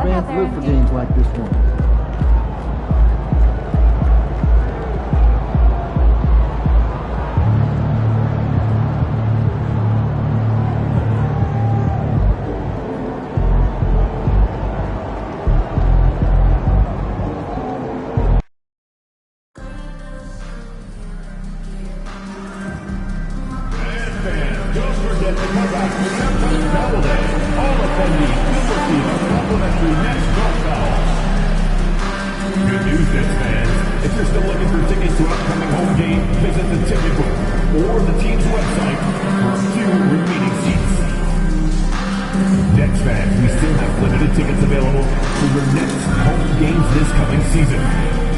fans live for games like this one. Good news, Nets fans. If you're still looking for tickets to an upcoming home game, visit the ticket booth or the team's website for a few remaining seats. Nets fans, we still have limited tickets available for your Nets home games this coming season.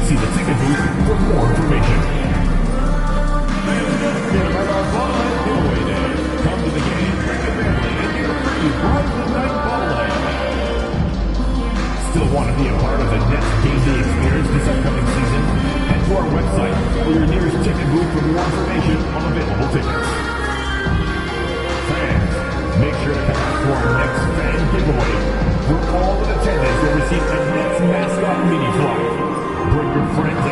See the ticket booth for more information. Giveaway day. Come to the game, bring your family, and get a free Brooklyn Night bobblehead. Still want to be a part of the Nets game day experience this upcoming season? Head to our website or your nearest ticket booth for more information on available tickets. Fans, make sure to come out to our next fan giveaway, where all in attendance will receive a Nets mascot mini flight. Bring your friends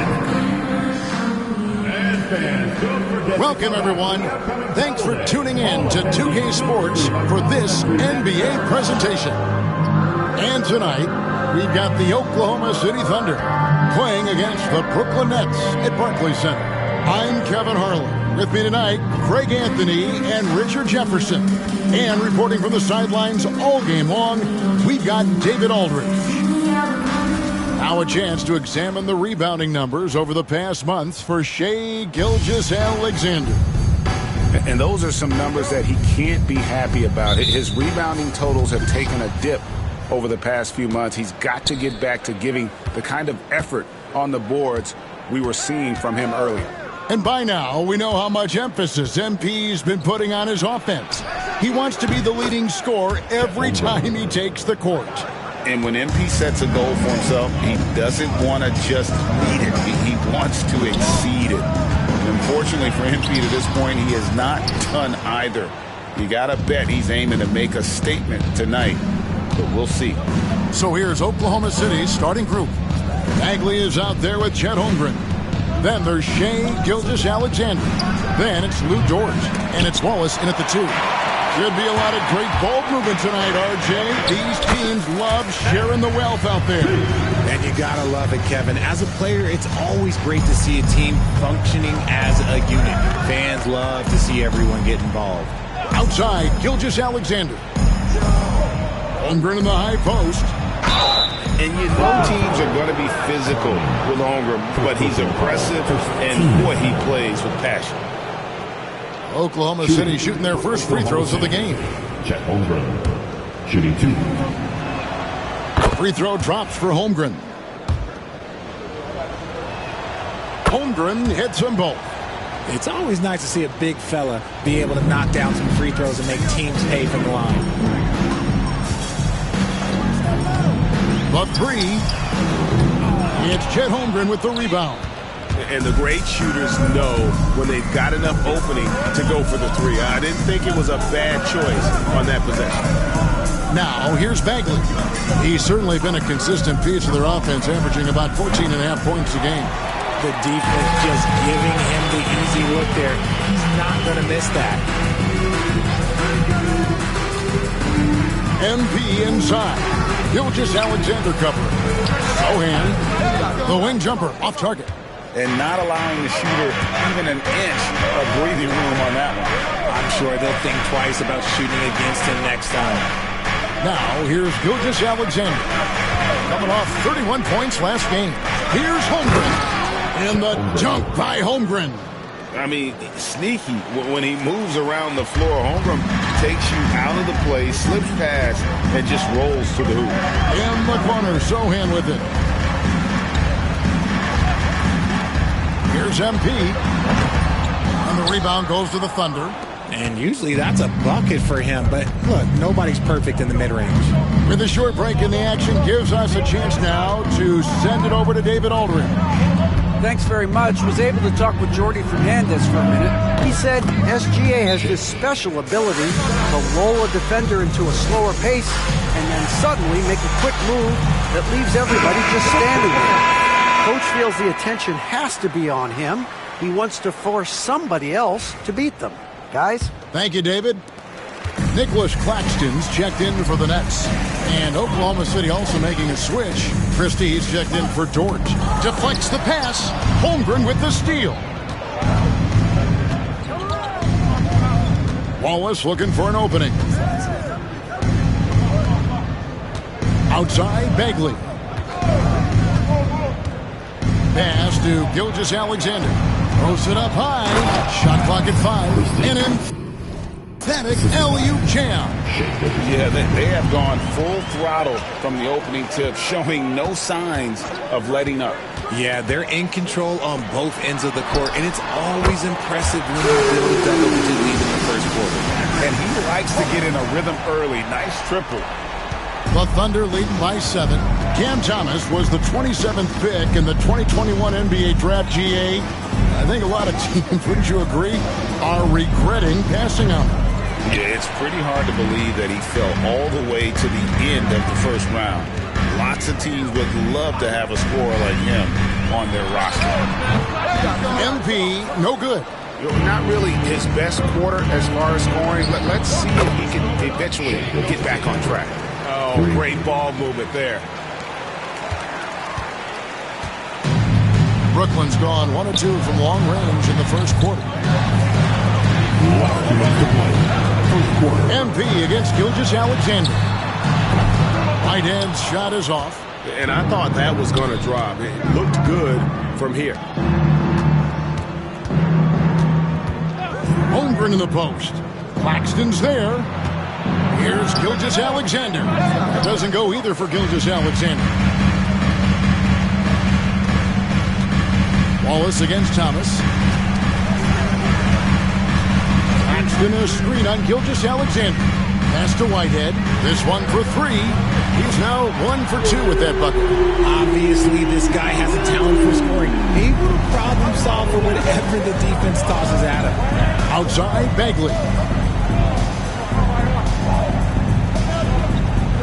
and fans, don't forget. Welcome, everyone. Thanks for tuning in to 2K Sports for this NBA presentation. And tonight, we've got the Oklahoma City Thunder playing against the Brooklyn Nets at Barclays Center. I'm Kevin Harlan. With me tonight, Craig Anthony and Richard Jefferson. And reporting from the sidelines all game long, we've got David Aldridge. Now a chance to examine the rebounding numbers over the past months for Shai Gilgeous-Alexander. And those are some numbers that he can't be happy about. His rebounding totals have taken a dip over the past few months. He's got to get back to giving the kind of effort on the boards we were seeing from him earlier. And by now, we know how much emphasis MP's been putting on his offense. He wants to be the leading scorer every time he takes the court. And when MP sets a goal for himself, he doesn't want to just meet it. He wants to exceed it. And unfortunately for MP to this point, he has not done either. You got to bet he's aiming to make a statement tonight. But we'll see. So here's Oklahoma City's starting group. Bagley is out there with Chet Holmgren. Then there's Shai Gilgeous-Alexander. Then it's Lou Dort. And it's Wallace in at the 2. Should be a lot of great ball movement tonight, RJ. These teams love sharing the wealth out there. And you gotta love it, Kevin. As a player, it's always great to see a team functioning as a unit. Fans love to see everyone get involved. Outside, Gilgeous-Alexander. Holmgren in the high post. And you know teams are going to be physical with Holmgren, but he's aggressive, and boy, he plays with passion. Oklahoma City shooting their first free throws of the game. Chet Holmgren, shooting 2. Free throw drops for Holmgren. Holmgren hits them both. It's always nice to see a big fella be able to knock down some free throws and make teams pay from the line. The 3. It's Chet Holmgren with the rebound. And the great shooters know when they've got enough opening to go for the 3. I didn't think it was a bad choice on that possession. Now, here's Bagley. He's certainly been a consistent piece of their offense, averaging about 14.5 points a game. The defense just giving him the easy look there. He's not going to miss that. MP inside. Gilgeous-Alexander covering. Sohan, the wing jumper, off target. And not allowing the shooter even an inch of breathing room on that one. I'm sure they'll think twice about shooting against him next time. Now, here's Gilgeous-Alexander. Coming off 31 points last game. Here's Holmgren. And the dunk by Holmgren. I mean, sneaky. When he moves around the floor, Holmgren takes you out of the play, slips past, and just rolls to the hoop. In the corner, Sohan with it. Here's MP. And the rebound goes to the Thunder. And usually that's a bucket for him. But look, nobody's perfect in the mid-range. With a short break in the action, gives us a chance now to send it over to David Aldridge. Thanks very much. Was able to talk with Jordy Fernandez for a minute. He said SGA has this special ability to lull a defender into a slower pace and then suddenly make a quick move that leaves everybody just standing there. Coach feels the attention has to be on him. He wants to force somebody else to beat them. Guys? Thank you, David. Nicholas Claxton's checked in for the Nets. And Oklahoma City also making a switch. Christie's checked in for Dort. Deflects the pass. Holmgren with the steal. Wallace looking for an opening. Outside, Bagley. Pass to Gilgeous-Alexander. Throws it up high. Shot clock at 5. And emphatic alley-oop jam. Yeah, they have gone full throttle from the opening tip, showing no signs of letting up. Yeah, they're in control on both ends of the court, and it's always impressive when you build a double-digit lead in the first quarter. And he likes to get in a rhythm early. Nice triple. The Thunder leading by 7. Cam Thomas was the 27th pick in the 2021 NBA Draft. GA, I think a lot of teams, wouldn't you agree, are regretting passing on him. Yeah, it's pretty hard to believe that he fell all the way to the end of the first round. Lots of teams would love to have a scorer like him on their roster. MP, no good. Not really his best quarter as far as scoring, but let's see if he can eventually get back on track. Oh, great ball movement there. Brooklyn's gone 1 of 2 from long range in the first quarter. MP against Gilgeous-Alexander. Whitehead's shot is off. And I thought that was going to drop. It looked good from here. Holmgren in the post. Claxton's there. Here's Gilgeous-Alexander. That doesn't go either for Gilgeous-Alexander. Wallace against Thomas. Claxton a screen on Gilgeous-Alexander. Pass to Whitehead. This one for 3. He's now 1 for 2 with that bucket. Obviously, this guy has a talent for scoring. Able to problem solve for whatever the defense tosses at him. Outside, Bagley.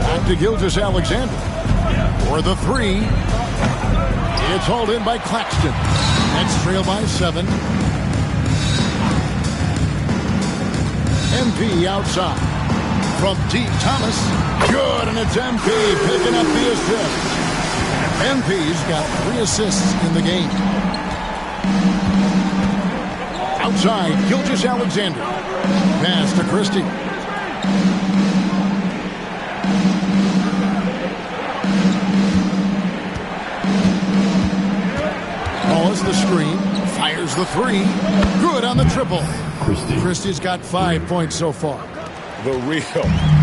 Back to Gilgeous-Alexander. For the 3. It's hauled in by Claxton. Nets trail by 7. MP outside. From deep, Thomas. Good, and it's MP picking up the assist. MP's got 3 assists in the game. Outside, Gilgeous-Alexander. Pass to Christie. Wallace the screen. Fires the 3. Good on the triple. Christie's got 5 points so far. The real.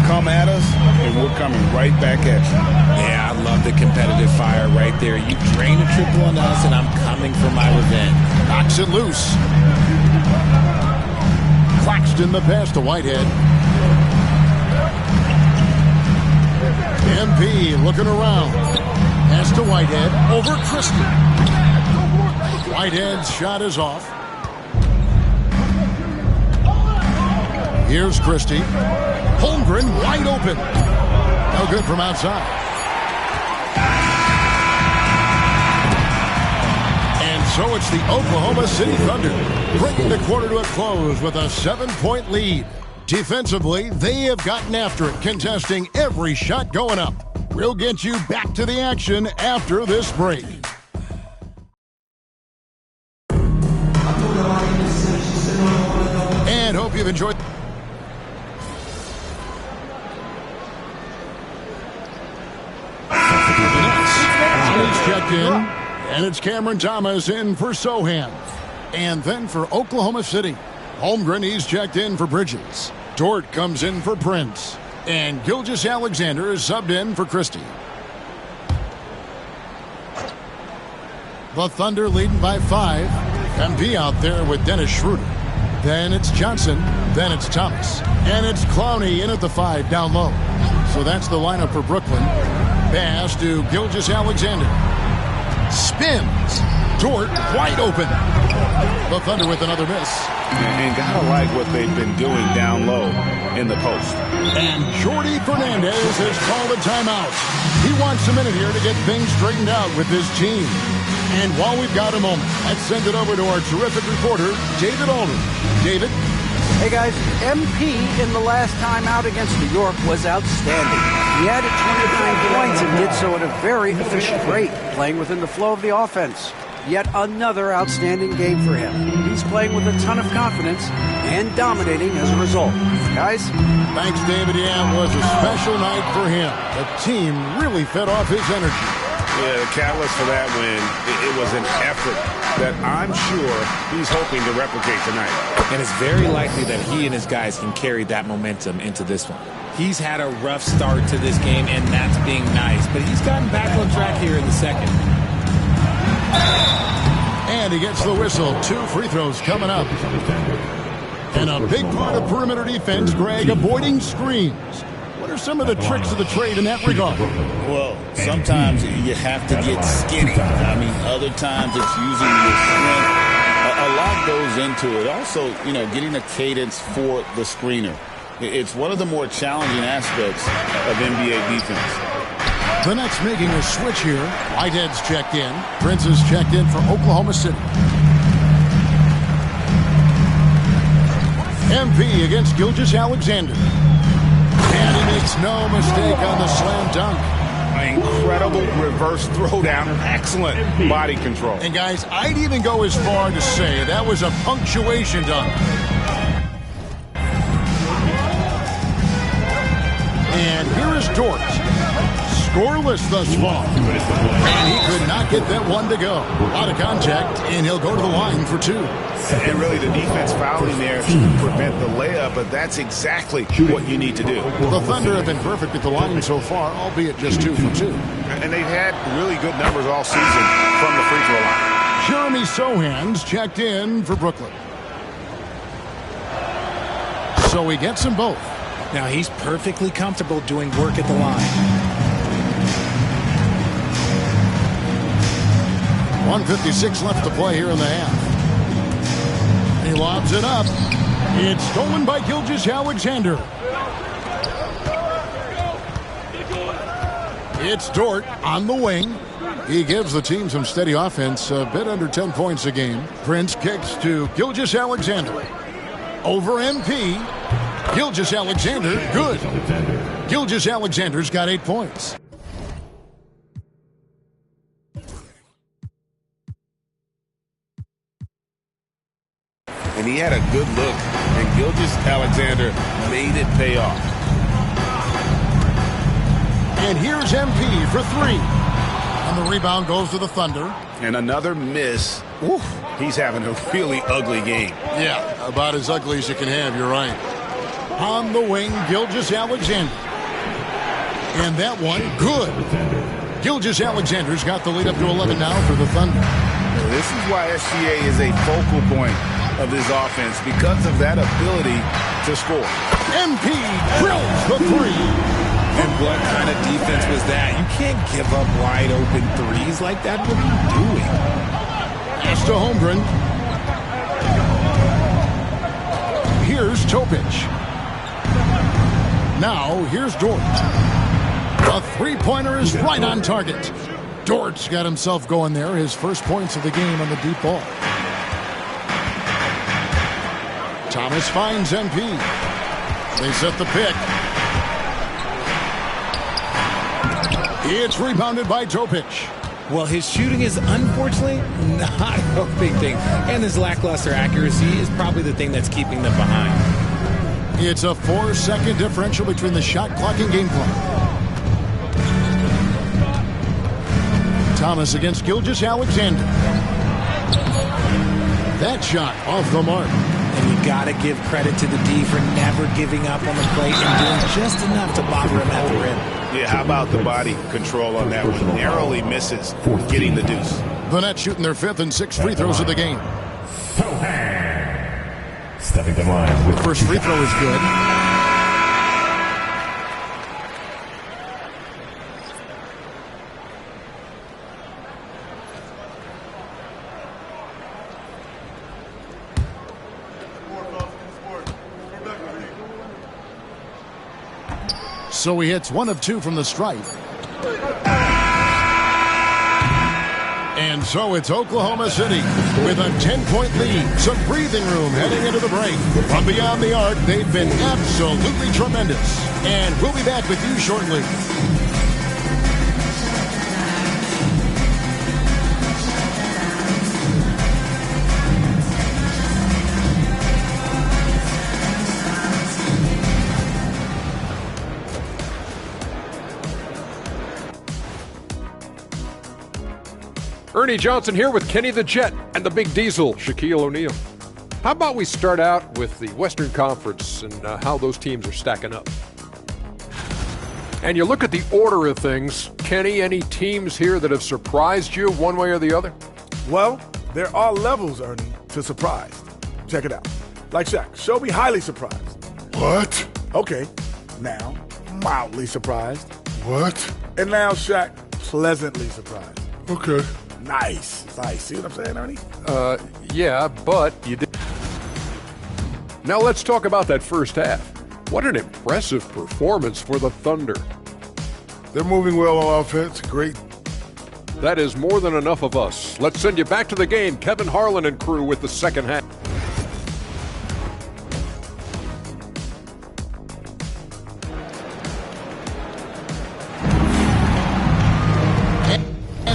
Come at us, and we're coming right back at you. Yeah, I love the competitive fire right there. You drain a triple on us, and I'm coming for my revenge. Knocks it loose. Claxton the pass to Whitehead. MP looking around. Pass to Whitehead. Over Christie. Whitehead's shot is off. Here's Christie. Holmgren wide open. No good from outside. And so it's the Oklahoma City Thunder bringing the quarter to a close with a 7-point lead. Defensively, they have gotten after it, contesting every shot going up. We'll get you back to the action after this break. And hope you've enjoyed. Checked in, and it's Cameron Thomas in for Sohan. And then for Oklahoma City, Holmgren, he's checked in for Bridges. Dort comes in for Prince. And Gilgeous-Alexander is subbed in for Christie. The Thunder leading by 5. MP out there with Dennis Schroeder. Then it's Johnson. Then it's Thomas. And it's Clowney in at the 5 down low. So that's the lineup for Brooklyn. Pass to Gilgeous-Alexander. Spins. Dort wide open. The Thunder with another miss. And gotta like what they've been doing down low in the post. And Jordi Fernandez has called a timeout. He wants a minute here to get things straightened out with his team. And while we've got a moment, let's send it over to our terrific reporter, David Aldridge. David? Hey guys, MP in the last time out against New York was outstanding. He added 29 points and did so at a very efficient rate, playing within the flow of the offense. Yet another outstanding game for him. He's playing with a ton of confidence and dominating as a result. Guys? Thanks, David. Yeah, it was a special night for him. The team really fed off his energy. Yeah, the catalyst for that win, it was an effort that I'm sure he's hoping to replicate tonight. And it's very likely that he and his guys can carry that momentum into this one. He's had a rough start to this game, and that's being nice. But he's gotten back on track here in the second. And he gets the whistle. 2 free throws coming up. And a big part of perimeter defense, Greg, avoiding screens. What are some of the tricks of the trade in that regard? Well, sometimes you have to get skinny. I mean, other times it's using your strength. A lot goes into it. Also, you know, getting a cadence for the screener. It's one of the more challenging aspects of NBA defense. The Nets making a switch here. Whitehead's checked in. Prince is checked in for Oklahoma City. MP against Gilgeous-Alexander. And he makes no mistake on the slam dunk. Incredible reverse throwdown. Excellent body control. And guys, I'd even go as far to say that was a punctuation dunk. And here is Dort. Scoreless thus far. And he could not get that one to go. A lot of contact, and he'll go to the line for 2. And really the defense fouling there to prevent the layup, but that's exactly what you need to do. The Thunder have been perfect at the line so far, albeit just 2 for 2. And they've had really good numbers all season from the free throw line. Jeremy Sohan's checked in for Brooklyn. So he gets them both. Now he's perfectly comfortable doing work at the line. 1:56 left to play here in the half. He lobs it up. It's stolen by Gilgeous-Alexander. It's Dort on the wing. He gives the team some steady offense, a bit under 10 points a game. Prince kicks to Gilgeous-Alexander. Over MP. Gilgeous-Alexander, good. Gilgeous-Alexander's got 8 points. And he had a good look, and Gilgeous-Alexander made it pay off. And here's MP for 3. And the rebound goes to the Thunder. And another miss. Oof, he's having a really ugly game. Yeah, about as ugly as you can have, you're right. On the wing, Gilgeous-Alexander. And that one, good. Gilgeous-Alexander's got the lead up to 11 now for the Thunder. This is why SGA is a focal point of this offense, because of that ability to score. MP drills the 3. And what kind of defense was that? You can't give up wide open threes like that. What are you doing? Pass to Holmgren. Here's Topic. Now, here's Dort. The three-pointer is right on target. Dort's got himself going there. His first points of the game on the deep ball. Thomas finds MP. They set the pick. It's rebounded by Topic. Well, his shooting is unfortunately not a big thing. And his lackluster accuracy is probably the thing that's keeping them behind. It's a 4-second differential between the shot clock and game clock. Thomas against Gilgeous-Alexander. That shot off the mark. And you got to give credit to the D for never giving up on the plate and doing just enough to bother him at the rim. Yeah, how about the body control on that one? Narrowly misses getting the deuce. The Nets shooting their 5th and 6th free throws of the game. Stepping the line with first free throw is good. So he hits 1 of 2 from the stripe. And so it's Oklahoma City with a 10-point lead. Some breathing room heading into the break. From beyond the arc, they've been absolutely tremendous. And we'll be back with you shortly. Ernie Johnson here with Kenny the Jet and the Big Diesel, Shaquille O'Neal. How about we start out with the Western Conference and how those teams are stacking up? And you look at the order of things, Kenny, any teams here that have surprised you one way or the other? Well, there are levels, Ernie, to surprised. Check it out. Like Shaq, show me highly surprised. What? Okay, now mildly surprised. What? And now Shaq, pleasantly surprised. Okay. Nice. See what I'm saying, Ernie? Yeah, but you did. Now let's talk about that first half. What an impressive performance for the Thunder. They're moving well on offense. Great. That is more than enough of us. Let's send you back to the game. Kevin Harlan and crew with the second half.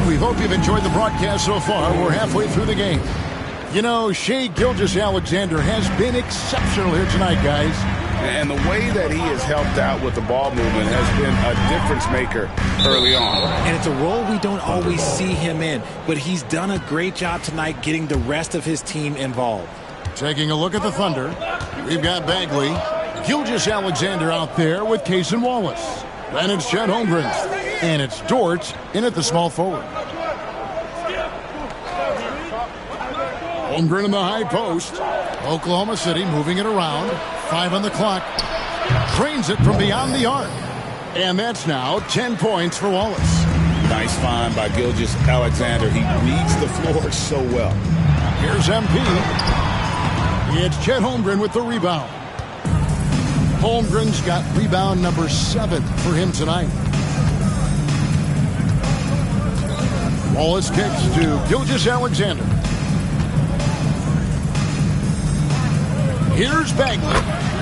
We hope you've enjoyed the broadcast so far. We're halfway through the game. You know, Shai Gilgeous-Alexander has been exceptional here tonight, guys. And the way that he has helped out with the ball movement has been a difference maker early on. And it's a role we don't always see him in, but he's done a great job tonight getting the rest of his team involved. Taking a look at the Thunder, we've got Bagley, Gilgeous-Alexander out there with Case and Wallace. Then it's Chet Holmgren, and it's Dort in at the small forward. Holmgren in the high post. Oklahoma City moving it around. 5 on the clock. Drains it from beyond the arc. And that's now 10 points for Wallace. Nice find by Gilgeous-Alexander. He reads the floor so well. Here's MP. It's Chet Holmgren with the rebound. Holmgren's got rebound number 7 for him tonight. Wallace kicks to Gilgeous-Alexander. Here's Bagley.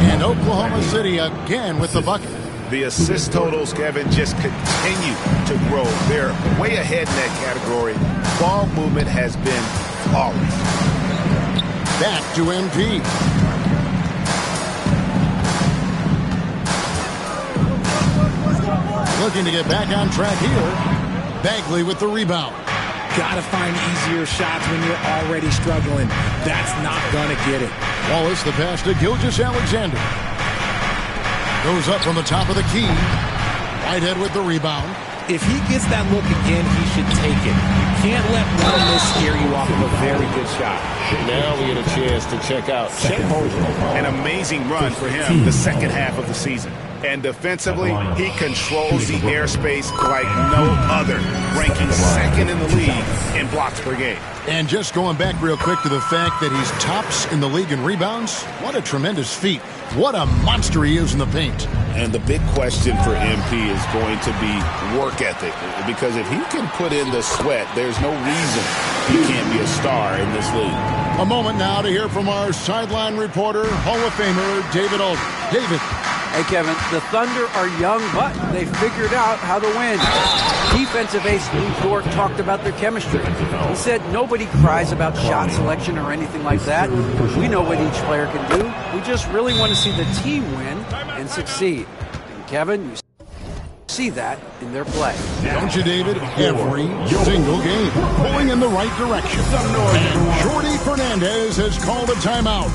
And Oklahoma City again with the bucket. The assist totals, Kevin, just continue to grow. They're way ahead in that category. Ball movement has been flawless. Back to MP. Looking to get back on track here. Bagley with the rebound. Gotta find easier shots when you're already struggling. That's not gonna get it. Wallace, the pass to Gilgeous-Alexander. Goes up from the top of the key. Whitehead with the rebound. If he gets that look again, he should take it. You can't let one miss scare you off of a very good shot. Now we get a chance to check out Chet Holmgren. An amazing run for him the second half of the season. And defensively, he controls the airspace like no other, ranking second in the league in blocks per game. And just going back real quick to the fact that he's tops in the league in rebounds, what a tremendous feat. What a monster he is in the paint. And the big question for MP is going to be work ethic. Because if he can put in the sweat, there's no reason he can't be a star in this league. A moment now to hear from our sideline reporter, Hall of Famer David Aldridge. David. Hey, Kevin, the Thunder are young, but they figured out how to win. Defensive ace Lou Dort talked about their chemistry. He said nobody cries about shot selection or anything like that. We know what each player can do. We just really want to see the team win and succeed. And Kevin, you see that in their play. Don't you, David? Every single game pulling in the right direction. And Jordy Fernandez has called a timeout.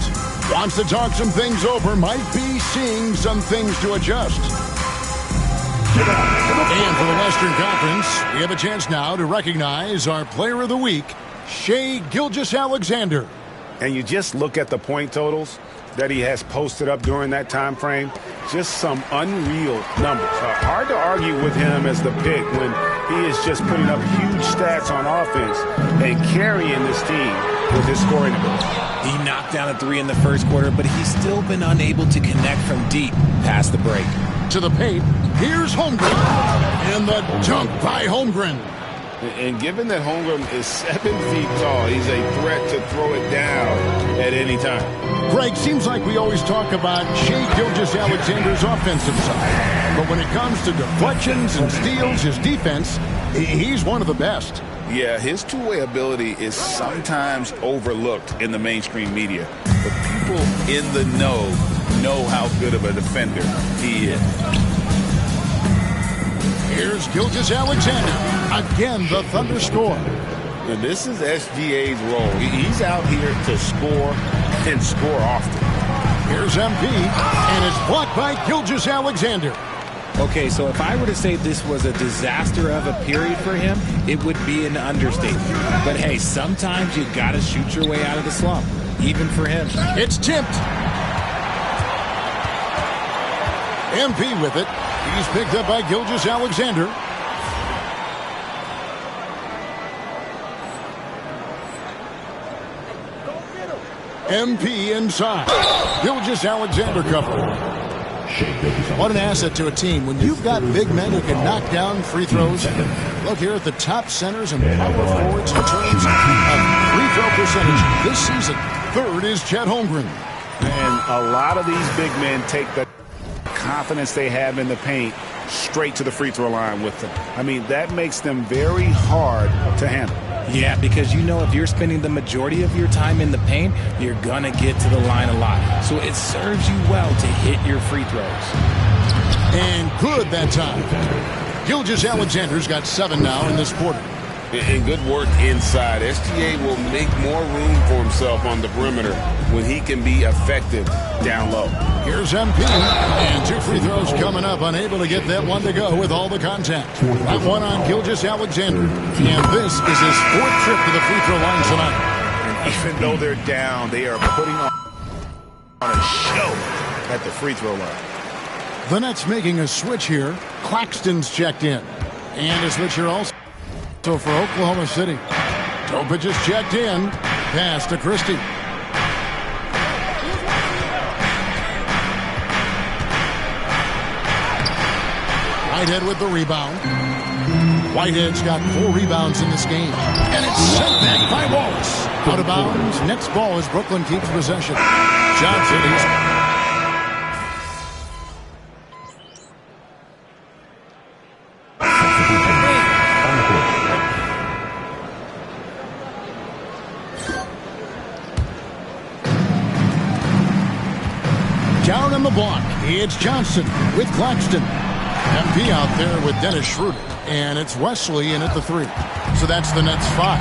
Wants to talk some things over, might be seeing some things to adjust. And for the Western Conference, we have a chance now to recognize our Player of the Week, Shai Gilgeous-Alexander. And you just look at the point totals that he has posted up during that time frame. Just some unreal numbers. Hard to argue with him as the pick when he is just putting up huge stats on offense and carrying this team with his scoring ability. He knocked down a 3 in the first quarter, but he's still been unable to connect from deep past the break. To the paint. Here's Holmgren. And the dunk by Holmgren. And given that Holmgren is 7 feet tall, he's a threat to throw it down at any time. Greg, seems like we always talk about Shai Gilgeous-Alexander's offensive side. But when it comes to deflections and steals, his defense, he's one of the best. Yeah, his two-way ability is sometimes overlooked in the mainstream media. But people in the know how good of a defender he is. Here's Gilgeous-Alexander. Again, the Thunder score. And this is SGA's role. He's out here to score and score often. Here's MP, and it's blocked by Gilgeous-Alexander. Okay, so if I were to say this was a disaster of a period for him, it would be an understatement. But hey, sometimes you got to shoot your way out of the slump, even for him. It's tipped. MP with it. He's picked up by Gilgeous-Alexander. MP inside. Gilgeous-Alexander covered. What an asset to a team when you've got big men who can knock down free throws. Look here at the top centers and power forwards in terms of free throw percentage this season. Third is Chet Holmgren. And a lot of these big men take the confidence they have in the paint straight to the free throw line with them. I mean, that makes them very hard to handle. Yeah, because you know if you're spending the majority of your time in the paint, you're going to get to the line a lot. So it serves you well to hit your free throws. And good that time. Gilgeous-Alexander's got 7 now in this quarter. And good work inside. SGA will make more room for himself on the perimeter when he can be effective down low. Here's MP, and 2 free throws coming up, unable to get that one to go with all the contact. That one on Gilgeous-Alexander, and this is his 4th trip to the free throw line tonight. And even though they're down, they are putting on a show at the free throw line. The Nets making a switch here. Claxton's checked in, and a switch here also for Oklahoma City. Topic is checked in. Pass to Christie. Whitehead with the rebound. Whitehead's got 4 rebounds in this game. And it's sent back by Wallace. Out of bounds. Next ball as Brooklyn keeps possession. Johnson is... Down on the block, it's Johnson with Claxton. MP out there with Dennis Schroeder. And it's Wesley in at the 3. So that's the Nets 5.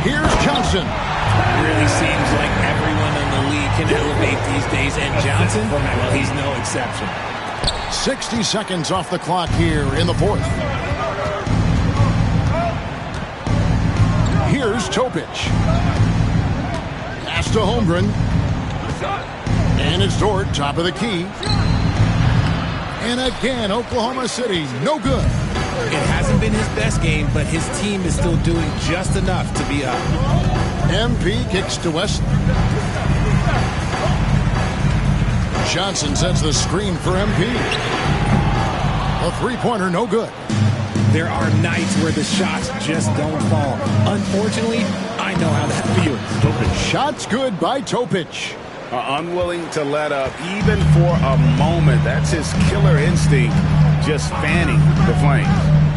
Here's Johnson. Really seems like everyone in the league can elevate these days. And Johnson, well, he's no exception. 60 seconds off the clock here in the 4th. Here's Topic. Pass to Holmgren. And it's Dort, top of the key. And again, Oklahoma City, no good. It hasn't been his best game, but his team is still doing just enough to be up. MP kicks to West. Johnson sets the screen for MP. A 3-pointer, no good. There are nights where the shots just don't fall. Unfortunately, I know how that feels. Shots good by Topic. Unwilling to let up even for a moment. That's his killer instinct, just fanning the flames.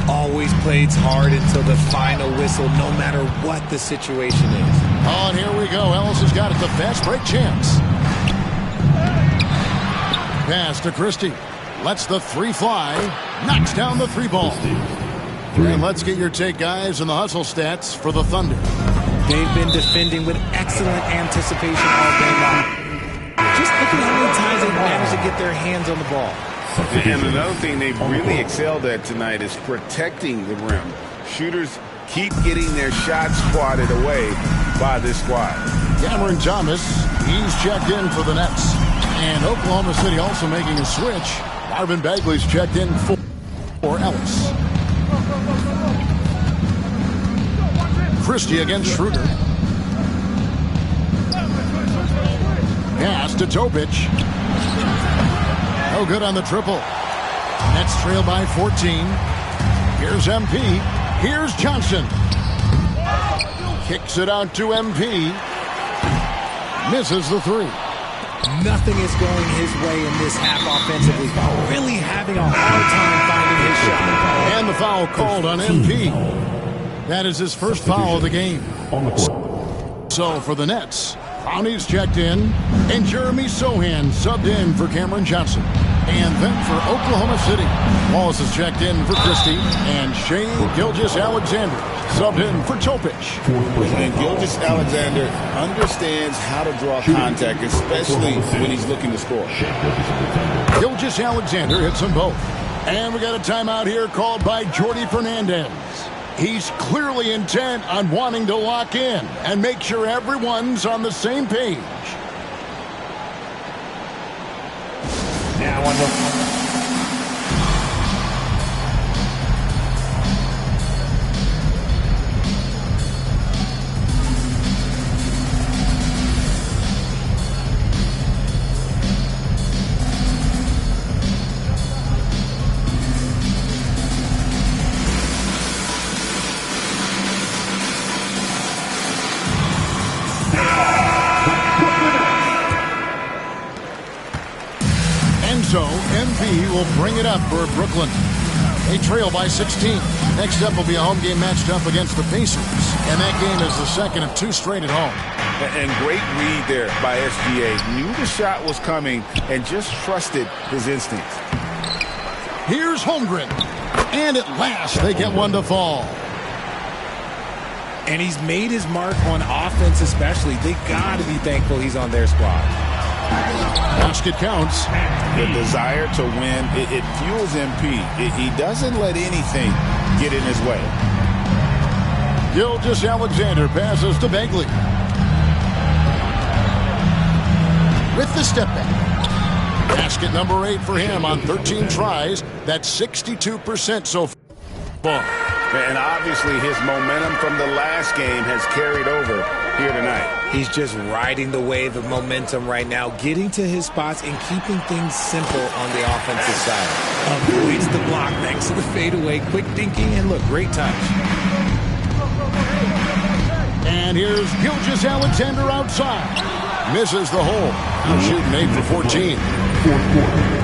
Always plays hard until the final whistle, no matter what the situation is. Oh, and here we go. Ellis has got it. The fast break chance. Pass to Christie. Lets the 3 fly. Knocks down the 3 ball. And let's get your take, guys, on the hustle stats for the Thunder. They've been defending with excellent anticipation all day long. Just look at how many times they've managed to get their hands on the ball. And another thing they've really excelled at tonight is protecting the rim. Shooters keep getting their shots swatted away by this squad. Cameron Thomas, he's checked in for the Nets. And Oklahoma City also making a switch. Marvin Bagley's checked in for Ellis. Christie against Schroeder. Pass to Topic. No good on the triple. Nets trail by 14. Here's MP. Here's Johnson. Kicks it out to MP. Misses the three. Nothing is going his way in this half offensively. Really having a hard time finding his shot. And the foul called on MP. That is his first foul of the game. So for the Nets, Brownie's checked in, and Jeremy Sohan subbed in for Cameron Johnson. And then for Oklahoma City, Wallace is checked in for Christie, and Shai Gilgeous-Alexander subbed in for Topic. And Gilgeous-Alexander understands how to draw contact, especially when he's looking to score. Gilgeous-Alexander hits them both. And we got a timeout here called by Jordi Fernandez. He's clearly intent on wanting to lock in and make sure everyone's on the same page. Now on the... So MP will bring it up for Brooklyn. They trail by 16. Next up will be a home game matched up against the Pacers. And that game is the second of two straight at home. And great read there by SGA. Knew the shot was coming and just trusted his instincts. Here's Holmgren. And at last they get one to fall. And he's made his mark on offense especially. They got to be thankful he's on their squad. Basket counts. The desire to win, it fuels MP. He doesn't let anything get in his way. Gilgeous-Alexander passes to Bagley. With the step back. Basket number 8 for him on 13 tries. That's 62% so far. And obviously his momentum from the last game has carried over here tonight. He's just riding the wave of momentum right now, getting to his spots and keeping things simple on the offensive side. Avoids the block next to the fadeaway, quick thinking, and look, great touch. And here's Gilgeous-Alexander outside. Misses the hole. Now shooting 8 for 14. Fourth quarter.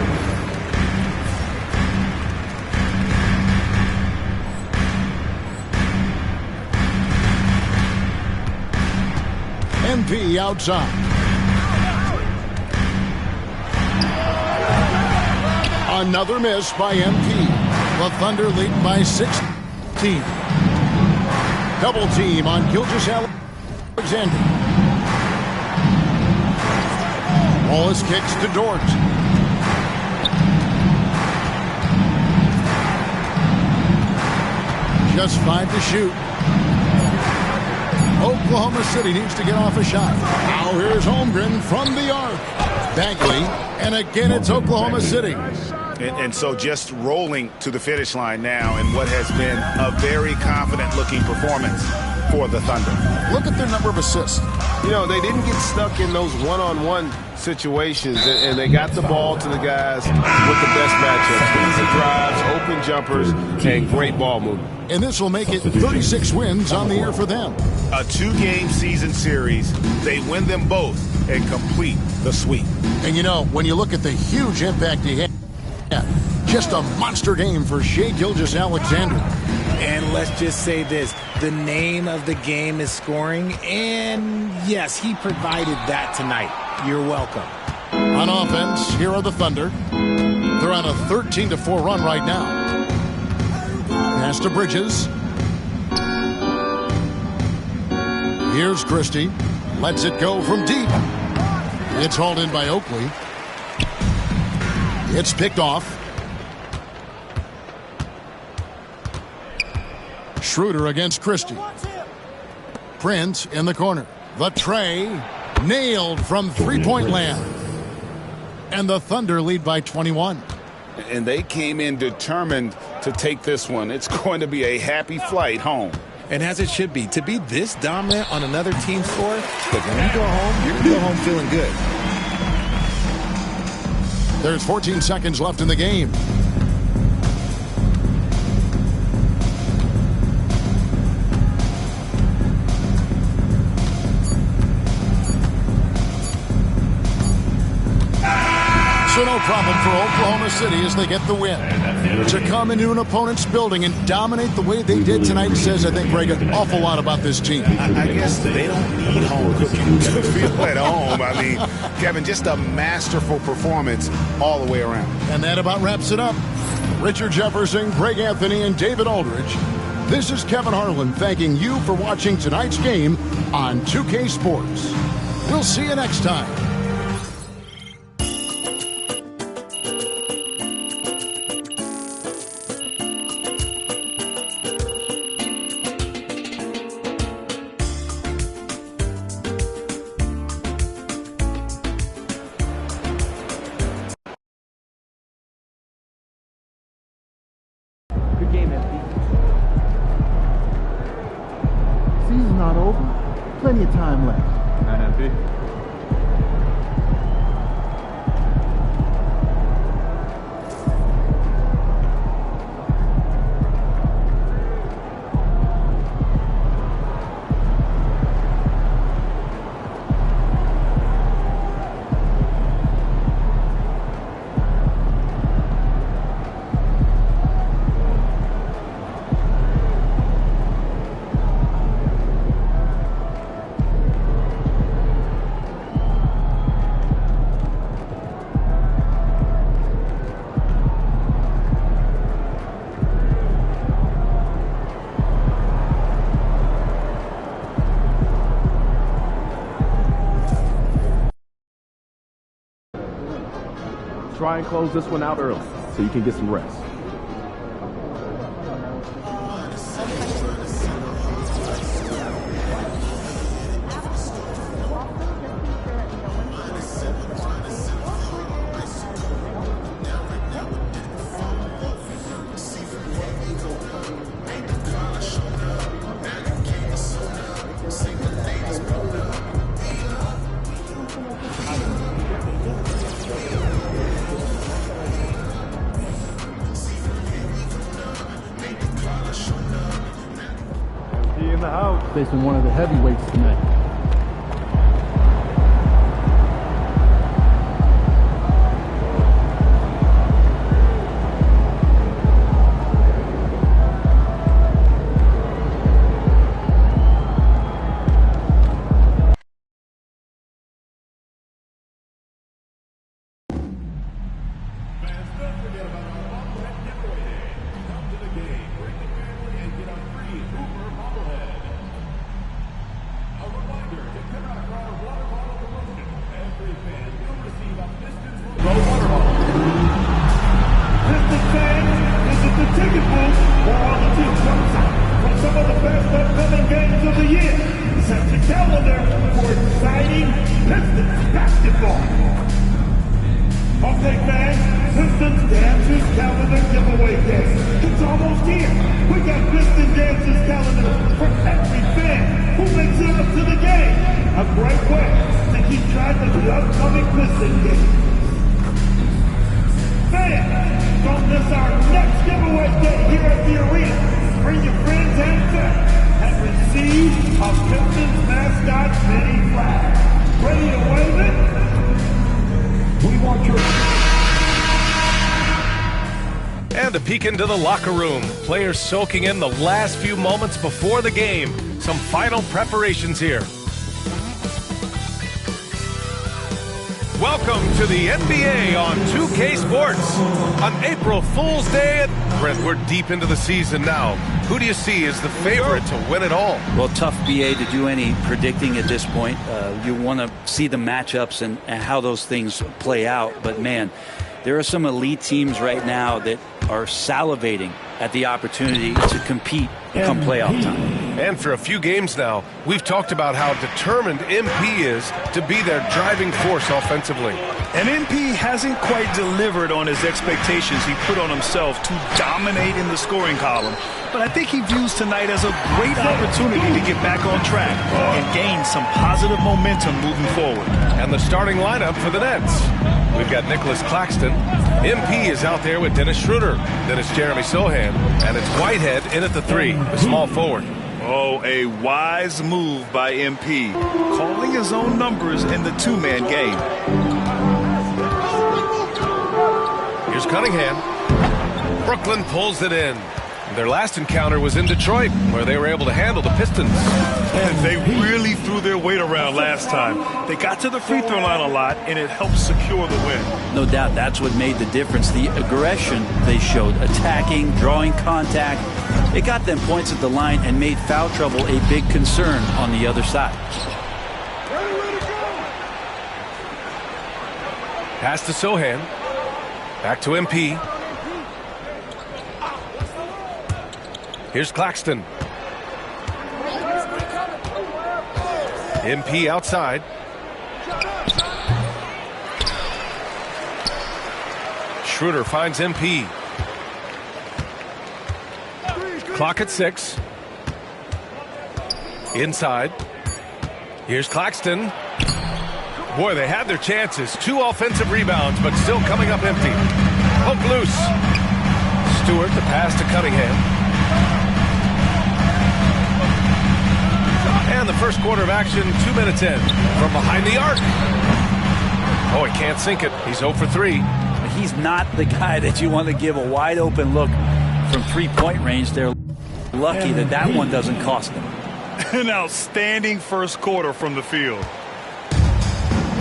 MP outside. Another miss by MP. The Thunder lead by 16. Double team on Gilgeous-Alexander. Wallace kicks to Dort. Just 5 to shoot. Oklahoma City needs to get off a shot. Now here's Holmgren from the arc. Bagley, and again it's Oklahoma City. And so just rolling to the finish line now in what has been a very confident-looking performance for the Thunder. Look at their number of assists. You know, they didn't get stuck in those one-on-one situations, and they got the ball to the guys with the best matchups. Easy drives, open jumpers, and great ball movement. And this will make it 36 wins on the year for them. A 2-game season series. They win them both and complete the sweep. And you know, when you look at the huge impact he had, just a monster game for Shai Gilgeous-Alexander. And let's just say this, the name of the game is scoring, and yes, he provided that tonight. You're welcome. On offense, here are the Thunder. They're on a 13-4 run right now. Pass to Bridges. Here's Christie. Lets it go from deep. It's hauled in by Oakley. It's picked off. Schroeder against Christie. Prince in the corner. The tray nailed from three-point land. And the Thunder lead by 21. And they came in determined to take this one. It's going to be a happy flight home. And as it should be, to be this dominant on another team's score, look, when you go home, you're going to go home feeling good. There's 14 seconds left in the game. problem for Oklahoma City as they get the win. To come into an opponent's building and dominate the way they did tonight says, I think, Greg, an awful lot about this team. I guess they don't need home cooking to feel at home. I mean, Kevin, just a masterful performance all the way around. And that about wraps it up. Richard Jefferson, Greg Anthony, and David Aldridge. This is Kevin Harlan thanking you for watching tonight's game on 2K Sports. We'll see you next time. Good game, MP. Season's not over. Plenty of time left. MP. Try and close this one out early so you can get some rest. Facing one of the heavyweights tonight. And a peek into the locker room. Players soaking in the last few moments before the game. Some final preparations here. Welcome to the NBA on 2K Sports. On April Fool's Day, Brent, we're deep into the season now. Who do you see as the favorite to win it all? Well, tough, BA, to do any predicting at this point. You want to see the matchups and how those things play out. But, man, there are some elite teams right now that are salivating at the opportunity to compete come playoff time. And for a few games now, we've talked about how determined MP is to be their driving force offensively. And MP hasn't quite delivered on his expectations he put on himself to dominate in the scoring column. But I think he views tonight as a great opportunity to get back on track and gain some positive momentum moving forward. And the starting lineup for the Nets. We've got Nicholas Claxton. MP is out there with Dennis Schroeder. Then it's Jeremy Sohan. And it's Whitehead in at the 3, the small forward. Oh, a wise move by MP, calling his own numbers in the two-man game. Here's Cunningham. Brooklyn pulls it in. Their last encounter was in Detroit, where they were able to handle the Pistons. And they really threw their weight around last time. They got to the free throw line a lot, and it helped secure the win. No doubt that's what made the difference. The aggression they showed, attacking, drawing contact. It got them points at the line and made foul trouble a big concern on the other side. Pass to Sohan. Back to MP. Here's Claxton. MP outside. Schroeder finds MP. Clock at 6. Inside. Here's Claxton. Boy, they had their chances. 2 offensive rebounds, but still coming up empty. Poke loose. Stewart, the pass to Cunningham. And the first quarter of action, 2 minutes in. From behind the arc. Oh, he can't sink it. He's 0 for 3. He's not the guy that you want to give a wide open look from 3-point range. They're lucky that that one doesn't cost them. An outstanding first quarter from the field.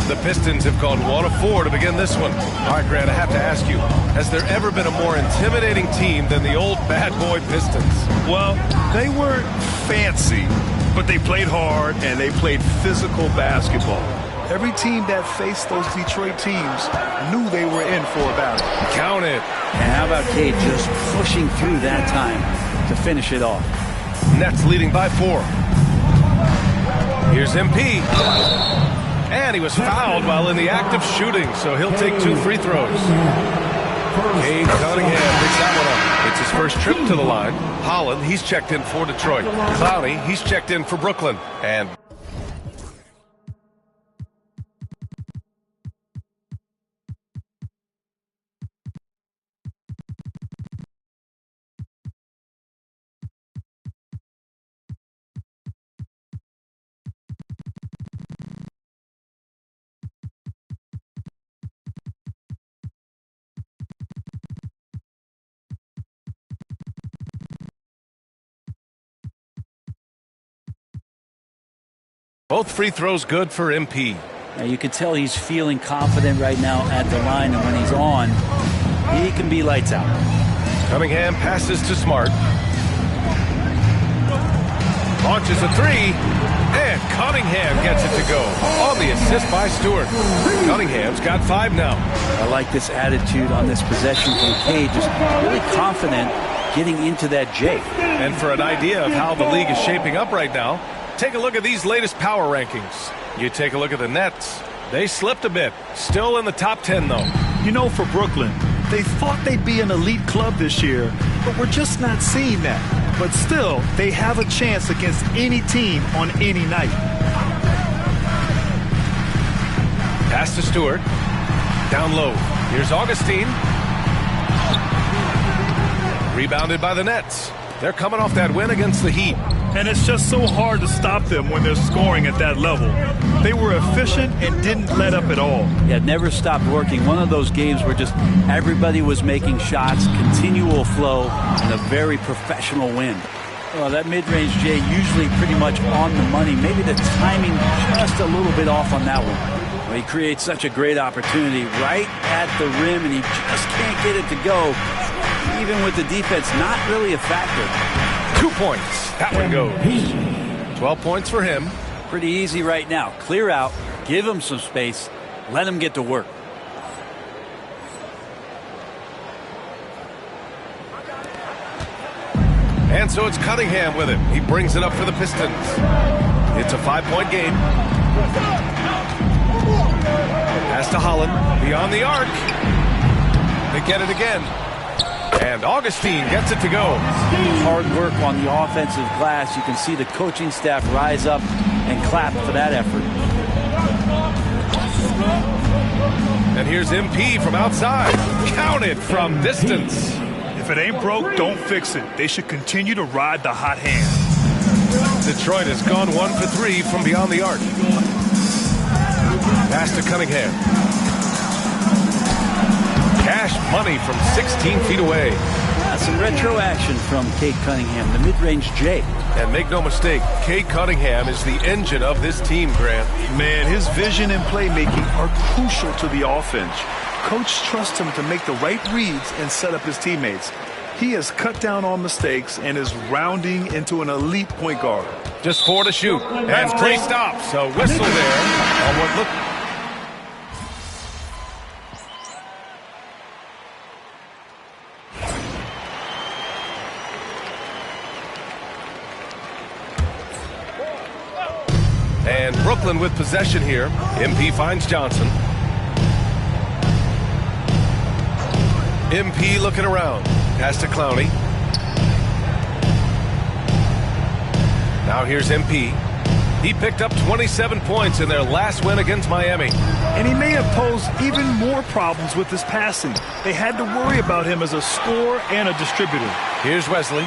The Pistons have gone 1 of 4 to begin this one. All right, Grant, I have to ask you, has there ever been a more intimidating team than the old bad boy Pistons? Well, they weren't fancy, but they played hard and they played physical basketball. Every team that faced those Detroit teams knew they were in for a battle. Count it. And how about Cade just pushing through that time to finish it off? Nets leading by 4. Here's MP. And he was fouled while in the act of shooting, so he'll take 2 free throws. Cade Cunningham picks that one up. It's his first trip to the line. Holland, he's checked in for Detroit. Clowney, he's checked in for Brooklyn. And both free throws good for MP. Now you can tell he's feeling confident right now at the line, and when he's on, he can be lights out. Cunningham passes to Smart. Launches a 3, and Cunningham gets it to go. On the assist by Stewart. Cunningham's got 5 now. I like this attitude on this possession from Cade, just really confident getting into that J. And for an idea of how the league is shaping up right now, take a look at these latest power rankings. You take a look at the Nets. They slipped a bit. Still in the top 10, though. You know, for Brooklyn, they thought they'd be an elite club this year, but we're just not seeing that. But still, they have a chance against any team on any night. Pass to Stewart. Down low. Here's Augustine. Rebounded by the Nets. They're coming off that win against the Heat. And it's just so hard to stop them when they're scoring at that level. They were efficient and didn't let up at all. Yeah, never stopped working. One of those games where just everybody was making shots, continual flow, and a very professional win. Well, that mid-range J usually pretty much on the money. Maybe the timing just a little bit off on that one. Well, he creates such a great opportunity right at the rim, and he just can't get it to go. Even with the defense not really a factor. 2 points. That one goes. 12 points for him. Pretty easy right now. Clear out, give him some space, let him get to work. And so it's Cunningham with it. He brings it up for the Pistons. It's a 5-point game. Pass to Holland. Beyond the arc. They get it again. And Augustine gets it to go. Hard work on the offensive glass. You can see the coaching staff rise up and clap for that effort. And here's MP from outside. Counted from distance. If it ain't broke, don't fix it. They should continue to ride the hot hand. Detroit has gone 1 for 3 from beyond the arc. Pass to Cunningham. cash money from 16 feet away. Some retro action from Cade Cunningham, the mid-range J. And make no mistake, Cade Cunningham is the engine of this team, Grant. Man, his vision and playmaking are crucial to the offense. Coach trusts him to make the right reads and set up his teammates. He has cut down on mistakes and is rounding into an elite point guard. Just 4 to shoot. And play stops. A whistle there on what looked. And Brooklyn with possession here. MP finds Johnson. MP looking around. Pass to Clowney. Now here's MP. He picked up 27 points in their last win against Miami. And he may have posed even more problems with his passing. They had to worry about him as a scorer and a distributor. Here's Wesley.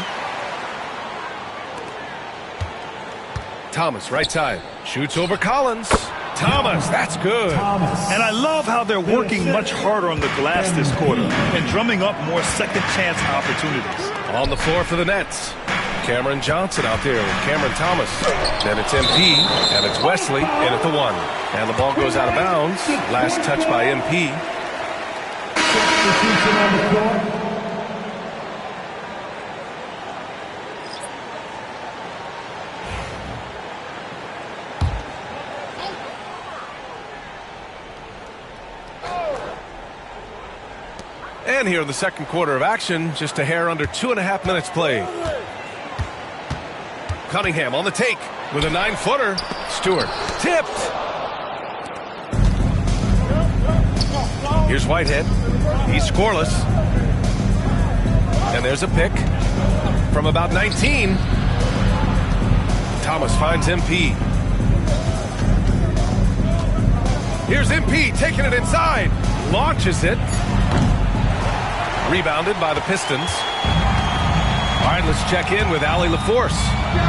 Thomas, right side. Shoots over Collins. Thomas, that's good. And I love how they're working much harder on the glass this quarter and drumming up more second chance opportunities. On the floor for the Nets. Cameron Johnson out there with Cameron Thomas. Then it's MP, and it's Wesley in at the 1. And the ball goes out of bounds. Last touch by MP. Substitution on the floor. And here in the second quarter of action, just a hair under 2.5 minutes played. Cunningham on the take with a 9-footer. Stewart tipped. Here's Whitehead. He's scoreless. And there's a pick from about 19. Thomas finds MP. Here's MP taking it inside. Launches it. Rebounded by the Pistons. All right, let's check in with Allie LaForce.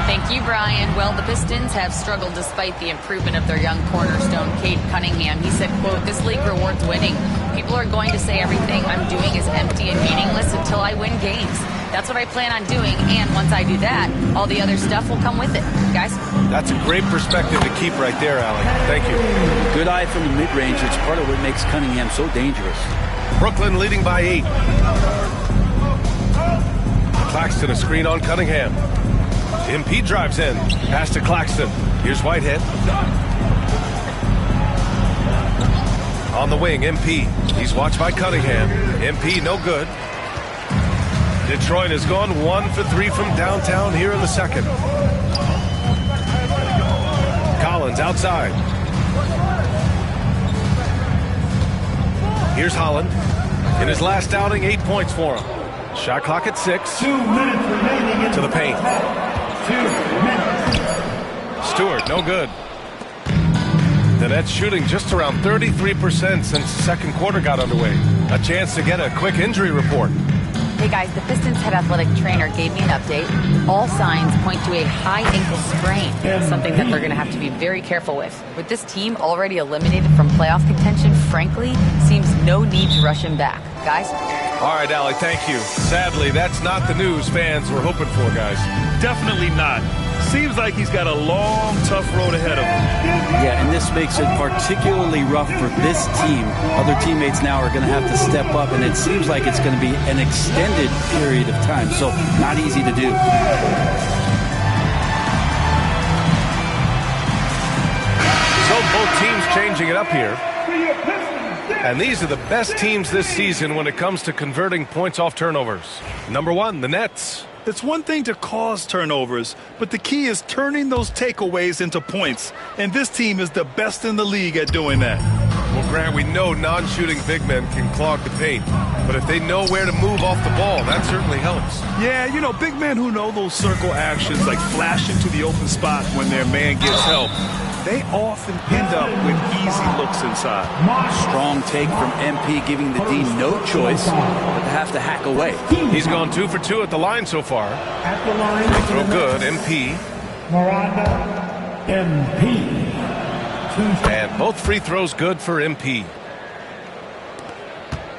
Thank you, Brian. Well, the Pistons have struggled despite the improvement of their young cornerstone, Cade Cunningham. He said, quote, "This league rewards winning. People are going to say everything I'm doing is empty and meaningless until I win games. That's what I plan on doing, and once I do that, all the other stuff will come with it." Guys? That's a great perspective to keep right there, Allie. Thank you. Good eye from the mid-range. It's part of what makes Cunningham so dangerous. Brooklyn leading by 8. Claxton a screen on Cunningham. MP drives in. Pass to Claxton. Here's Whitehead. On the wing, MP. He's watched by Cunningham. MP no good. Detroit has gone 1 for 3 from downtown here in the second. Collins outside. Here's Holland. In his last outing, 8 points for him. Shot clock at 6. 2 minutes remaining to the paint. 2 minutes. Stewart, no good. The Nets shooting just around 33% since the second quarter got underway. A chance to get a quick injury report. Hey guys, the Pistons head athletic trainer gave me an update. All signs point to a high ankle sprain, something that they're going to have to be very careful with. With this team already eliminated from playoff contention, frankly, seems no need to rush him back. Guys? All right, Allie, thank you. Sadly, that's not the news fans were hoping for, guys. Definitely not. Seems like he's got a long, tough road ahead of him. Yeah, and this makes it particularly rough for this team. Other teammates now are going to have to step up, and it seems like it's going to be an extended period of time, so not easy to do. So both teams changing it up here. And these are the best teams this season when it comes to converting points off turnovers. Number 1, the Nets. It's one thing to cause turnovers, but the key is turning those takeaways into points. And this team is the best in the league at doing that. Well, Grant, we know non-shooting big men can clog the paint. But if they know where to move off the ball, that certainly helps. Yeah, you know, big men who know those circle actions like flash into the open spot when their man gets help, they often end up with easy looks inside. Strong take from MP, giving the D no choice but to have to hack away. He's gone 2 for 2 at the line so far. At the line. They throw good, MP. Miranda, MP. And both free throws good for MP.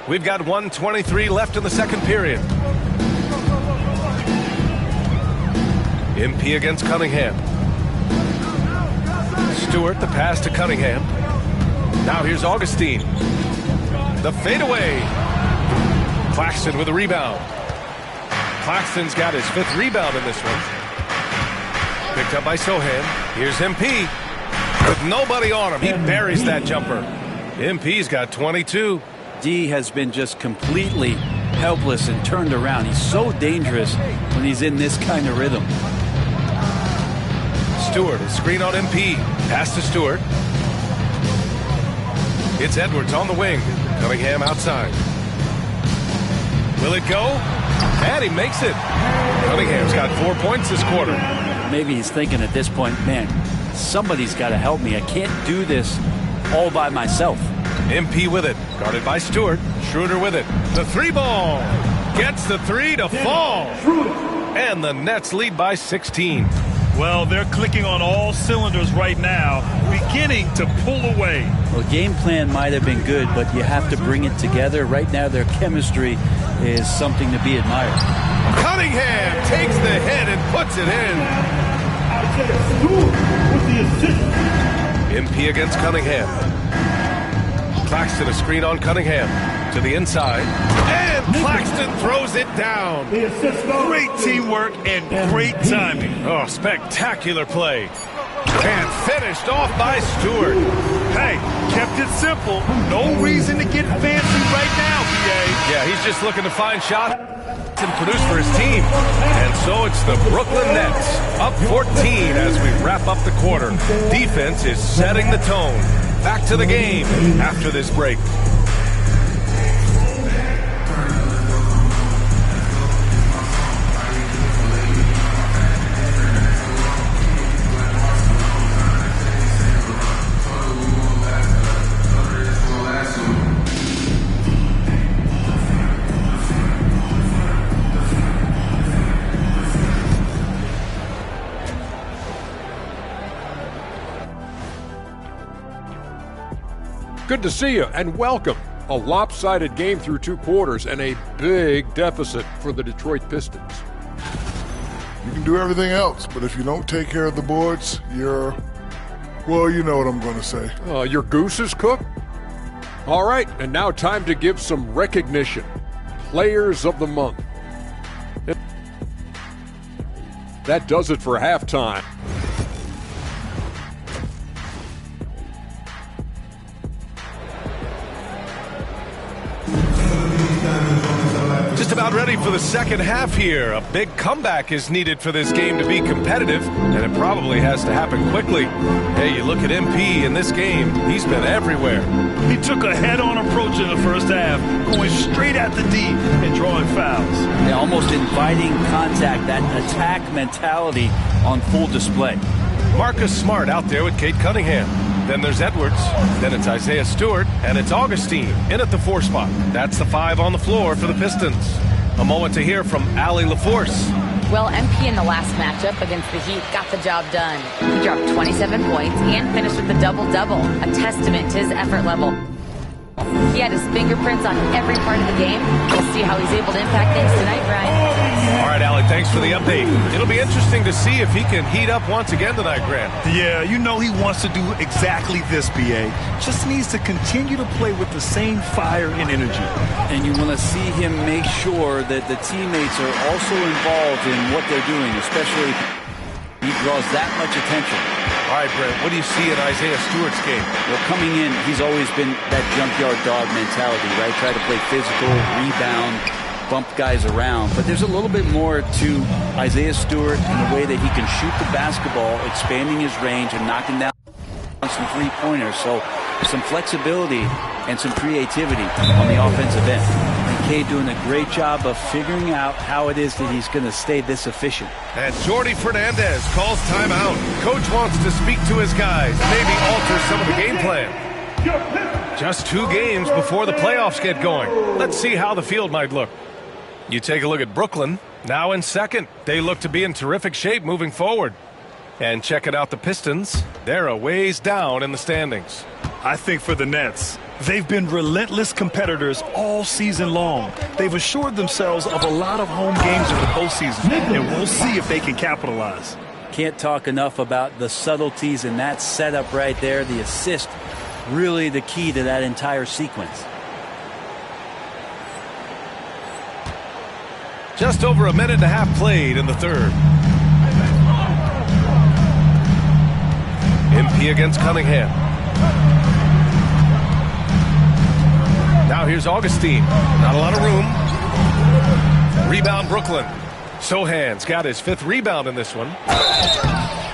We've got 1:23 left in the second period. MP against Cunningham. Stewart, the pass to Cunningham. Now here's Augustine. The fadeaway. Claxton with a rebound. Claxton's got his 5th rebound in this one. Picked up by Sohan. Here's MP. With nobody on him, he buries that jumper. MP's got 22. D has been just completely helpless and turned around. He's so dangerous when he's in this kind of rhythm. Stewart, a screen on MP. Pass to Stewart. It's Edwards on the wing. Cunningham outside. Will it go? And he makes it. Cunningham's got 4 points this quarter. Maybe he's thinking at this point, man, somebody's got to help me. I can't do this all by myself. MP with it. Guarded by Stewart. Schroeder with it. The 3-ball. Gets the 3 to fall. And the Nets lead by 16. Well, they're clicking on all cylinders right now, beginning to pull away. Well, game plan might have been good, but you have to bring it together. Right now, their chemistry is something to be admired. Cunningham takes the hit and puts it in. MP against Cunningham. Claxton, a screen on Cunningham. To the inside. And Claxton throws it down. Great teamwork and great timing. Oh, spectacular play. And finished off by Stewart. Hey, kept it simple. No reason to get fancy right now, BA. Yeah, he's just looking to find shots and produce for his team. And so it's the Brooklyn Nets up 14 as we wrap up the quarter. Defense is setting the tone. Back to the game after this break. Good to see you and welcome. A lopsided game through 2 quarters and a big deficit for the Detroit Pistons. You can do everything else, but if you don't take care of the boards, you're, well, you know what I'm going to say. Your goose is cooked? All right, and now time to give some recognition. Players of the Month. That does it for halftime. Just about ready for the second half here. A big comeback is needed for this game to be competitive, and it probably has to happen quickly. Hey, you look at MP in this game, he's been everywhere. He took a head-on approach in the first half, going straight at the D and drawing fouls. They're almost inviting contact, that attack mentality on full display. Marcus Smart out there with Cade Cunningham. Then there's Edwards. Then it's Isaiah Stewart. And it's Augustine in at the 4 spot. That's the 5 on the floor for the Pistons. A moment to hear from Allie LaForce. Well, MP in the last matchup against the Heat got the job done. He dropped 27 points and finished with a double-double, a testament to his effort level. He had his fingerprints on every part of the game. We'll see how he's able to impact things tonight, Brian. All right, Allie, thanks for the update. It'll be interesting to see if he can heat up once again tonight, Grant. Yeah, you know he wants to do exactly this, BA. Just needs to continue to play with the same fire and energy. And you want to see him make sure that the teammates are also involved in what they're doing, especially if he draws that much attention. All right, Brent, what do you see in Isaiah Stewart's game? Well, coming in, he's always been that junkyard dog mentality, right? Try to play physical, rebound, bump guys around. But there's a little bit more to Isaiah Stewart in the way that he can shoot the basketball, expanding his range and knocking down some three-pointers. So some flexibility and some creativity on the offensive end. And Cade doing a great job of figuring out how it is that he's going to stay this efficient. And Jordi Fernandez calls timeout. Coach wants to speak to his guys, maybe alter some of the game plan. Just 2 games before the playoffs get going. Let's see how the field might look. You take a look at Brooklyn, now in second. They look to be in terrific shape moving forward. And checking out the Pistons, they're a ways down in the standings. I think for the Nets, They've been relentless competitors all season long. They've assured themselves of a lot of home games in the postseason, and we'll see if they can capitalize. Can't talk enough about the subtleties in that setup right there. The assist, really the key to that entire sequence. Just over a minute and a half played in the third. MP against Cunningham. Now here's Augustine. Not a lot of room. Rebound Brooklyn. Sohan's got his 5th rebound in this one.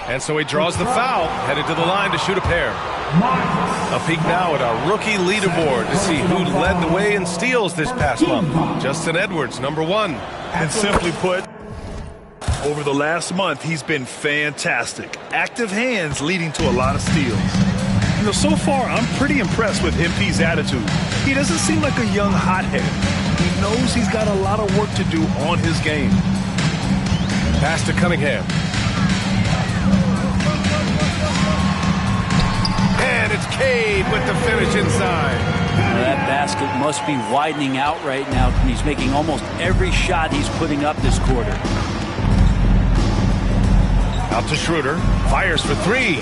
And so he draws the foul, headed to the line to shoot a pair. A peek now at our rookie leaderboard to see who led the way in steals this past month. Justin Edwards, number 1. And simply put, over the last month, he's been fantastic. Active hands leading to a lot of steals. You know, so far, I'm pretty impressed with MP's attitude. He doesn't seem like a young hothead. He knows he's got a lot of work to do on his game. Pass to Cunningham. And it's Cade with the finish inside. That basket must be widening out right now. He's making almost every shot he's putting up this quarter. Out to Schroeder. Fires for 3.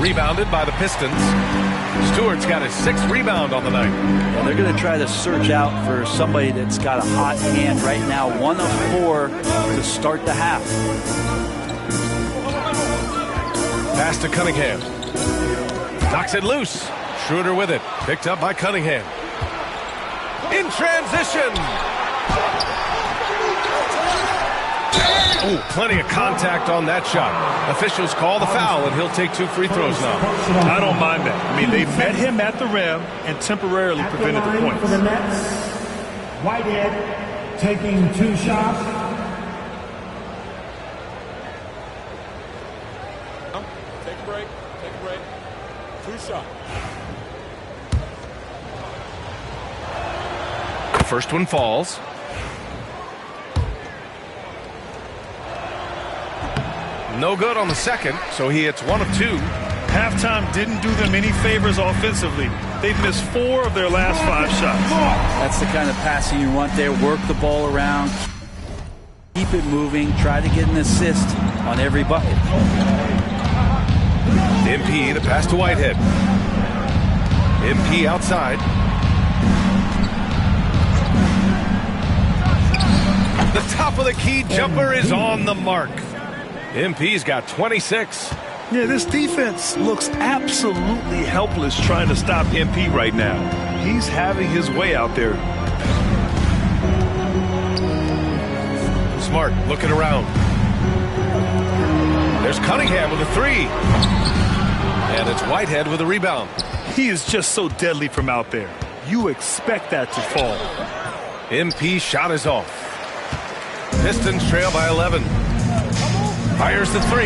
Rebounded by the Pistons. Stewart's got his 6th rebound on the night. Yeah, they're going to try to search out for somebody that's got a hot hand right now. 1 of 4 to start the half. Pass to Cunningham. Knocks it loose. Schroeder with it. Picked up by Cunningham. In transition. Ooh, plenty of contact on that shot. Officials call the foul, and he'll take 2 free throws now. I don't mind that. I mean, they met him at the rim and temporarily prevented the points. For the Nets, Whitehead taking 2 shots. Take a break. 2 shots. The first one falls. No good on the second, so he hits 1 of 2. Halftime didn't do them any favors offensively. They've missed 4 of their last 5 shots. That's the kind of passing you want there. Work the ball around. Keep it moving. Try to get an assist on every bucket. MP, the pass to Whitehead. MP outside. The top of the key jumper is on the mark. MP's got 26. Yeah, this defense looks absolutely helpless trying to stop MP right now. He's having his way out there. Smart looking around. There's Cunningham with a 3. And it's Whitehead with a rebound. He is just so deadly from out there. You expect that to fall. MP shot is off. Pistons trail by 11. Fires the 3.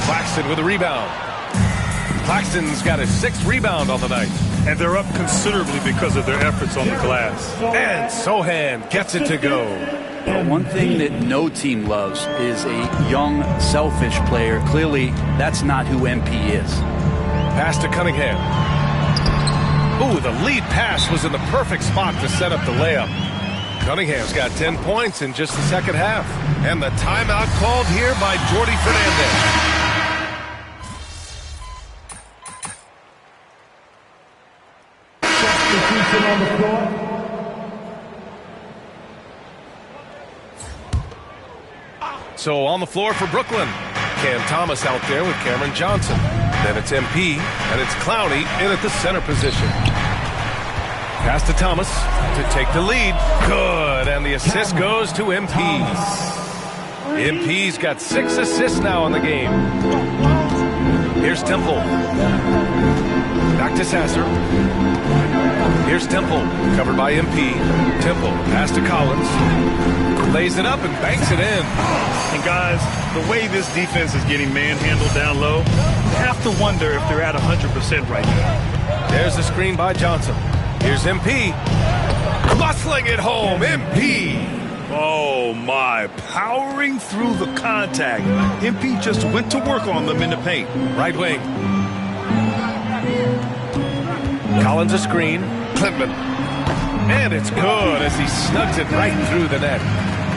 Claxton with a rebound. Claxton's got his 6th rebound on the night. And they're up considerably because of their efforts on the glass. And Sohan gets it to go. But one thing that no team loves is a young, selfish player. Clearly, that's not who MP is. Pass to Cunningham. Ooh, the lead pass was in the perfect spot to set up the layup. Cunningham's got 10 points in just the second half. And the timeout called here by Jordy Fernandez. Substitution on the floor. So on the floor for Brooklyn. Cam Thomas out there with Cameron Johnson. Then it's MP, and it's Clowney in at the center position. Pass to Thomas to take the lead. Good, and the assist goes to MP. MP's got 6 assists now in the game. Here's Temple. Back to Sasser. Here's Temple, covered by MP. Temple, pass to Collins. Lays it up and banks it in. And guys, the way this defense is getting manhandled down low, you have to wonder if they're at 100% right now. There's the screen by Johnson. Here's MP. Muscling it home, MP. Oh, my. Powering through the contact. MP just went to work on them in the paint. Right wing. Collins a screen. Klintman. And it's good as he snugs it right through the net.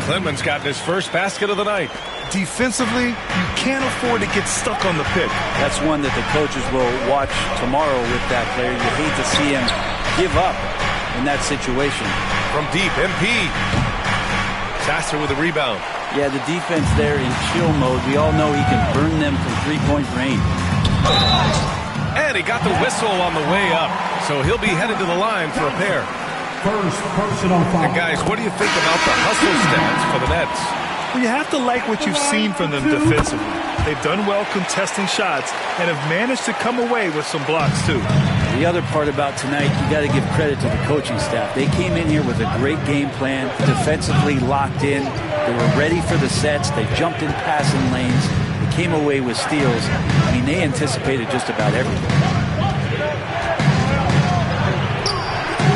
Klintman's gotten his first basket of the night. Defensively, you can't afford to get stuck on the pick. That's one that the coaches will watch tomorrow with that player. You hate to see him give up in that situation. From deep, MP. Sasser with a rebound. Yeah, the defense there in chill mode. We all know he can burn them from three-point range. And he got the whistle on the way up, so he'll be headed to the line for a pair. First personal foul. And guys, what do you think about the hustle stats for the Nets? Well, you have to like what you've seen from them defensively. They've done well contesting shots and have managed to come away with some blocks, too. The other part about tonight, you got to give credit to the coaching staff. They came in here with a great game plan, defensively locked in. They were ready for the sets. They jumped in passing lanes. They came away with steals. I mean, they anticipated just about everything.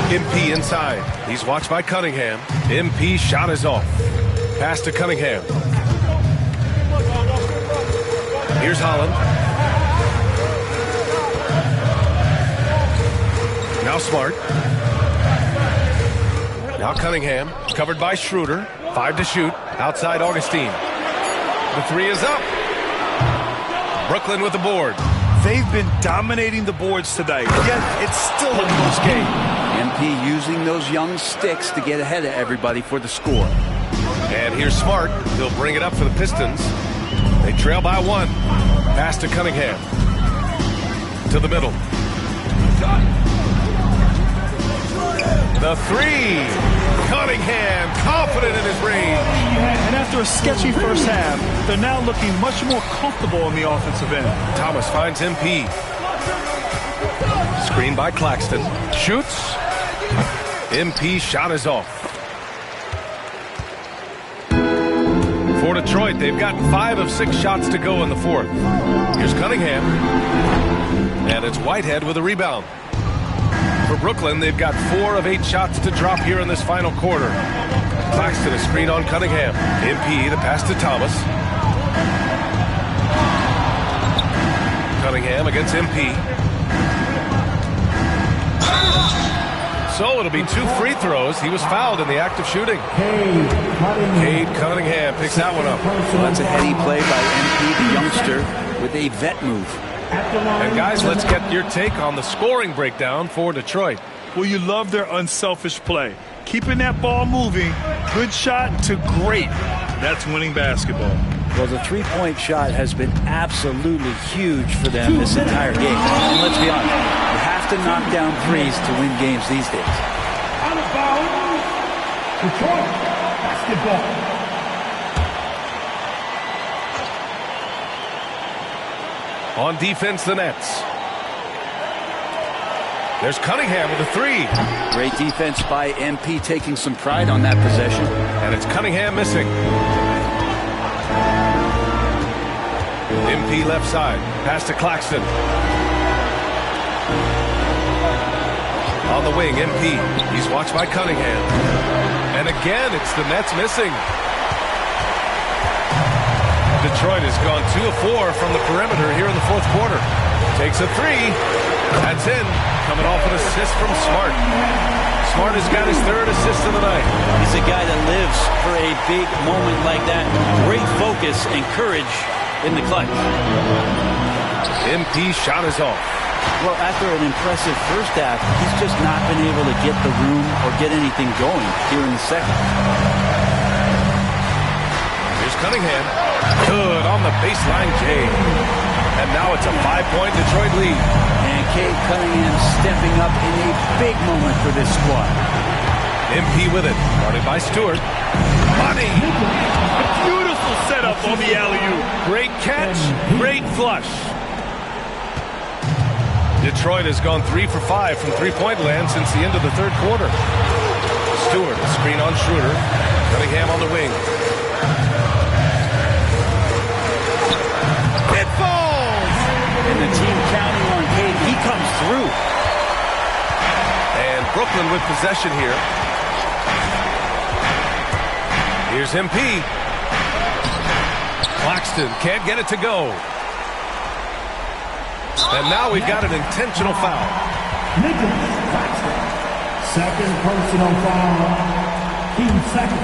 MP inside. He's watched by Cunningham. MP shot is off. Pass to Cunningham. Here's Holland. Now Smart. Now Cunningham. Covered by Schroeder. 5 to shoot. Outside Augustine. The three is up. Brooklyn with the board. They've been dominating the boards tonight, yet it's still a close game. MP using those young sticks to get ahead of everybody for the score. And here's Smart. He'll bring it up for the Pistons. They trail by 1. Pass to Cunningham. To the middle. The three. Cunningham confident in his range. And after a sketchy first half, they're now looking much more comfortable on the offensive end. Thomas finds MP. Screen by Claxton. Shoots. MP shot is off. For Detroit, they've gotten 5 of 6 shots to go in the fourth. Here's Cunningham. And it's Whitehead with a rebound. For Brooklyn, they've got 4 of 8 shots to drop here in this final quarter. Claxton a screen on Cunningham. MP the pass to Thomas. Cunningham against MP. So it'll be 2 free throws. He was fouled in the act of shooting. Cade Cunningham picks that one up. Well, that's a heady play by MP, the youngster, with a vet move. And guys, let's get your take on the scoring breakdown for Detroit. Well, you love their unselfish play. Keeping that ball moving, good shot to great. That's winning basketball. Well, the three-point shot has been absolutely huge for them this entire game. And let's be honest, you have to knock down threes to win games these days. Out of bounds, Detroit basketball. On defense, the Nets. There's Cunningham with a 3. Great defense by MP, taking some pride on that possession. And it's Cunningham missing. MP left side. Pass to Claxton. On the wing, MP. He's watched by Cunningham. And again, it's the Nets missing. Detroit has gone 2 of 4 from the perimeter here in the fourth quarter. Takes a 3. That's in. Coming off an assist from Smart. Smart has got his 3rd assist of the night. He's a guy that lives for a big moment like that. Great focus and courage in the clutch. MP shot is off. Well, after an impressive first half, he's just not been able to get the room or get anything going here in the second. Here's Cunningham. Good on the baseline, Cade. And now it's a 5-point Detroit lead. And Cade Cunningham stepping up in a big moment for this squad. MP with it. Guarded by Stewart. Money. Beautiful setup on the alley-oop. Great catch. Great flush. Detroit has gone 3 for 5 from three-point land since the end of the third quarter. Stewart, a screen on Schroeder. Cunningham on the wing. It falls! And the team counting on Cade. He comes through. And Brooklyn with possession here. Here's MP. Claxton can't get it to go. And now we've got an intentional foul. Second personal foul. Team second.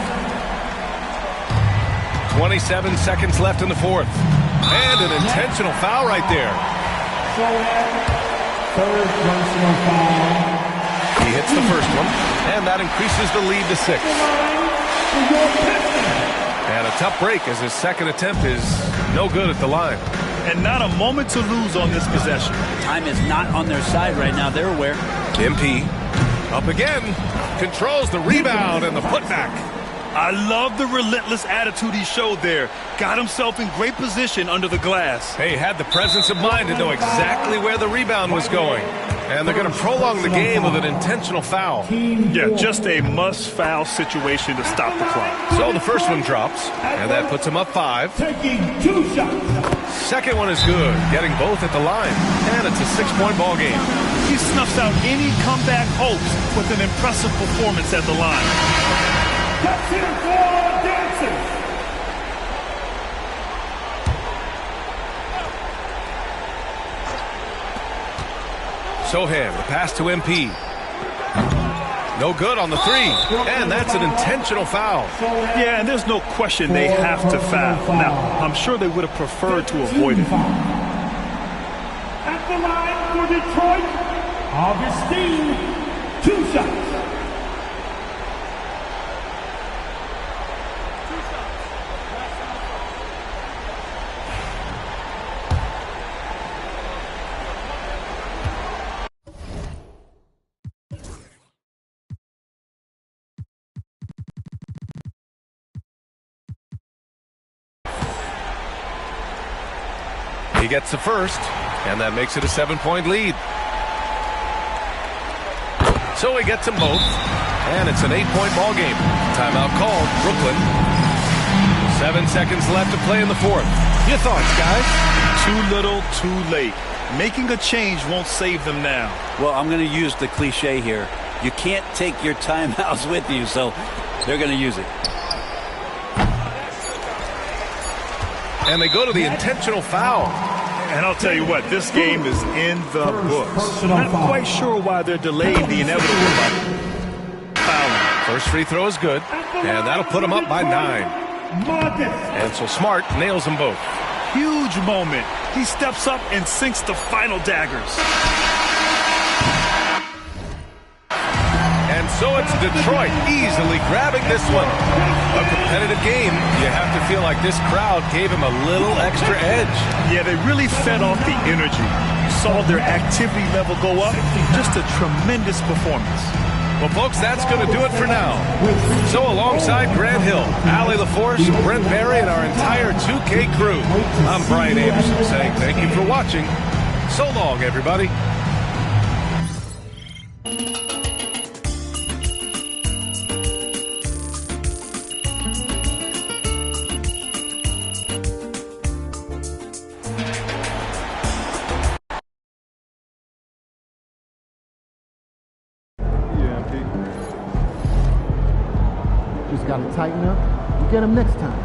27 seconds left in the fourth. And an intentional foul right there. Third personal foul. He hits the first one, and that increases the lead to 6. And a tough break as his second attempt is no good at the line. And not a moment to lose on this possession. Time is not on their side right now. They're aware. MP up again. Controls the rebound and the putback. I love the relentless attitude he showed there. Got himself in great position under the glass. Hey, had the presence of mind to know exactly where the rebound was going. And they're going to prolong the game with an intentional foul. Yeah, just a must-foul situation to stop the clock. So the first one drops, and that puts him up 5. Taking 2 shots. Second one is good, getting both at the line. And it's a 6-point ball game. He snuffs out any comeback hopes with an impressive performance at the line. Let's hear for dancers. Sohan, the pass to MP. No good on the 3. And that's an intentional foul. Yeah, and there's no question they have to foul. Now, I'm sure they would have preferred to avoid it. At the line for Detroit, Augustine, 2 shots. He gets the first, and that makes it a 7-point lead. So he gets them both, and it's an 8-point ball game. Timeout called, Brooklyn. 7 seconds left to play in the fourth. Your thoughts, guys? Too little, too late. Making a change won't save them now. Well, I'm going to use the cliche here. You can't take your timeouts with you, so they're going to use it. And they go to the intentional foul. And I'll tell you what, this game is in the books. Not quite sure why they're delaying the inevitable fouling. First free throw is good, and that'll put them up by 9. And so Smart nails them both. Huge moment. He steps up and sinks the final daggers. And so it's Detroit easily grabbing this one. A competitive game. You have to feel like this crowd gave him a little extra edge. Yeah, they really fed off the energy. You saw their activity level go up. Just a tremendous performance. Well, folks, that's going to do it for now. So alongside Grant Hill, Allie LaForce, Brent Barry, and our entire 2K crew, I'm Brian Anderson saying thank you for watching. So long, everybody. Just got to tighten up and get him next time.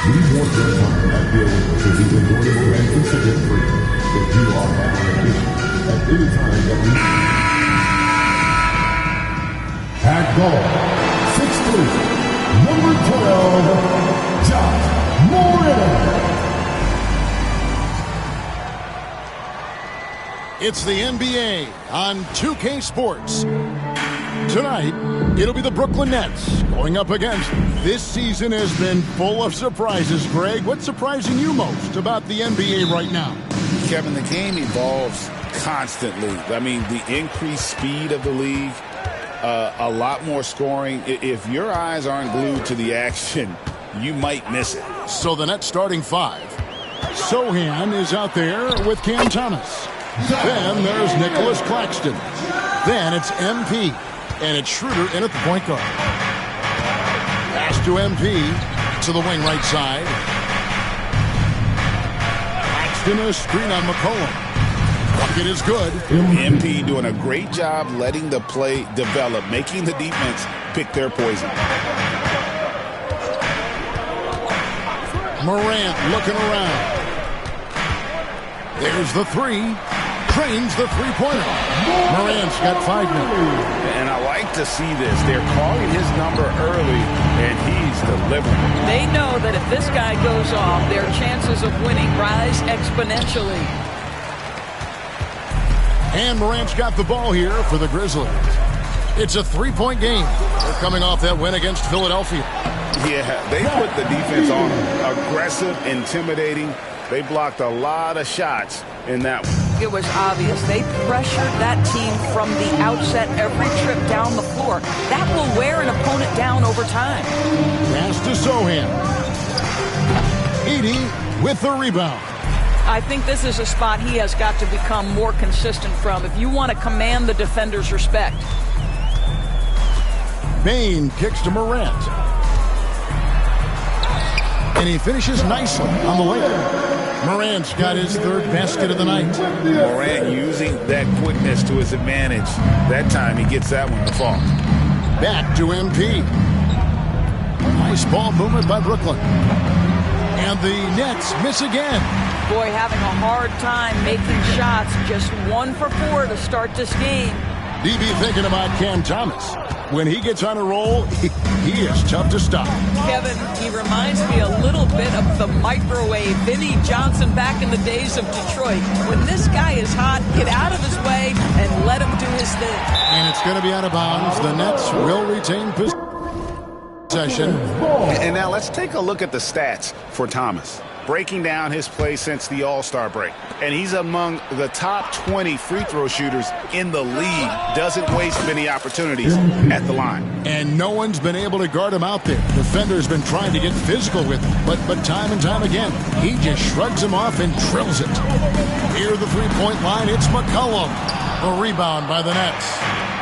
We want your time at the Olympics to be enjoyable and incident-free. If you are having an issue at any time that we... At goal, 6'3", number 12, Josh Moreno. It's the NBA on 2K Sports. Tonight, it'll be the Brooklyn Nets going up against. This season has been full of surprises, Greg. What's surprising you most about the NBA right now? Kevin, the game evolves constantly. I mean, the increased speed of the league, a lot more scoring. If your eyes aren't glued to the action, you might miss it. So the Nets starting five. Sohan is out there with Cam Thomas. Then there's Nicholas Claxton. Then it's MP. And it's Schroeder in at the point guard. Pass to MP to the wing right side. Claxton, a screen on McCollum. Bucket is good. MP doing a great job letting the play develop, making the defense pick their poison. Morant looking around. There's the three. Trains the three-pointer. Morant's got 5 now. And I like to see this. They're calling his number early, and he's delivering. They know that if this guy goes off, their chances of winning rise exponentially. And Morant's got the ball here for the Grizzlies. It's a 3-point game. They're coming off that win against Philadelphia. Yeah, they put the defense on them. Aggressive, intimidating. They blocked a lot of shots in that one. It was obvious. They pressured that team from the outset every trip down the floor. That will wear an opponent down over time. Pass to Sohan. Edey with the rebound. I think this is a spot he has got to become more consistent from if you want to command the defender's respect. Bane kicks to Morant. And he finishes nicely on the layup. Morant's got his third basket of the night. Morant using that quickness to his advantage. That time he gets that one to fall. Back to MP. Nice ball movement by Brooklyn. And the Nets miss again. Boy, having a hard time making shots. Just 1 for 4 to start this game. DB thinking about Cam Thomas. When he gets on a roll, he is tough to stop. Kevin, he reminds me a little bit of the microwave Vinnie Johnson back in the days of Detroit. When this guy is hot, get out of his way and let him do his thing. And it's going to be out of bounds. The Nets will retain possession. And now let's take a look at the stats for Thomas. Breaking down his play since the All-Star break. And he's among the top 20 free throw shooters in the league. Doesn't waste many opportunities at the line. And no one's been able to guard him out there. Defender's been trying to get physical with him. But time and time again, he just shrugs him off and drills it. Near the three-point line, it's McCollum. A rebound by the Nets.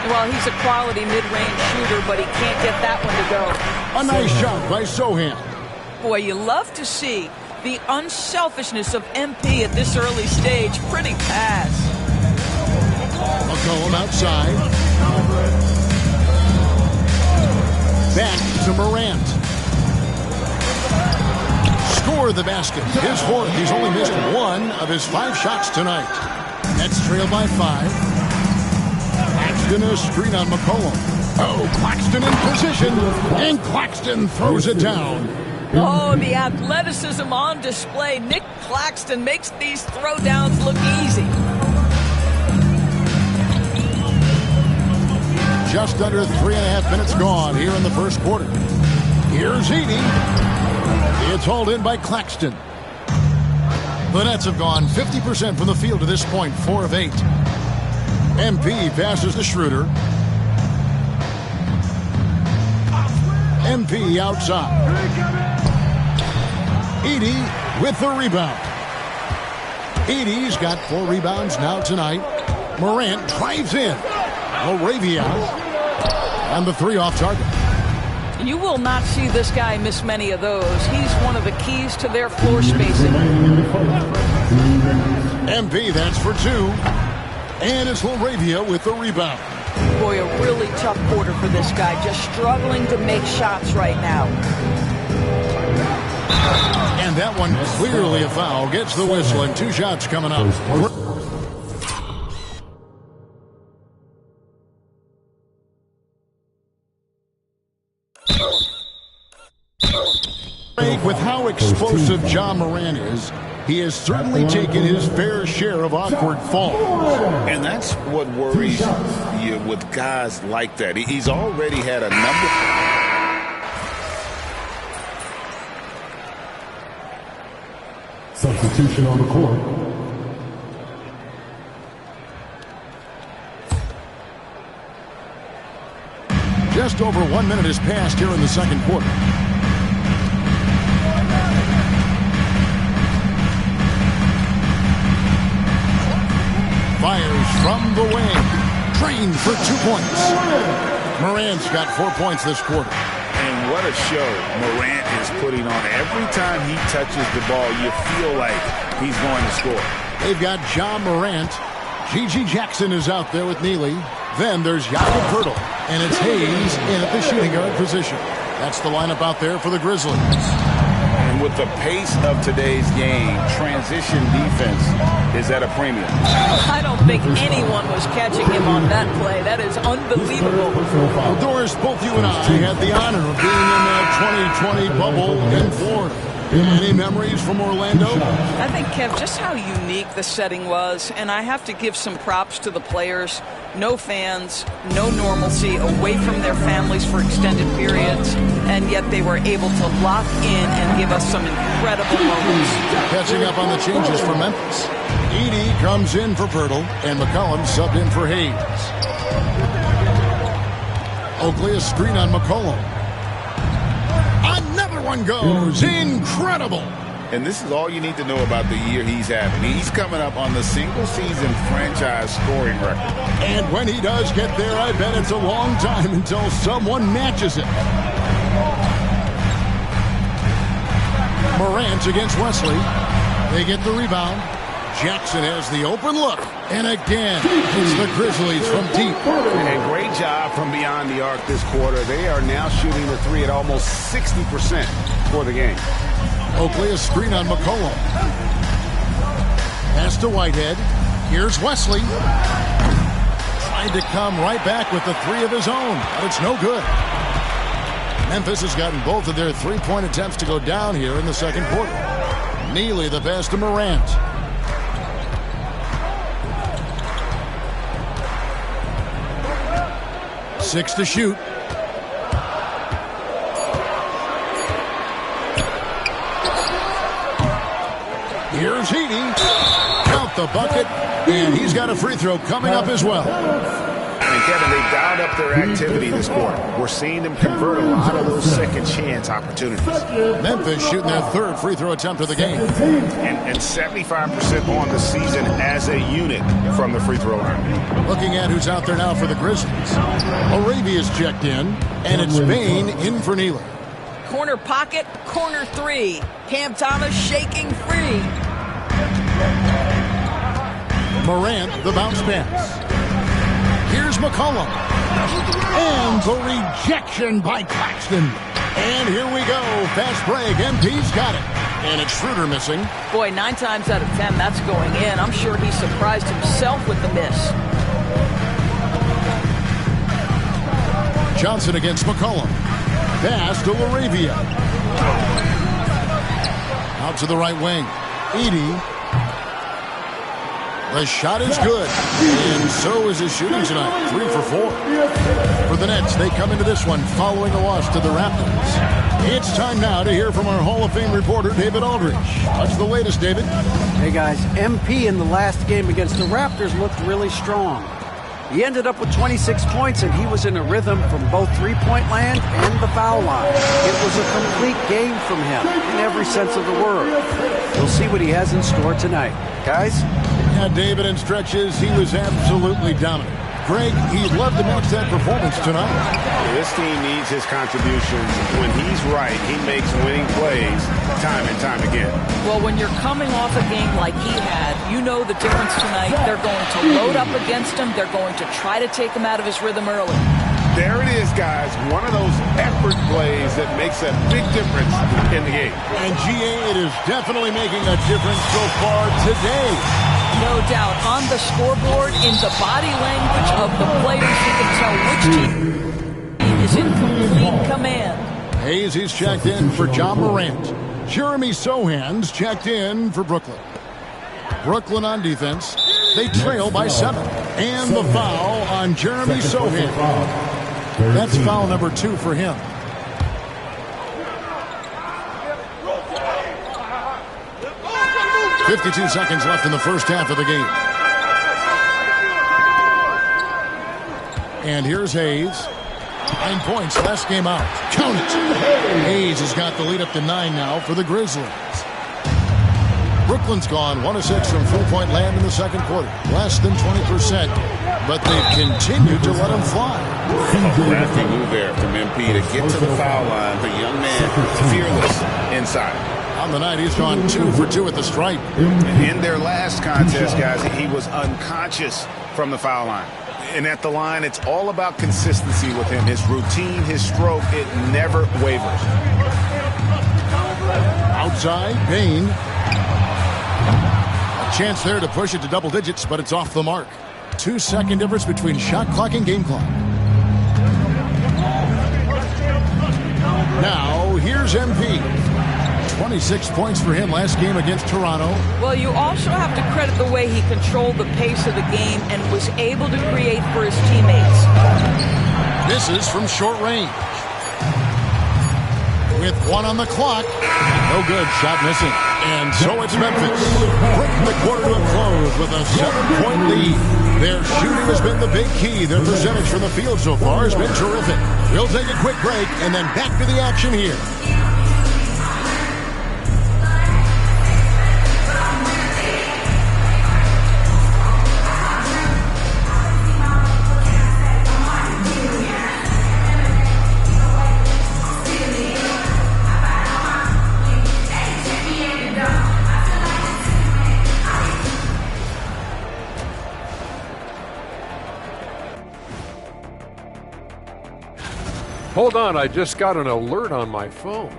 Well, he's a quality mid-range shooter, but he can't get that one to go. A nice shot by Sohan. Boy, you love to see the unselfishness of MP at this early stage. Pretty pass. McCollum outside. Back to Morant. Score the basket. His fourth. He's only missed 1 of his 5 shots tonight. Nets trail by 5. Claxton a screen on McCollum. Oh, Claxton in position. And Claxton throws it down. Oh, the athleticism on display. Nick Claxton makes these throwdowns look easy. Just under 3.5 minutes gone here in the first quarter. Here's Edey. It's hauled in by Claxton. The Nets have gone 50% from the field to this point, 4 of 8. MP passes to Schroeder. MP outside. Edey with the rebound. Edey's got 4 rebounds now tonight. Morant drives in. Laravia. And the 3 off target. You will not see this guy miss many of those. He's one of the keys to their floor spacing. MP, that's for 2. And it's Laravia with the rebound. Boy, a really tough quarter for this guy. Just struggling to make shots right now. That one clearly a foul. Gets the whistle, and 2 shots coming up. With how explosive Ja Morant is, he has certainly taken his fair share of awkward falls. And that's what worries you with guys like that. He's already had a number. Substitution on the court. Just over 1 minute has passed here in the second quarter. Fires from the wing. Drained for 2 points. Morant's got 4 points this quarter. And what a show Morant is putting on. Every time he touches the ball, you feel like he's going to score. They've got Ja Morant. Gigi Jackson is out there with Neely. Then there's Jakob Poeltl. And it's Hayes in at the shooting guard position. That's the lineup out there for the Grizzlies. And with the pace of today's game, transition defense is at a premium. I don't think anyone was catching him on that play. That is unbelievable. Well, Doris, both you and I had the honor of being in that 2020 bubble in Florida. Any memories from Orlando? I think, Kev, just how unique the setting was, and I have to give some props to the players. No fans, no normalcy, away from their families for extended periods, and yet they were able to lock in and give us some incredible moments. Catching up on the changes for Memphis. Edey comes in for Poeltl, and McCollum subbed in for Hayes. Oakley, a screen on McCollum. Another one goes. Incredible. And this is all you need to know about the year he's having. He's coming up on the single-season franchise scoring record. And when he does get there, I bet it's a long time until someone matches it. Morant against Wesley. They get the rebound. Jackson has the open look. And again, it's the Grizzlies from deep. And great job from beyond the arc this quarter. They are now shooting the three at almost 60% for the game. Oakley, a screen on McCollum. Pass to Whitehead. Here's Wesley. Trying to come right back with the three of his own, but it's no good. Memphis has gotten both of their three-point attempts to go down here in the second quarter. Neely the pass to Morant. Six to shoot. Here's Edey. Count the bucket, and he's got a free throw coming up as well. And Kevin, they've dialed up their activity this quarter. We're seeing them convert a lot of those second chance opportunities. Memphis shooting their third free throw attempt of the game. And 75% on the season as a unit from the free throw line. Looking at who's out there now for the Grizzlies. Arabia's checked in, and it's Bain in for Neely. Corner pocket, corner three. Cam Thomas shaking free. Morant, the bounce pass. Here's McCollum. And the rejection by Claxton. And here we go. Fast break. MP's got it. And it's Schroeder missing. Boy, 9 times out of 10, that's going in. I'm sure he surprised himself with the miss. Johnson against McCollum. Pass to LaRavia. Out to the right wing. Edey. The shot is good. And so is his shooting tonight. 3 for 4. For the Nets, they come into this one following a loss to the Raptors. It's time now to hear from our Hall of Fame reporter, David Aldridge. What's the latest, David? Hey, guys. MP in the last game against the Raptors looked really strong. He ended up with 26 points, and he was in a rhythm from both three-point land and the foul line. It was a complete game from him in every sense of the word. We'll see what he has in store tonight. Guys? Yeah, David, in stretches, he was absolutely dominant. Greg, he'd love to match that performance tonight. This team needs his contributions. When he's right, he makes winning plays time and time again. Well, when you're coming off a game like he had, you know the difference tonight. They're going to load up against him. They're going to try to take him out of his rhythm early. There it is, guys. One of those effort plays that makes a big difference in the game. And GA, it is definitely making a difference so far today. No doubt. On the scoreboard, in the body language of the players, you can tell which team is in complete command. Hayes, he's checked in for John Morant. Jeremy Sohan's checked in for Brooklyn. Brooklyn on defense. They trail by 7. And the foul on Jeremy Sohan. That's foul number 2 for him. .52 seconds left in the first half of the game. And here's Hayes. 9 points, last game out. Count it. Hayes has got the lead up to 9 now for the Grizzlies. Brooklyn's gone 1 of 6 from three-point land in the second quarter. Less than 20%, but they've continued to let them fly. Crafty move there from MP to get to the foul line. The young man, fearless inside. On the night, he's gone 2 for 2 at the stripe. In their last contest, guys, he was unconscious from the foul line. And at the line, it's all about consistency with him. His routine, his stroke, it never wavers. Outside, Payne. A chance there to push it to double digits, but it's off the mark. 2-second difference between shot clock and game clock. Now, here's MP. 26 points for him last game against Toronto. Well, you also have to credit the way he controlled the pace of the game and was able to create for his teammates. Misses from short range. With 1 on the clock. No good. Shot missing. And so it's Memphis. Bringing the quarter to a close with a 7-point lead. Their shooting has been the big key. Their percentage from the field so far has been terrific. We'll take a quick break and then back to the action here. Hold on, I just got an alert on my phone.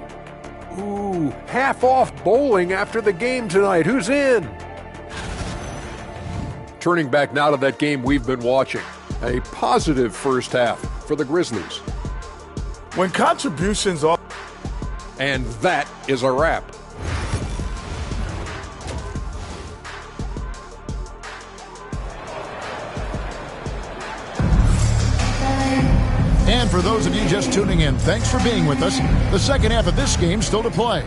Ooh, half off bowling after the game tonight. Who's in? Turning back now to that game we've been watching. A positive first half for the Grizzlies. When contributions are... And that is a wrap. And for those of you just tuning in, thanks for being with us. The second half of this game still to play.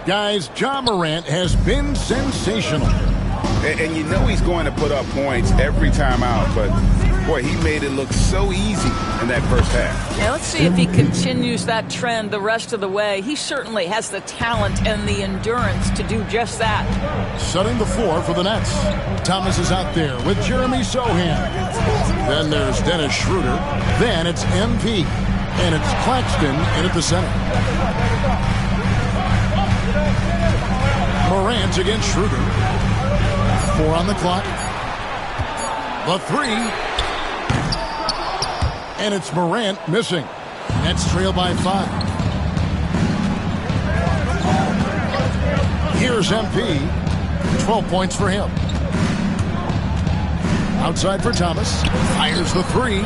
Guys, John Morant has been sensational. And you know he's going to put up points every time out, but boy, he made it look so easy in that first half. Yeah, let's see if he continues that trend the rest of the way. He certainly has the talent and the endurance to do just that. Setting the floor for the Nets. Thomas is out there with Jeremy Sohan. Then there's Dennis Schroeder. Then it's MP. And it's Claxton in at the center. Morant against Schroeder. 4 on the clock. The 3. And it's Morant missing. Nets trail by 5. Here's MP. 12 points for him. Outside for Thomas. Fires the 3.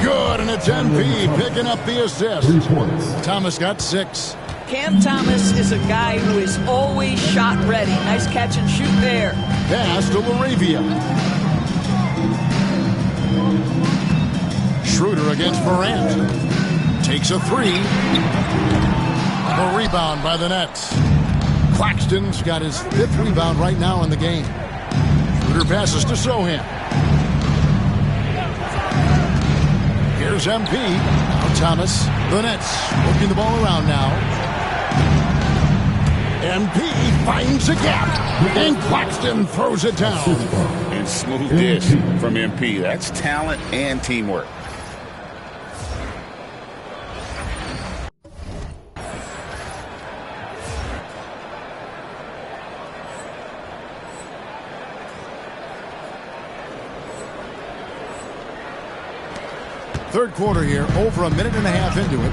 Good, and it's MP picking up the assist. Thomas got 6. Cam Thomas is a guy who is always shot ready. Nice catch and shoot there. Pass to LaRavia. Schroeder against Morant. Takes a 3. The rebound by the Nets. Claxton's got his 5th rebound right now in the game. Schroeder passes to Sohan. Here's MP. Now Thomas. The Nets working the ball around now. MP finds a gap. And Claxton throws it down. And smooth dish from MP. That's talent and teamwork. third quarter here, over a minute and a half into it.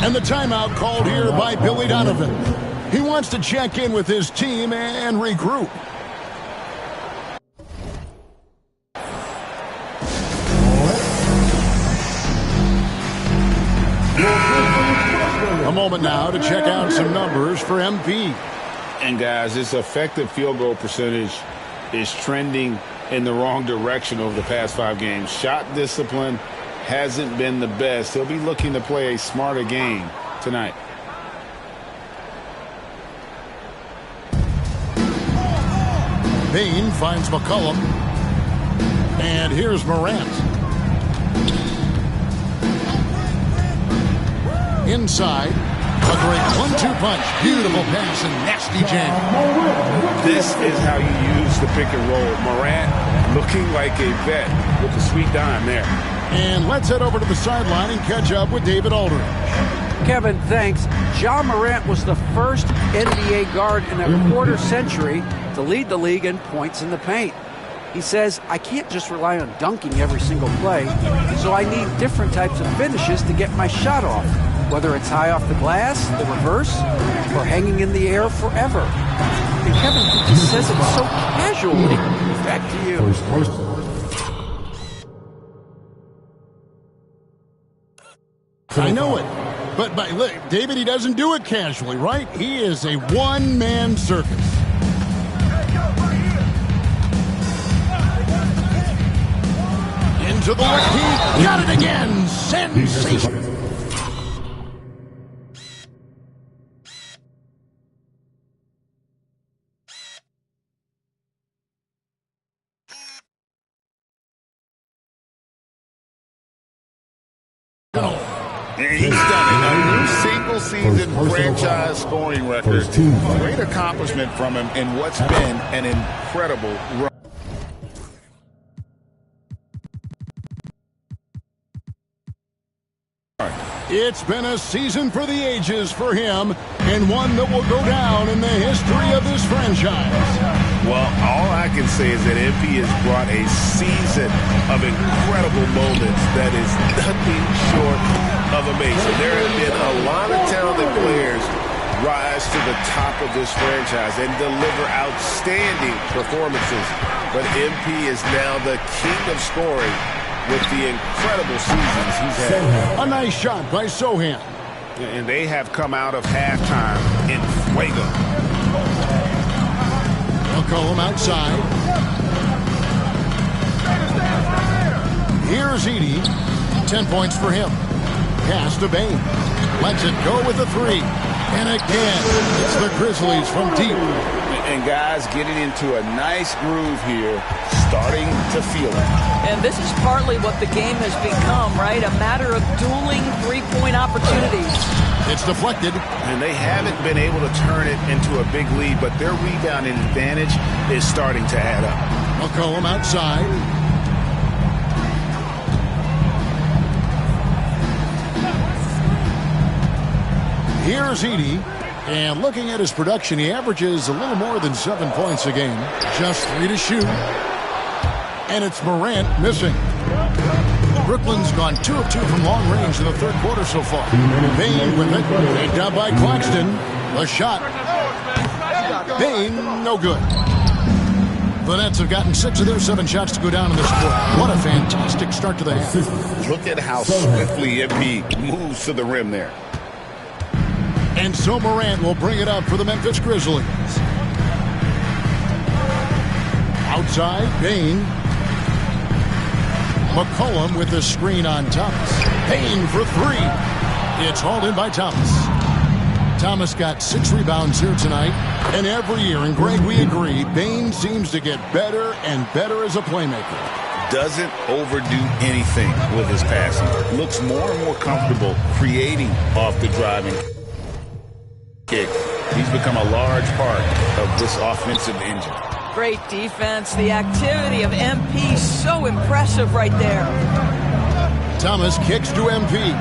And the timeout called here by Billy Donovan. He wants to check in with his team and regroup. A moment now to check out some numbers for MP. And guys, his effective field goal percentage is trending in the wrong direction over the past 5 games. Shot discipline hasn't been the best. He'll be looking to play a smarter game tonight. Bain finds McCollum. And here's Morant. Inside. A great 1-2 punch. Beautiful pass and nasty jam. This is how you use the pick and roll. Morant looking like a vet with the sweet dime there. And let's head over to the sideline and catch up with David Aldridge. Kevin, thanks. Ja Morant was the first NBA guard in a quarter century to lead the league in points in the paint. He says, I can't just rely on dunking every single play, so I need different types of finishes to get my shot off, whether it's high off the glass, the reverse, or hanging in the air forever. And Kevin, he just says it so casually. Back to you. I know it. But look, David, he doesn't do it casually, right? He is a one-man circus. Into the left. He got it again. Sensation. And he's done it. A new single-season franchise scoring record. Great accomplishment from him in what's been an incredible run. It's been a season for the ages for him, and one that will go down in the history of this franchise. Well, all I can say is that MP has brought a season of incredible moments that is nothing short of amazing. There have been a lot of talented players rise to the top of this franchise and deliver outstanding performances. But MP is now the king of scoring with the incredible seasons he's had. A nice shot by Sohan. And they have come out of halftime in fuego. McCollum outside. Here's Edey. 10 points for him. Pass to Bain. Lets it go with a 3. And again, it's the Grizzlies from deep. And guys getting into a nice groove here, starting to feel it. And this is partly what the game has become, right? A matter of dueling three-point opportunities. It's deflected. And they haven't been able to turn it into a big lead, but their rebounding advantage is starting to add up. McCollum outside. Here's Edey. And looking at his production, he averages a little more than 7 points a game. Just 3 to shoot. And it's Morant missing. Brooklyn's gone 2 of 2 from long range in the third quarter so far. Bain with it. Picked up by Claxton. A shot. Bain, no good. The Nets have gotten 6 of their 7 shots to go down in this quarter. What a fantastic start to the half. Look at how swiftly MP moves to the rim there. And so Morant will bring it up for the Memphis Grizzlies. Outside, Bain. McCollum with the screen on Thomas. Bain for 3. It's hauled in by Thomas. Thomas got 6 rebounds here tonight. And every year, and Greg, we agree, Bain seems to get better and better as a playmaker. Doesn't overdo anything with his passing. Looks more and more comfortable creating off the driving kick. He's become a large part of this offensive engine. Great defense. The activity of MP, so impressive right there. Thomas kicks to MP.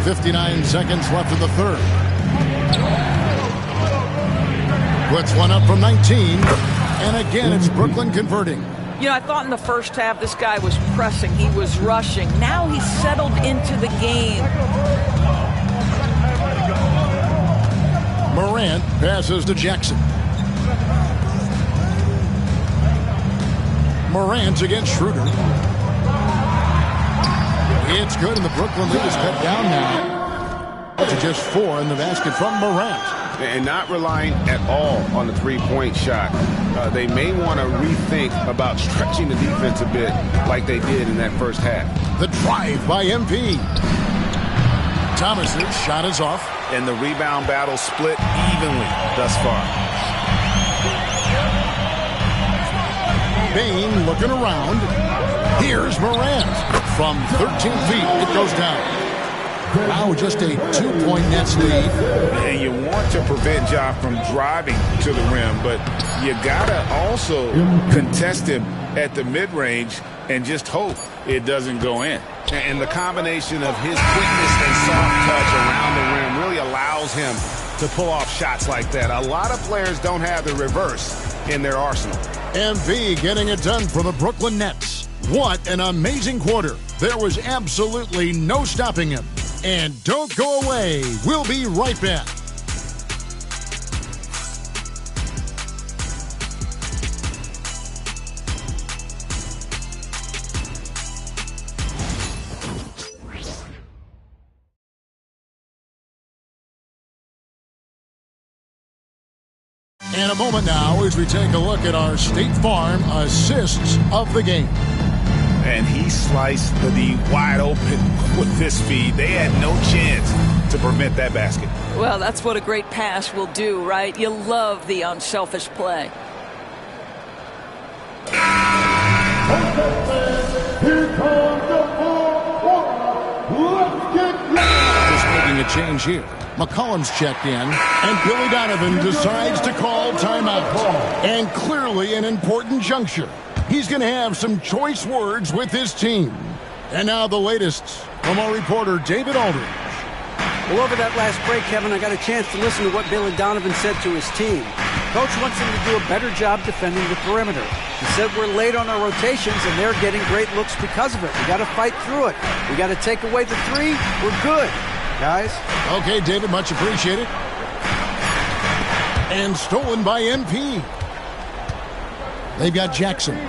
59 seconds left in the third. Puts one up from 19. And again, it's Brooklyn converting. You know, I thought in the first half this guy was pressing, he was rushing. Now he's settled into the game. Morant passes to Jackson. Morant against Schroeder. It's good, and the Brooklyn lead is cut down now to just 4 in the basket from Morant. And not relying at all on the three-point shot. They may want to rethink about stretching the defense a bit like they did in that first half. The drive by MP. Thomas's shot is off. And the rebound battle split evenly thus far. Bane looking around. Here's Morant. From 13 feet, it goes down. Wow, just a 2-point Nets lead. And you want to prevent Ja from driving to the rim, but you got to also contest him at the mid-range and just hope it doesn't go in. And the combination of his quickness and soft touch around the rim really allows him to pull off shots like that. A lot of players don't have the reverse in their arsenal. MV getting it done for the Brooklyn Nets. What an amazing quarter. There was absolutely no stopping him. And don't go away. We'll be right back. In a moment now as we take a look at our State Farm assists of the game. And he sliced the D wide open with this feed. They had no chance to prevent that basket. Well, that's what a great pass will do, right? You love the unselfish play. Here comes the fourth quarter. Let's get ready. Just making a change here. McCollum's checked in, and Billy Donovan decides to call timeout. And clearly an important juncture. He's going to have some choice words with his team. And now the latest from our reporter, David Aldridge. Well, over that last break, Kevin, I got a chance to listen to what Billy Donovan said to his team. Coach wants them to do a better job defending the perimeter. He said we're late on our rotations, and they're getting great looks because of it. We got to fight through it. We got to take away the three. We're good, guys. Okay, David, much appreciated. And stolen by MP. They've got Jackson.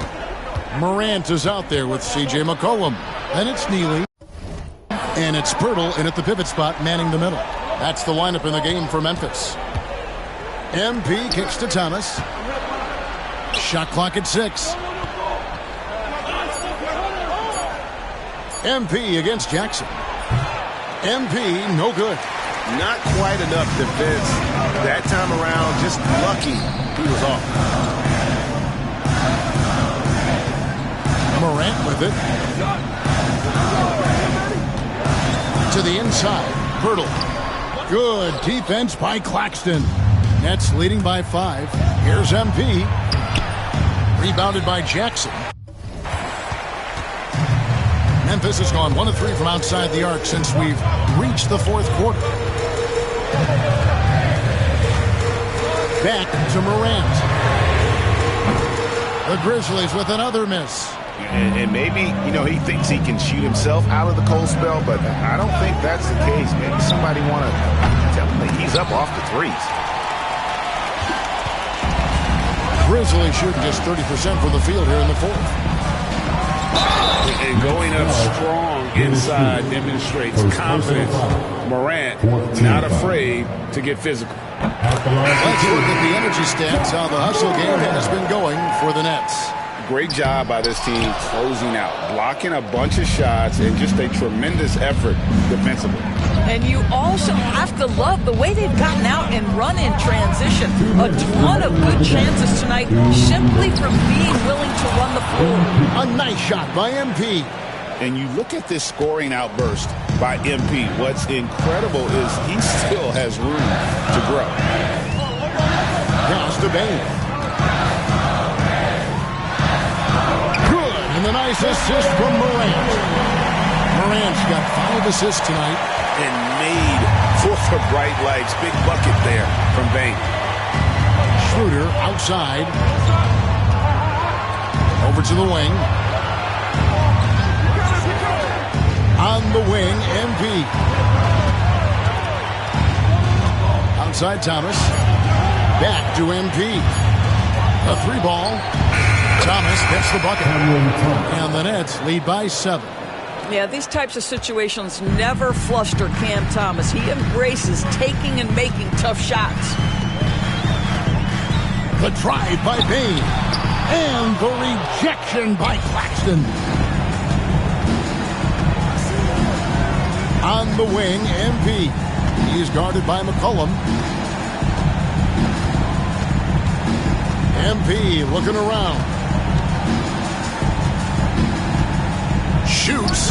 Morant is out there with C.J. McCollum. Then it's Neely. And it's Pirtle in at the pivot spot, manning the middle. That's the lineup in the game for Memphis. MP kicks to Thomas. Shot clock at 6. MP against Jackson. MP, no good. Not quite enough defense that time around. Just lucky he was off. Morant with it. To the inside. Pirtle. Good defense by Claxton. Nets leading by 5. Here's MP. Rebounded by Jackson. Memphis has gone 1 of 3 from outside the arc since we've reached the fourth quarter. Back to Morant. The Grizzlies with another miss. And maybe, he thinks he can shoot himself out of the cold spell, but I don't think that's the case. Maybe somebody want to tell him that he's up off the threes. Grizzlies shooting just 30% from the field here in the fourth. And going up strong inside demonstrates confidence. Morant not afraid to get physical. Let's look at the energy stats, how the hustle game has been going for the Nets. Great job by this team closing out, blocking a bunch of shots, and just a tremendous effort defensively. And you also have to love the way they've gotten out and run in transition. A ton of good chances tonight simply from being willing to run the floor. A nice shot by MP. And you look at this scoring outburst by MP. What's incredible is he still has room to grow. Pass to Bane. Good. And a nice assist from Morant. Morant's got 5 assists tonight. And made for the bright lights. Big bucket there from Bane. Schroeder outside. Over to the wing. On the wing, MP. Outside Thomas. Back to MP. A 3-ball. Thomas gets the bucket. And the Nets lead by 7. Yeah, these types of situations never fluster Cam Thomas. He embraces taking and making tough shots. The drive by Bain. And the rejection by Claxton. On the wing, MP. He is guarded by McCollum. MP looking around. Shoots.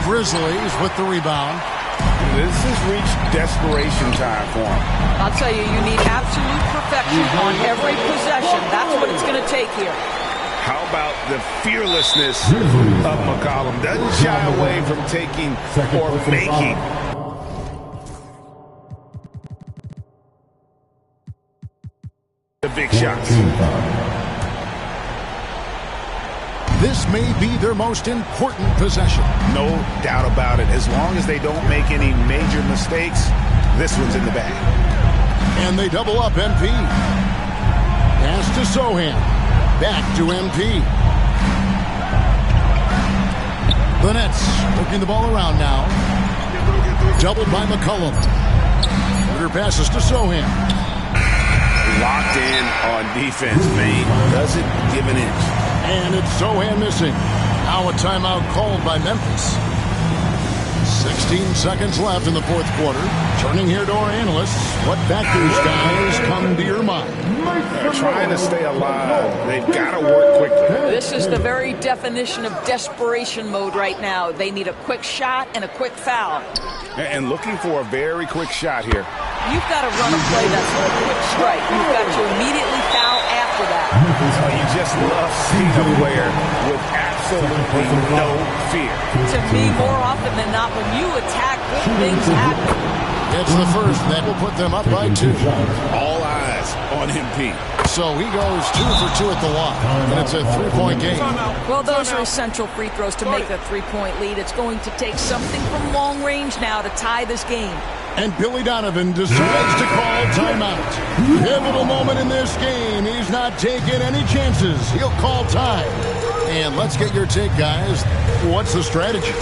Grizzlies with the rebound. This has reached desperation time for him. I'll tell you, you need absolute perfection on every possession. That's what it's going to take here. How about the fearlessness of McCollum? Doesn't shy away from taking or making. The big shots. This may be their most important possession. No doubt about it. As long as they don't make any major mistakes, this one's in the bag. And they double up MP. Pass to Sohan. Back to MP. The Nets working the ball around now. Doubled by McCollum. Her passes to Sohan. Locked in on defense. Maine doesn't give an inch. And it's Sohan missing. Now a timeout called by Memphis. 16 seconds left in the fourth quarter. Turning here to our analysts. What factors, guys, come to your mind? They're trying to stay alive. They've got to work quickly. This is the very definition of desperation mode right now. They need a quick shot and a quick foul. And looking for a very quick shot here. You've got to run a play that's a quick strike. You've got to immediately foul after that. You just love seeing a player with absolutely no fear. To me, more often than not, when you attack, good things happen. It's the first that will put them up by 2. All eyes on MP. So he goes 2 for 2 at the line, and it's a 3-point game. Well, those are essential free throws to make a 3-point lead. It's going to take something from long range now to tie this game. And Billy Donovan decides to call timeout. Pivotal moment in this game. He's not taking any chances. He'll call time. And let's get your take, guys. What's the strategy?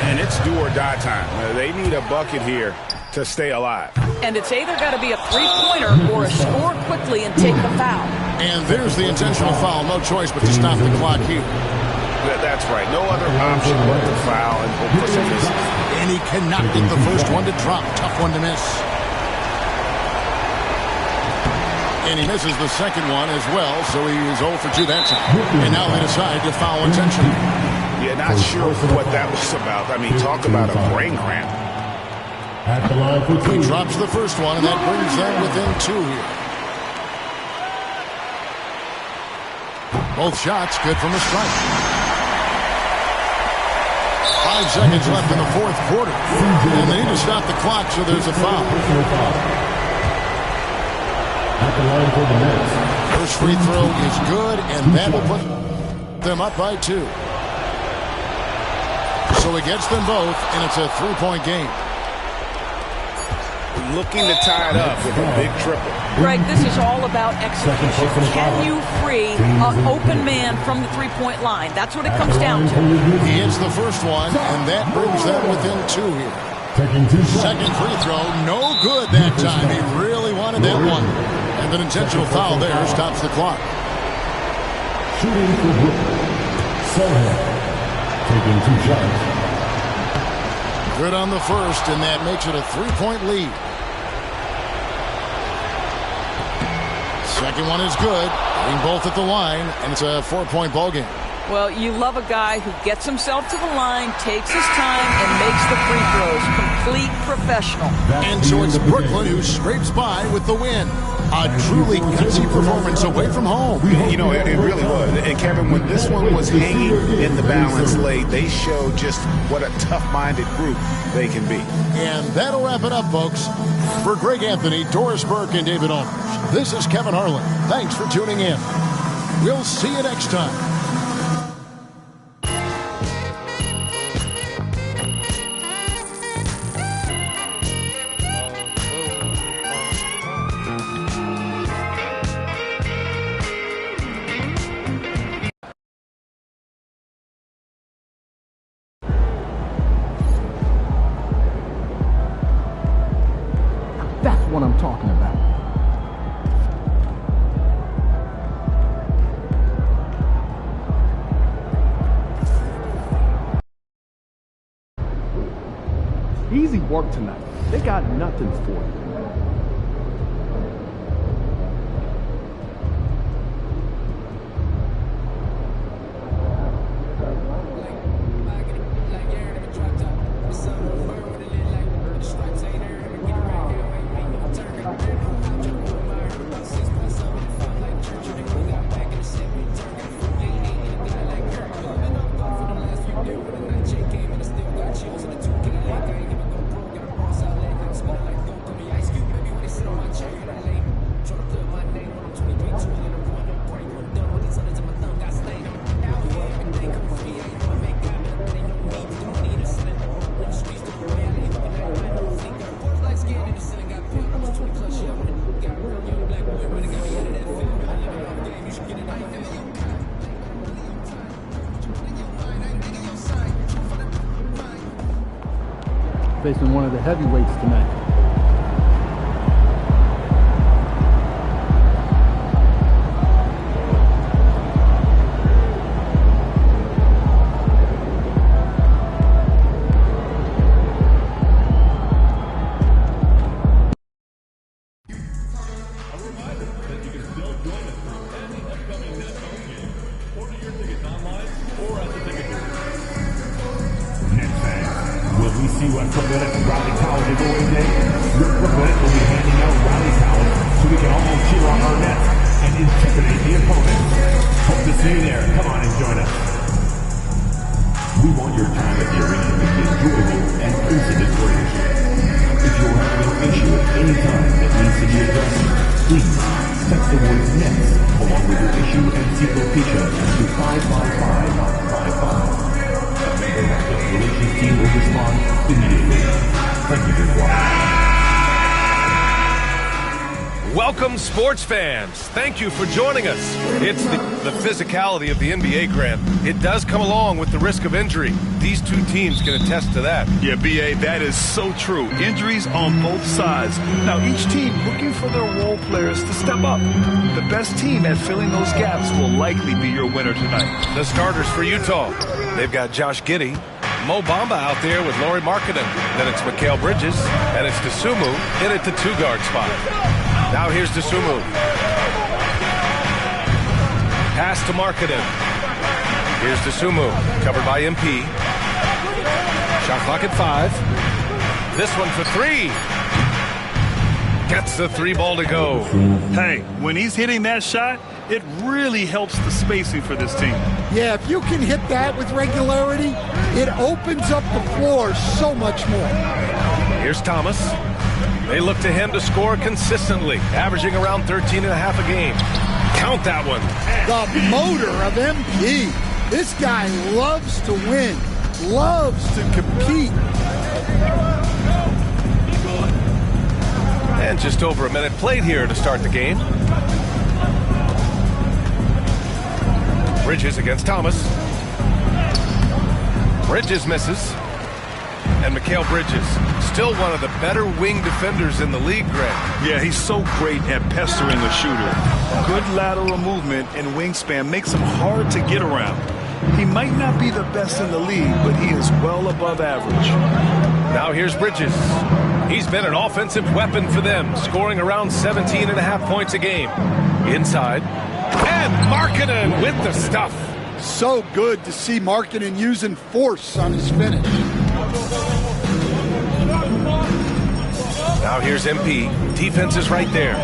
And it's do or die time. They need a bucket here to stay alive. And it's either got to be a three-pointer or a score quickly and take the foul. And there's the intentional foul. No choice but to stop the clock here. That's right. No other option but to foul and push it. And he cannot get the first one to drop. Tough one to miss. And he misses the second one as well, so he is 0 for 2 that time. And now they decide to foul intentionally. Yeah, not sure what that was about. I mean, talk about a brain cramp. He drops the first one, and that brings them within 2 here. Both shots good from the strike. 5 seconds left in the fourth quarter. And they need to stop the clock, so there's a foul. First free throw is good, and that will put them up by 2. So he gets them both, and it's a 3-point game. Looking to tie it up with a big triple. Greg, this is all about execution. Can you free an open man from the three-point line? That's what it comes down to. He hits the first one, and that brings them within 2 here. Second free throw, no good that time. He really wanted that one. And an intentional foul there stops the clock. Shooting for Brooklyn. Sohan taking 2 shots. Good on the first, and that makes it a 3-point lead. Second one is good. Getting both at the line, and it's a 4-point ball game. Well, you love a guy who gets himself to the line, takes his time, and makes the free throws. Complete professional. And so it's Brooklyn who scrapes by with the win. A truly gutsy performance away from home. You know, it really was. And Kevin, when this one was hanging in the balance late, they showed just what a tough-minded group they can be. And that'll wrap it up, folks. For Greg Anthony, Doris Burke, and David Olmers, this is Kevin Harlan. Thanks for tuning in. We'll see you next time. That's what I'm talking about. Easy work tonight. They got nothing for you. Facing one of the heavyweights tonight. Welcome, sports fans. Thank you for joining us. It's the physicality of the NBA, Grant. It does come along with the risk of injury. These two teams can attest to that. Yeah, B.A., that is so true. Injuries on both sides. Now, each team looking for their role players to step up. The best team at filling those gaps will likely be your winner tonight. The starters for Utah. They've got Josh Giddey, Mo Bamba out there with Lauri Markkanen. Then it's Mikal Bridges, and it's Dosunmu in at the two-guard spot. Now here's Dosunmu. Pass to Markkanen. Here's Dosunmu, covered by MP. Shot clock at 5. This one for 3. Gets the 3-ball to go. Hey, when he's hitting that shot, it really helps the spacing for this team. Yeah, if you can hit that with regularity, it opens up the floor so much more. Here's Thomas. They look to him to score consistently, averaging around 13.5 a game. Count that one. The motor of MP. This guy loves to win, loves to compete. And just over a minute played here to start the game. Bridges against Thomas. Bridges misses. And Mikal Bridges, still one of the better wing defenders in the league, Greg. Yeah, he's so great at pestering a shooter. Good lateral movement and wingspan makes him hard to get around. He might not be the best in the league, but he is well above average. Now here's Bridges. He's been an offensive weapon for them, scoring around 17.5 points a game. Inside. And Markkanen with the stuff. So good to see Markkanen using force on his finish. Now here's MP. Defense is right there.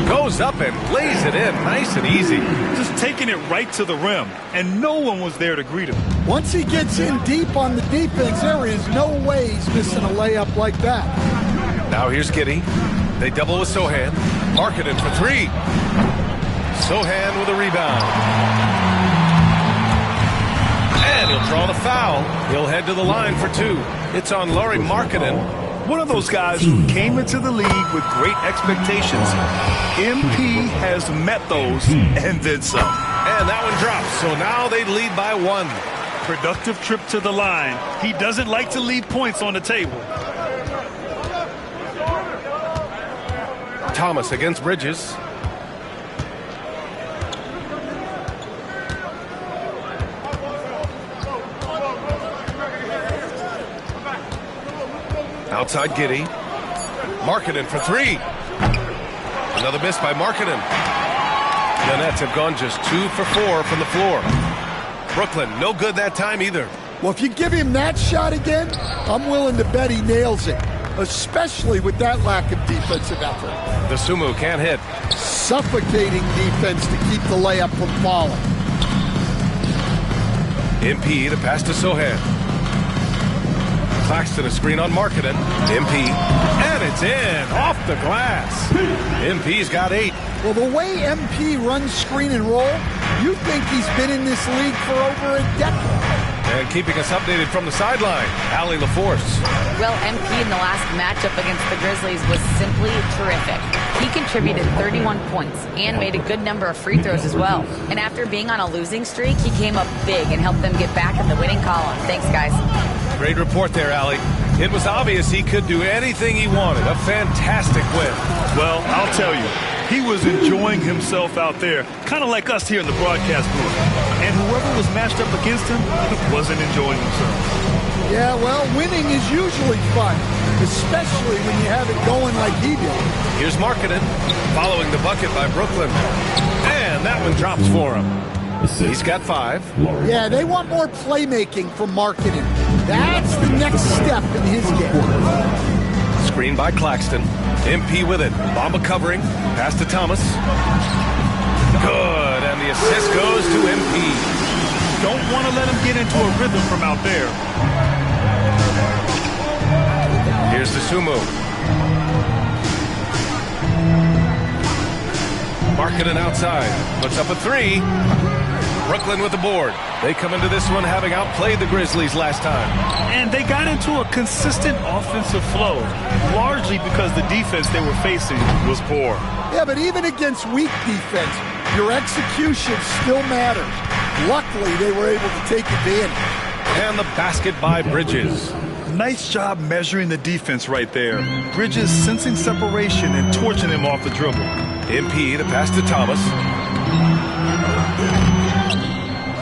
Goes up and lays it in nice and easy. Just taking it right to the rim, and no one was there to greet him. Once he gets in deep on the defense, there is no way he's missing a layup like that. Now here's Giddey. They double with Sohan. Markkanen for 3. Szn with a rebound. And he'll draw the foul. He'll head to the line for 2. It's on Lauri Markkanen. One of those guys who came into the league with great expectations. MP has met those and then some. And that one drops, so now they lead by 1. Productive trip to the line. He doesn't like to leave points on the table. Thomas against Bridges. Outside Giddey. Markkanen for 3. Another miss by Markkanen. The Nets have gone just 2 for 4 from the floor. Brooklyn, no good that time either. Well, if you give him that shot again, I'm willing to bet he nails it, especially with that lack of defensive effort. The Sumu can't hit. Suffocating defense to keep the layup from falling. MP to pass to Szn. Claxton a screen on Markkanen. MP. And it's in. Off the glass. MP's got 8. Well, the way MP runs screen and roll, you think he's been in this league for over a decade. And keeping us updated from the sideline, Allie LaForce. Well, MP in the last matchup against the Grizzlies was simply terrific. He contributed 31 points and made a good number of free throws as well. And after being on a losing streak, he came up big and helped them get back in the winning column. Thanks, guys. Great report there, Allie. It was obvious he could do anything he wanted. A fantastic win. Well, I'll tell you, he was enjoying himself out there, kind of like us here in the broadcast booth. And whoever was matched up against him wasn't enjoying himself. Yeah, well, winning is usually fun, especially when you have it going like he did. Here's Markkanen following the bucket by Brooklyn. And that one drops for him. He's got 5. Yeah, they want more playmaking from Markkanen. That's the next step in his game. Screen by Claxton. MP with it. Bamba covering. Pass to Thomas. Good. And the assist goes to MP. Don't want to let him get into a rhythm from out there. Here's the Sumu. Markkanen outside. Puts up a 3. Brooklyn with the board. They come into this one having outplayed the Grizzlies last time. And they got into a consistent offensive flow, largely because the defense they were facing was poor. Yeah, but even against weak defense, your execution still matters. Luckily, they were able to take advantage. And the basket by Bridges. Nice job measuring the defense right there. Bridges sensing separation and torching him off the dribble. MP to pass to Thomas.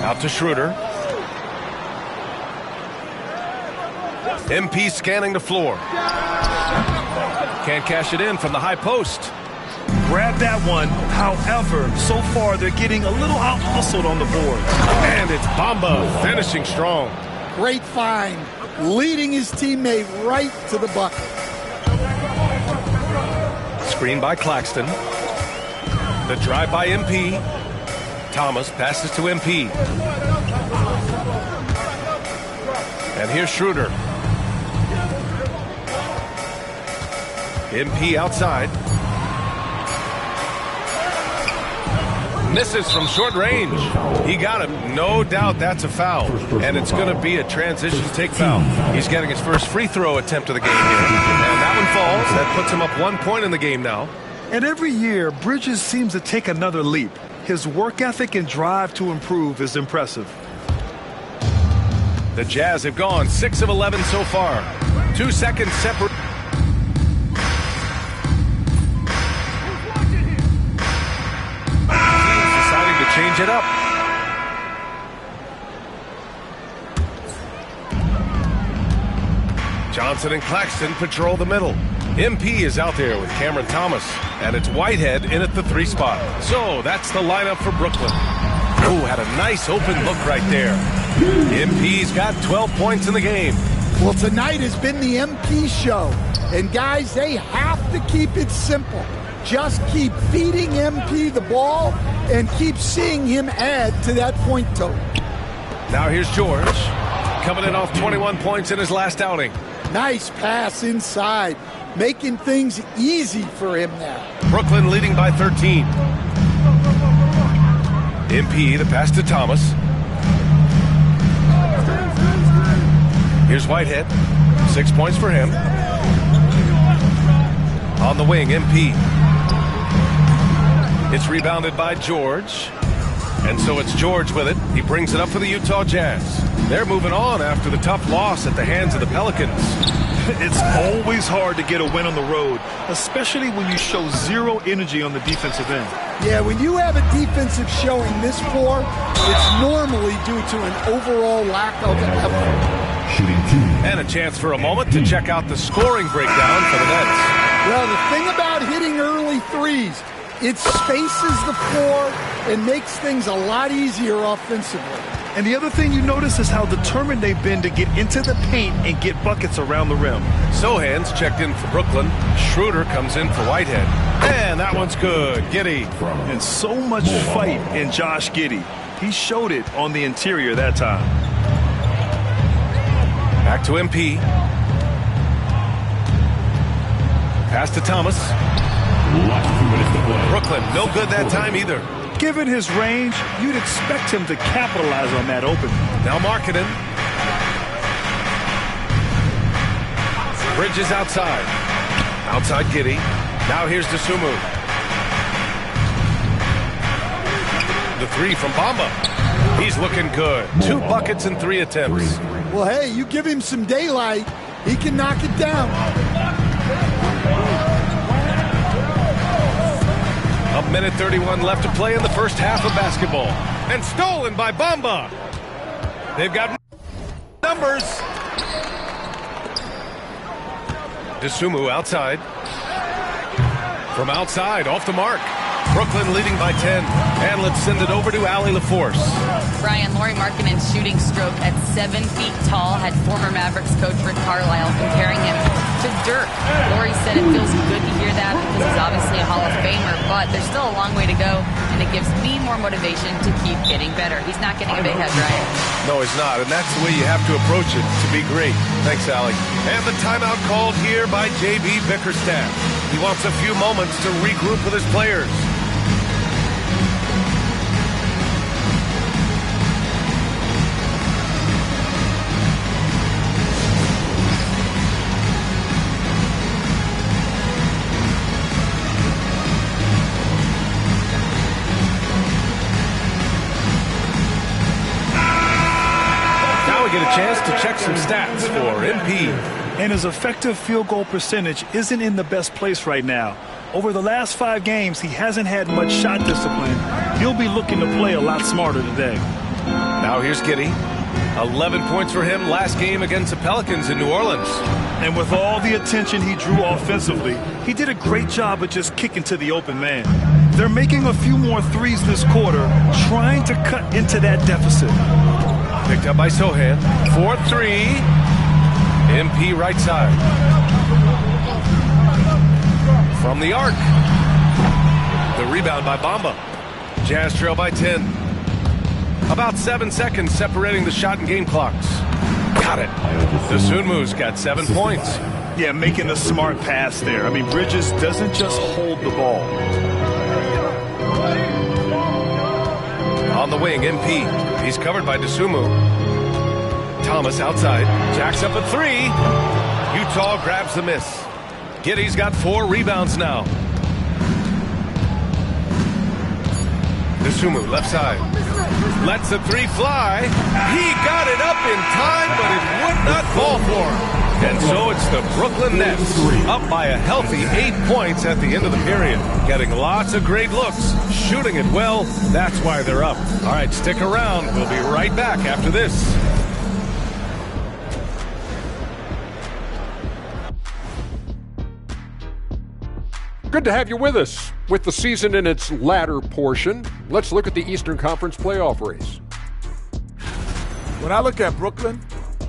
Out to Schroeder. MP scanning the floor. Can't cash it in from the high post. Grab that one. However, so far they're getting a little out-hustled on the board. And it's Bamba finishing strong. Great find. Leading his teammate right to the bucket. Screen by Claxton. The drive by MP. Thomas passes to MP. And here's Schroeder. MP outside. Misses from short range. He got him. No doubt that's a foul. And it's going to be a transition take foul. He's getting his first free throw attempt of the game here. And that one falls. That puts him up 1 point in the game now. And every year, Bridges seems to take another leap. His work ethic and drive to improve is impressive. The Jazz have gone 6 of 11 so far. 2 seconds separate. Deciding to change it up. Johnson and Claxton patrol the middle. MP is out there with Cameron Thomas, and it's Whitehead in at the 3 spot. So that's the lineup for Brooklyn. Oh, had a nice open look right there. MP's got 12 points in the game. Well, tonight has been the MP show. And guys, they have to keep it simple. Just keep feeding MP the ball and keep seeing him add to that point total. Now here's George, coming in off 21 points in his last outing. Nice pass inside, making things easy for him now. Brooklyn leading by 13. MP, the pass to Thomas. Here's Whitehead. 6 points for him. On the wing, MP. It's rebounded by George. And so it's George with it. He brings it up for the Utah Jazz. They're moving on after the tough loss at the hands of the Pelicans. It's always hard to get a win on the road, especially when you show zero energy on the defensive end. Yeah, when you have a defensive showing this poor, it's normally due to an overall lack of effort. And a chance for a moment to check out the scoring breakdown for the Nets. Well, the thing about hitting early threes, it spaces the floor and makes things a lot easier offensively. And the other thing you notice is how determined they've been to get into the paint and get buckets around the rim. Sohan's checked in for Brooklyn. Schroeder comes in for Whitehead. And that one's good. Giddey. And so much fight in Josh Giddey. He showed it on the interior that time. Back to MP. Pass to Thomas. Brooklyn, no good that time either. Given his range, you'd expect him to capitalize on that opening. Now Markkanen. Bridges outside. Outside Giddey. Now here's Dosunmu. The three from Bamba. He's looking good. 2 buckets in 3 attempts. Well, hey, you give him some daylight, he can knock it down. A minute 31 left to play in the first half of basketball. And stolen by Bamba. They've got numbers. Dosunmu outside. From outside, off the mark. Brooklyn leading by 10. And let's send it over to Allie LaForce. Brian, Lauri Markkanen's shooting stroke at 7 feet tall had former Mavericks coach Rick Carlisle comparing him to Dirk. Lauri said it feels good to hear that because he's obviously a Hall of Famer, but there's still a long way to go, and it gives me more motivation to keep getting better. He's not getting a big head, Brian. No, he's not, and that's the way you have to approach it to be great. Thanks, Allie. And the timeout called here by J.B. Bickerstaff. He wants a few moments to regroup with his players. Get a chance to check some stats for MP. And his effective field goal percentage isn't in the best place right now. Over the last 5 games, he hasn't had much shot discipline. He'll be looking to play a lot smarter today. Now here's Giddey. 11 points for him last game against the Pelicans in New Orleans. And with all the attention he drew offensively, he did a great job of just kicking to the open man. They're making a few more threes this quarter, trying to cut into that deficit. Picked up by Sohan. 4-3. MP right side. From the arc. The rebound by Bamba. Jazz trail by 10. About 7 seconds separating the shot and game clocks. Got it. Dosunmu's got 7 points. Yeah, making a smart pass there. I mean, Bridges doesn't just hold the ball. On the wing, MP. He's covered by Dosunmu. Thomas outside. Jacks up a 3. Utah grabs the miss. Giddey's got 4 rebounds now. Dosunmu left side. Lets the 3 fly. He got it up in time, but it would not fall for him. And so it's the Brooklyn Nets up by a healthy 8 points at the end of the period. Getting lots of great looks, shooting it well. That's why they're up. All right, stick around. We'll be right back after this. Good to have you with us. With the season in its latter portion, let's look at the Eastern Conference playoff race. When I look at Brooklyn,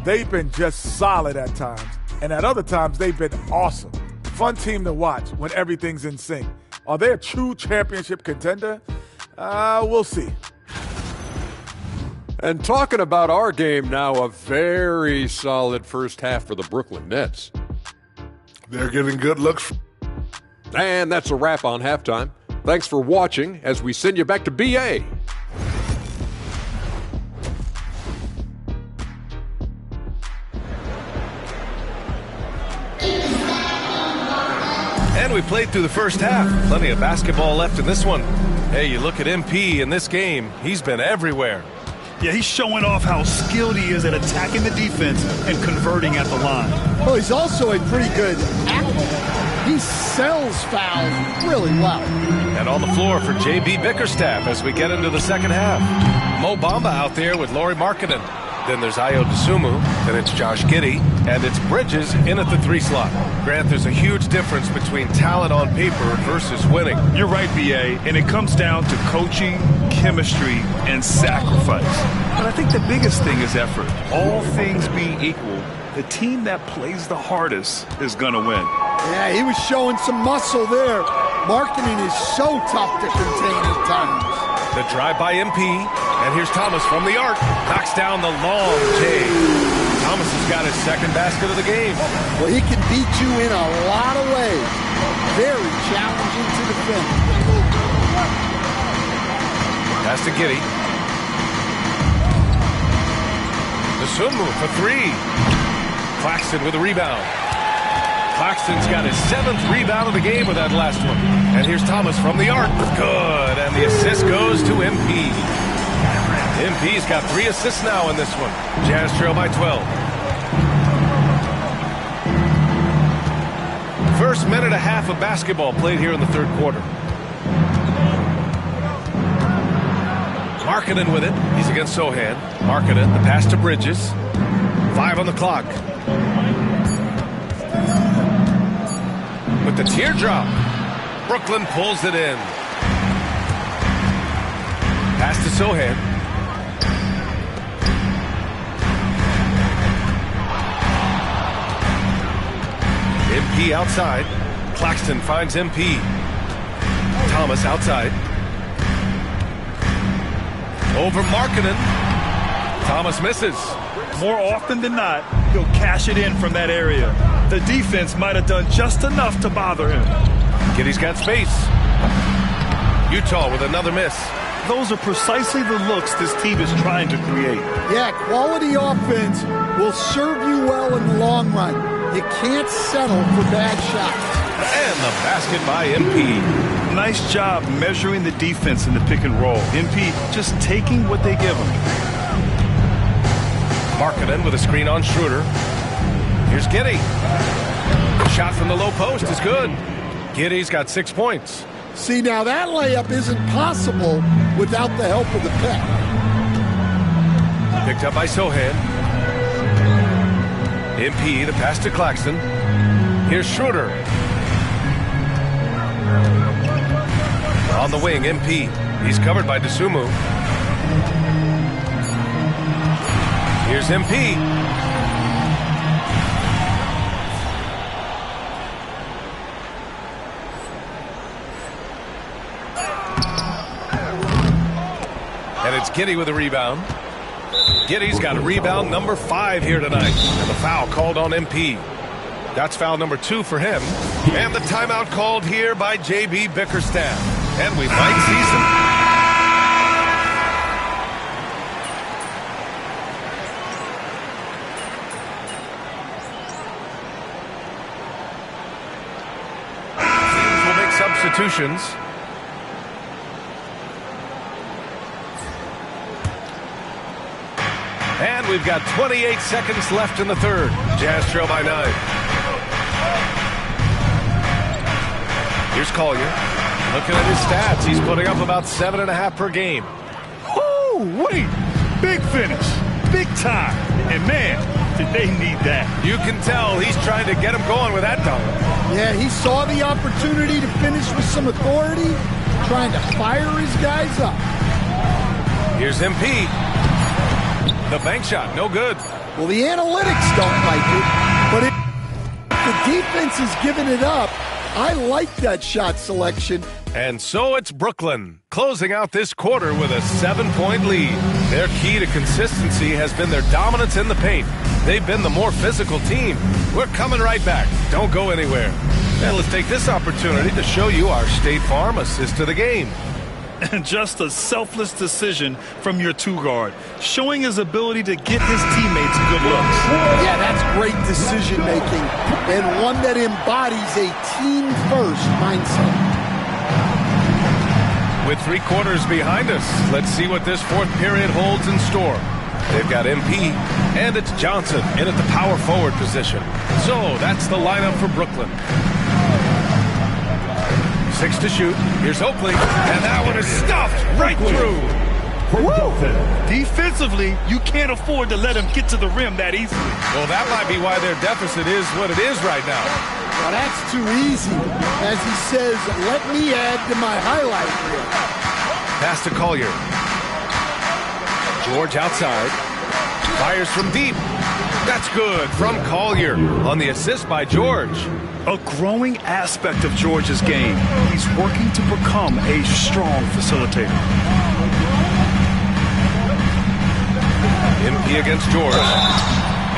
they've been just solid at times. And at other times, they've been awesome. Fun team to watch when everything's in sync. Are they a true championship contender? We'll see. And talking about our game now, a very solid first half for the Brooklyn Nets. They're getting good looks. And that's a wrap on halftime. Thanks for watching as we send you back to BA. And we played through the first half. Plenty of basketball left in this one. Hey, you look at MP in this game, he's been everywhere. Yeah, he's showing off how skilled he is at attacking the defense and converting at the line. Well, he's also a pretty good athlete. He sells fouls really well. And on the floor for J.B. Bickerstaff as we get into the second half. Mo Bamba out there with Lauri Markkanen. Then there's Ayo Dosunmu, then it's Josh Giddey, and it's Bridges in at the 3 slot. Grant, there's a huge difference between talent on paper versus winning. You're right, B.A., and it comes down to coaching, chemistry, and sacrifice. But I think the biggest thing is effort. All things being equal, the team that plays the hardest is going to win. Yeah, he was showing some muscle there. Markkanen is so tough to contain at times. The drive by MP, and here's Thomas from the arc. Knocks down the long J. Thomas has got his second basket of the game. Well, he can beat you in a lot of ways. Very challenging to defend. Pass to Giddey. Dosunmu for 3. Claxton with a rebound. Claxton's got his 7th rebound of the game with that last one. And here's Thomas from the arc. Good. And the assist goes to MP. MP's got 3 assists now in this one. Jazz trail by 12. First minute and a half of basketball played here in the third quarter. Markkanen with it. He's against Sohan. Markkanen, the pass to Bridges. 5 on the clock. With the teardrop, Brooklyn pulls it in. Pass to Sohan. MP outside. Claxton finds MP. Thomas outside. Over Markkanen. Thomas misses. More often than not, he'll cash it in from that area. The defense might have done just enough to bother him. Giddey's got space. Utah with another miss. Those are precisely the looks this team is trying to create. Yeah, quality offense will serve you well in the long run. You can't settle for bad shots. And the basket by MP. Nice job measuring the defense in the pick and roll. MP just taking what they give him. Markkanen with a screen on Schroeder. Here's Giddey. The shot from the low post is good. Giddey's got 6 points. See, now that layup isn't possible without the help of the pick. Picked up by Sohan. MP, the pass to Claxton. Here's Schroeder. On the wing, MP. He's covered by Dosunmu. Here's MP. And it's Giddey with a rebound. Giddey's got a rebound number 5 here tonight. And the foul called on MP. That's foul number 2 for him. And the timeout called here by J.B. Bickerstaff. And we might see some. Teams will make substitutions. And we've got 28 seconds left in the third. Jazz trail by 9. Here's Collier. Looking at his stats, he's putting up about 7.5 per game. Oh, wait. Big finish. Big time. And man, did they need that. You can tell he's trying to get him going with that dunk. Yeah, he saw the opportunity to finish with some authority, trying to fire his guys up. Here's MP. The bank shot, no good. Well, the analytics don't like it, but if the defense is giving it up, I like that shot selection. And so it's Brooklyn, closing out this quarter with a 7-point lead. Their key to consistency has been their dominance in the paint. They've been the more physical team. We're coming right back. Don't go anywhere. And let's take this opportunity to show you our State Farm assist of the game. And just a selfless decision from your two-guard, showing his ability to get his teammates good looks. Yeah, that's great decision-making, and one that embodies a team-first mindset. With 3 quarters behind us, let's see what this fourth period holds in store. They've got MP, and it's Johnson in at the power forward position. So that's the lineup for Brooklyn. 6 to shoot. Here's Oakley, and that one is stuffed right through. Woo! Defensively, you can't afford to let him get to the rim that easily. Well, that might be why their deficit is what it is right now. Well, that's too easy. As he says, let me add to my highlight reel. Pass to Collier. George outside. Fires from deep. That's good from Collier on the assist by George. A growing aspect of George's game. He's working to become a strong facilitator. MP against George.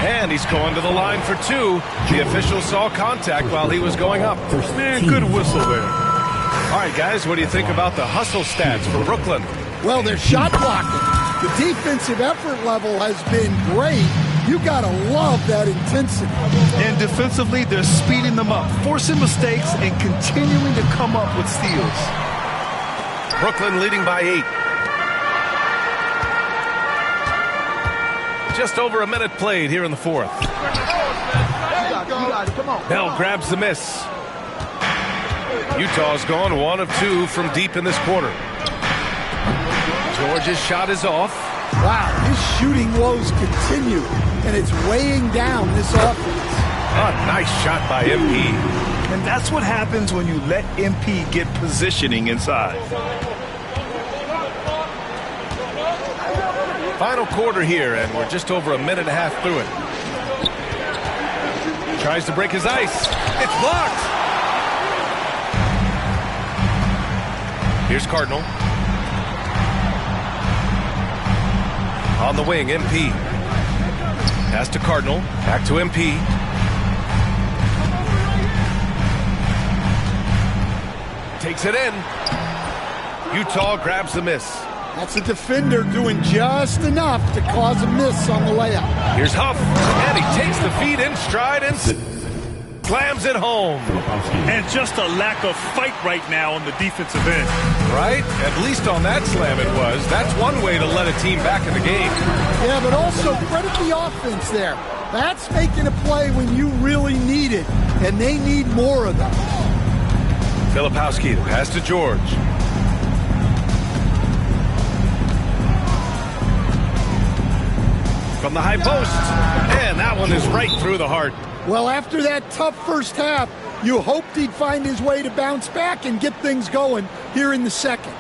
And he's going to the line for 2. The official saw contact while he was going up. Man, good whistle there. All right, guys, what do you think about the hustle stats for Brooklyn? Well, they're shot blocking. The defensive effort level has been great. You got to love that intensity. And defensively, they're speeding them up, forcing mistakes and continuing to come up with steals. Brooklyn leading by 8. Just over a minute played here in the fourth. Bell grabs the miss. Utah's gone 1 of 2 from deep in this quarter. George's shot is off. Wow, his shooting woes continue, and it's weighing down this offense. A nice shot by MP. And that's what happens when you let MP get positioning inside. Final quarter here, and we're just over a minute and a half through it. Tries to break his ice. It's blocked. Here's Cardinal. On the wing, MP. Pass to Cardinal. Back to MP. Takes it in. Utah grabs the miss. That's a defender doing just enough to cause a miss on the layup. Here's Huff, and he takes the feed in stride and slams it home. And just a lack of fight right now on the defensive end. Right? At least on that slam it was. That's one way to let a team back in the game. Yeah, but also credit the offense there. That's making a play when you really need it, and they need more of those. Filipowski, the pass to George. From the high post, and that one is right through the heart. Well, after that tough first half, you hoped he'd find his way to bounce back and get things going here in the second.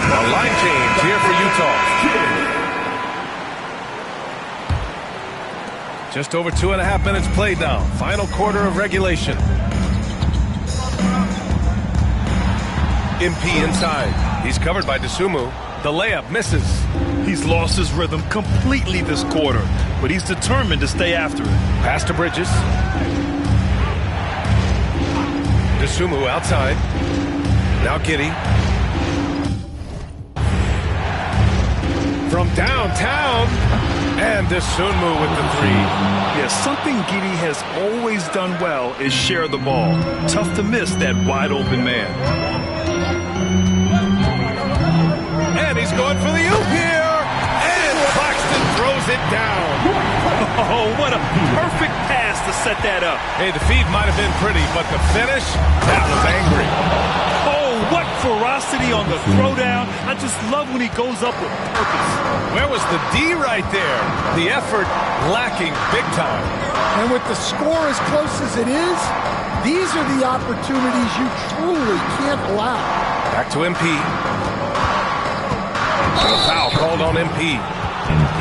A line change here for Utah. Just over 2.5 minutes played now. Final quarter of regulation. MP inside. He's covered by Dosunmu. The layup misses. He's lost his rhythm completely this quarter, but he's determined to stay after it. Pass to Bridges. Dosunmu outside. Now Giddey. From downtown. And Dosunmu with the 3. Yeah, something Giddey has always done well is share the ball. Tough to miss that wide open man. And he's going for the oop here. And Claxton throws it down. Oh, what a perfect pass to set that up. Hey, the feed might have been pretty, but the finish, that was angry. Oh, what ferocity on the throwdown. I just love when he goes up with purpose. Where was the D right there? The effort lacking big time. And with the score as close as it is, these are the opportunities you truly can't allow. Back to MP. A foul called on MP.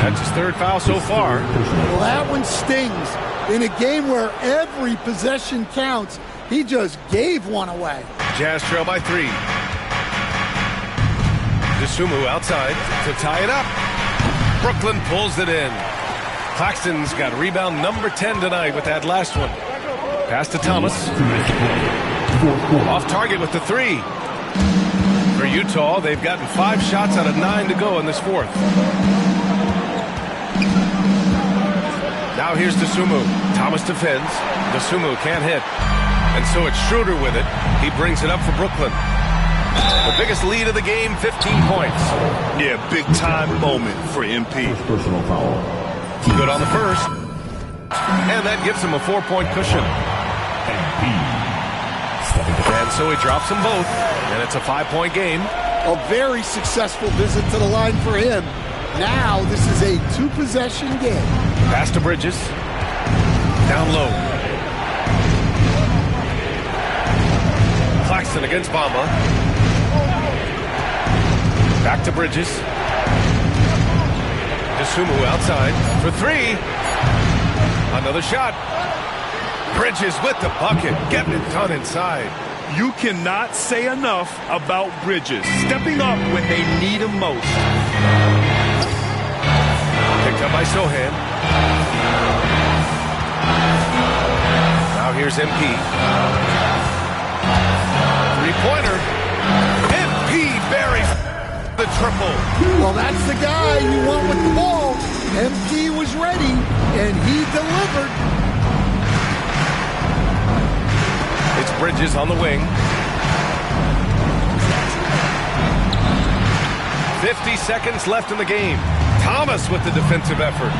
That's his 3rd foul so far. Well, that one stings. In a game where every possession counts, he just gave one away. Jazz trail by 3. Dosunmu outside to tie it up. Brooklyn pulls it in. Claxton's got rebound number 10 tonight with that last one. Pass to Thomas. Off target with the 3. For Utah, they've gotten 5 shots out of 9 to go in this fourth. Now here's Dosunmu. Thomas defends. Dosunmu can't hit. And so it's Schroeder with it. He brings it up for Brooklyn. The biggest lead of the game, 15 points. Yeah, big time moment for MP. Personal foul. Good on the first. And that gives him a 4-point cushion. And so he drops them both. And it's a 5-point game. A very successful visit to the line for him. Now this is a 2-possession game. Pass to Bridges. Down low. Claxton against Bamba. Back to Bridges. Dosunmu outside for 3. Another shot. Bridges with the bucket, getting it done inside. You cannot say enough about Bridges stepping up when they need him most. Picked up by Sohan. Now here's MP. 3-pointer. MP buries the triple. Well, that's the guy you want with the ball. MP was ready, and he delivered. It's Bridges on the wing. 50 seconds left in the game. Thomas with the defensive effort.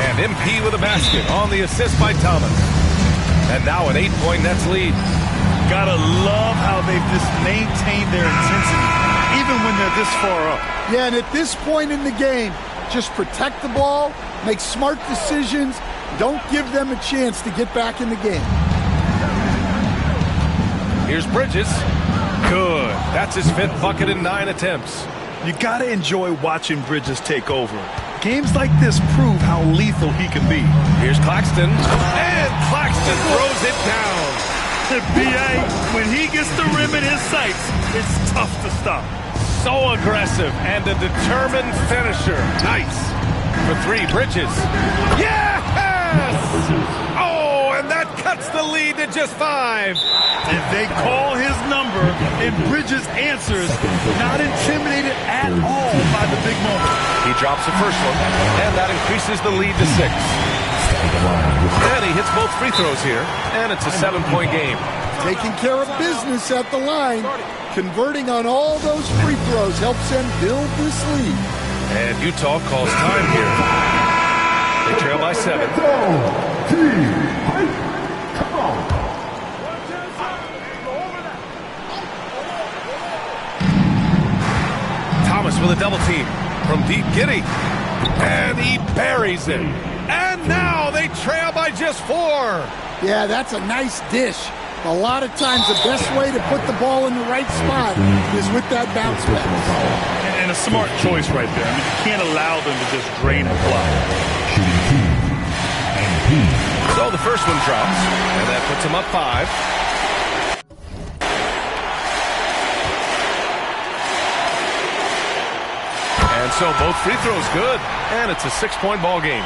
And MP with a basket on the assist by Thomas. And now an 8-point Nets lead. Gotta love how they've just maintained their intensity, even when they're this far up. Yeah, and at this point in the game, just protect the ball, make smart decisions, don't give them a chance to get back in the game. Here's Bridges. Good. That's his 5th bucket in 9 attempts. You gotta enjoy watching Bridges take over. Games like this prove how lethal he can be. Here's Claxton. And Claxton throws it down. B.A., when he gets the rim in his sights, it's tough to stop. So aggressive and a determined finisher. Nice. For 3, Bridges. Yes! Oh, and that cuts the lead to just 5. And they call his number, and Bridges answers, not intimidated at all by the big moment. He drops the first one, and that increases the lead to 6. And he hits both free throws here, and it's a 7-point game. Taking care of business at the line, converting on all those free throws helps them build this lead. And Utah calls time here. They trail by 7. Thomas with a double team from deep. Giddy. And he buries it. And now they trail by just 4. Yeah, that's a nice dish. A lot of times the best way to put the ball in the right spot is with that bounce pass. And a smart choice right there. I mean, you can't allow them to just drain the clock. So the first one drops, and that puts him up 5. And so both free throws good, and it's a 6-point ball game.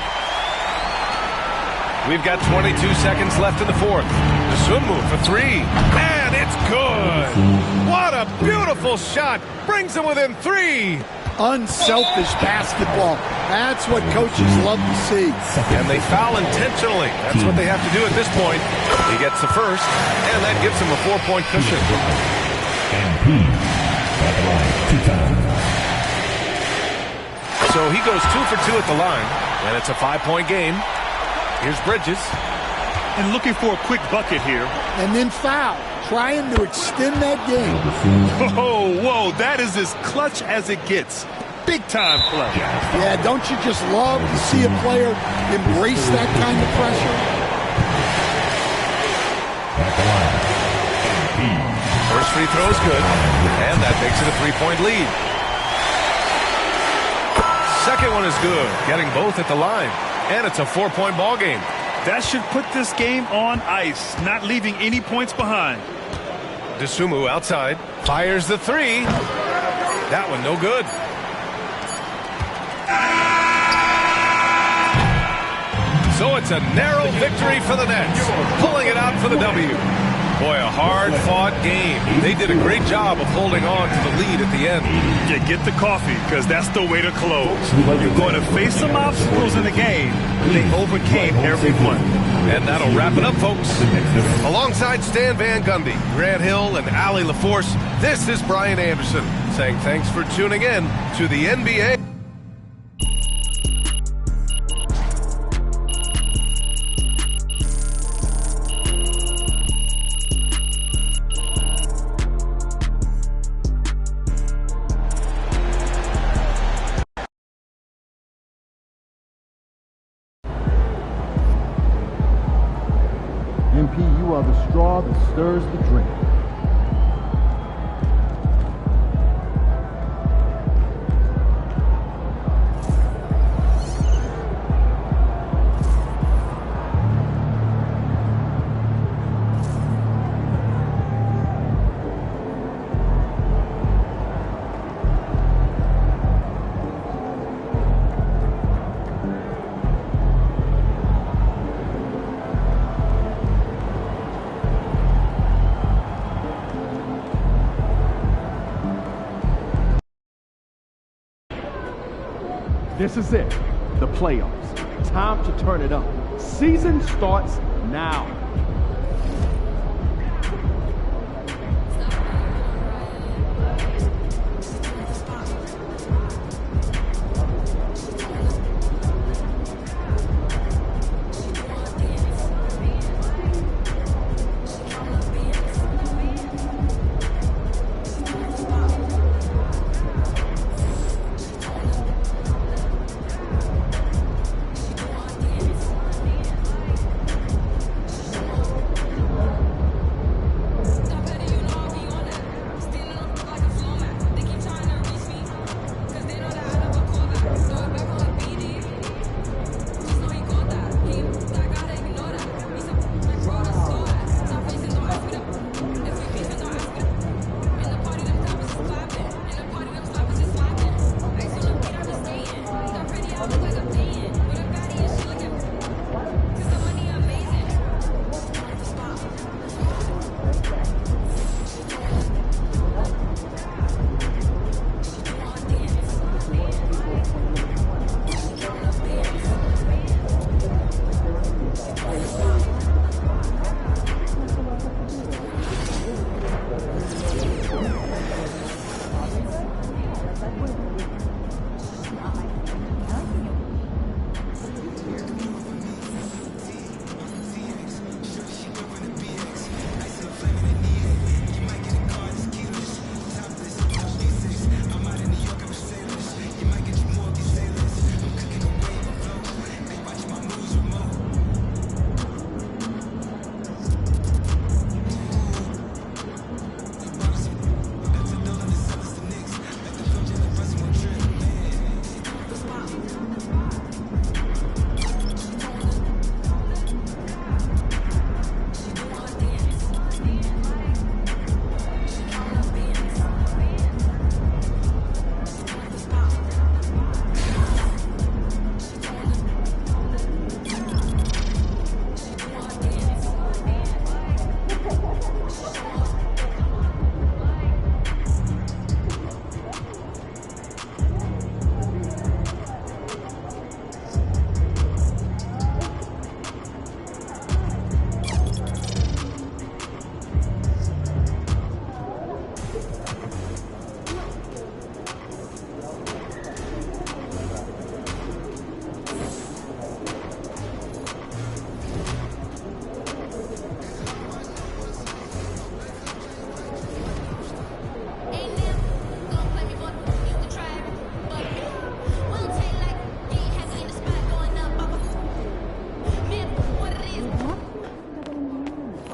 We've got 22 seconds left in the fourth. Dosunmu for 3, and it's good. What a beautiful shot. Brings him within 3. Unselfish basketball. That's what coaches love to see. And they foul intentionally. That's what they have to do at this point. He gets the first, and that gives him a 4-point cushion. MP at the line, 2 times. So he goes 2 for 2 at the line, and it's a 5-point game. Here's Bridges. And looking for a quick bucket here. And then foul. Trying to extend that game. Oh, whoa, that is as clutch as it gets. Big time play. Yeah, don't you just love to see a player embrace that kind of pressure? At the line, MP. First free throw is good, and that makes it a 3-point lead. Second one is good, getting both at the line. And it's a 4-point ball game. That should put this game on ice, not leaving any points behind. Dosunmu outside, fires the 3. That one no good. it's a narrow victory for the Nets, pulling it out for the W. Boy, a hard-fought game. They did a great job of holding on to the lead at the end. Yeah, get the coffee, because that's the way to close. You're going to face some obstacles in the game. They overcame every one. And that'll wrap it up, folks. Alongside Stan Van Gundy, Grant Hill, and Allie LaForce, this is Brian Anderson saying thanks for tuning in to the NBA. MP, you are the straw that stirs the drink. This is it, the playoffs. Time to turn it up. Season starts now.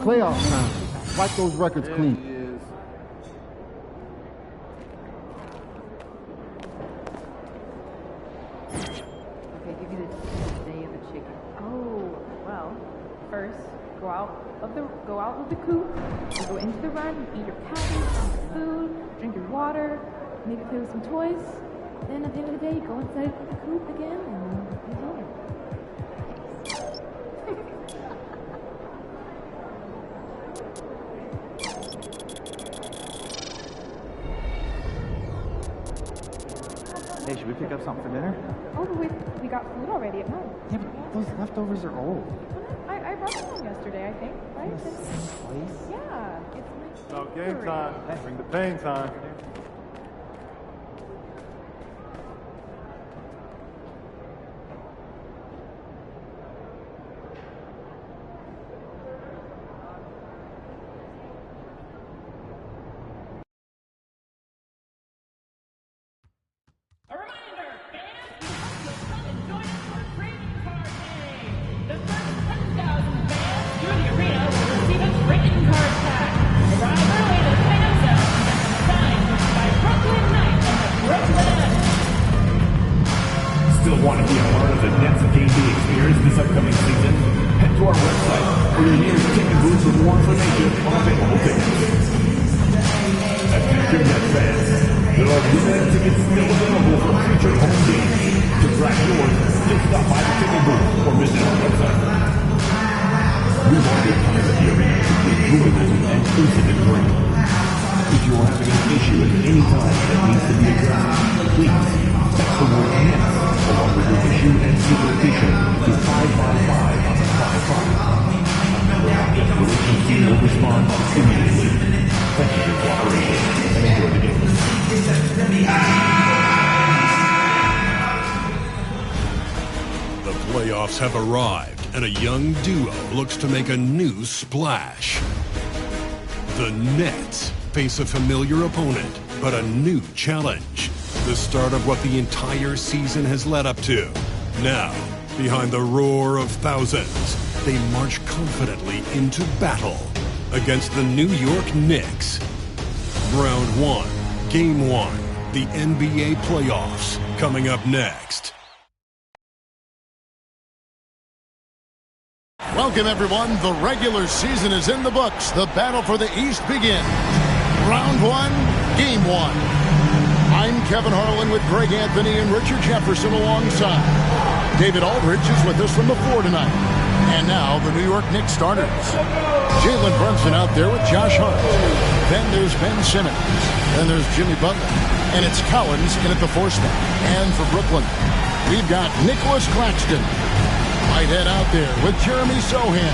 Playoff time. Wipe those records clean. Go out with the coop, go into the run, eat your patties, eat your food, drink your water, maybe play with some toys. Then at the end of the day, you go inside the coop again and it's over. Should we pick up something for dinner? Oh, but we got food already at home. Yeah, but those leftovers are old. I brought them home yesterday, I think, right? Place? Yeah, it's my Oh, game time. Bring the pain time. Still want to be a part of the Nets game day experience this upcoming season? Head to our website for your nearest ticket booth for more information on available tickets. Attention Nets fans, there are limited tickets still available for future home games. To grab yours, just stop by the ticket booth or visit our website. We want your time at the arena to be enjoyable and incident free. If you are having an issue at any time that needs to be addressed, please text the word Nets along with your issue and citation to 555 on the 55. A member of the operations team will respond immediately. Thank you for your cooperation and enjoy the game. The playoffs have arrived, and a young duo looks to make a new splash. The Nets face a familiar opponent, but a new challenge. The start of what the entire season has led up to. Now, behind the roar of thousands, they march confidently into battle against the New York Knicks. Round 1, Game 1, the NBA playoffs, coming up next. Welcome, everyone. The regular season is in the books. The battle for the East begins. Round 1, Game 1. I'm Kevin Harlan with Greg Anthony and Richard Jefferson alongside. David Aldridge is with us from the floor tonight. And now, the New York Knicks starters. Jalen Brunson out there with Josh Hart. Then there's Ben Simmons. Then there's Jimmy Butler. And it's Collins in at the 4 spot. And for Brooklyn, we've got Nicholas Claxton. Whitehead out there with Jeremy Sohan.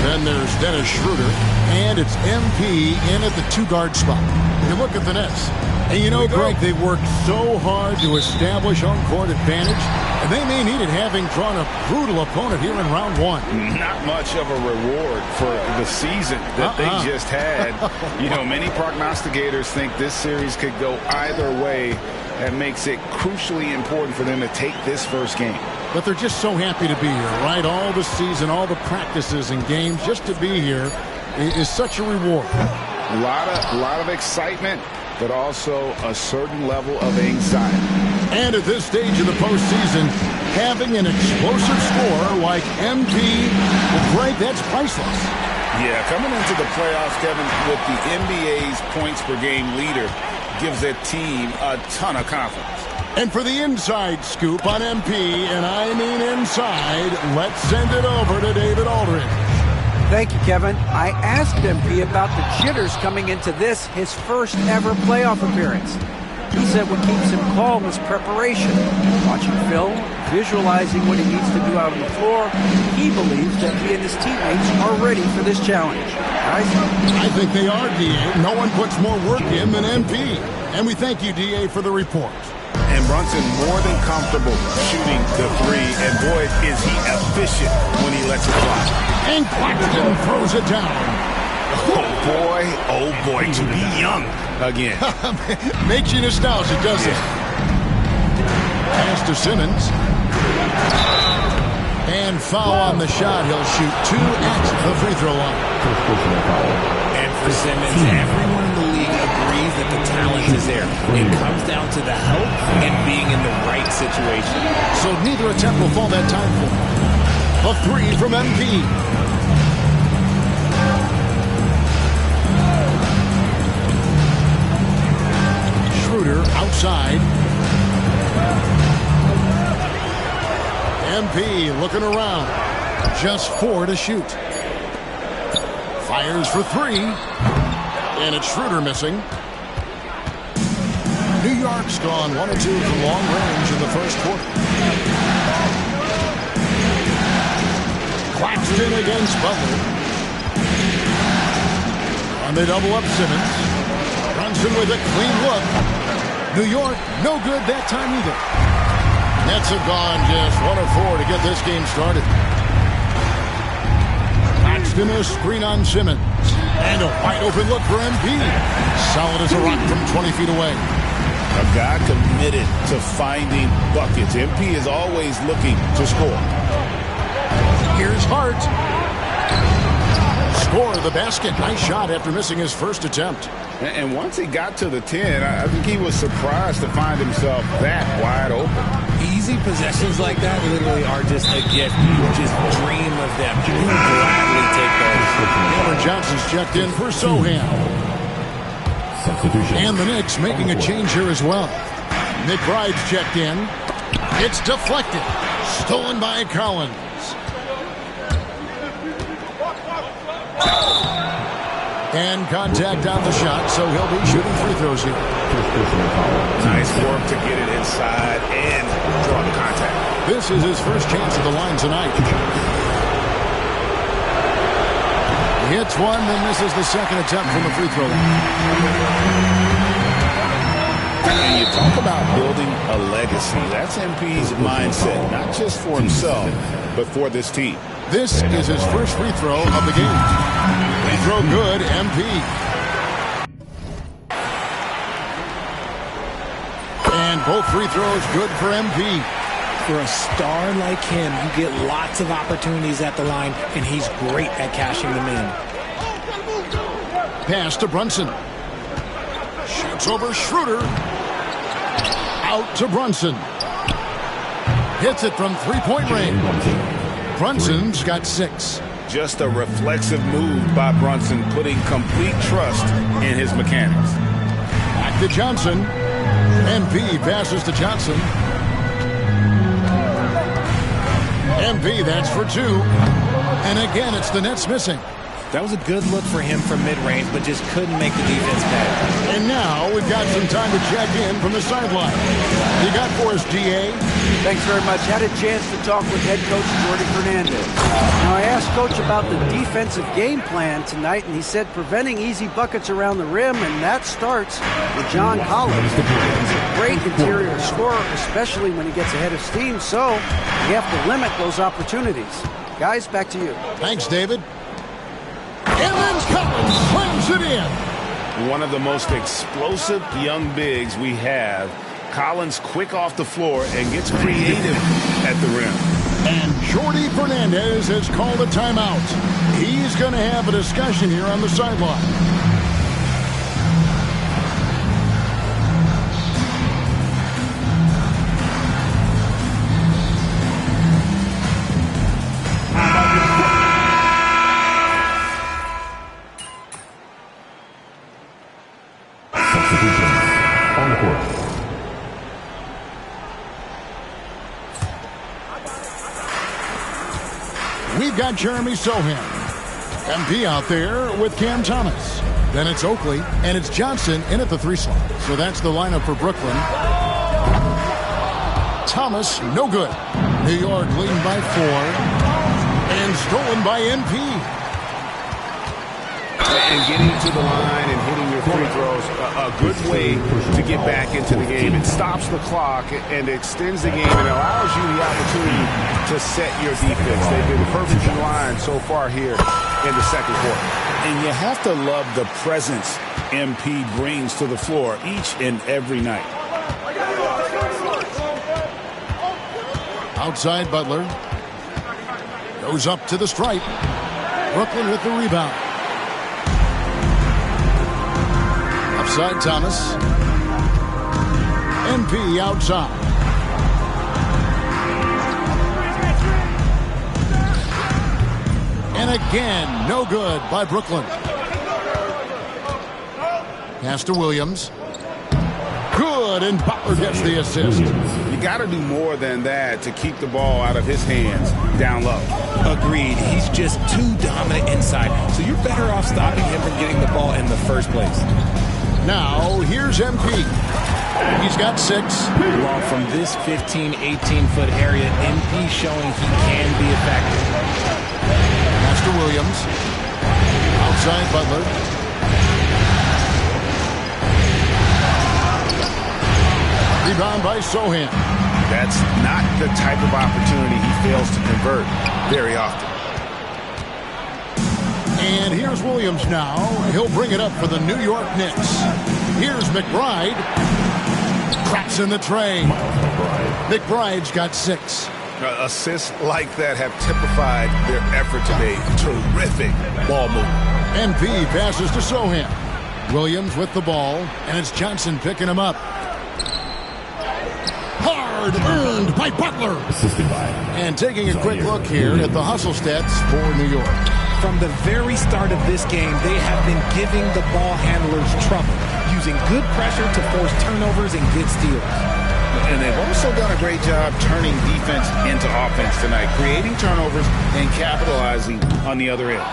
Then there's Dennis Schroeder. And it's MP in at the 2-guard spot. You look at the Nets. And you know, Greg, they worked so hard to establish home-court advantage, and they may need it having drawn a brutal opponent here in round 1. Not much of a reward for the season that they just had. You know, many prognosticators think this series could go either way. That makes it crucially important for them to take this first game. But they're just so happy to be here, right? All the season, all the practices and games, just to be here is such a reward. A lot of excitement, but also a certain level of anxiety. And at this stage of the postseason, having an explosive scorer like MP, well, Greg, that's priceless. Yeah, coming into the playoffs, Kevin, with the NBA's points per game leader gives a team a ton of confidence. And for the inside scoop on MP, and I mean inside, let's send it over to David Aldridge. Thank you, Kevin. I asked MP about the jitters coming into this, his first ever playoff appearance. He said what keeps him calm is preparation. Watching film, visualizing what he needs to do out on the floor, he believes that he and his teammates are ready for this challenge. Guys? I think they are, DA. No one puts more work in than MP. And we thank you, DA, for the report. And Brunson more than comfortable shooting the 3, and boy, is he efficient when he lets it fly. And Claxton throws it down. Oh boy, to be young again. Makes you nostalgic, doesn't it? Pass to Simmons. And foul on the shot. He'll shoot 2 at the free throw line. And for Simmons, everyone in the league agrees that the talent is there. It comes down to the help and being in the right situation. So neither attempt will fall that time for him. A 3 from MP. Schroeder outside. MP looking around. Just 4 to shoot. Fires for 3. And it's Schroeder missing. New New York's gone 1 of 2 from long range in the first quarter. Claxton against Butler. And they double up Simmons. Brunson with a clean look. New York, no good that time either. Nets have gone just 1 of 4 to get this game started. Claxton a screen on Simmons. And a wide open look for MP. Solid as a rock from 20 feet away. A guy committed to finding buckets. MP is always looking to score. Here's Hart. Score the basket. Nice shot after missing his first attempt. And once he got to the 10, I think he was surprised to find himself that wide open. Easy possessions like that literally are just a gift. You just dream of them. You gladly take those. Cameron Johnson's checked in for Sohan. And the Knicks making a change here as well. Nick Bride's checked in. It's deflected. Stolen by Collins. And contact on the shot, so he'll be shooting free throws here. Nice work to get it inside and draw the contact. This is his first chance at the line tonight. He hits one, then misses the second attempt from the free throw line. And you talk about building a legacy. That's MP's mindset, not just for himself, but for this team. This is his first free throw of the game. Free throw good, MP. And both free throws good for MP. For a star like him, you get lots of opportunities at the line, and he's great at cashing them in. Pass to Brunson. Shoots over Schroeder. Out to Brunson. Hits it from three-point range. Brunson's got 6. Just a reflexive move by Brunson, putting complete trust in his mechanics. Back to Johnson. MP passes to Johnson. MP, that's for 2. And again, it's the Nets missing. That was a good look for him from mid-range, but just couldn't make the defense pay. And now we've got some time to check in from the sideline. You got for us, DA? Thanks very much. Had a chance to talk with head coach Jordy Fernandez. Now, I asked Coach about the defensive game plan tonight, and he said preventing easy buckets around the rim, and that starts with John Collins. He's a great interior scorer, especially when he gets ahead of steam, so you have to limit those opportunities. Guys, back to you. Thanks, David. And then Collins slams it in. One of the most explosive young bigs we have. Collins quick off the floor and gets creative at the rim. And Jordy Fernandez has called a timeout. He's going to have a discussion here on the sideline. We've got Jeremy Sohan. MP out there with Cam Thomas. Then it's Oakley, and it's Johnson in at the 3 slot. So that's the lineup for Brooklyn. Thomas, no good. New York leading by 4. And stolen by MP. And getting to the line and hitting your free throws, a good way to get back into the game. It stops the clock and extends the game and allows you the opportunity to set your defense. They've been perfectly lined so far here in the second quarter. And you have to love the presence MP brings to the floor each and every night. Outside Butler. Goes up to the stripe. Brooklyn with the rebound. Outside Thomas. MP outside. And again, no good by Brooklyn. Pass to Williams. Good, and Butler gets the assist. You got to do more than that to keep the ball out of his hands down low. Agreed. He's just too dominant inside, so you're better off stopping him from getting the ball in the first place. Now, here's MP. He's got 6. Well, from this 15, 18-foot area, MP showing he can be effective. Pass to Williams. Outside Butler. Rebound by Sohan. That's not the type of opportunity he fails to convert very often. And here's Williams now. He'll bring it up for the New York Knicks. Here's McBride. Cracks in the tray. McBride's got 6. Assists like that have typified their effort today. Terrific ball movement. MP passes to Sohan. Williams with the ball, and it's Johnson picking him up. Hard earned by Butler. And taking a quick look here at the hustle stats for New York. From the very start of this game, they have been giving the ball handlers trouble, using good pressure to force turnovers and get steals. And they've also done a great job turning defense into offense tonight, creating turnovers and capitalizing on the other end.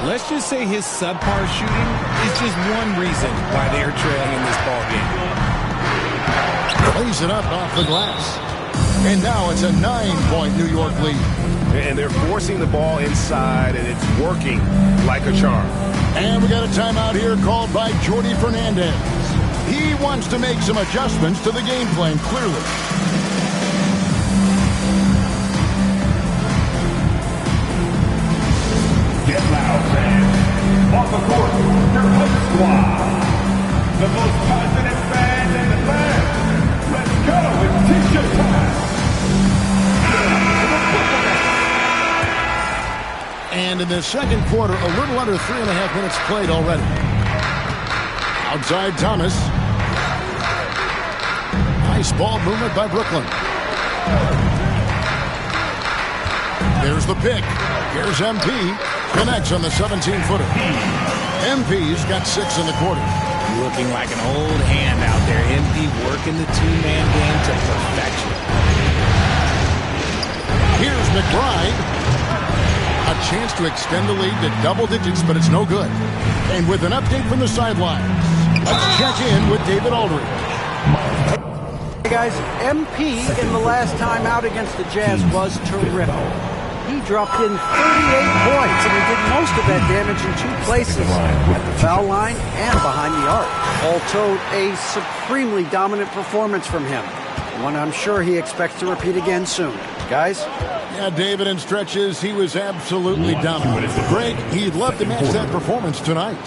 Let's just say his subpar shooting is just one reason why they are trailing in this ball game. Plays it up off the glass. And now it's a 9-point New York lead. And they're forcing the ball inside, and it's working like a charm. And we got a timeout here called by Jordy Fernandez. He wants to make some adjustments to the game plan, clearly. Get loud, fans. On the court, your host squad. The most passionate fans in the land. Let's go. It's t-shirt time. And in the second quarter, a little under 3.5 minutes played already. Outside Thomas. Nice ball movement by Brooklyn. There's the pick. Here's MP. Connects on the 17-footer. MP's got 6 in the quarter. Looking like an old hand out there. MP working the two-man game to perfection. Here's McBride. A chance to extend the lead to double digits, but it's no good. And with an update from the sidelines, let's check in with David Aldridge. Hey guys, MP in the last time out against the Jazz was terrific. He dropped in 38 points, and he did most of that damage in 2 places, at the foul line and behind the arc. All told, a supremely dominant performance from him, one I'm sure he expects to repeat again soon. Guys? Yeah, David, in stretches, he was absolutely dominant. Greg, he'd love to match that performance tonight.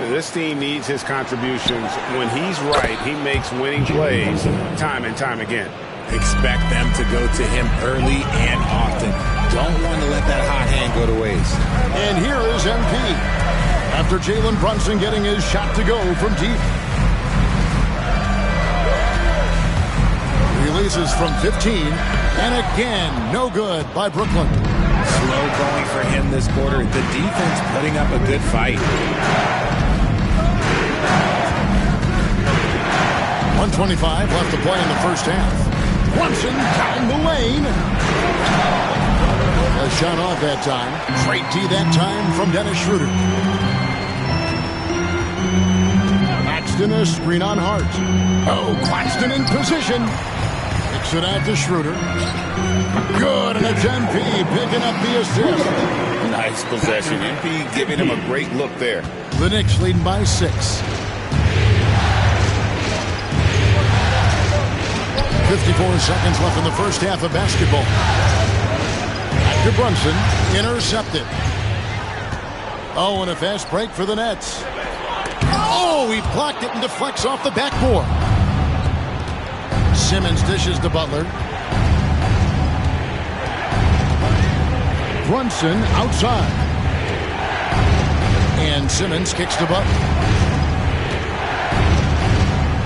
This team needs his contributions. When he's right, he makes winning plays time and time again. Expect them to go to him early and often. Don't want to let that hot hand go to waste. And here is MP. After Jalen Brunson getting his shot to go from deep. Releases from 15. And again, no good by Brooklyn. Slow going for him this quarter. The defense putting up a good fight. 1:25 left to play in the first half. Brunson down the lane. A shot off that time. Straight D that time from Dennis Schroeder. Claxton a screen on Hart. Oh, Claxton in position. Kicks it out to Schroeder. Good, and it's MP picking up the assist. Nice possession. MP giving him a great look there. The Knicks leading by 6. 54 seconds left in the first half of basketball. Back to Brunson. Intercepted. Oh, and a fast break for the Nets. Oh, he blocked it and deflects off the backboard. Simmons dishes to Butler. Brunson outside. And Simmons kicks to Butler.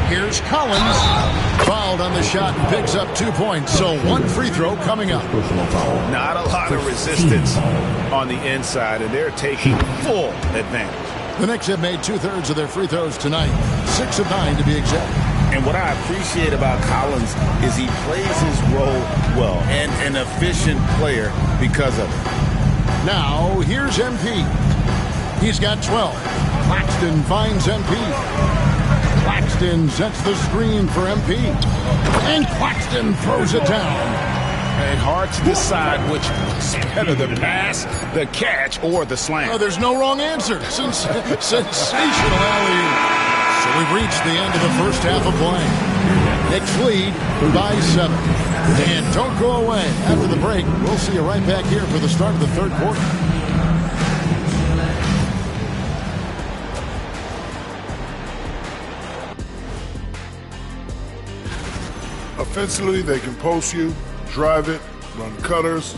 Here's Collins. Fouled on the shot and picks up 2 points. So 1 free throw coming up. Not a lot of resistance on the inside, and they're taking full advantage. The Knicks have made 2/3 of their free throws tonight. 6 of 9 to be exact. And what I appreciate about Collins is he plays his role well and an efficient player because of it. Now, here's MP. He's got 12. Claxton finds MP. Claxton sets the screen for MP. And Claxton throws it down. And hard to decide which was better, the pass, the catch, or the slam. Oh, there's no wrong answer. Sensational alley-oop. So we've reached the end of the first half of play. Knicks lead by 7. And don't go away. After the break, we'll see you right back here for the start of the third quarter. Offensively, they can post you, drive it, run cutters.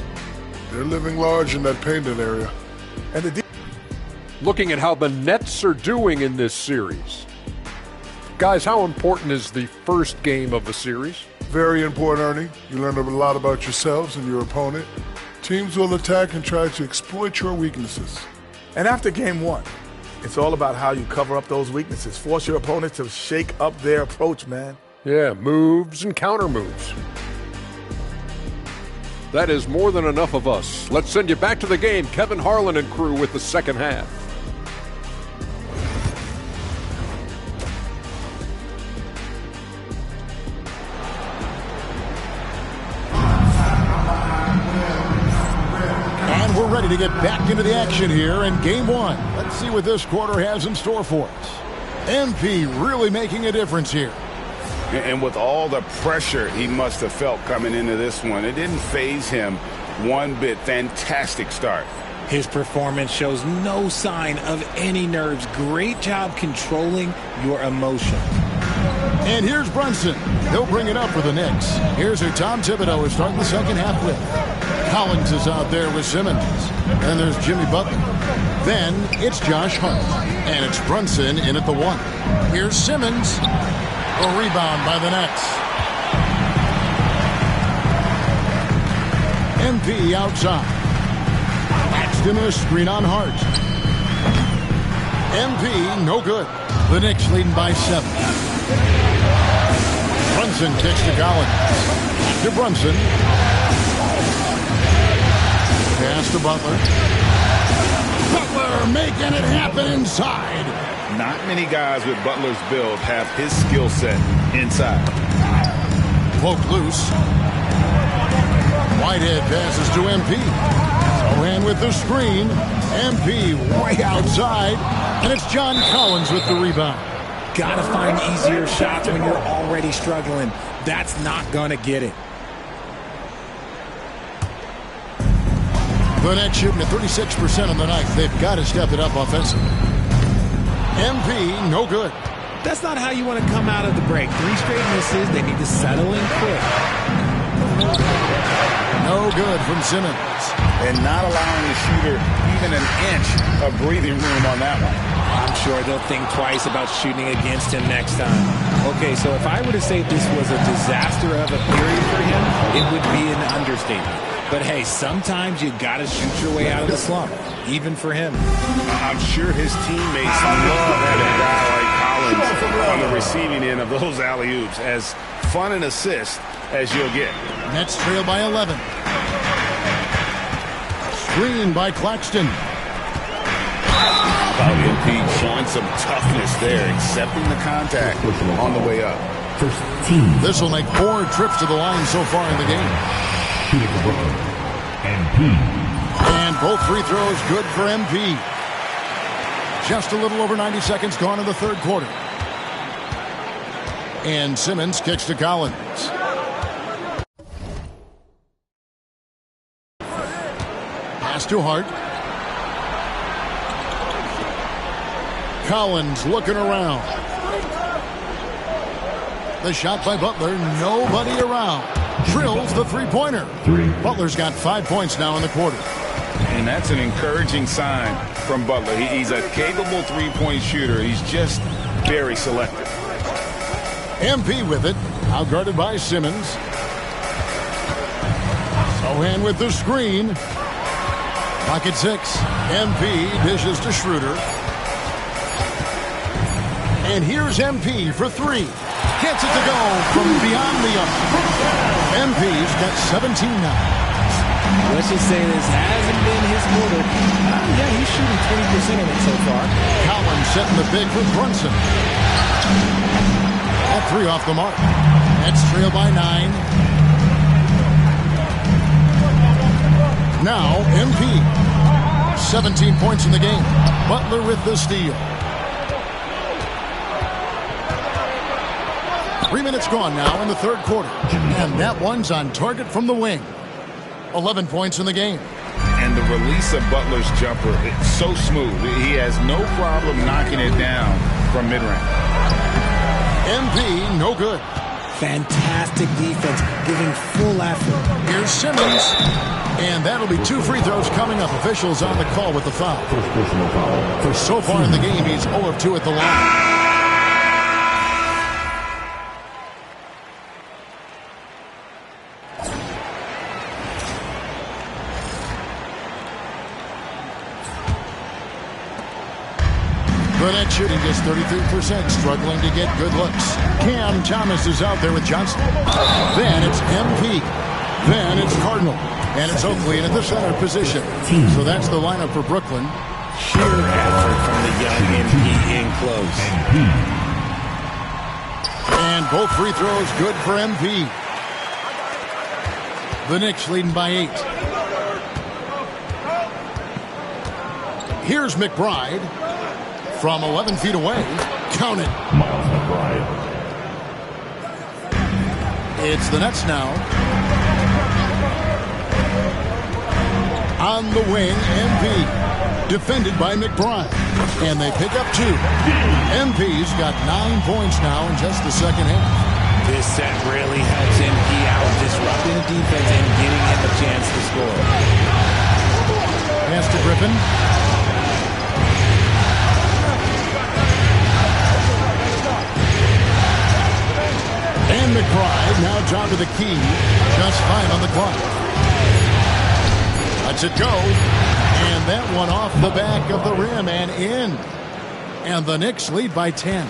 They're living large in that painted area. And looking at how the Nets are doing in this series. Guys, how important is the first game of the series? Very important, Ernie. You learn a lot about yourselves and your opponent. Teams will attack and try to exploit your weaknesses. And after game 1, it's all about how you cover up those weaknesses. Force your opponent to shake up their approach, man. Yeah, moves and counter moves. That is more than enough of us. Let's send you back to the game. Kevin Harlan and crew with the second half. And we're ready to get back into the action here in game 1. Let's see what this quarter has in store for us. MP really making a difference here. And with all the pressure he must have felt coming into this one, it didn't faze him one bit. Fantastic start. His performance shows no sign of any nerves. Great job controlling your emotion. And here's Brunson. He'll bring it up for the Knicks. Here's who Tom Thibodeau is starting the second half with. Collins is out there with Simmons. And there's Jimmy Butler. Then it's Josh Hart. And it's Brunson in at the 1. Here's Simmons. A rebound by the Nets. MP outside. Claxton a screen on Hart. MP no good. The Knicks leading by 7. Brunson kicks to Collins. To Brunson. Pass to Butler. Butler making it happen inside. Not many guys with Butler's build have his skill set inside. Poke loose. Whitehead passes to MP. Sohan with the screen. MP way outside. And it's John Collins with the rebound. Gotta find easier shots when you're already struggling. That's not gonna get it. The Nets shooting at 36% on the night. They've got to step it up offensively. MP, no good. That's not how you want to come out of the break. 3 straight misses. They need to settle in quick. No good from Simmons. And not allowing the shooter even an inch of breathing room on that one. I'm sure they'll think twice about shooting against him next time. Okay, so if I were to say this was a disaster of a period for him, it would be an understatement. But hey, sometimes you got to shoot your way out of the slump, even for him. I'm sure his teammates love having a guy like Collins on the receiving end of those alley-oops. As fun an assist as you'll get. Nets trail by 11. Screen by Claxton. MP showing some toughness there, accepting the contact on the way up. This will make 4 trips to the line so far in the game. And both free throws good for MP. Just a little over 90 seconds gone in the third quarter. And Simmons kicks to Collins. Pass to Hart. Collins looking around. The shot by Butler, nobody around. Drills the three-pointer. Butler's got 5 points now in the quarter. And that's an encouraging sign from Butler. He's a capable three-point shooter. He's just very selective. MP with it. Outguarded by Simmons. Sohan with the screen. Pocket 6. MP dishes to Schroeder. And here's MP for 3. Gets it to go from beyond the arc. MP's got 17 now. let's just say this hasn't been his quarter. Yeah, he's shooting 20% of it so far. Collins setting the big for Brunson. At 3 off the mark. Nets trail by 9. Now, MP. 17 points in the game. Butler with the steal. 3 minutes gone now in the third quarter. And that one's on target from the wing. 11 points in the game. And the release of Butler's jumper, it's so smooth. He has no problem knocking it down from mid-range. MP, no good. Fantastic defense, giving full effort. Here's Simmons. And that'll be 2 free throws coming up. Officials on the call with the foul. For so far in the game, he's 0 of 2 at the line. The net shooting just 33%, struggling to get good looks. Cam Thomas is out there with Johnson. Then it's MP. Then it's Cardinal. And it's Oakley in at the center position. So that's the lineup for Brooklyn. Sheer effort from the young MP in close. And both free throws good for MP. The Knicks leading by 8. Here's McBride. From 11 feet away, count it. Miles McBride. It's the Nets now. On the wing, MP. Defended by McBride. And they pick up 2. MP's got 9 points now in just the second half. This set really helps MP out, disrupting the defense and getting him a chance to score. Pass to Griffin. And McBride now top of the key. Just 5 on the clock. Lets it go. And that one off the back of the rim and in. And the Knicks lead by 10.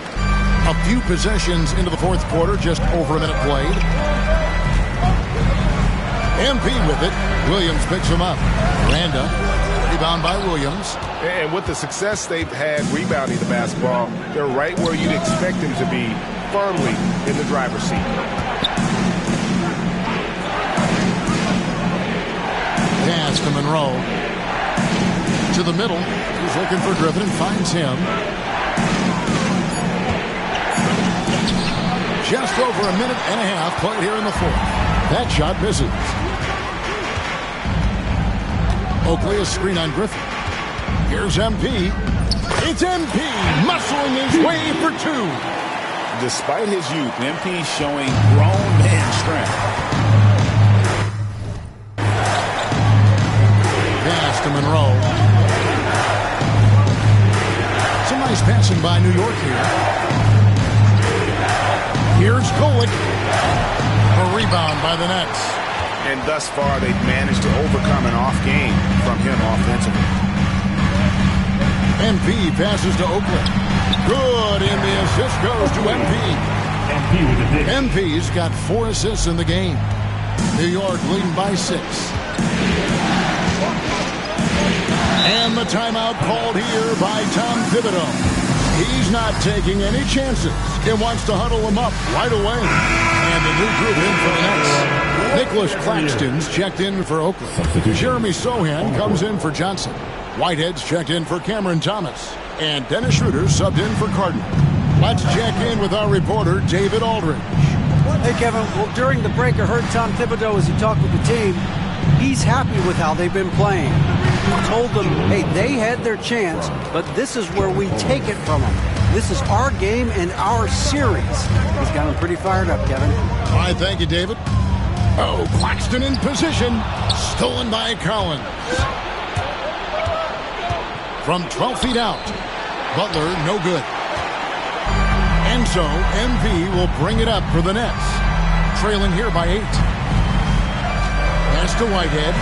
A few possessions into the fourth quarter, just over a minute played. MP with it. Williams picks him up. Miranda, rebound by Williams. And with the success they've had rebounding the basketball, they're right where you'd expect them to be, firmly in the driver's seat. Pass to Monroe. To the middle. He's looking for Griffin and finds him. Just over a minute and a half played here in the fourth. That shot misses. Oakley a screen on Griffin. Here's MP. It's MP muscling his way for 2. Despite his youth, MP showing grown man strength. Pass to Monroe. Some nice passing by New York here. Here's Golick. A rebound by the Nets. And thus far, they've managed to overcome an off game from him offensively. MP passes to Oakley. Good, and the assist goes to MP. MP's got 4 assists in the game. New York leading by 6. And the timeout called here by Tom Thibodeau. He's not taking any chances. He wants to huddle him up right away. And the new group in for the Nets. Nicholas Claxton's checked in for Oakland. Jeremy Sohan comes in for Johnson. Whitehead's checked in for Cameron Thomas. And Dennis Schroeder subbed in for Cardinal. Let's check in with our reporter, David Aldridge. Hey, Kevin. Well, during the break, I heard Tom Thibodeau as he talked with the team. He's happy with how they've been playing. He told them, hey, they had their chance, but this is where we take it from them. This is our game and our series. He's got him pretty fired up, Kevin. All right, thank you, David. Oh, Claxton in position. Stolen by Collins. From 12 feet out. Butler, no good. And so, MP will bring it up for the Nets. Trailing here by 8. Pass to Whitehead.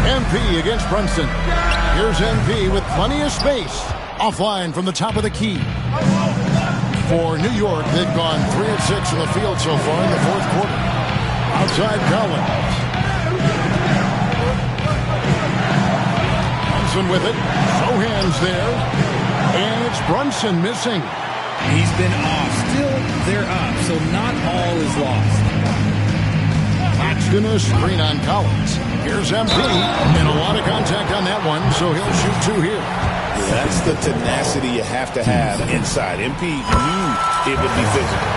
MP against Brunson. Here's MP with plenty of space. Offline from the top of the key. For New York, they've gone 3 of 6 in the field so far in the fourth quarter. outside Collins. Brunson with it. Sohan's there. And it's Brunson missing. He's been off. Still, they're up, so not all is lost. Claxton, a screen on Collins. Here's MP. And a lot of contact on that one, so he'll shoot 2 here. That's the tenacity you have to have inside. MP knew it would be physical.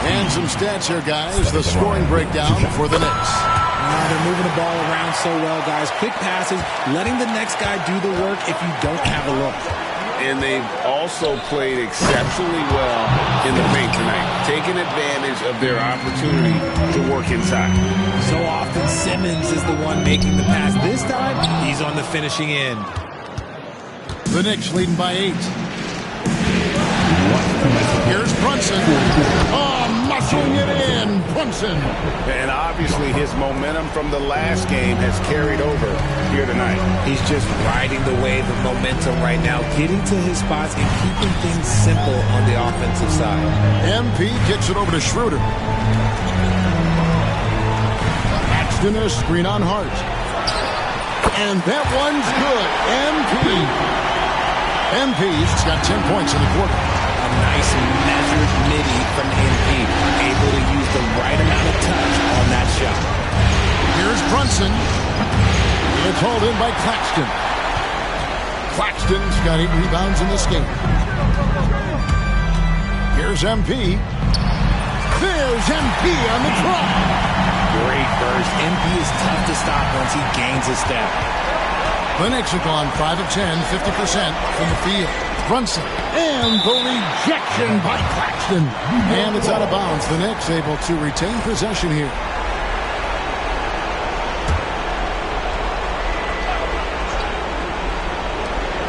And some stats here, guys. The scoring breakdown for the Knicks. They're moving the ball around so well, guys. Quick passes, letting the next guy do the work if you don't have a look. And they've also played exceptionally well in the paint tonight, taking advantage of their opportunity to work inside. So often Simmons is the one making the pass. This time, he's on the finishing end. The Knicks leading by 8. Here's Brunson. Oh, muscling it in. Brunson. And obviously his momentum from the last game has carried over here tonight. He's just riding the wave of momentum right now, getting to his spots and keeping things simple on the offensive side. MP kicks it over to Schroeder. Paxton, a screen on Hart. And that one's good. MP's got 10 points in the quarter. A nice measured midi from MP, able to use the right amount of touch on that shot. Here's Brunson. It's hauled in by Claxton. Claxton's got 8 rebounds in this game. Here's MP. There's MP on the drop. Great burst. MP is tough to stop once he gains a step. The Knicks have gone 5 of 10, 50% from the field. Brunson, and the rejection by Claxton. And it's out of bounds. The Knicks able to retain possession here.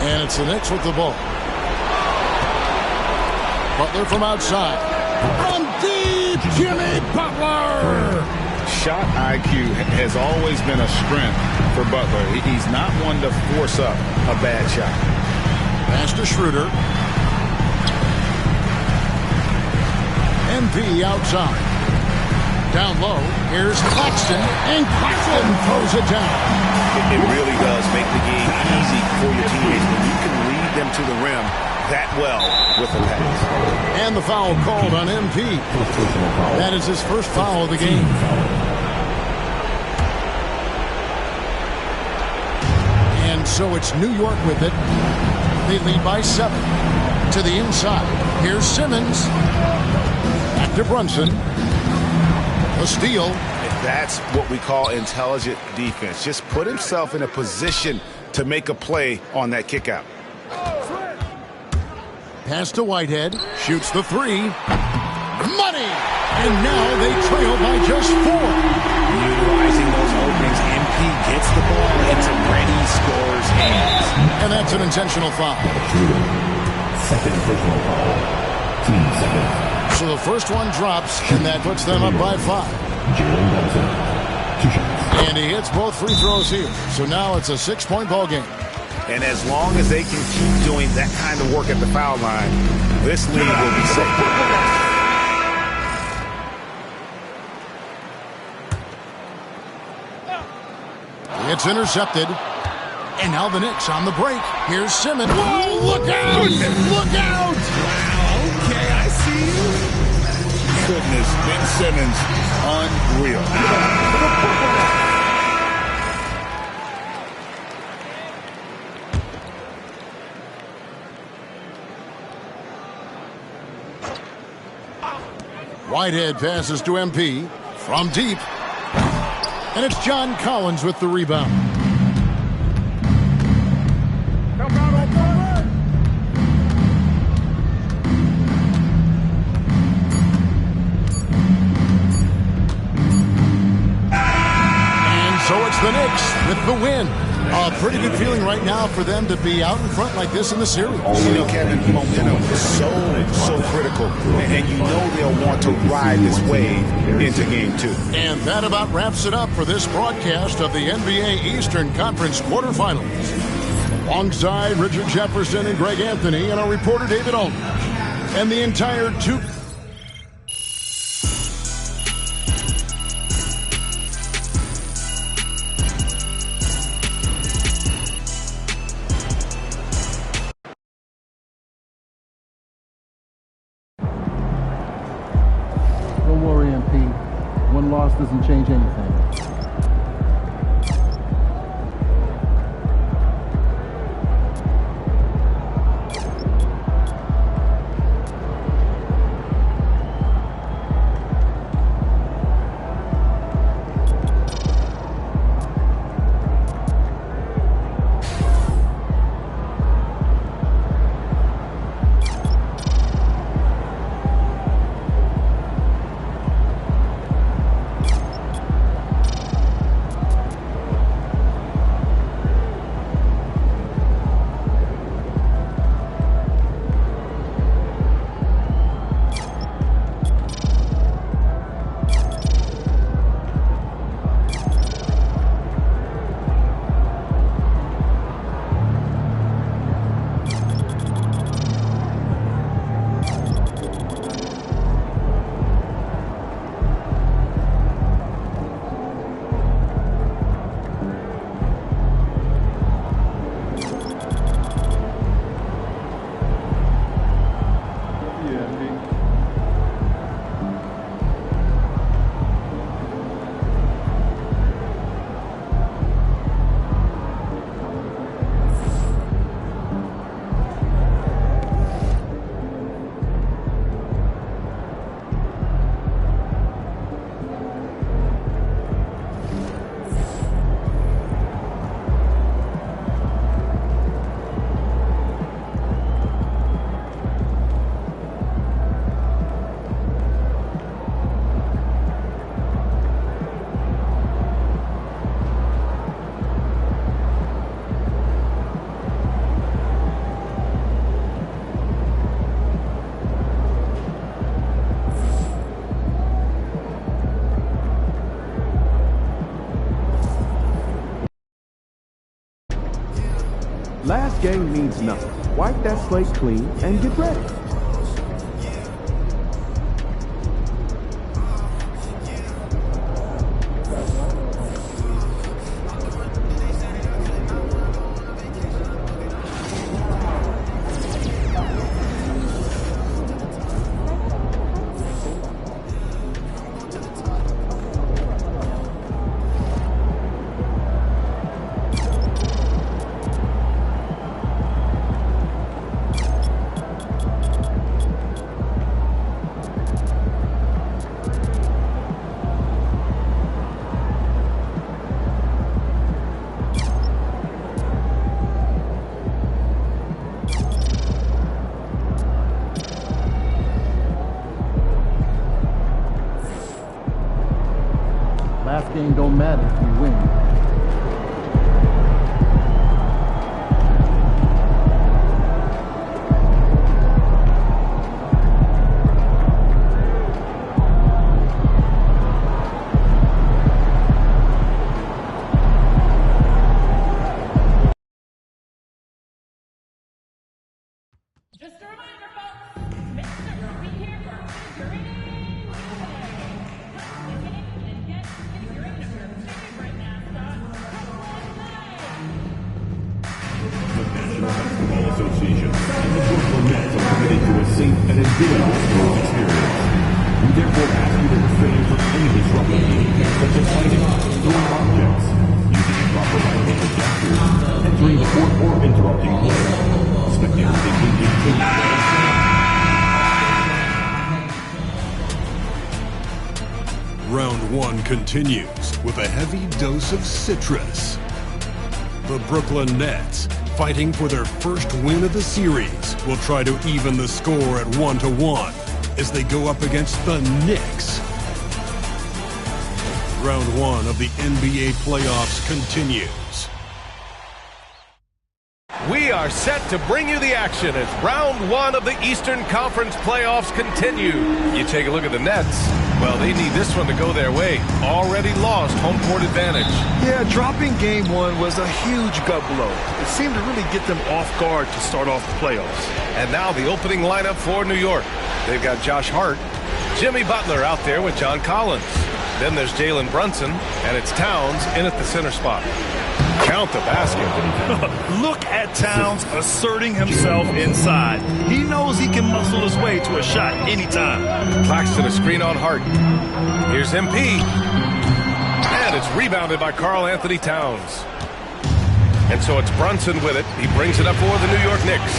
And it's the Knicks with the ball. Butler from outside. From deep, Jimmy Butler! Shot IQ has always been a strength for Butler. He's not one to force up a bad shot. Pass to Schroeder. MP outside. Down low. Here's Claxton. And Claxton throws it down. It really does make the game easy for your teammates when you can lead them to the rim that well with a pass. And the foul called on MP. That is his first foul of the game. And so it's New York with it. They lead by 7. To the inside. Here's Simmons. Back to Brunson. A steal. That's what we call intelligent defense. Just put himself in a position to make a play on that kick out. Pass to Whitehead. Shoots the 3. Money! And now they trail by just 4. Utilizing those openings, MP gets the ball into ready scorers' hands. And that's an intentional foul. Second personal foul. Team second. So the first one drops, and that puts them up by 5. Jalen Brunson. 2 shots. And he hits both free throws here. So now it's a 6-point ball game. And as long as they can keep doing that kind of work at the foul line, this lead will be safe. It's intercepted. And now the Knicks on the break. Here's Simmons. Whoa, look out! Look out! Wow, okay, I see you. Goodness, Ben Simmons, unreal. Whitehead passes to MP from deep. And it's John Collins with the rebound. And so it's the Knicks with the win. A pretty good feeling right now for them to be out in front like this in the series. You know, Kevin, momentum is so critical. And you know they'll want to ride this wave into game 2. And that about wraps it up for this broadcast of the NBA Eastern Conference quarterfinals. Alongside Richard Jefferson and Greg Anthony and our reporter David Aldridge. And the entire loss doesn't change anything. Last game means nothing. Wipe that slate clean and get ready. Last game don't matter if you win. Just a reminder, folks, make sure to be here for figuring and get figuring of your favorite mascot. The National Basketball Association and the Brooklyn Nets are committed to a safe and enjoyable sports experience. We therefore ask you to refrain from any disruptive behavior such as fighting, throwing objects, using improper language or gestures, entering the court or interrupting play. Spectators engaging in Round one continues with a heavy dose of citrus. The Brooklyn Nets, fighting for their first win of the series, will try to even the score at 1-1 as they go up against the Knicks. Round one of the NBA playoffs continues. We are set to bring you the action as round one of the Eastern Conference playoffs continue. You take a look at the Nets. Well, they need this one to go their way. Already lost home court advantage. Yeah, dropping game one was a huge gut blow. It seemed to really get them off guard to start off the playoffs. And now the opening lineup for New York. They've got Josh Hart, Jimmy Butler out there with John Collins, Then there's Jalen Brunson, and it's Towns in at the center spot. Count the basket. Look at Towns asserting himself inside. He knows he can muscle his way to a shot anytime. Claxton, a screen on Hart. Here's MP. And it's rebounded by Karl Anthony Towns. And so it's Brunson with it. He brings it up for the New York Knicks.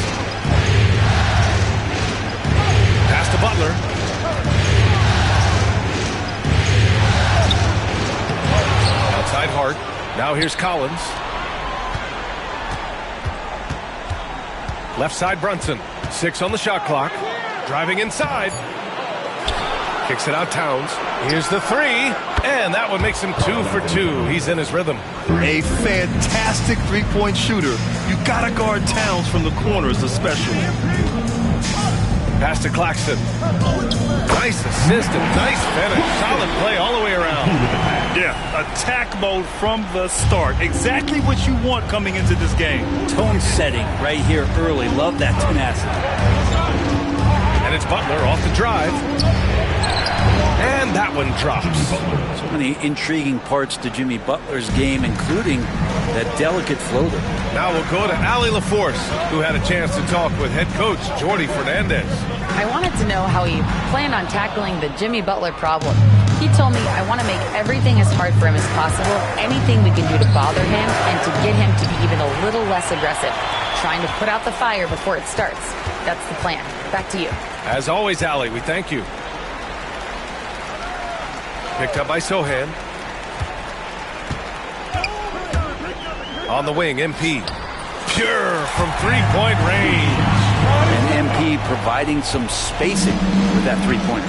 Pass to Butler. Outside Hart. Now here's Collins. Left side Brunson. 6 on the shot clock. Driving inside. Kicks it out Towns. Here's the 3. And that one makes him 2 for 2. He's in his rhythm. A fantastic three-point shooter. You gotta guard Towns from the corners especially. Pass to Claxton. Nice assist and nice finish. Solid play all the way around. Yeah, attack mode from the start. Exactly what you want coming into this game. Tone setting right here early. Love that tenacity. And it's Butler off the drive. And that one drops. So many intriguing parts to Jimmy Butler's game, including that delicate floater. Now we'll go to Allie LaForce, who had a chance to talk with head coach Jordy Fernandez. I wanted to know how he planned on tackling the Jimmy Butler problem. He told me, I want to make everything as hard for him as possible, anything we can do to bother him and to get him to be even a little less aggressive, trying to put out the fire before it starts. That's the plan. Back to you. As always, Allie, we thank you. Picked up by Sohan. On the wing, MP. Pure from three-point range. And MP providing some spacing with that three-pointer.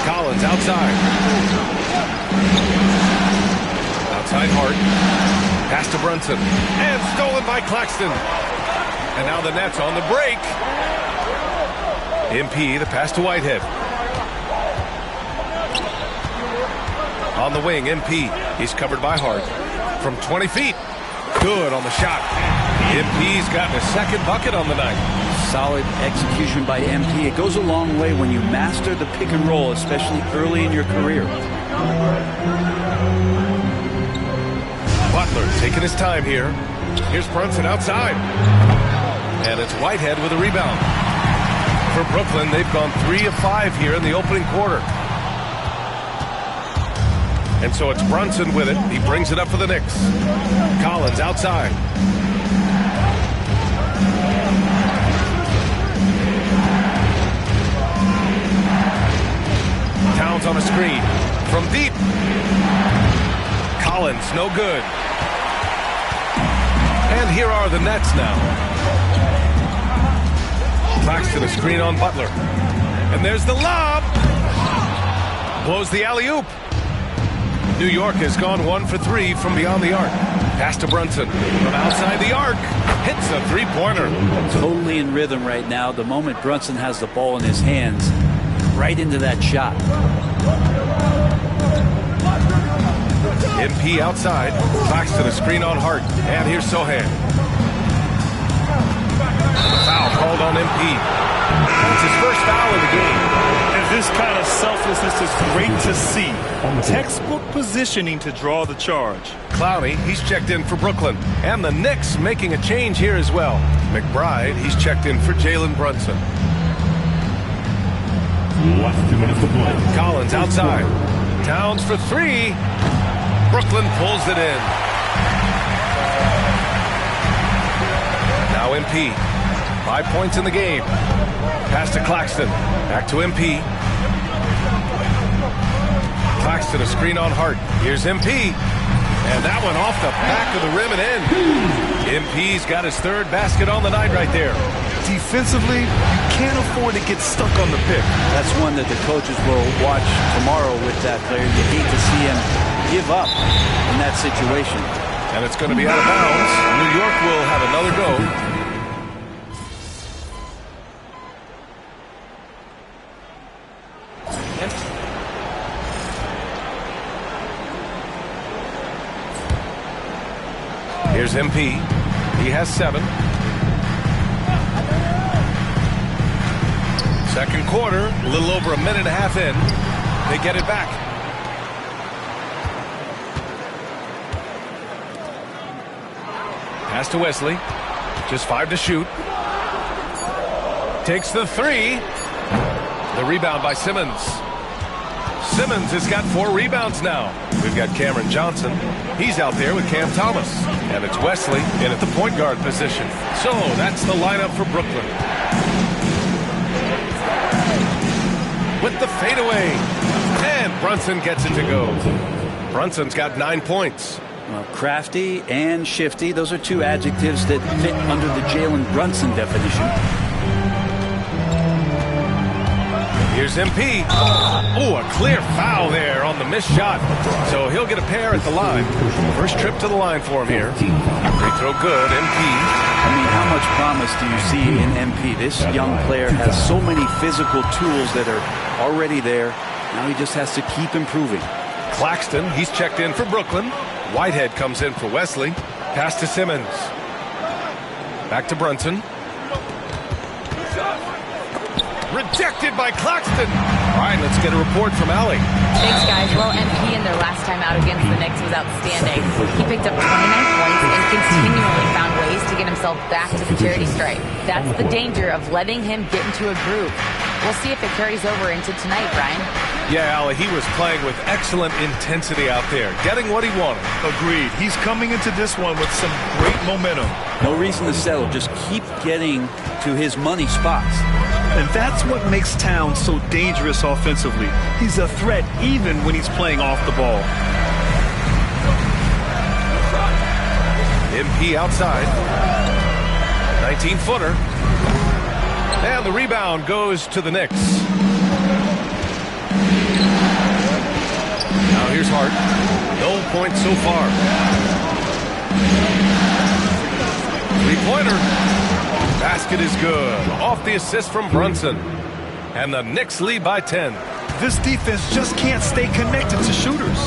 Collins outside. Outside Hart. Pass to Brunson. And stolen by Claxton. And now the Nets on the break. MP, the pass to Whitehead. On the wing, MP. He's covered by Hart. From 20 feet. Good on the shot. MP's gotten a second bucket on the night. Solid execution by MP. It goes a long way when you master the pick and roll, especially early in your career. Butler taking his time here. Here's Brunson outside. And it's Whitehead with a rebound. For Brooklyn, they've gone 3 of 5 here in the opening quarter. And so it's Brunson with it. He brings it up for the Knicks. Collins outside. Towns on a screen. From deep. Collins, no good. And here are the Nets now. Claxton, a screen on Butler. And there's the lob. Blows the alley-oop. New York has gone 1 for 3 from beyond the arc. Pass to Brunson from outside the arc. Hits a three-pointer. Totally in rhythm right now. The moment Brunson has the ball in his hands, right into that shot. MP outside. Claxton, a screen on Hart. And here's Sohan. Foul called on MP. It's his first foul of the game. And this kind of selflessness is great to see. Textbook positioning to draw the charge. Clowney, he's checked in for Brooklyn. And the Knicks making a change here as well. McBride, he's checked in for Jalen Brunson. Last 2 minutes to play. Collins outside. Towns for 3. Brooklyn pulls it in. Now MP. 5 points in the game. Pass to Claxton. Back to MP. Claxton, a screen on Hart. Here's MP. And that one off the back of the rim and in. MP's got his 3rd basket on the night right there. Defensively, you can't afford to get stuck on the pick. That's one that the coaches will watch tomorrow with that player. You hate to see him give up in that situation. And it's going to be out of bounds. New York will have another go. Here's MP. He has 7. Second quarter, a little over a minute and a half in. They get it back. Pass to Wesley. Just 5 to shoot. Takes the 3. The rebound by Simmons. Simmons has got 4 rebounds now. We've got Cameron Johnson. He's out there with Cam Thomas. And it's Wesley in at the point guard position. So that's the lineup for Brooklyn. With the fadeaway. And Brunson gets it to go. Brunson's got 9 points. Well, crafty and shifty, those are 2 adjectives that fit under the Jalen Brunson definition. Here's MP. Oh, a clear foul there on the missed shot. So he'll get a pair at the line. First trip to the line for him here. Free throw good, MP. I mean, how much promise do you see in MP? This young player has so many physical tools that are already there. Now he just has to keep improving. Claxton, he's checked in for Brooklyn. Whitehead comes in for Wesley. Pass to Simmons. Back to Brunson. Rejected by Claxton. All right, let's get a report from Allie. Thanks, guys. Well, MP in their last time out against the Knicks was outstanding. He picked up 29 points and continually found ways to get himself back to the charity stripe. That's the danger of letting him get into a groove. We'll see if it carries over into tonight, Brian. Yeah, Allie, he was playing with excellent intensity out there, getting what he wanted. Agreed. He's coming into this one with some great momentum. No reason to settle. Just keep getting to his money spots. And that's what makes Towns so dangerous offensively. He's a threat even when he's playing off the ball. MP outside. 19-footer. And the rebound goes to the Knicks. Now here's Hart. No points so far. Three-pointer. Basket is good. Off the assist from Brunson. And the Knicks lead by 10. This defense just can't stay connected to shooters.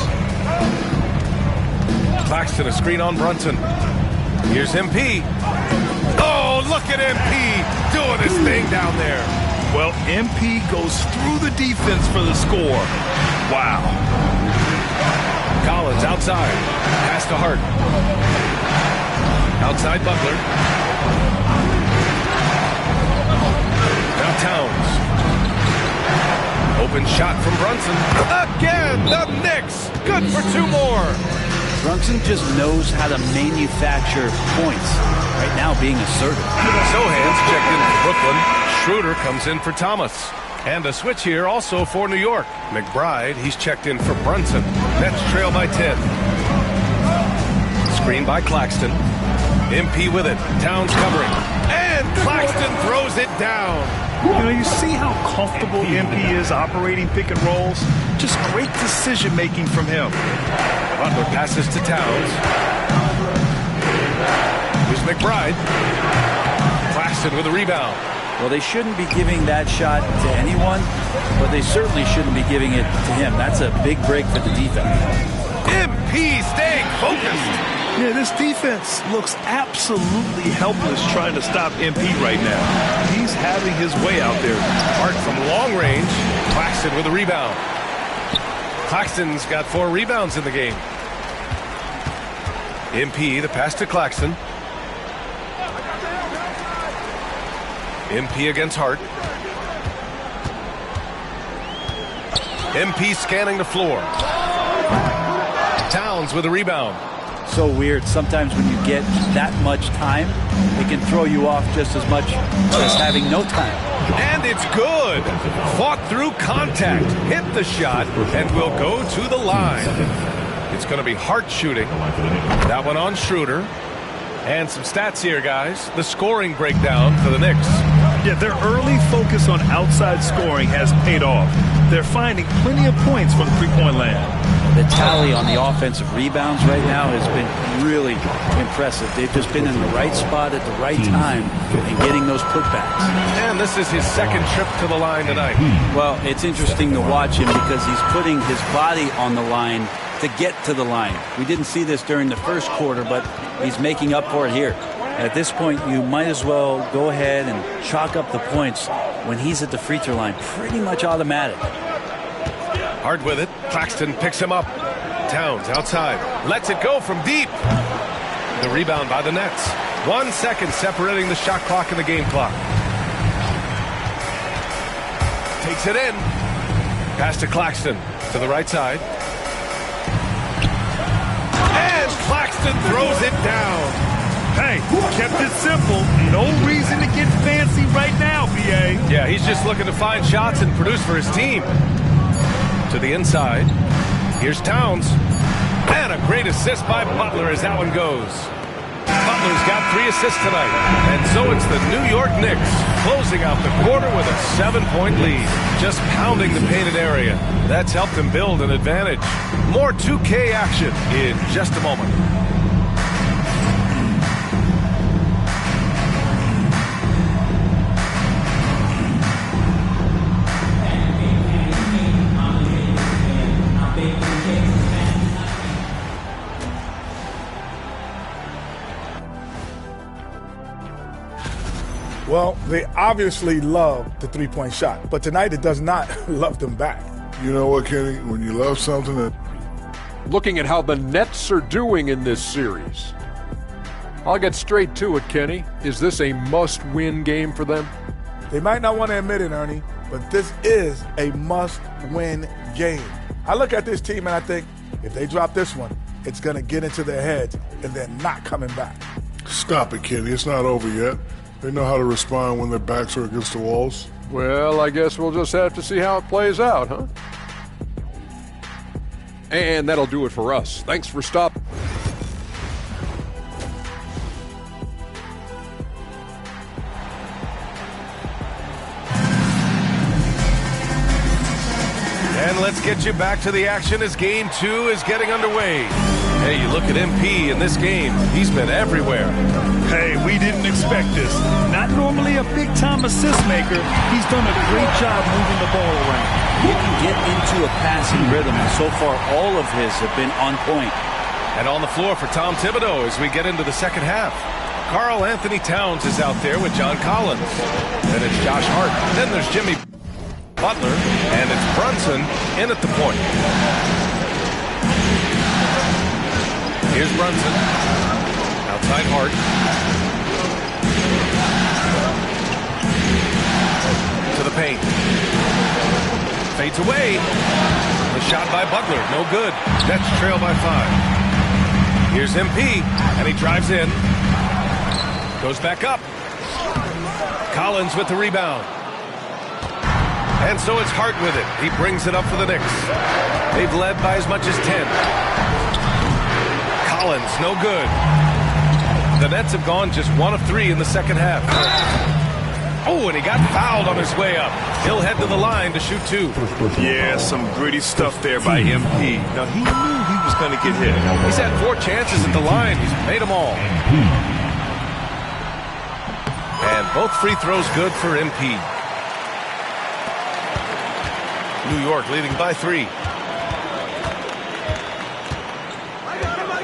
Claxton, a screen on Brunson. Here's MP. Oh, look at MP doing his thing down there. Well, MP goes through the defense for the score. Wow. Collins outside. Pass to Hart. Outside Butler. Now Towns. Open shot from Brunson. Again, the Knicks. Good for 2 more. Brunson just knows how to manufacture points. Right now being assertive. Sohan's checked in for Brooklyn. Schroeder comes in for Thomas. And a switch here also for New York. McBride, he's checked in for Brunson. Nets trail by 10. Screen by Claxton. MP with it. Towns covering. And Claxton throws it down. You know, you see how comfortable MP is operating pick and rolls? Just great decision-making from him. Butler passes to Towns. Here's McBride. Claxton with a rebound. Well, they shouldn't be giving that shot to anyone, but they certainly shouldn't be giving it to him. That's a big break for the defense. MP staying focused. Yeah, this defense looks absolutely helpless trying to stop MP right now. He's having his way out there. Hart from long range. Claxton with a rebound. Claxton's got 4 rebounds in the game. MP, the pass to Claxton. MP against Hart. MP scanning the floor. Towns with a rebound. So weird. Sometimes when you get that much time, it can throw you off just as much as having no time. And it's good. Fought through contact. Hit the shot and will go to the line. It's going to be Hart shooting. That one on Schroeder. And some stats here, guys. The scoring breakdown for the Knicks. Yeah, their early focus on outside scoring has paid off. They're finding plenty of points from three-point land. The tally on the offensive rebounds right now has been really impressive. They've just been in the right spot at the right time and getting those putbacks. And this is his second trip to the line tonight. Well, it's interesting to watch him because he's putting his body on the line to get to the line. We didn't see this during the first quarter, but he's making up for it here. At this point, you might as well go ahead and chalk up the points when he's at the free throw line. Pretty much automatic. Hard with it. Claxton picks him up. Towns outside. Lets it go from deep. The rebound by the Nets. 1 second separating the shot clock and the game clock. Takes it in. Pass to Claxton. To the right side. And Claxton throws it down. Hey, kept it simple. No reason to get fancy right now, BA. Yeah, he's just looking to find shots and produce for his team. To the inside. Here's Towns. And a great assist by Butler as that one goes. Butler's got 3 assists tonight. And so it's the New York Knicks closing out the quarter with a 7-point lead. Just pounding the painted area. That's helped them build an advantage. More 2K action in just a moment. Well, they obviously love the three-point shot, but tonight it does not love them back. You know what, Kenny? When you love something, looking at how the Nets are doing in this series, I'll get straight to it, Kenny. Is this a must-win game for them? They might not want to admit it, Ernie, but this is a must-win game. I look at this team and I think if they drop this one, it's going to get into their heads and they're not coming back. Stop it, Kenny. It's not over yet. They know how to respond when their backs are against the walls. Well, I guess we'll just have to see how it plays out, huh? And that'll do it for us. Thanks for stopping. And let's get you back to the action as Game 2 is getting underway. Hey, you look at MP in this game. He's been everywhere. Hey, we didn't expect this. Not normally a big-time assist maker. He's done a great job moving the ball around. He can get into a passing rhythm, and so far all of his have been on point. And on the floor for Tom Thibodeau as we get into the second half. Karl Anthony Towns is out there with John Collins. Then it's Josh Hart. Then there's Jimmy Butler. And it's Brunson in at the point. Here's Brunson. Outside Hart. To the paint. Fades away. The shot by Butler. No good. Nets trail by 5. Here's MP. And he drives in. Goes back up. Collins with the rebound. And so it's Hart with it. He brings it up for the Knicks. They've led by as much as 10. Collins, no good. The Nets have gone just 1 of 3 in the second half. Oh, and he got fouled on his way up. He'll head to the line to shoot 2. Yeah, some gritty stuff there by MP. Now, he knew he was going to get hit. He's had 4 chances at the line. He's made them all. And both free throws good for MP. New York leading by 3.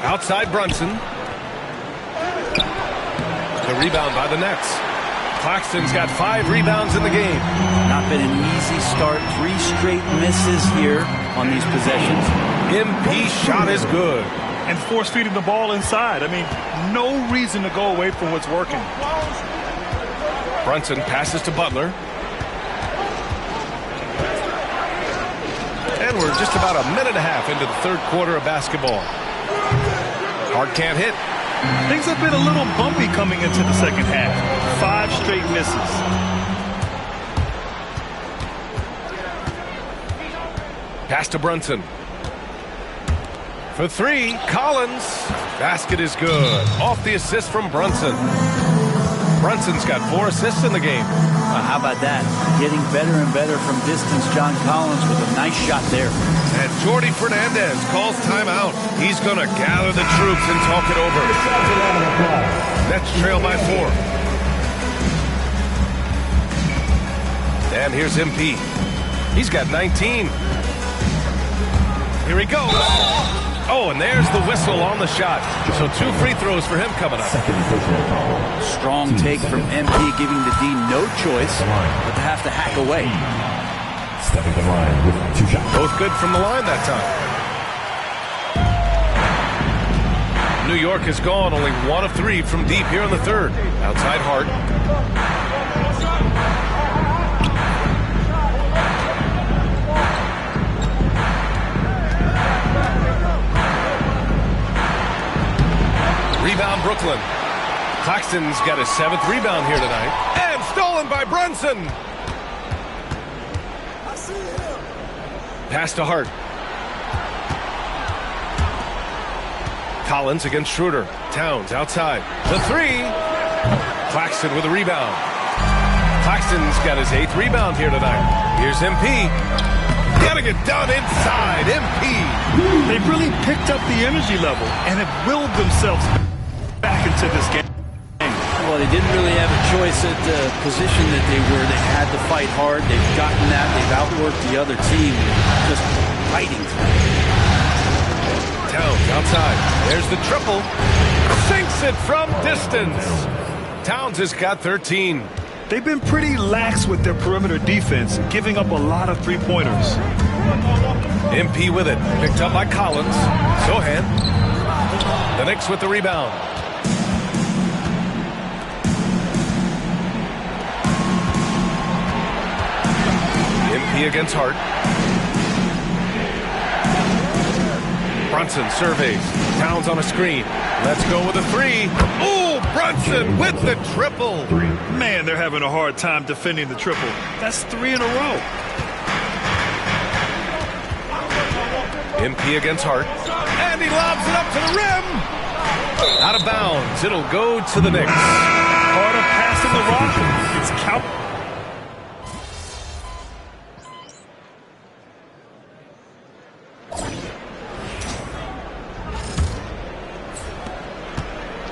Outside Brunson. The rebound by the Nets. Claxton's got 5 rebounds in the game. Not been an easy start. 3 straight misses here on these possessions. MP shot is good. And force-feeding the ball inside. I mean, no reason to go away from what's working. Brunson passes to Butler. And we're just about a minute and a half into the third quarter of basketball. Hart can't hit. Things have been a little bumpy coming into the second half. 5 straight misses. Pass to Brunson. For 3, Collins. Basket is good. Off the assist from Brunson. Brunson's got 4 assists in the game. How about that? Getting better and better from distance. John Collins with a nice shot there. And Jordi Fernandez calls timeout. He's going to gather the troops and talk it over. Nets trail by 4. And here's MP. He's got 19. Here he goes. Oh, and there's the whistle on the shot. So 2 free throws for him coming up. Strong take from MP, giving the D no choice but to have to hack away. stepping to the line with 2 shots. Both good from the line that time. New York has gone only 1 of 3 from deep here in the third. Outside Hart. Rebound Brooklyn. Claxton's got his 7th rebound here tonight. And stolen by Brunson. Pass to Hart. Collins against Schroeder. Towns outside. The 3. Claxton with a rebound. Claxton's got his 8th rebound here tonight. Here's MP. Getting it done inside. MP. They've really picked up the energy level and have willed themselves back into this game. Well, they didn't really have a choice at the position that they were. They had to fight hard. They've gotten that. They've outworked the other team. Just fighting. Towns outside. There's the triple. Sinks it from distance. Towns has got 13. They've been pretty lax with their perimeter defense, giving up a lot of three-pointers. MP with it. Picked up by Collins. Sohan. The Knicks with the rebound. MP against Hart. Brunson surveys. Towns on a screen. Let's go with a 3. Ooh, Brunson with the triple. Man, they're having a hard time defending the triple. That's 3 in a row. MP against Hart. And he lobs it up to the rim. Out of bounds. It'll go to the Knicks. Harder passing the rock. It's count.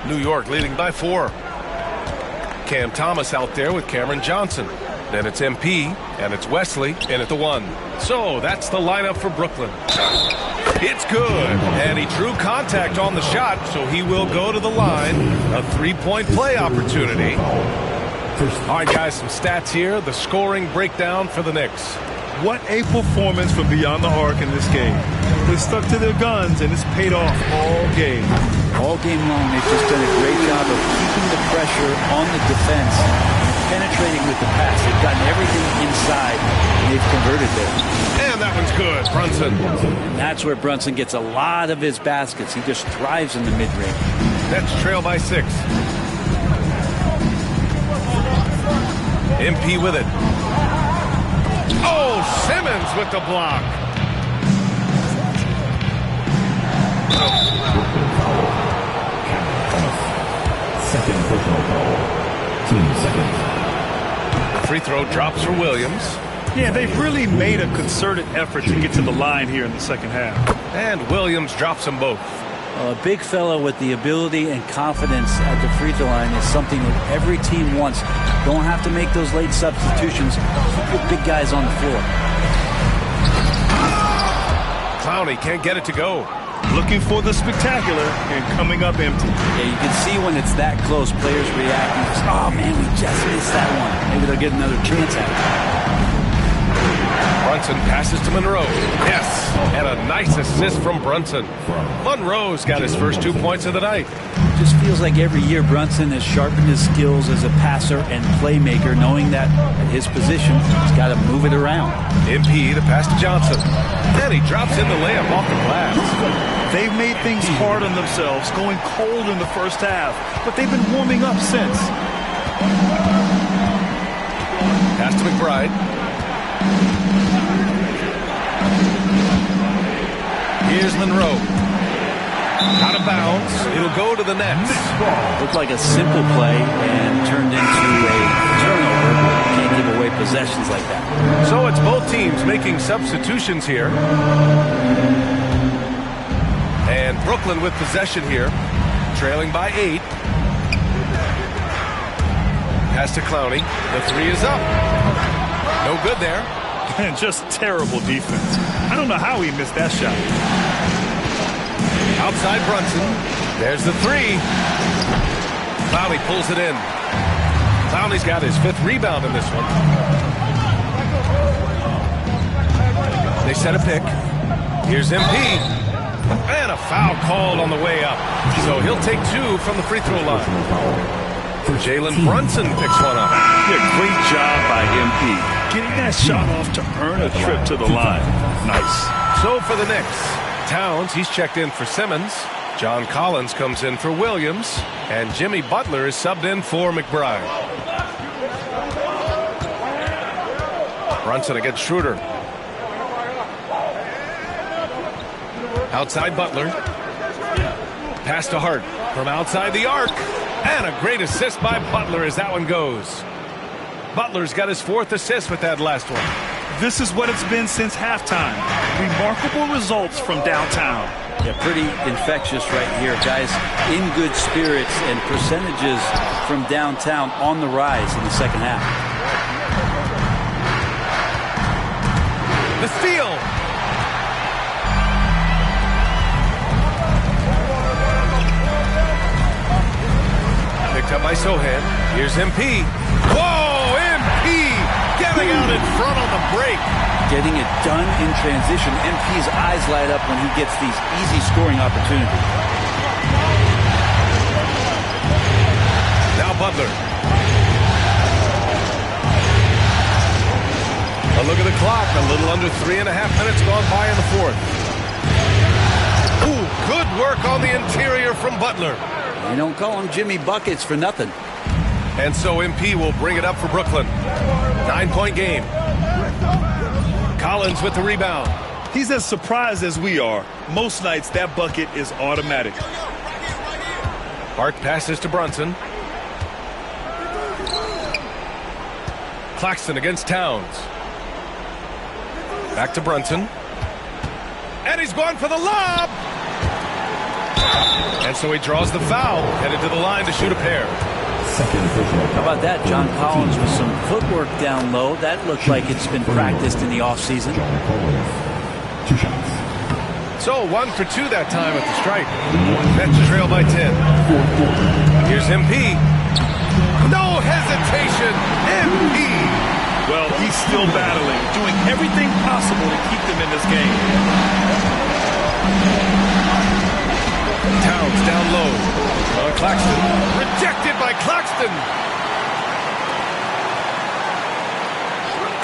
New York leading by 4. Cam Thomas out there with Cameron Johnson. Then it's MP, and it's Wesley in at the 1. So that's the lineup for Brooklyn. It's good, and he drew contact on the shot, so he will go to the line. A 3-point play opportunity. All right, guys, some stats here. The scoring breakdown for the Knicks. What a performance from beyond the arc in this game. They stuck to their guns, and it's paid off all game. All game long, they've just done a great job of keeping the pressure on the defense, penetrating with the pass. They've gotten everything inside, and they've converted there. And that one's good, Brunson. And that's where Brunson gets a lot of his baskets. He just thrives in the mid-range. Nets trail by 6. MP with it. Oh, Simmons with the block. Second personal foul. Team second. Free throw drops for Williams. Yeah, they've really made a concerted effort to get to the line here in the second half. And Williams drops them both. A big fellow with the ability and confidence at the free throw line is something that every team wants. Don't have to make those late substitutions. Keep your big guys on the floor. Clowney can't get it to go. Looking for the spectacular and coming up empty. Yeah, you can see when it's that close, players reacting. Oh, man, we just missed that one. Maybe they'll get another chance at it. Brunson passes to Monroe. Yes, and a nice assist from Brunson. Monroe's got his first 2 points of the night. Just feels like every year Brunson has sharpened his skills as a passer and playmaker, knowing that at his position, he's got to move it around. MP, the pass to Johnson. And he drops in the layup off the glass. They've made things hard on themselves, going cold in the first half, but they've been warming up since. Pass to McBride. Here's Monroe. Out of bounds. It'll go to the Nets. Looked like a simple play and turned into a turnover. Can't give away possessions like that. So it's both teams making substitutions here. And Brooklyn with possession here. Trailing by 8. Pass to Clowney. The 3 is up. No good there. And just terrible defense. I don't know how he missed that shot. Outside Brunson. There's the 3. Clowney pulls it in. Clowney's got his 5th rebound in this one. They set a pick. Here's MP. And a foul called on the way up. So he'll take 2 from the free throw line. Jalen Brunson picks one up. Yeah, great job by MP. Getting that shot off to earn a trip to the line. Nice. So for the Knicks, Towns, he's checked in for Simmons. John Collins comes in for Williams. And Jimmy Butler is subbed in for McBride. Brunson against Schroeder. Outside Butler. Pass to Hart from outside the arc. And a great assist by Butler as that one goes. Butler's got his 4th assist with that last one. This is what it's been since halftime. Remarkable results from downtown. Yeah, pretty infectious right here, guys. In good spirits and percentages from downtown on the rise in the second half. The steal. Picked up by Sohan. Here's MP. Whoa, MP getting out in front on the break. Getting it done in transition. MP's eyes light up when he gets these easy scoring opportunities. Now Butler. A look at the clock. A little under 3.5 minutes gone by in the 4th. Ooh, good work on the interior from Butler. You don't call him Jimmy Buckets for nothing. And so MP will bring it up for Brooklyn. 9-point game. Collins with the rebound. He's as surprised as we are. Most nights that bucket is automatic. Hart passes to Brunson. Claxton against Towns. Back to Brunson. And he's going for the lob. And so he draws the foul, headed to the line to shoot a pair. How about that? John Collins with some footwork down low. That looked like it's been practiced in the offseason. So 1 for 2 that time at the stripe. Nets trail by 10. Here's MP. No hesitation. MP. Well, he's still battling, doing everything possible to keep them in this game. Towns down low. On Claxton. Rejected by Claxton.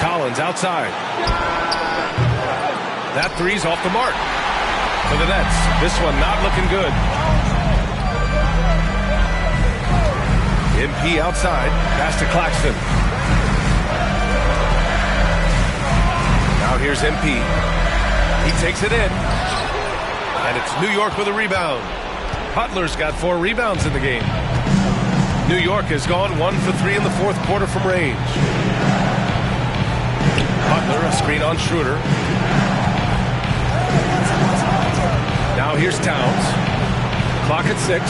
Collins outside. That three's off the mark for the Nets. This one not looking good. MP outside. Pass to Claxton. Now here's MP. He takes it in. And it's New York with a rebound. Butler's got 4 rebounds in the game. New York has gone 1 for 3 in the 4th quarter from range. Butler, a screen on Schroeder. Now here's Towns. Clock at 6.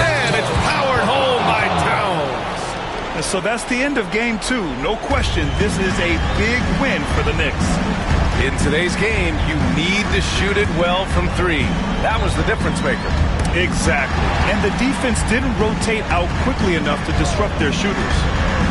And it's powered home by Towns. And so that's the end of game 2. No question, this is a big win for the Knicks. In today's game, you need to shoot it well from 3. That was the difference maker. Exactly. And the defense didn't rotate out quickly enough to disrupt their shooters.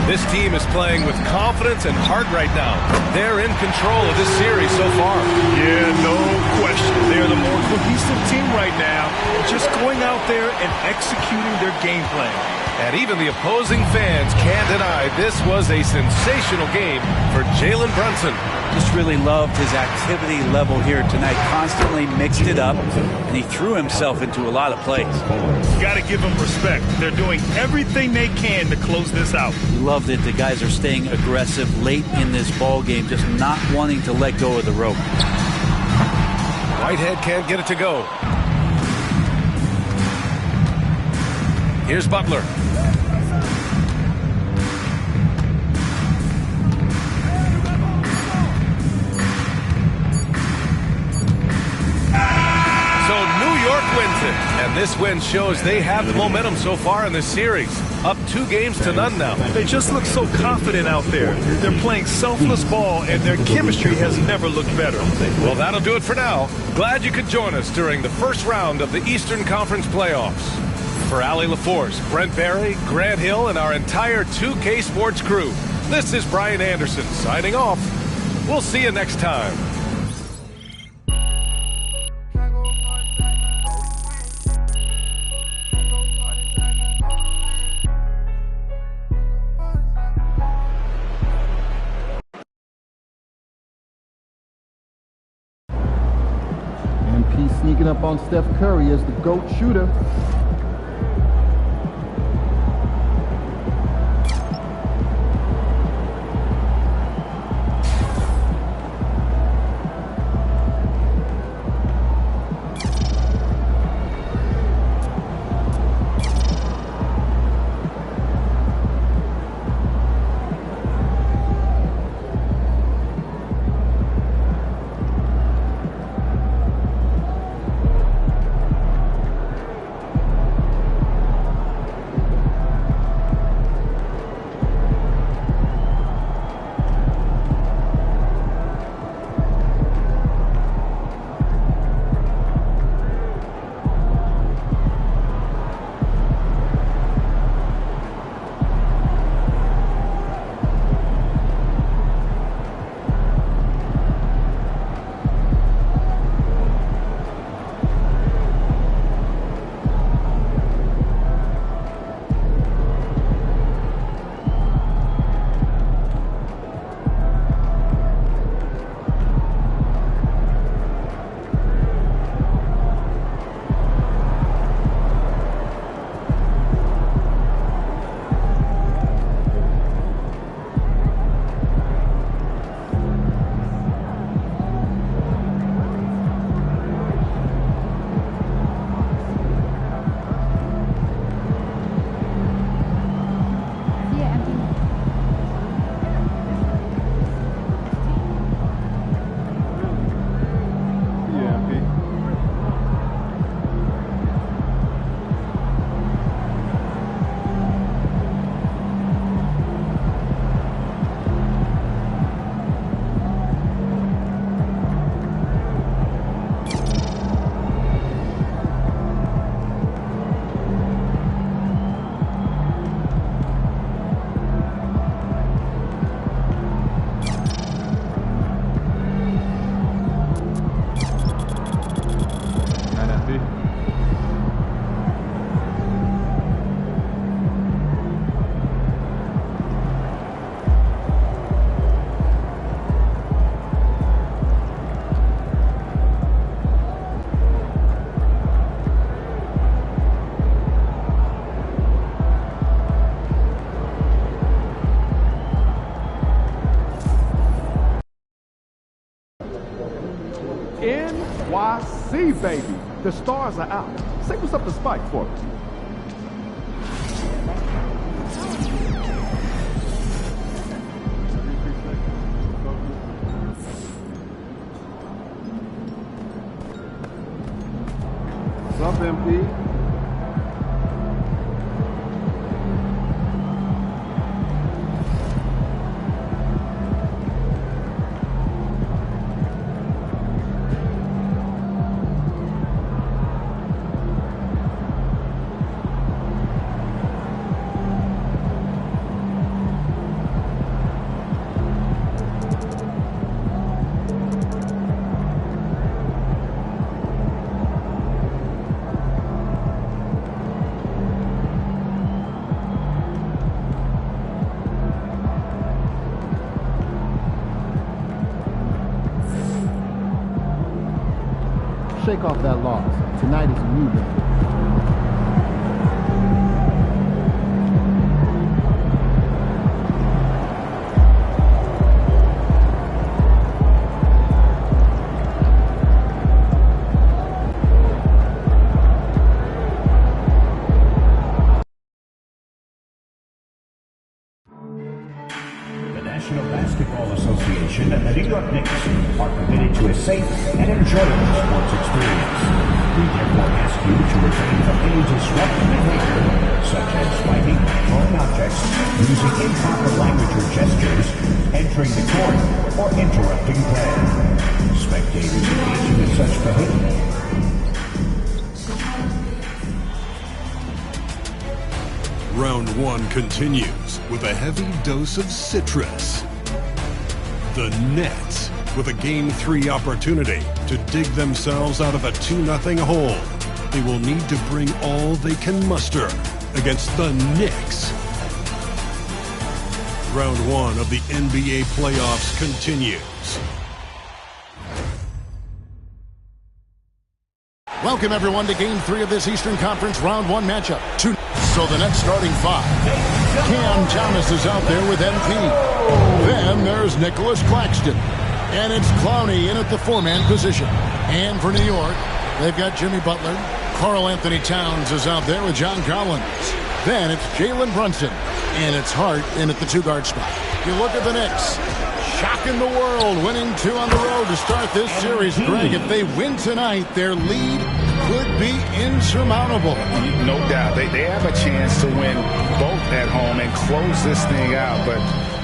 This team is playing with confidence and heart right now. They're in control of this series so far. Yeah, no question. They're the more cohesive team right now, just going out there and executing their game plan. And even the opposing fans can't deny this was a sensational game for Jalen Brunson. Just really loved his activity level here tonight. Constantly mixed it up, and he threw himself into a lot of plays. Got to give them respect. They're doing everything they can to close this out. Loved it. The guys are staying aggressive late in this ball game, just not wanting to let go of the rope. Whitehead can't get it to go. Here's Butler. Wins it, and this win shows they have the momentum so far in this series. Up 2 games to none now. They just look so confident out there. They're playing selfless ball, and their chemistry has never looked better. Well, that'll do it for now. Glad you could join us during the first round of the Eastern Conference playoffs. For Allie LaForce, Brent Barry, Grant Hill, and our entire 2K Sports crew, This is Brian Anderson signing off. We'll see you next time. MP sneaking up on Steph Curry as the GOAT shooter. NYC, baby. The stars are out. Say what's up to Spike for me. What's up, MP? Shake off that loss. Tonight is a new day. The National Basketball Association and the New York Knicks are committed to a safe and enjoyable sports experience. We therefore ask you to refrain from any disruptive behavior, such as fighting, throwing objects, using improper language or gestures, entering the court, or interrupting play. Spectators engaging in such behavior Round 1 continues with a heavy dose of citrus. The Nets with a Game 3 opportunity to dig themselves out of a 2-0 hole. They will need to bring all they can muster against the Knicks. Round 1 of the NBA playoffs continues. Welcome, everyone, to Game 3 of this Eastern Conference Round 1 matchup. So the Nets starting 5. Cam Thomas is out there with MP. Then there's Nicholas Claxton. And it's Clowney in at the 4-man position. And for New York, they've got Jimmy Butler. Karl Anthony Towns is out there with John Collins. Then it's Jalen Brunson. And it's Hart in at the 2-guard spot. You look at the Knicks. Shocking the world, winning 2 on the road to start this series. Greg, if they win tonight, their lead could be insurmountable. No doubt. They have a chance to win both at home and close this thing out, but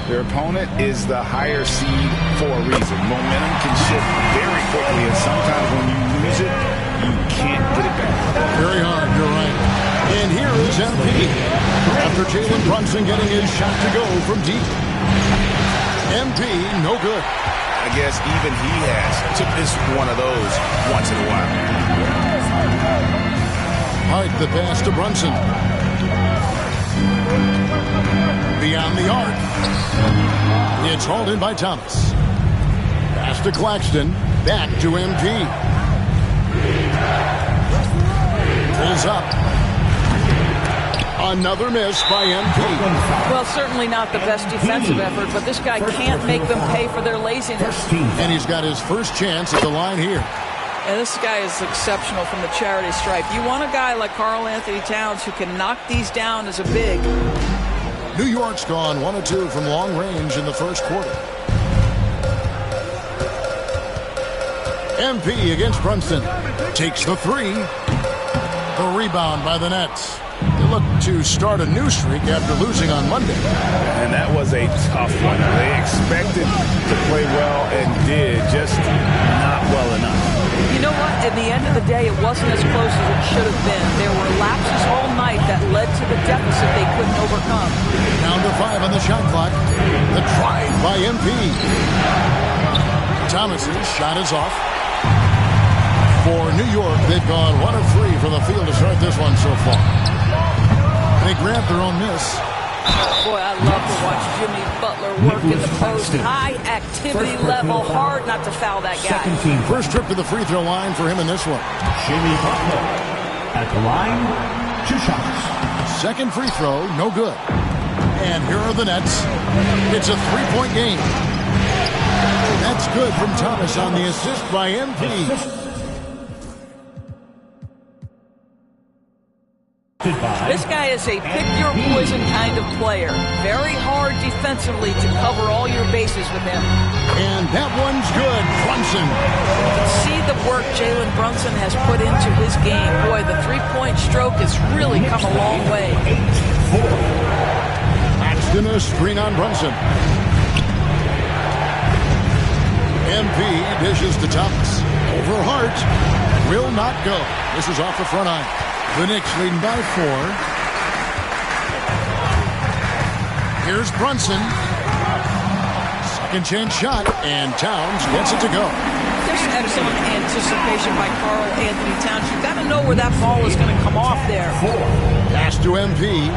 their opponent is the higher seed for a reason. Momentum can shift very quickly, and sometimes when you lose it, you can't get it back. Very hard, you're right. And here is MP. After Jalen Brunson getting his shot to go from deep. MP, no good. I guess even he has to miss one of those once in a while. Hart the pass to Brunson. Beyond the arc. It's hauled in by Thomas. Pass to Claxton. Back to MP. Pulls up. Another miss by MP. Well, certainly not the best defensive effort, but this guy can't make them pay for their laziness. And he's got his first chance at the line here. And this guy is exceptional from the charity stripe. You want a guy like Karl Anthony Towns who can knock these down as a big. New York's gone 1 of 2 from long range in the first quarter. MP against Brunson. Takes the 3. The rebound by the Nets. They look to start a new streak after losing on Monday. And that was a tough one. They expected to play well and did, just not well enough. You know what? At the end of the day, it wasn't as close as it should have been. There were lapses all night that led to the deficit they couldn't overcome. Down to 5 on the shot clock. The drive by MP. Thomas's shot is off. For New York, they've gone 1 of 3 from the field to start this one so far. They grab their own miss. Boy, I love to watch Jimmy Butler work in the post. High activity level. Hard not to foul that guy. First trip to the free throw line for him in this one. Jimmy Butler at the line, 2 shots. Second free throw, no good. And here are the Nets. It's a 3-point game. That's good from Thomas on the assist by MP. This guy is a pick-your-poison kind of player. Very hard defensively to cover all your bases with him. And that one's good. Brunson. See the work Jalen Brunson has put into his game. Boy, the three-point stroke has really come a long way. Claxton a screen on Brunson. MP dishes to Thomas. Over Hart. Will not go. This is off the front eye. The Knicks leading by 4. Here's Brunson. Second chance shot, and Towns gets it to go. There's excellent anticipation by Karl Anthony Towns. You've got to know where that ball is going to come off there. Pass to MP.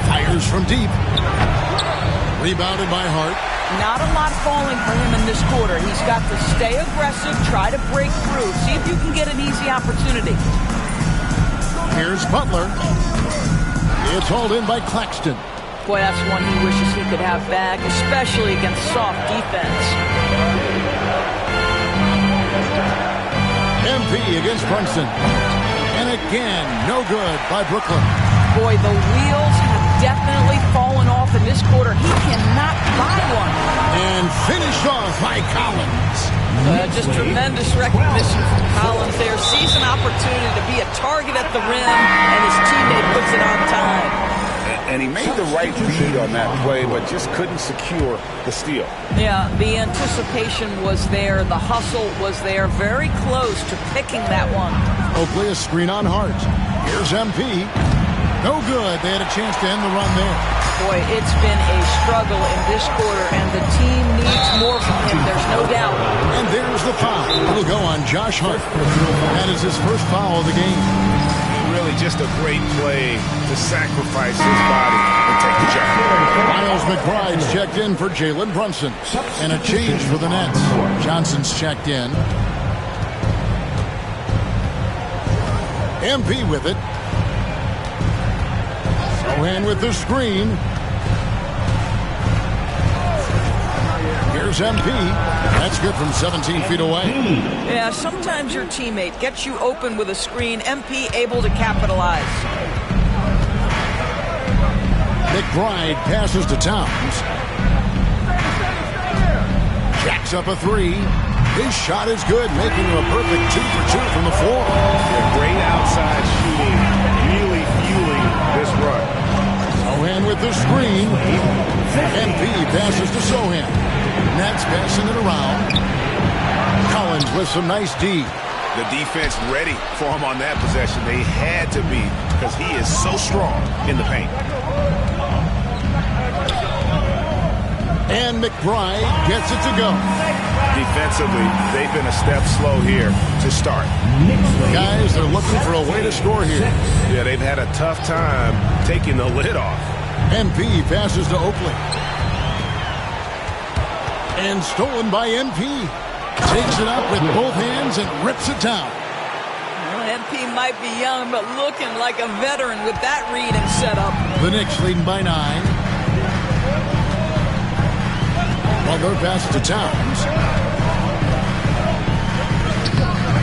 Fires from deep. Rebounded by Hart. Not a lot falling for him in this quarter. He's got to stay aggressive, try to break through, see if you can get an easy opportunity. Here's Butler. It's hauled in by Claxton. Boy, that's one he wishes he could have back, especially against soft defense. MP against Brunson. And again, no good by Brooklyn. Boy, the wheels have definitely fallen off in this quarter. He cannot buy one. And finished off by Collins. Just tremendous recognition from Collins there. Sees an opportunity to be a target at the rim, and his teammate puts it on time. And he made the right read on that play, but just couldn't secure the steal. Yeah, the anticipation was there. The hustle was there. Very close to picking that one. Oakley a screen on Hart. Here's MP. No good. They had a chance to end the run there. Boy, it's been a struggle in this quarter, and the team needs more from him. There's no doubt. And there's the foul. It'll go on Josh Hart. That is his first foul of the game. Really just a great play to sacrifice his body and take the shot. Miles McBride's checked in for Jalen Brunson. And a change for the Nets. Johnson's checked in. MP with it. Sohan with the screen. Here's MP. That's good from 17 feet away. Yeah, sometimes your teammate gets you open with a screen. MP able to capitalize. McBride passes to Towns. Jacks up a three. His shot is good, making him a perfect 2 for 2 from the floor. Yeah, great outside shooting, really fueling this run. Sohan with the screen. MP passes to Sohan. Nets passing it around. Collins with some nice D. The defense ready for him on that possession. They had to be because he is so strong in the paint. And McBride gets it to go. Defensively, they've been a step slow here to start. Guys, they're looking for a way to score here. Yeah, they've had a tough time taking the lid off. MP passes to Oakley. And stolen by MP. Takes it up with both hands and rips it down. Well, MP might be young, but looking like a veteran with that read and setup. The Knicks leading by 9. Butler passes to Towns.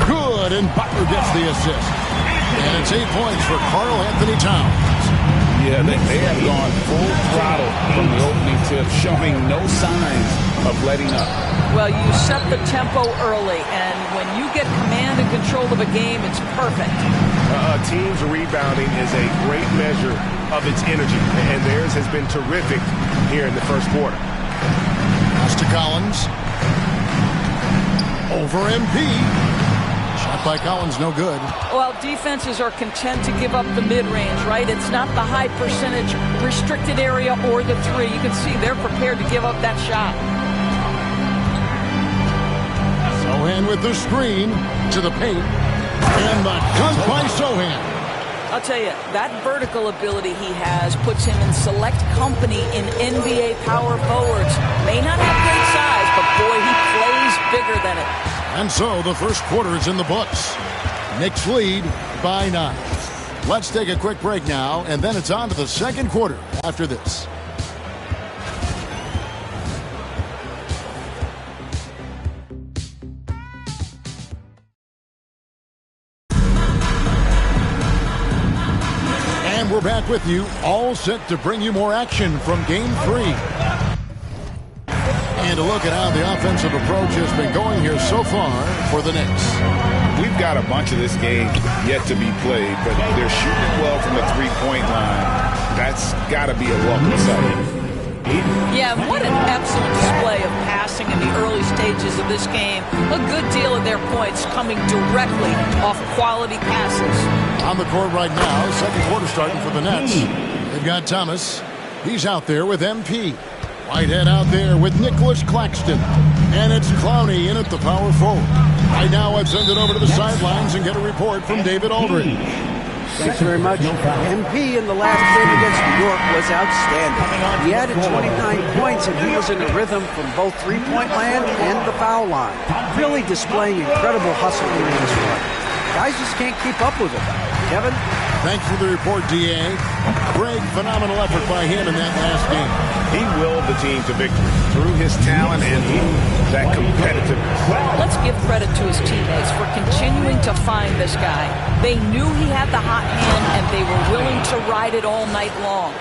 Good, and Butler gets the assist. And it's 8 points for Karl Anthony Towns. Yeah, they have gone full throttle from the opening tip, showing no signs of letting up. Well, you set the tempo early, and when you get command and control of a game, it's perfect. A team's rebounding is a great measure of its energy, and theirs has been terrific here in the first quarter. Pass to Collins. Over MP. Shot by Collins, no good. Well, defenses are content to give up the mid-range, right? It's not the high percentage restricted area or the three. You can see they're prepared to give up that shot. Sohan with the screen to the paint. And the dunk by Sohan. I'll tell you, that vertical ability he has puts him in select company in NBA power forwards. May not have great size, but boy, he plays bigger than it. And so the first quarter is in the books. Knicks lead by 9. Let's take a quick break now, and then it's on to the second quarter after this. And we're back with you, all set to bring you more action from Game 3. And a look at how the offensive approach has been going here so far for the Knicks. We've got a bunch of this game yet to be played, but they're shooting well from the three-point line. That's got to be a welcome sight. Yeah, what an excellent display of passing in the early stages of this game. A good deal of their points coming directly off quality passes. On the court right now, second quarter starting for the Nets. They've got Thomas. He's out there with MP. Whitehead out there with Nicholas Claxton. And it's Clowney in at the power forward. Right now, I'd send it over to the sidelines and get a report from David Aldridge. Thanks very much. MP in the last game against New York was outstanding. He added 29 points, and he was in a rhythm from both three-point land and the foul line. Really displaying incredible hustle during this run. Guys just can't keep up with him. Kevin? Thanks for the report, D.A. Greg, phenomenal effort by him in that last game. He willed the team to victory through his talent and that competitiveness. Let's give credit to his teammates for continuing to find this guy. They knew he had the hot hand, and they were willing to ride it all night long.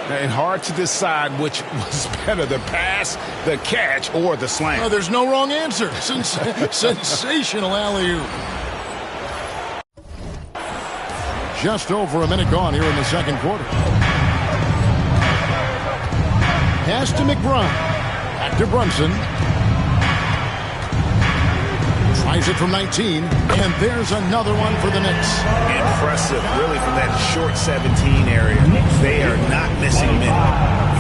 And hard to decide which was better, the pass, the catch, or the slam. Oh, there's no wrong answer. Sensational alley-oop. Just over a minute gone here in the second quarter. Pass to McBride. Back to Brunson. Tries it from 19, and there's another one for the Knicks. Impressive, really, from that short 17 area. They are not missing many.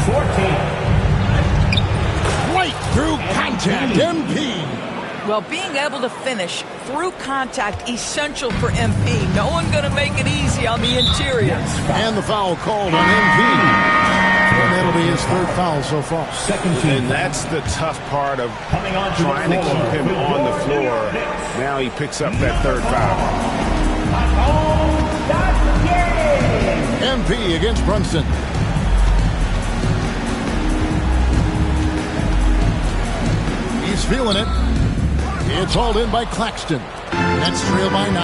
14. Right through contact, MP. Well, being able to finish through contact, essential for MP. No one going to make it easy on the interior. And the foul called on MP. And that'll be his third foul so far. And that's the tough part of trying to keep him on the floor. Now he picks up that third foul. MP against Brunson. He's feeling it. It's hauled in by Claxton. That's trailed by 9.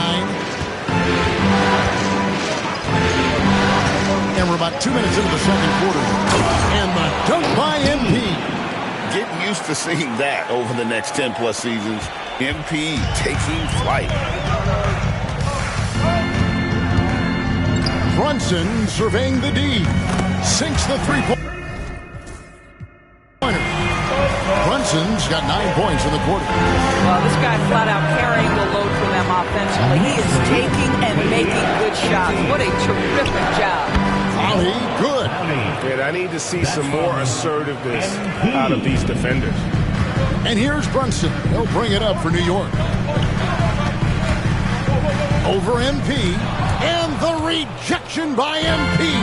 And we're about 2 minutes into the second quarter. And the dunk by MP. Get used to seeing that over the next 10-plus seasons. MP taking flight. Brunson surveying the D. Sinks the three-pointer. Brunson's got 9 points in the quarter. Well, this guy flat out carrying the load for them offensively. He is taking and making good shots. What a terrific job. Volley, good. And I need to see some more assertiveness out of these defenders. And here's Brunson. He'll bring it up for New York. Over MP. And the rejection by MP.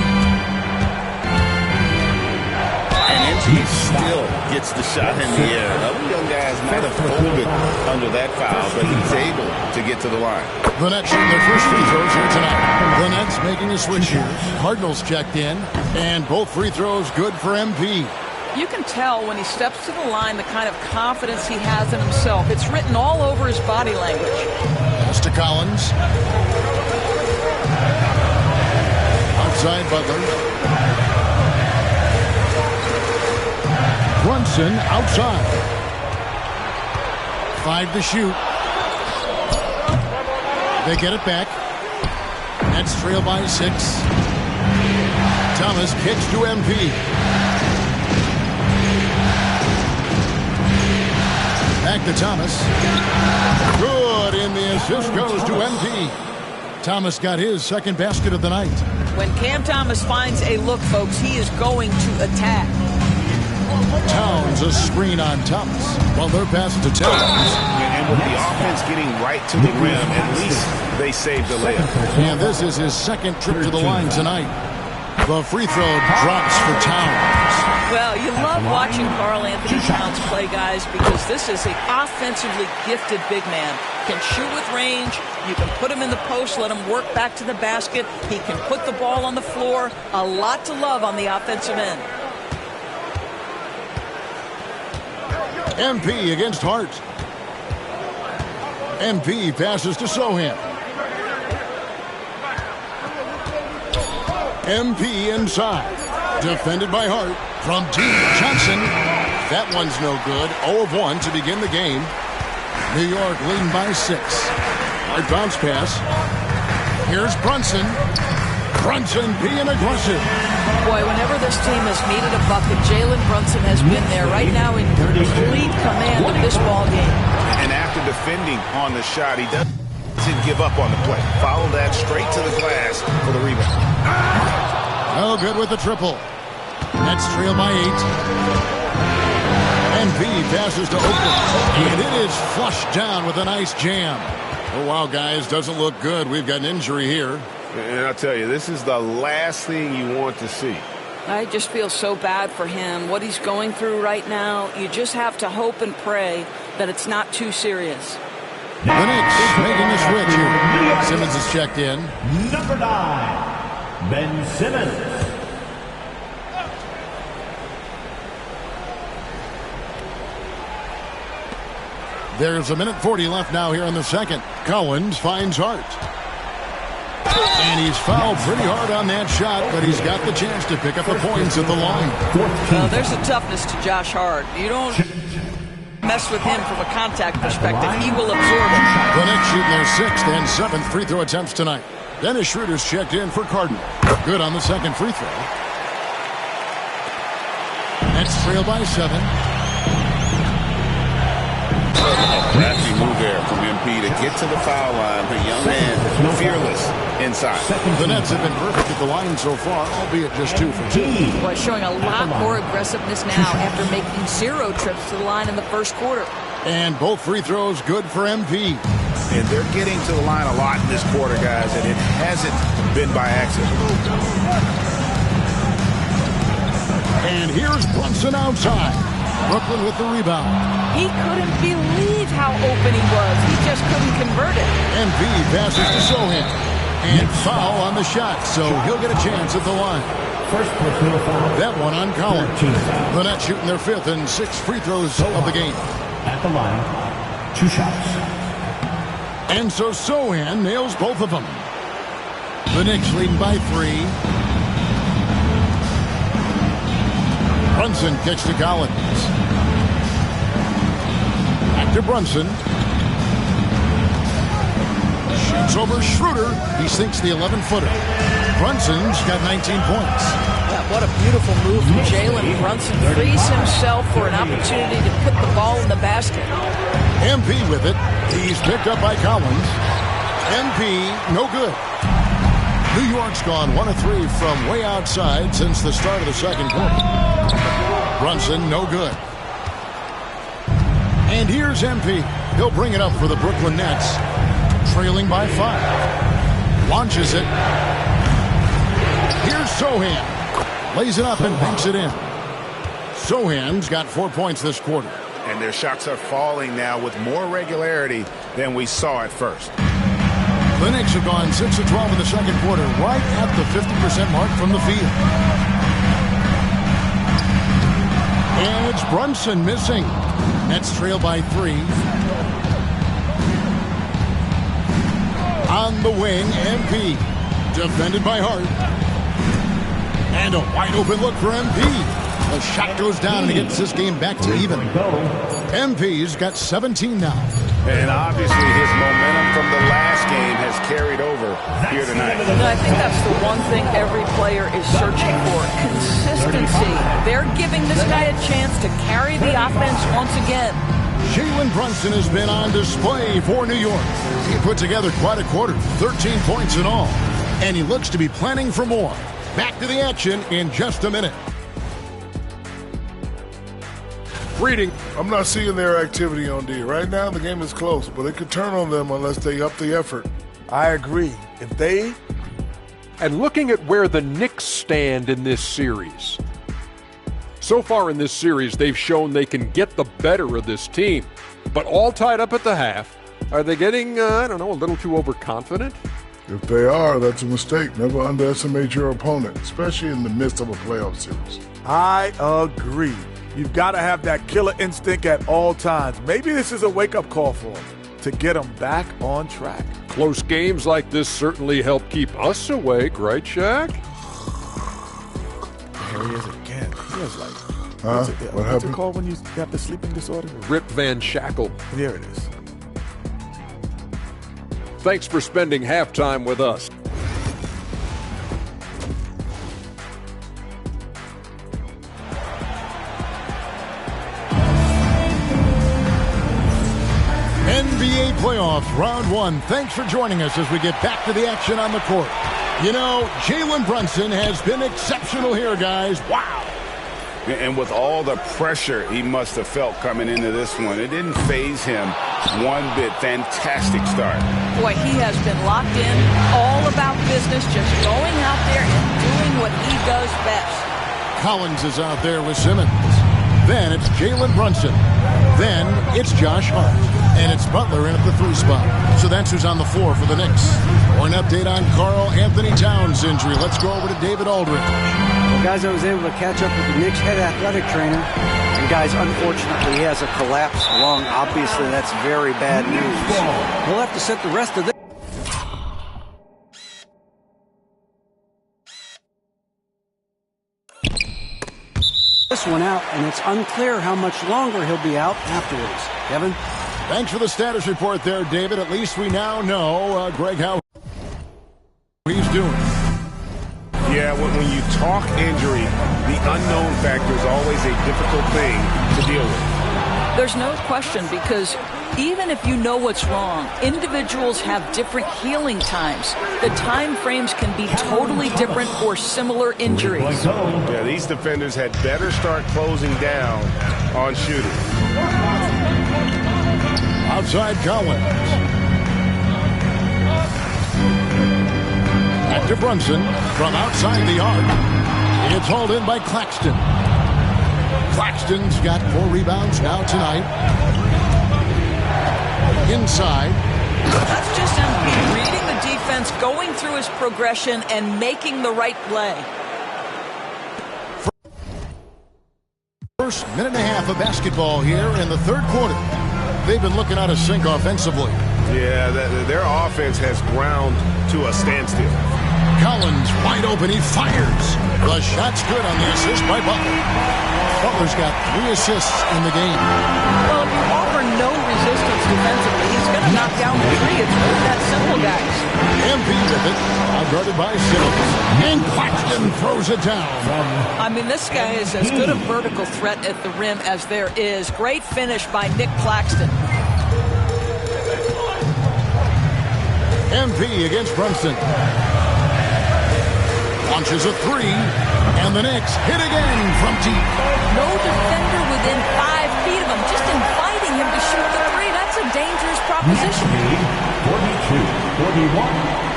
And MP still gets the shot in the air. Other young guys might have folded under that foul, but he's able to get to the line. The Nets shooting their first free throws here tonight. The Nets making a switch here. Cardinals checked in, and both free throws good for MP. You can tell when he steps to the line the kind of confidence he has in himself. It's written all over his body language. Pass to Collins. Outside Butler. Brunson outside. 5 to shoot. They get it back. Nets trail by 6. Thomas kicks to MP. Back to Thomas. Good, and the assist goes to MP. Thomas got his second basket of the night. When Cam Thomas finds a look, folks, he is going to attack. Towns a screen on Thomas. Well, they're passing to Towns. And with the offense getting right to the rim, at least they saved the layup. And this is his second trip to the line tonight. The free throw drops for Towns. Well, you love watching Karl Anthony Towns play, guys, because this is an offensively gifted big man. Can shoot with range. You can put him in the post, let him work back to the basket. He can put the ball on the floor. A lot to love on the offensive end. MP against Hart. MP passes to Sohan. MP inside. Defended by Hart. From deep, Johnson. That one's no good. 0 of 1 to begin the game. New York leading by 6. Hard bounce pass. Here's Brunson. Brunson being aggressive. Boy, whenever this team has needed a bucket, Jalen Brunson has been there right now in complete command of this ball game. And after defending on the shot, he doesn't give up on the play. Follow that straight to the glass for the rebound. No good with the triple. Nets trail by 8. MP passes to Oakland. And it is flushed down with a nice jam. Oh, wow, guys, doesn't look good. We've got an injury here. And I'll tell you, this is the last thing you want to see. I just feel so bad for him. What he's going through right now, you just have to hope and pray that it's not too serious. The Knicks making a switch here. Simmons is checked in. Number 9, Ben Simmons. There's 1:40 left now here in the second. Collins finds Hart. And he's fouled pretty hard on that shot, but he's got the chance to pick up the points at the line. Well, there's a toughness to Josh Hart. You don't mess with him from a contact perspective. He will absorb it. The Knicks shooting their 6th and 7th free throw attempts tonight. Dennis Schroeder's checked in for Cardinal. Good on the second free throw. Nets trail by 7. Crafty move there from MP. MP, to get to the foul line. The young man, fearless inside. The Nets have been perfect at the line so far, albeit just 2 for 2. Boy, showing a lot more aggressiveness now after making 0 trips to the line in the first quarter. And both free throws good for MP. And they're getting to the line a lot in this quarter, guys, and it hasn't been by accident. And here's Brunson outside. Brooklyn with the rebound. He couldn't believe how open he was. He just couldn't convert it. MP passes to Sohan. And foul on the shot, so he'll get a chance at the line. First personal foul. That one on Collins. The Nets shooting their 5th and 6th free throws of the game. At the line, 2 shots. And so Sohan nails both of them. The Knicks leading by 3. Brunson kicks to Collins. Back to Brunson. Shoots over Schroeder. He sinks the 11-footer. Brunson's got 19 points. Yeah, what a beautiful move from Jalen Brunson. Frees himself for an opportunity to put the ball in the basket. MP with it. He's picked up by Collins. MP, no good. New York's gone 1 of 3 from way outside since the start of the second quarter. Brunson, no good. And here's MP. He'll bring it up for the Brooklyn Nets. Trailing by 5. Launches it. Here's Sohan. Lays it up and banks it in. Sohan's got 4 points this quarter. And their shots are falling now with more regularity than we saw at first. The Knicks have gone 6 of 12 in the second quarter, right at the 50% mark from the field. And it's Brunson missing. Nets trail by 3. On the wing, MP. Defended by Hart. And a wide open look for MP. The shot goes down and he gets this game back to even. MP's got 17 now. And obviously his momentum from the last game has carried over here tonight. I think that's the one thing every player is searching for. Consistency. They're giving this guy a chance to carry the offense once again. Jalen Brunson has been on display for New York. He put together quite a quarter, 13 points in all. And he looks to be planning for more. Back to the action in just a minute. Reading. I'm not seeing their activity on D. Right now, the game is close, but it could turn on them unless they up the effort. I agree. If they... And looking at where the Knicks stand in this series. So far in this series, they've shown they can get the better of this team. But all tied up at the half. Are they getting, a little too overconfident? If they are, that's a mistake. Never underestimate your opponent, especially in the midst of a playoff series. I agree. You've got to have that killer instinct at all times. Maybe this is a wake-up call for them to get them back on track. Close games like this certainly help keep us awake, right, Shaq? Here he is again. He was like, what happened? What's it called when you have the sleeping disorder? Rip Van Shackle. There it is. Thanks for spending halftime with us. NBA playoffs, round 1. Thanks for joining us as we get back to the action on the court. You know, Jalen Brunson has been exceptional here, guys. Wow. And with all the pressure he must have felt coming into this one, it didn't faze him one bit. Fantastic start. Boy, he has been locked in, all about business, just going out there and doing what he does best. Collins is out there with Simmons. Then it's Jalen Brunson. Then it's Josh Hart. And it's Butler in at the 3 spot. So that's who's on the floor for the Knicks. For an update on Karl Anthony Towns' injury, let's go over to David Aldridge. Well, guys, I was able to catch up with the Knicks head athletic trainer. And, guys, unfortunately, he has a collapsed lung. Obviously, that's very bad news. We'll have to set the rest of this. One out, and it's unclear how much longer he'll be out afterwards. Kevin? Thanks for the status report there, David. At least we now know, Greg, how he's doing. Yeah, when you talk injury, the unknown factor is always a difficult thing to deal with. There's no question, because Even if you know what's wrong, individuals have different healing times. The time frames can be totally different for similar injuries. Yeah, these defenders had better start closing down on shooting. Outside Collins. Back to Brunson from outside the arc. It's hauled in by Claxton. Claxton's got 4 rebounds now tonight. Inside. That's just him reading the defense, going through his progression, and making the right play. First minute and a half of basketball here in the third quarter. They've been looking out of sync offensively. Yeah, their offense has ground to a standstill. Collins wide open. He fires. The shot's good on the assist by Butler. Butler's got 3 assists in the game. Well, if you offer no resistance defensively, he's going to knock down the 3. It's really that simple, guys. MP with it. Guarded by Simmons. And Claxton throws it down. I mean, this guy is as good a vertical threat at the rim as there is. Great finish by Nick Claxton. MP against Brunson. Launches a 3, and the Knicks hit again from deep. No defender within 5 feet of him, just inviting him to shoot the 3. That's a dangerous proposition. 42-41.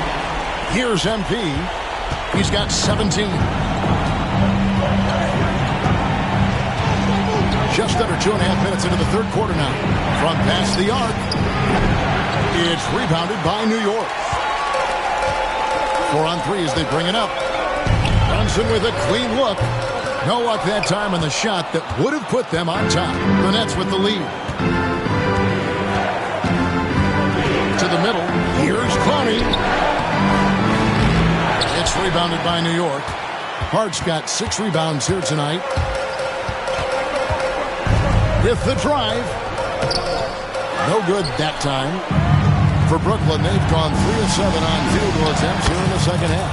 Here's MP. He's got 17. Just under 2.5 minutes into the third quarter now. From past the arc. It's rebounded by New York. 4 on 3 as they bring it up. Brunson with a clean look. No luck that time on the shot that would have put them on top. The Nets with the lead. To the middle. Here's Clowney. It's rebounded by New York. Hart's got 6 rebounds here tonight. With the drive. No good that time. For Brooklyn, they've gone 3 of 7 on field goal attempts here in the second half.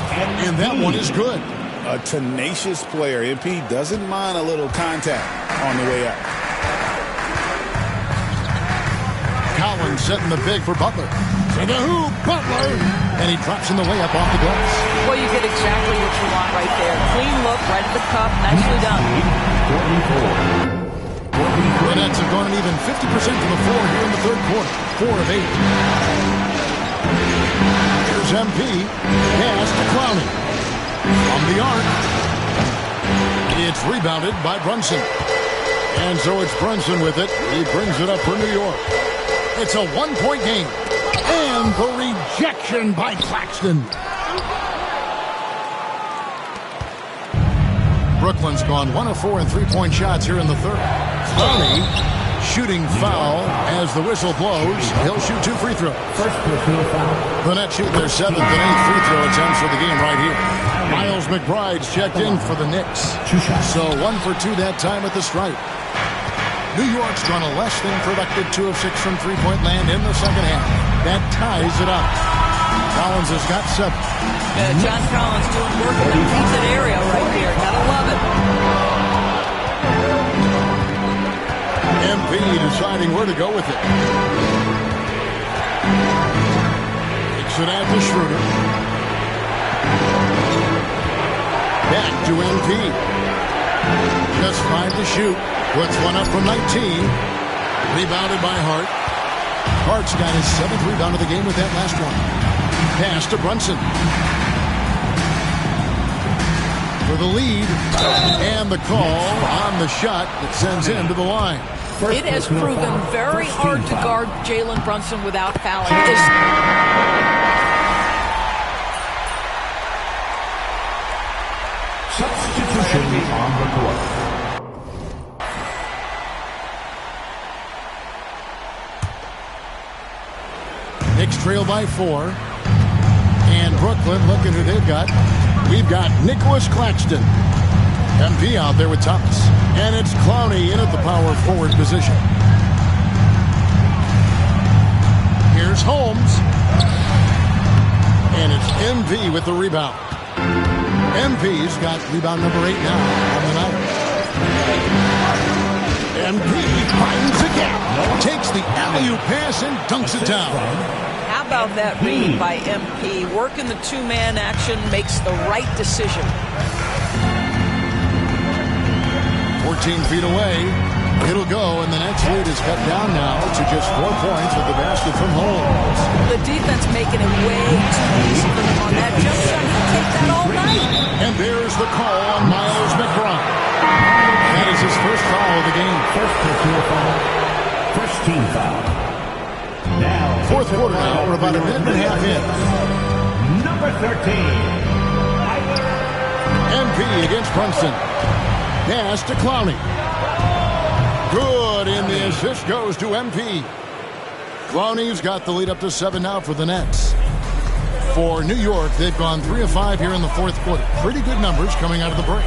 And that one is good. A tenacious player. MP doesn't mind a little contact on the way out. Collins setting the big for Butler. To the hoop, Butler! And he drops in the way up off the glass. Well, you get exactly what you want right there. Clean look, right at the cup, nicely done. The Nets have gone an even 50% from the floor here in the third quarter. 4 of 8. Here's MP. Pass to Clowney. From the arc. It's rebounded by Brunson. And so it's Brunson with it. He brings it up for New York. It's a 1-point game. And the rejection by Claxton. Brooklyn's gone 1 of 4 in 3-point shots here in the third. Clowney shooting foul as the whistle blows. He'll shoot 2 free throws. The Nets shoot their 7th and 8th free throw attempts for the game right here. Miles McBride's checked in for the Knicks. So 1 for 2 that time at the stripe. New York's drawn a less than productive 2 of 6 from 3-point land in the second half. That ties it up. Collins has got 7. John Collins doing work in the painted area right there. Gotta love it. MP deciding where to go with it. Takes it out to Schroeder. Back to MP. Just 5 to shoot. Puts one up from 19. Rebounded by Hart. Hart's got his 7th rebound of the game with that last one. Pass to Brunson. For the lead. And the call on the shot that sends him to the line. It has proven very hard to guard Jalen Brunson without fouling. Substitution on the court. Knicks trail by 4. And Brooklyn, looking who they've got. We've got Nicholas Claxton. MP out there with Thomas. And it's Clowney in at the power forward position. Here's Holmes. And it's MP with the rebound. MP's got rebound number 8 now on the night. MP finds a gap. Takes the alley Alley-oop pass and dunks it down. How about that read by MP? Working the two-man action makes the right decision. 14 feet away. It'll go, and the Nets lead is cut down now to just 4 points with the basket from Holmes. The defense making it way too easy for them on that jump shot. He'll take that all night. And there's the call on Miles McBride. That is his first foul of the game. First team foul. Now, fourth quarter now. We're about a minute and a half in. Number 13. MP against Brunson. Pass to Clowney. Good, and the assist goes to MP. Clowney's got the lead up to 7 now for the Nets. For New York, they've gone 3 of 5 here in the fourth quarter. Pretty good numbers coming out of the break.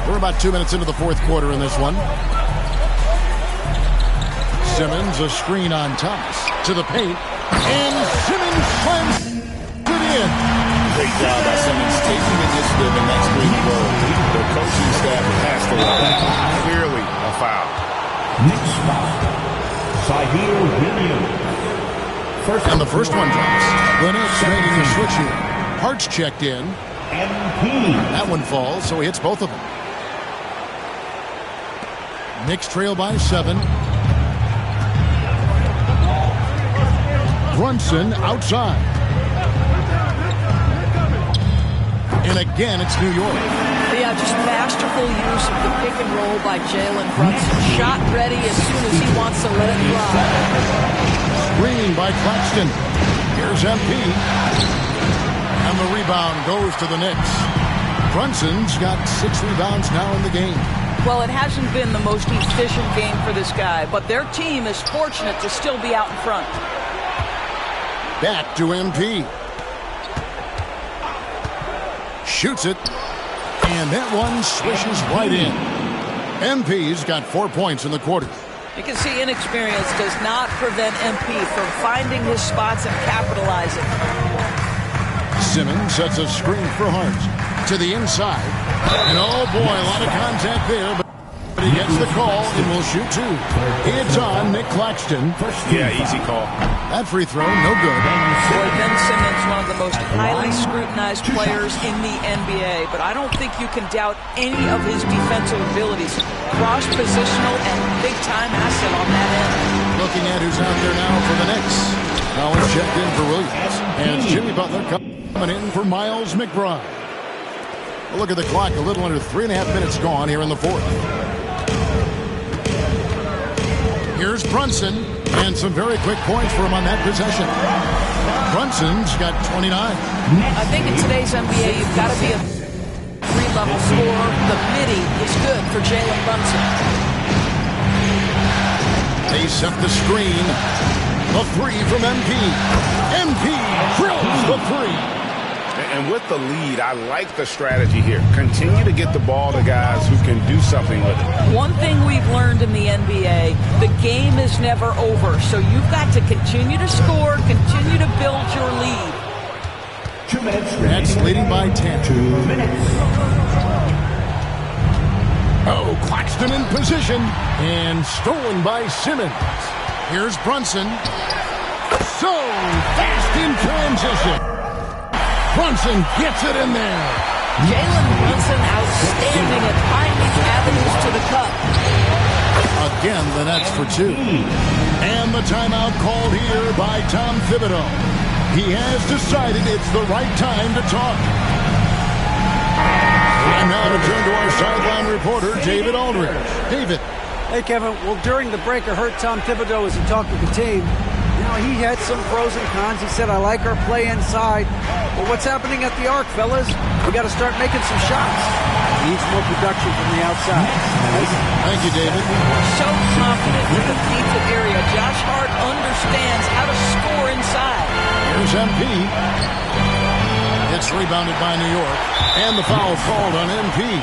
We're about 2 minutes into the fourth quarter in this one. Simmons, a screen on Thomas. To the paint. And Simmons slams it in. Great job by Simmons taking initiative in that screen throw. The coaching staff has to let that. Clearly a foul. Next foul. Sahir Williams. And the first one drops. The Nets making a switch here. Hart's checked in. That one falls, so he hits both of them. Knicks trail by 7. Brunson outside. And again, it's New York. Yeah, just masterful use of the pick and roll by Jalen Brunson. Shot ready as soon as he wants to let it fly. Screen by Claxton. Here's MP. And the rebound goes to the Knicks. Brunson's got 6 rebounds now in the game. Well, it hasn't been the most efficient game for this guy, but their team is fortunate to still be out in front. Back to MP. Shoots it. And that one swishes right in. MP's got 4 points in the quarter. You can see inexperience does not prevent MP from finding his spots and capitalizing. Simmons sets a screen for Hart. To the inside. And oh boy, a lot of contact there, but he gets the call and will shoot 2. It's on Nick Claxton. Yeah, easy call. That free throw, no good. Boy, Ben Simmons, one of the most highly scrutinized players in the NBA, but I don't think you can doubt any of his defensive abilities. Cross-positional and big-time asset on that end. Looking at who's out there now for the Knicks. Collins checked in for Williams. And Jimmy Butler coming in for Miles McBride. Look at the clock, a little under 3.5 minutes gone here in the fourth. Here's Brunson, and some very quick points for him on that possession. Brunson's got 29. I think in today's NBA, you've got to be a 3-level scorer. The midi is good for Jalen Brunson. They set the screen. The 3 from MP. MP drills the 3. And with the lead, I like the strategy here. Continue to get the ball to guys who can do something with it. One thing we've learned in the NBA, the game is never over. So you've got to continue to score, continue to build your lead. 2 minutes. Nets leading by 10. 2 minutes. Oh, Claxton in position. And stolen by Simmons. Here's Brunson. So fast in transition. Brunson gets it in there. Jalen Brunson outstanding at finding avenues to the cup. Again, the Nets for 2. And the timeout called here by Tom Thibodeau. He has decided it's the right time to talk. And now to turn to our sideline reporter, David Aldridge. David. Hey, Kevin. Well, during the break, I heard Tom Thibodeau as he talked with the team. You know, he had some pros and cons. He said, I like our play inside. But what's happening at the arc, fellas? We got to start making some shots. Needs more production from the outside. Thank you, David. So confident in the defensive area. Josh Hart understands how to score inside. Here's MP. It's rebounded by New York. And the foul called on MP.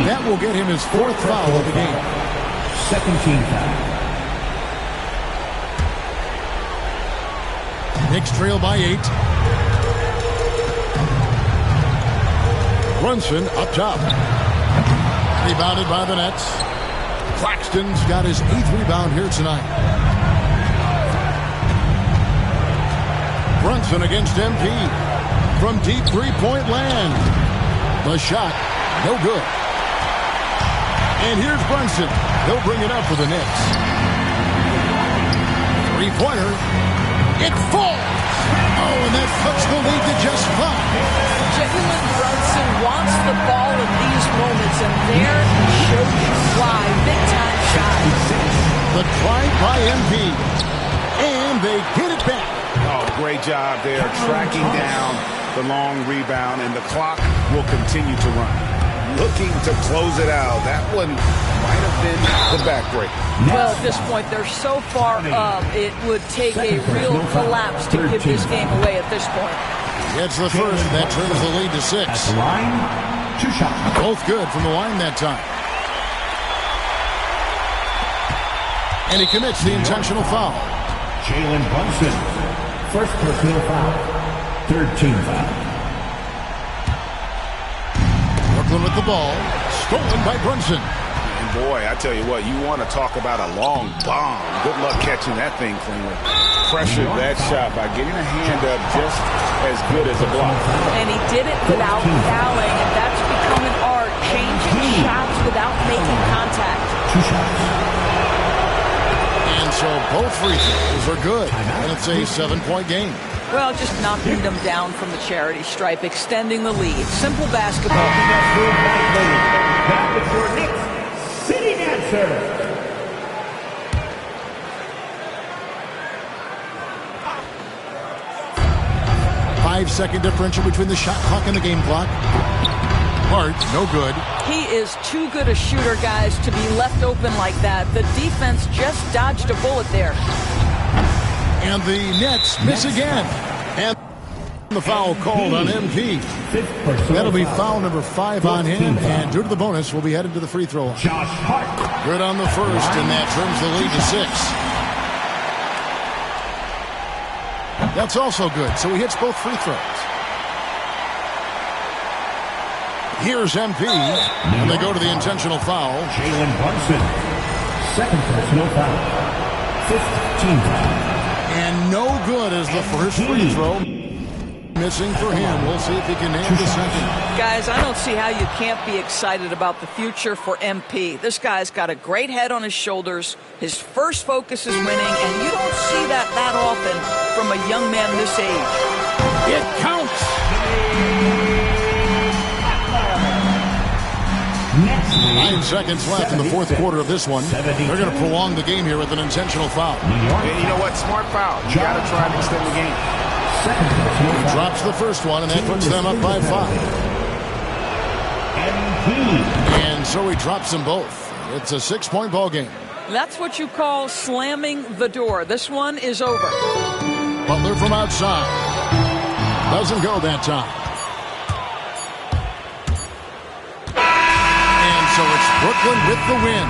That will get him his 4th foul of the game. Second team foul. Knicks trail by 8. Brunson up top. Rebounded by the Nets. Claxton's got his 8th rebound here tonight. Brunson against MP. From deep three-point land. The shot, no good. And here's Brunson. He'll bring it up for the Knicks. Three-pointer. It falls. Oh, and that puts the lead to just 5. Jalen Brunson wants the ball in these moments, and there he shows you why. Big-time shot. The drive by MP. And they get it back. Oh, great job there, tracking down the long rebound, and the clock will continue to run. Looking to close it out. That one might have been the backbreaker. Well, at this point, they're so far up, it would take a real collapse to give this game away at this point. Gets the first, and that turns the lead to 6. Line, 2 shots. Both good from the line that time. And he commits the intentional foul. Jalen Brunson, first personal foul, 3rd team foul. Brooklyn with the ball, stolen by Brunson. And boy, I tell you what, you want to talk about a long bomb. Good luck catching that thing cleanly. Pressured that shot by getting a hand up just as good as a block. And he did it without fouling, and that's become an art, changing shots without making contact. 2 shots. And so both free throws are good, and it's a 7-point game. Well, just knocking them down from the charity stripe, extending the lead. Simple basketball. Back with your Knicks sitting answer. 5-second differential between the shot clock and the game clock. Hart, no good. He is too good a shooter, guys, to be left open like that. The defense just dodged a bullet there. And the Nets miss again. And the foul called on MP. That'll be foul number 5 on him. And due to the bonus, we'll be headed to the free throw line. Good on the first, and that turns the lead to 6. That's also good, so he hits both free throws. Here's MP, and they go to the intentional foul. Jalen Brunson, 2nd personal foul, 5th team foul. And no good as the first free throw. Missing for him. We'll see if he can nail the second. Guys, I don't see how you can't be excited about the future for MP. This guy's got a great head on his shoulders. His first focus is winning, and you don't see that often from a young man this age. It counts. 9 seconds left in the 4th quarter of this one. They're going to prolong the game here with an intentional foul. And you know what? Smart foul. You got to try and extend the game. He drops the first one, and that puts them up by 5. And so he drops them both. It's a 6-point ball game. That's what you call slamming the door. This one is over. Butler from outside. Doesn't go that time. So it's Brooklyn with the win.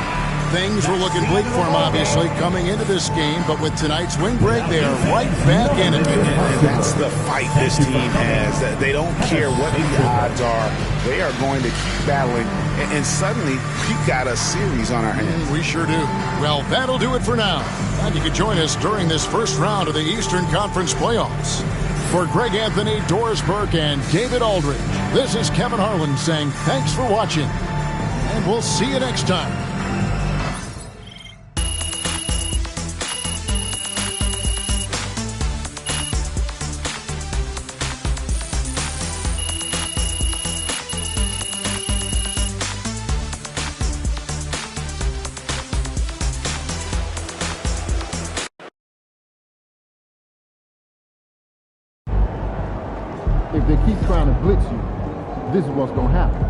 Things were looking bleak for them, obviously, coming into this game. But with tonight's win, Greg, they are right back in it. And that's the fight this team has. They don't care what the odds are. They are going to keep battling. And suddenly, we've got a series on our hands. We sure do. Well, that'll do it for now. Glad you could join us during this first round of the Eastern Conference playoffs. For Greg Anthony, Doris Burke, and David Aldridge, this is Kevin Harlan saying thanks for watching. And we'll see you next time. If they keep trying to blitz you, this is what's going to happen.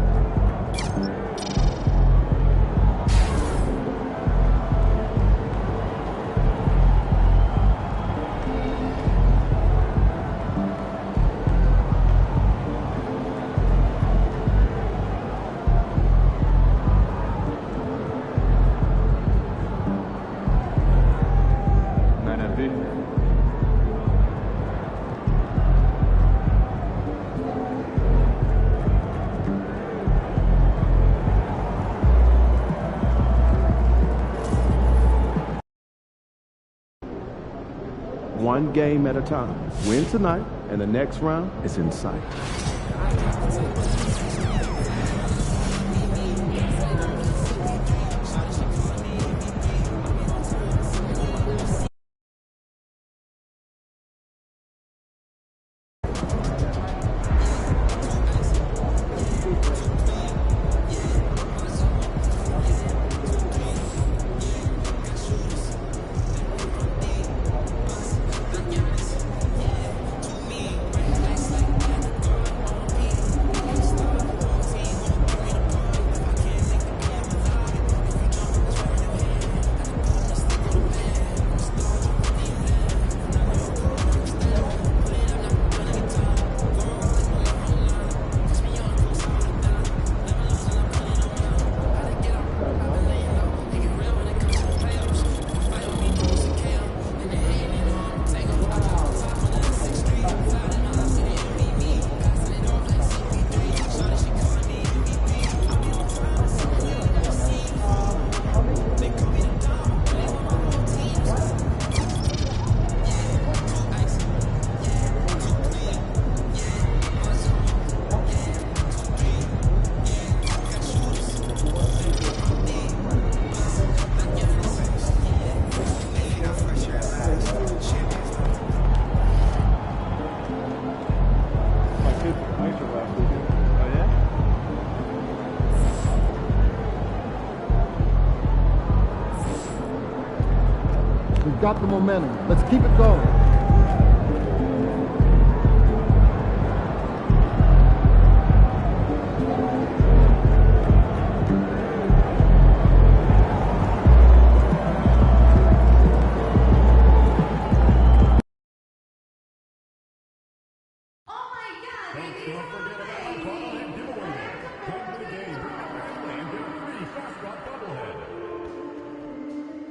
one game at a time. Win tonight, and the next round is in sight. We've got the momentum. Let's keep it going.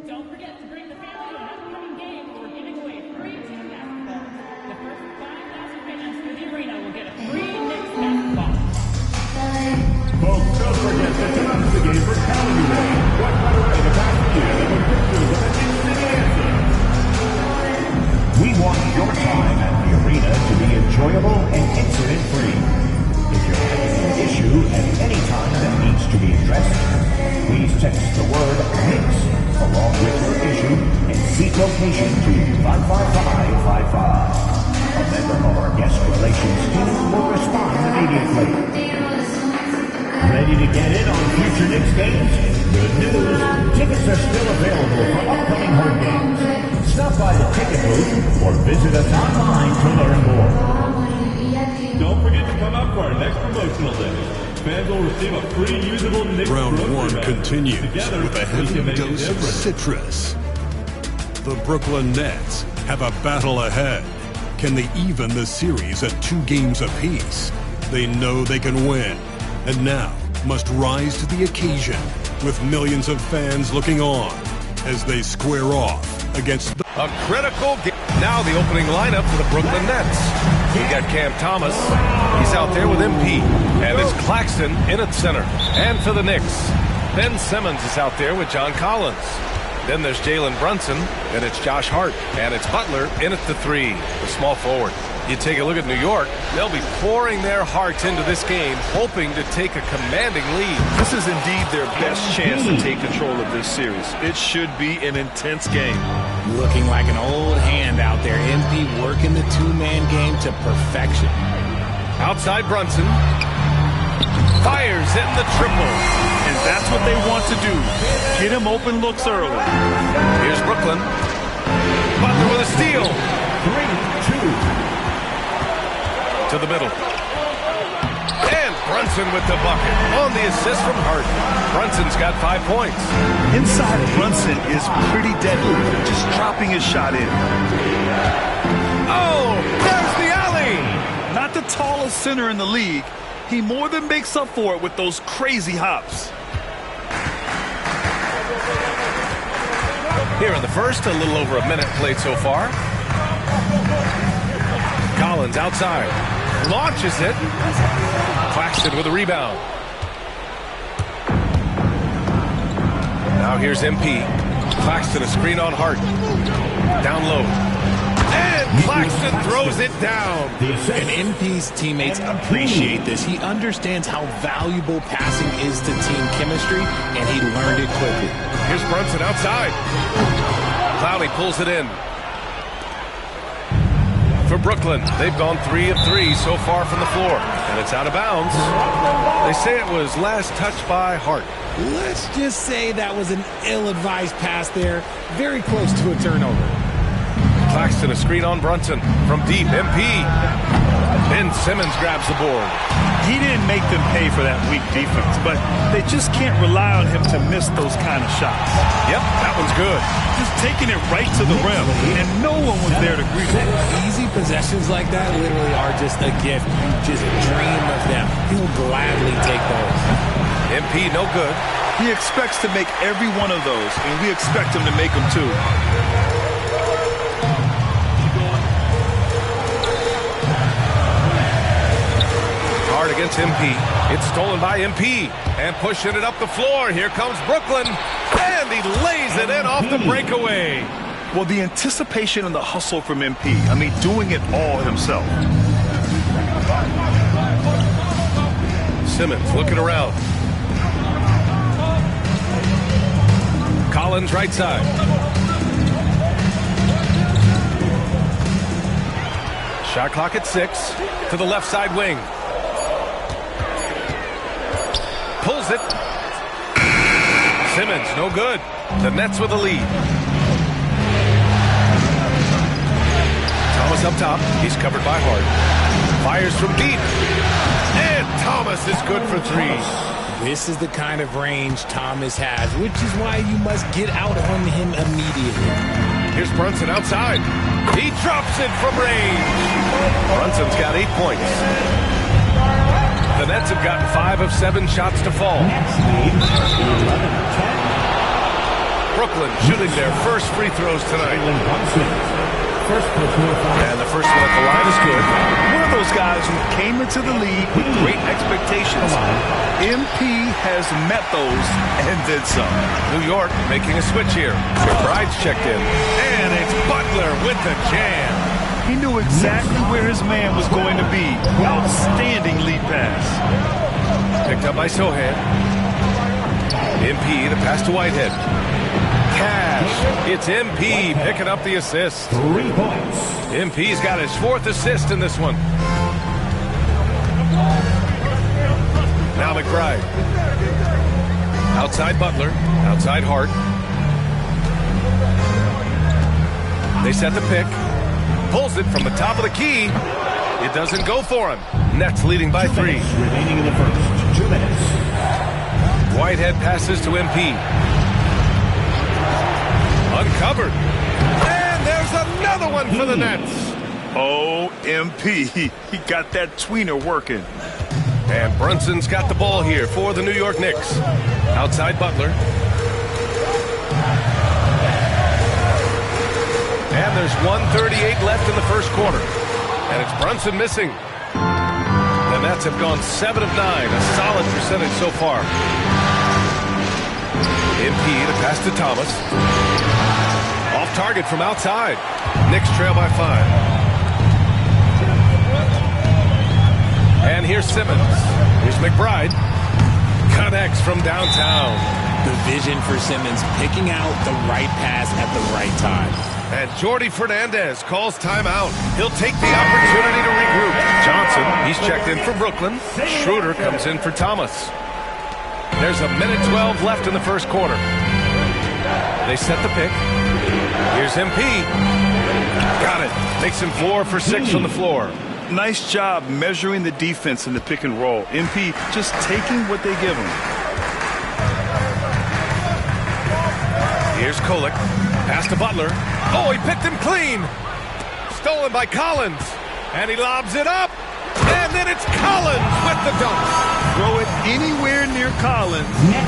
Don't forget to bring the family to an upcoming game where we're giving away free team basketballs. The first 5,000 fans through the arena will get a free Knicks basketball. Folks, don't forget to turn on the game for Calendar Day. What better way to pass the year than with pictures of the Knicks City anthem? We want your time at the arena to be enjoyable and incident-free. If you're having an issue at any time that needs to be addressed, please text the word Knicks along with your issue and seat location to 55555. A member of our guest relations team will respond immediately. Ready to get in on future Knicks games? Good news! Tickets are still available for upcoming home games. Stop by the ticket booth or visit us online to learn more. Don't forget to come out for our next promotional day. Fans will receive a free usable Knicks Round grocery one bag. continues Together, with a we heavy can make a dose of difference. citrus. The Brooklyn Nets have a battle ahead. Can they even the series at 2 games apiece? They know they can win, and now must rise to the occasion with millions of fans looking on as they square off against the... A critical game. Now the opening lineup for the Brooklyn Nets. We got Cam Thomas. He's out there with MP. And it's Claxton in at center. And for the Knicks, Ben Simmons is out there with John Collins. Then there's Jalen Brunson. Then it's Josh Hart. And it's Butler in at the 3, the small forward. You take a look at New York, they'll be pouring their hearts into this game, hoping to take a commanding lead. This is indeed their best chance to take control of this series. It should be an intense game. Looking like an old hand out there. MP working the two-man game to perfection. Outside Brunson. Fires in the triple. And that's what they want to do. Get him open looks early. Here's Brooklyn. Butler with a steal. 3-2. To the middle. And Brunson with the bucket on the assist from Hart. Brunson's got 5 points. Inside Brunson is pretty deadly, just dropping his shot in. Oh, there's the alley. Not the tallest center in the league. He more than makes up for it with those crazy hops. Here in the first, a little over a minute played so far. Collins outside. Launches it. Claxton with a rebound. Now here's MP. Claxton a screen on Hart. Down low. And Claxton throws it down. And MP's teammates appreciate this. He understands how valuable passing is to team chemistry, and he learned it quickly. Here's Brunson outside. Clowney pulls it in. For Brooklyn, they've gone 3 of 3 so far from the floor, and it's out of bounds. They say it was last touched by Hart. Let's just say that was an ill-advised pass there, very close to a turnover. Claxton, a screen on Brunson from deep. MP. Ben Simmons grabs the board. He didn't make them pay for that weak defense, but they just can't rely on him to miss those kind of shots. Yep, that one's good. Just taking it right to the rim, and no one was there to greet him. Easy possessions like that literally are just a gift. Just dream of them. He'll gladly take those. MP, no good. He expects to make every one of those, and we expect him to make them too. Hard against MP. It's stolen by MP. And pushing it up the floor. Here comes Brooklyn. And he lays it in off the breakaway. Well, the anticipation and the hustle from MP. I mean, doing it all himself. Simmons looking around. Collins right side. Shot clock at 6. To the left side wing. Pulls it. Simmons, no good. The Nets with a lead. Thomas up top. He's covered by Hart. Fires from deep. And Thomas is good for 3. This is the kind of range Thomas has, which is why you must get out on him immediately. Here's Brunson outside. He drops it from range. Brunson's got 8 points. The Nets have gotten 5 of 7 shots to fall. Brooklyn shooting their first free throws tonight. And the first one at the line is good. One of those guys who came into the league with great expectations. MP has met those and did some. New York making a switch here. McBride's checked in. And it's Butler with the jam. He knew exactly where his man was going to be. Outstanding lead pass. Picked up by Sohan. MP, the pass to Whitehead. Cash. It's MP picking up the assist. 3 points. MP's got his 4th assist in this one. Now McBride. Outside Butler. Outside Hart. They set the pick. Pulls it from the top of the key. It doesn't go for him. Nets leading by 3. Remaining in the first. 2 minutes. Whitehead passes to MP. Uncovered. And there's another one for the Nets. Oh, MP. He got that tweener working. And Brunson's got the ball here for the New York Knicks. Outside Butler. And there's 1:38 left in the first quarter. And it's Brunson missing. The Nets have gone 7 of 9, a solid percentage so far. MP to pass to Thomas. Off target from outside. Knicks trail by 5. And here's Simmons. Here's McBride. Connects from downtown. The vision for Simmons, picking out the right pass at the right time. And Jordi Fernandez calls timeout. He'll take the opportunity to regroup. Johnson, he's checked in for Brooklyn. Schroeder comes in for Thomas. There's a minute 12 left in the first quarter. They set the pick. Here's MP. Got it. Makes him 4 for 6 from the floor. Nice job measuring the defense in the pick and roll. MP just taking what they give him. Here's Kolek. Pass to Butler. Oh, he picked him clean. Stolen by Collins. And he lobs it up. And then it's Collins with the dunk. Throw it anywhere near Collins.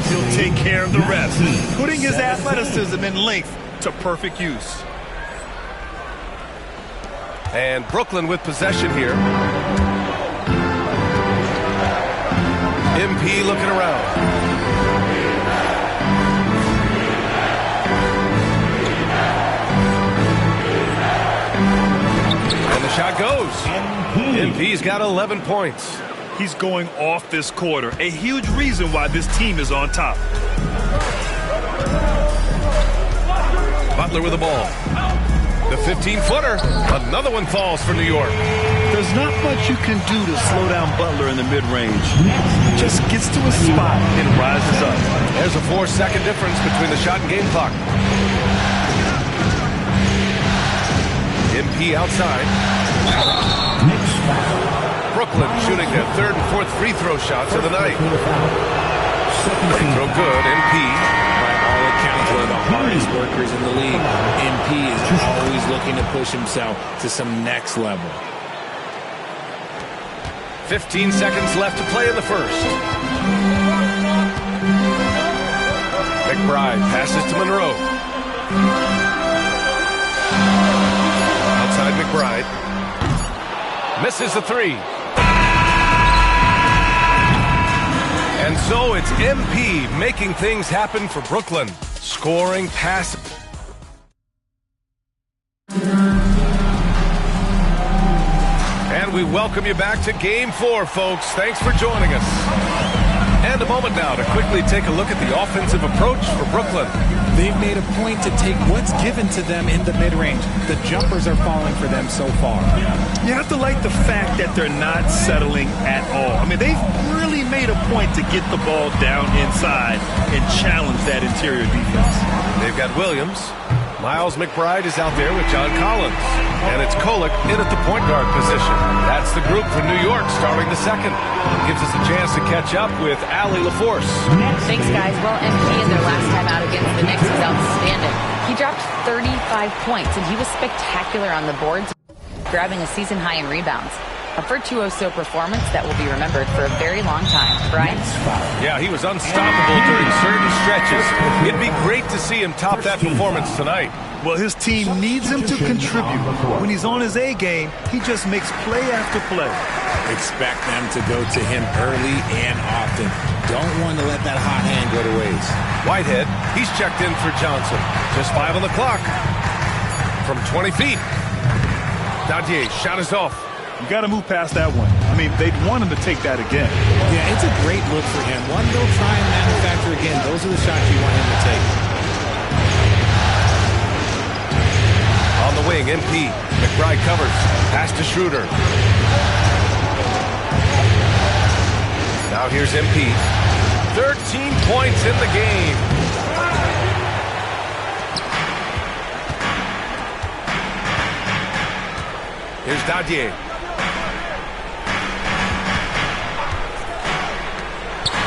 He'll take care of the rest. Putting his athleticism and length to perfect use. And Brooklyn with possession here. MP looking around. the shot goes. MP's got 11 points. He's going off this quarter. A huge reason why this team is on top. Butler with the ball. The 15-footer. Another one falls for New York. There's not much you can do to slow down Butler in the mid-range. Just gets to a spot and rises up. There's a 4-second difference between the shot and game clock. MP outside. Brooklyn shooting their third and fourth free throw shots of the night. Free throw good. MP. By all accounts, one of the hardest workers in the league. MP is always looking to push himself to some next level. 15 seconds left to play in the first. McBride passes to Monroe. Outside McBride. Misses the three. And so it's MP making things happen for Brooklyn. Scoring, passing. And we welcome you back to Game 4, folks. Thanks for joining us. And a moment now to quickly take a look at the offensive approach for Brooklyn. They've made a point to take what's given to them in the mid-range. The jumpers are falling for them so far. You have to like the fact that they're not settling at all. I mean, they've really made a point to get the ball down inside and challenge that interior defense. They've got Williams. Miles McBride is out there with John Collins. And it's Kolek in at the point guard position. That's the group for New York starting the second. Gives us a chance to catch up with Allie LaForce. Thanks, guys. Well, MP in their last time out against the Knicks was outstanding. He dropped 35 points, and he was spectacular on the boards, grabbing a season high in rebounds. A virtuoso performance that will be remembered for a very long time. Brian? Yeah, he was unstoppable during certain stretches. It'd be great to see him top that performance tonight. Well, his team needs him to contribute. When he's on his A game, he just makes play after play. Expect them to go to him early and often. Don't want to let that hot hand go to waste. Whitehead, he's checked in for Johnson. Just 5 on the clock. From 20 feet. Dadier, shot is off. You got to move past that one. I mean, they'd want him to take that again. Yeah, it's a great look for him. One, they'll try and manufacture again. Those are the shots you want him to take. On the wing, MP. McBride covers. Pass to Schroeder. Now here's MP. 13 points in the game. Here's Dadier.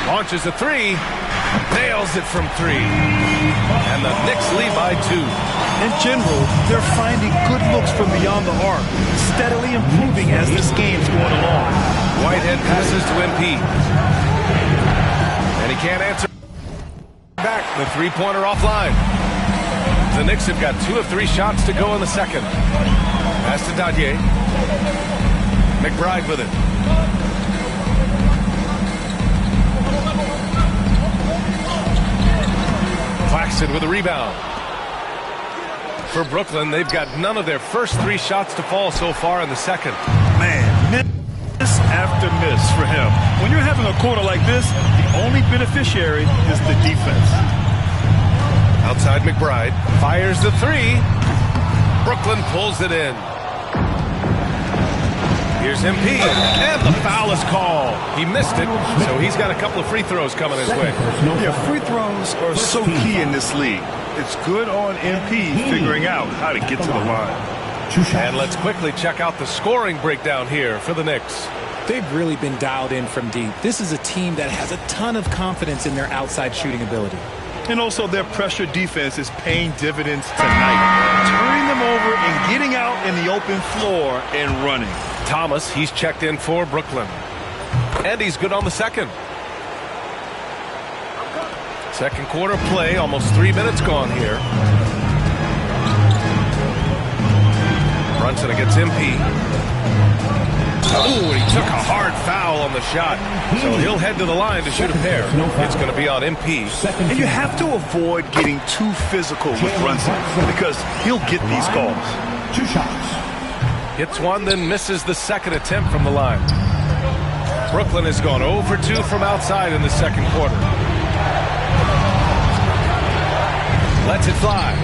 Launches a three. Nails it from 3. And the Knicks lead by 2. In general, they're finding good looks from beyond the arc, steadily improving as this game's going along. Whitehead passes to MP. And he can't answer back. The three-pointer offline. The Knicks have got 2 of 3 shots to go in the second. Pass to Dadier. McBride with it. Claxton with a rebound. For Brooklyn, they've got none of their first 3 shots to fall so far in the second. Man, miss after miss for him. When you're having a quarter like this, the only beneficiary is the defense. Outside McBride. Fires the 3. Brooklyn pulls it in. Here's MP, and the foul is called. He missed it, so he's got a couple of free throws coming his way. Yeah, free throws are so key in this league. It's good on MP figuring out how to get to the line. And let's quickly check out the scoring breakdown here for the Knicks. They've really been dialed in from deep. This is a team that has a ton of confidence in their outside shooting ability. And also their pressure defense is paying dividends tonight. Turning them over and getting out in the open floor and running. Thomas, he's checked in for Brooklyn. And he's good on the second. Second quarter play, almost 3 minutes gone here. Brunson against MP. Oh, and he took a hard foul on the shot. So he'll head to the line to shoot a pair. It's going to be on MP. And you have to avoid getting too physical with Brunson because he'll get these calls. 2 shots. Hits one, then misses the second attempt from the line. Brooklyn has gone 0 for 2 from outside in the second quarter. Lets it fly.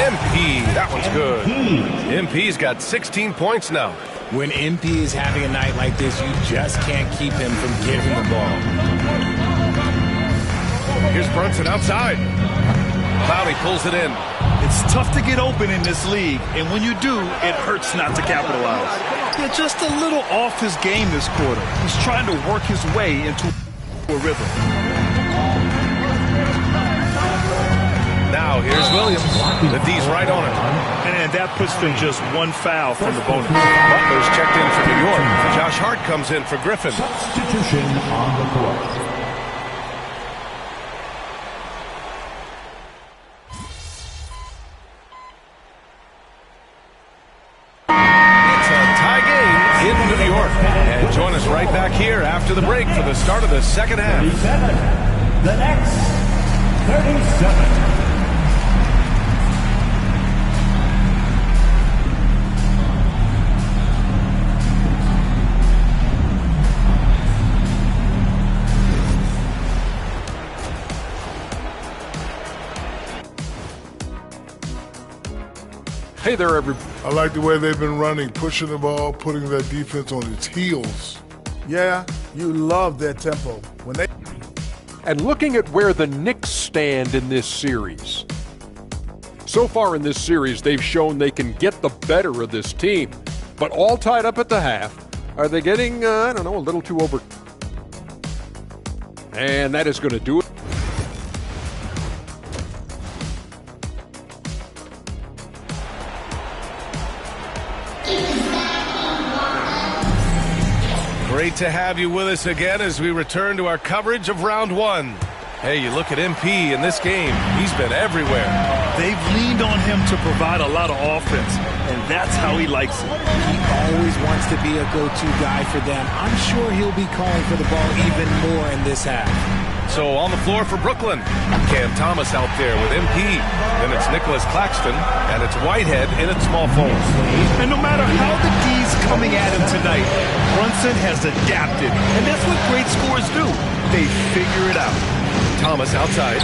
MP, that one's good. MP's got 16 points now. When MP is having a night like this, you just can't keep him from giving the ball. Here's Brunson outside. Clowney pulls it in. It's tough to get open in this league, and when you do, it hurts not to capitalize. They're just a little off his game this quarter. He's trying to work his way into a rhythm. Now here's Williams. The D's right on it. And that puts them just one foul from the bonus. Butler's checked in for New York. Josh Hart comes in for Griffin. Substitution on the court. In New York. And join us right back here after the break for the start of the second half. 37. The next 37. Hey there, everybody. I like the way they've been running, pushing the ball, putting that defense on its heels. Yeah, you love their tempo. And looking at where the Knicks stand in this series. So far in this series, they've shown they can get the better of this team. But all tied up at the half. Are they getting, I don't know, a little too over? And that is going to do it. Great to have you with us again as we return to our coverage of round one. Hey, you look at MP in this game, he's been everywhere. They've leaned on him to provide a lot of offense, and that's how he likes it. He always wants to be a go-to guy for them. I'm sure he'll be calling for the ball even more in this half. So on the floor for Brooklyn, Cam Thomas out there with MP. Then it's Nicholas Claxton, and it's Whitehead in its small forward. And no matter how the D's coming at him tonight, Brunson has adapted, and that's what great scorers do. They figure it out. Thomas outside.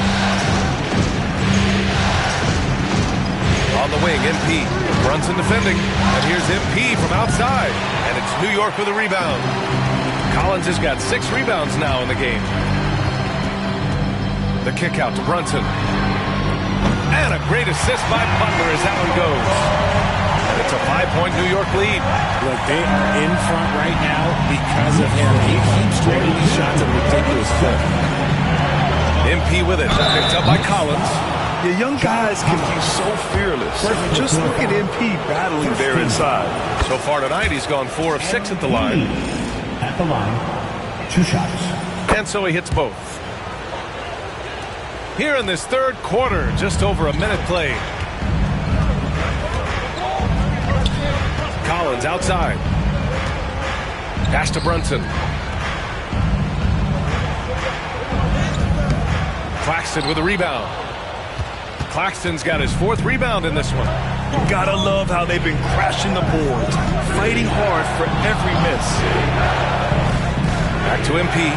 On the wing, MP. Brunson defending, and here's MP from outside, and it's New York with a rebound. Collins has got 6 rebounds now in the game. The kick out to Brunson. And a great assist by Butler as that one goes. And it's a 5-point New York lead. Look, they are in front right now because of him. He keeps trading these shots at a ridiculous clip. MP with it. Picked up by Collins. The young guys can be so fearless. Just look at MP battling there inside. So far tonight, he's gone 4 of 6 at the line. At the line, 2 shots. And so he hits both. Here in this third quarter, just over a minute played. Collins outside. Pass to Brunson. Claxton with a rebound. Claxton's got his 4th rebound in this one. You gotta love how they've been crashing the boards, fighting hard for every miss. Back to MP.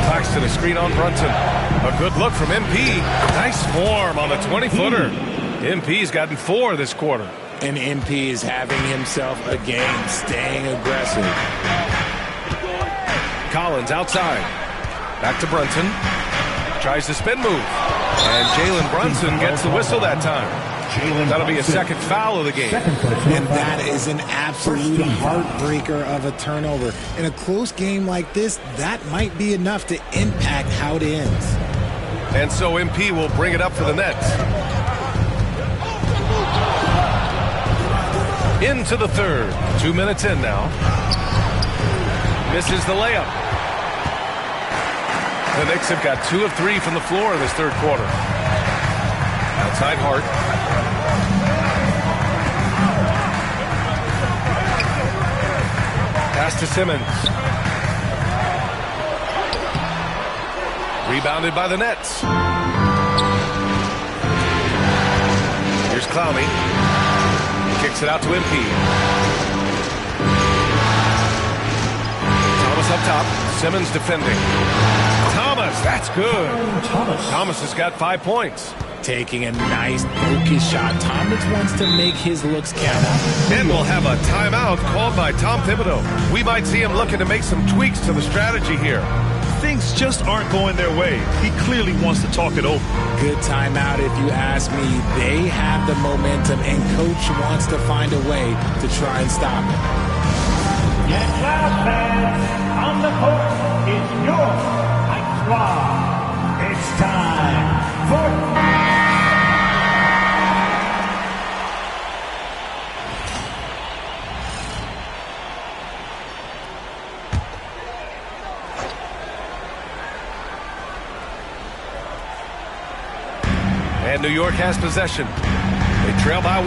Claxton, a screen on Brunson. A good look from MP. Nice form on the 20-footer. MP's gotten 4 this quarter. And MP is having himself a game, staying aggressive. Collins outside. Back to Brunson. Tries the spin move. And Jalen Brunson gets the whistle that time. That'll be a second foul of the game. And that is an absolute heartbreaker of a turnover. In a close game like this, that might be enough to impact how it ends. And so MP will bring it up for the Nets. Into the third. 2 minutes in now. Misses the layup. The Knicks have got 2 of 3 from the floor in this third quarter. Outside Hart. Pass to Simmons. Rebounded by the Nets. Here's Clowney. Kicks it out to MP. Thomas up top. Simmons defending. Thomas, that's good. Thomas has got 5 points. Taking a nice focus shot. Thomas wants to make his looks count. And we'll have a timeout called by Tom Thibodeau. We might see him looking to make some tweaks to the strategy here. Things just aren't going their way. He clearly wants to talk it over. Good timeout if you ask me. They have the momentum, and Coach wants to find a way to try and stop it. Yes, Cloud fans, on the court is your Hype Squad. It's time for... And New York has possession. They trail by 1.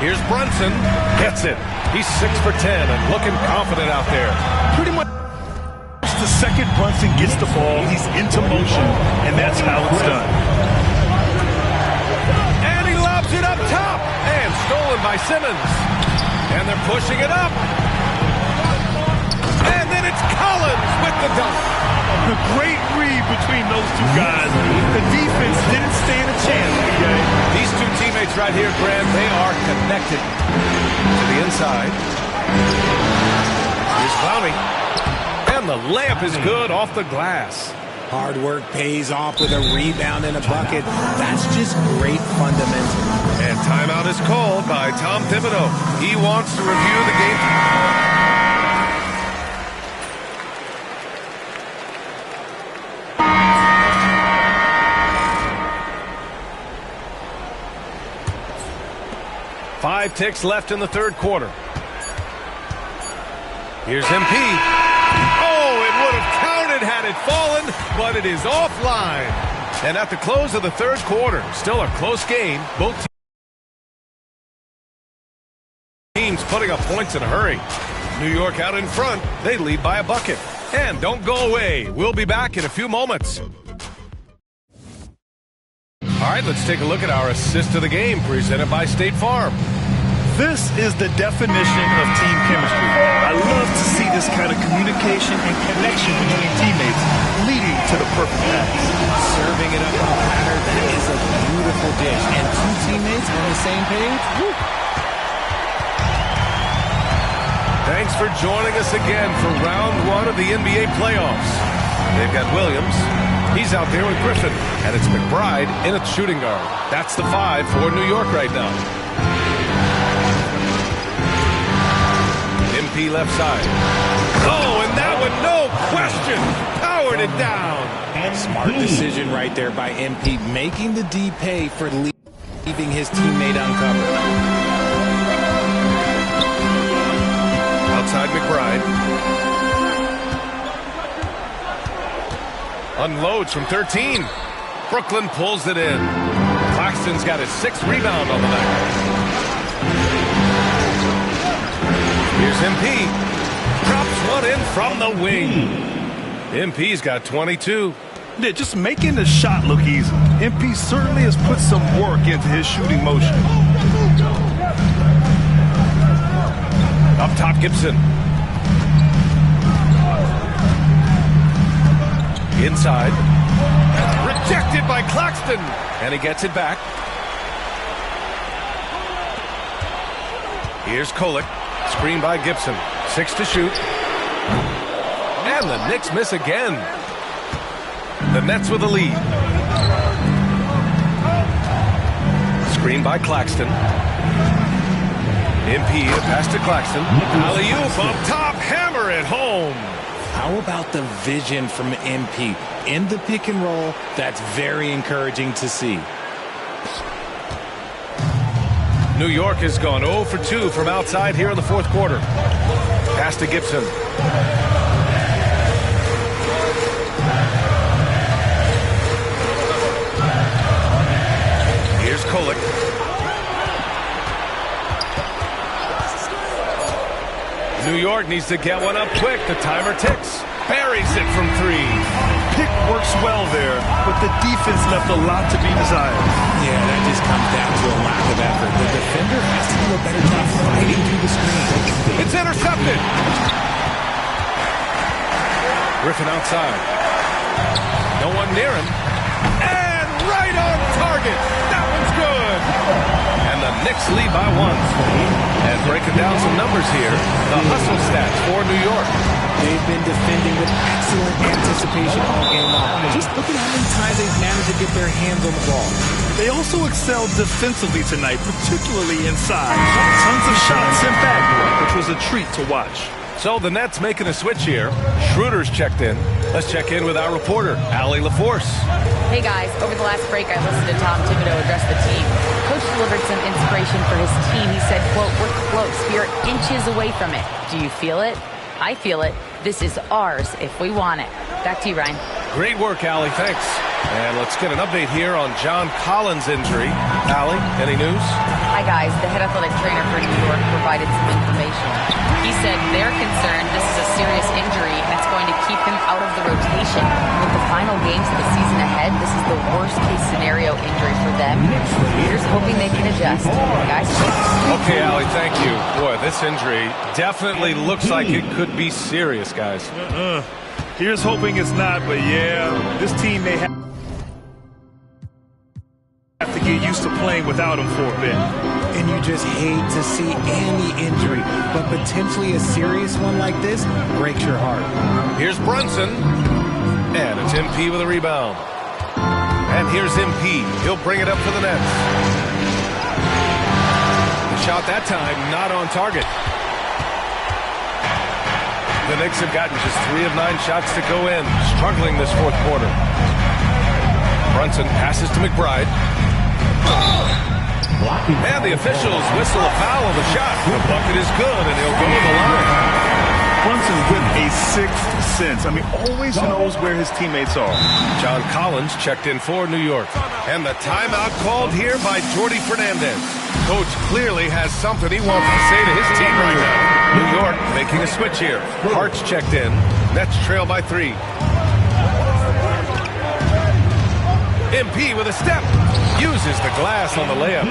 Here's Brunson. Gets it. He's 6 for 10 and looking confident out there. Pretty much the second Brunson gets the ball, he's into motion, and that's how it's done. And he lobs it up top. And stolen by Simmons. And they're pushing it up. And then it's Collins with the dunk. A great read between those two guys. The defense didn't stand a chance in the game. These two teammates right here, Grant, they are connected to the inside. Here's Clowney. And the layup is good off the glass. Hard work pays off with a rebound and a bucket. That's just great fundamentals. And timeout is called by Tom Thibodeau. He wants to review the game. Five ticks left in the third quarter. Here's MP. Oh, it would have counted had it fallen, but it is offline. And at the close of the third quarter, still a close game. Both teams putting up points in a hurry. New York out in front. They lead by a bucket. And don't go away. We'll be back in a few moments. All right, let's take a look at our assist of the game presented by State Farm. This is the definition of team chemistry. I love to see this kind of communication and connection between teammates leading to the perfect pass. Serving it up on a platter, that is a beautiful dish. And two teammates on the same page. Woo. Thanks for joining us again for round 1 of the NBA playoffs. They've got Williams. He's out there with Griffin. And it's McBride in at shooting guard. That's the 5 for New York right now. MP left side. Oh, and that one, no question, powered it down. Smart decision right there by MP, making the D pay for leaving his teammate uncovered. Outside McBride. Unloads from 13. Brooklyn pulls it in. Claxton's got his 6th rebound on the night. Here's MP. Drops one in from the wing. MP's got 22. Yeah, just making the shot look easy. MP certainly has put some work into his shooting motion. Up top, Gibson. Inside. Rejected by Claxton. And he gets it back. Here's Kolek. Screen by Gibson. 6 to shoot. And the Knicks miss again. The Nets with the lead. Screen by Claxton. MP, a pass to Claxton. Alley-oop up top. Hammer it home. How about the vision from MP? In the pick and roll, that's very encouraging to see. New York has gone 0 for 2 from outside here in the fourth quarter. Pass to Gibson. Here's Kolek. New York needs to get one up quick. The timer ticks. Buries it from 3. Pick works well there, but but the defense left a lot to be desired. Yeah, that just comes down to a lack of effort. The defender has to do a better job fighting through the screen. It's intercepted. Griffin outside. No one near him. And right on target. That one's good. And the Knicks lead by 1. And breaking down some numbers here, the hustle stats for New York. They've been defending with excellent anticipation all game long. Just look at how many times they've managed to get their hands on the ball. They also excelled defensively tonight, particularly inside. Tons of shots sent back, which was a treat to watch. So the Nets making a switch here. Schroeder's checked in. Let's check in with our reporter, Allie LaForce. Hey guys, over the last break I listened to Tom Thibodeau address the team. Coach delivered some inspiration for his team. He said, quote, "We're close. We are inches away from it. Do you feel it? I feel it. This is ours if we want it." Back to you, Ryan. Great work, Allie. Thanks. And let's get an update here on John Collins' injury. Allie, any news? Hi guys, the head athletic trainer for New York provided some information. He said they're concerned this is a serious injury and it's going to keep him out of the rotation. With the final games of the season ahead, this is the worst case scenario injury for them. Here's hoping they can adjust. Guys, Okay, Allie, thank you. Boy, this injury definitely looks like it could be serious, guys. Here's hoping it's not, but yeah, this team may have to get used to playing without him for a bit. And you just hate to see any injury, but potentially a serious one like this breaks your heart. Here's Brunson, and it's MP with a rebound. And here's MP. He'll bring it up for the Nets. The shot that time, not on target. The Knicks have gotten just 3 of 9 shots to go in, struggling this fourth quarter. Brunson passes to McBride. And the officials whistle a foul on the shot. The bucket is good, and he'll go to the line. Brunson with a sixth sense. I mean, always knows where his teammates are. John Collins checked in for New York. And the timeout called here by Jordi Fernandez. Coach clearly has something he wants to say to his team right now. New York making a switch here. Hart's checked in. Nets trail by 3. MP with a step. Uses the glass on the layup.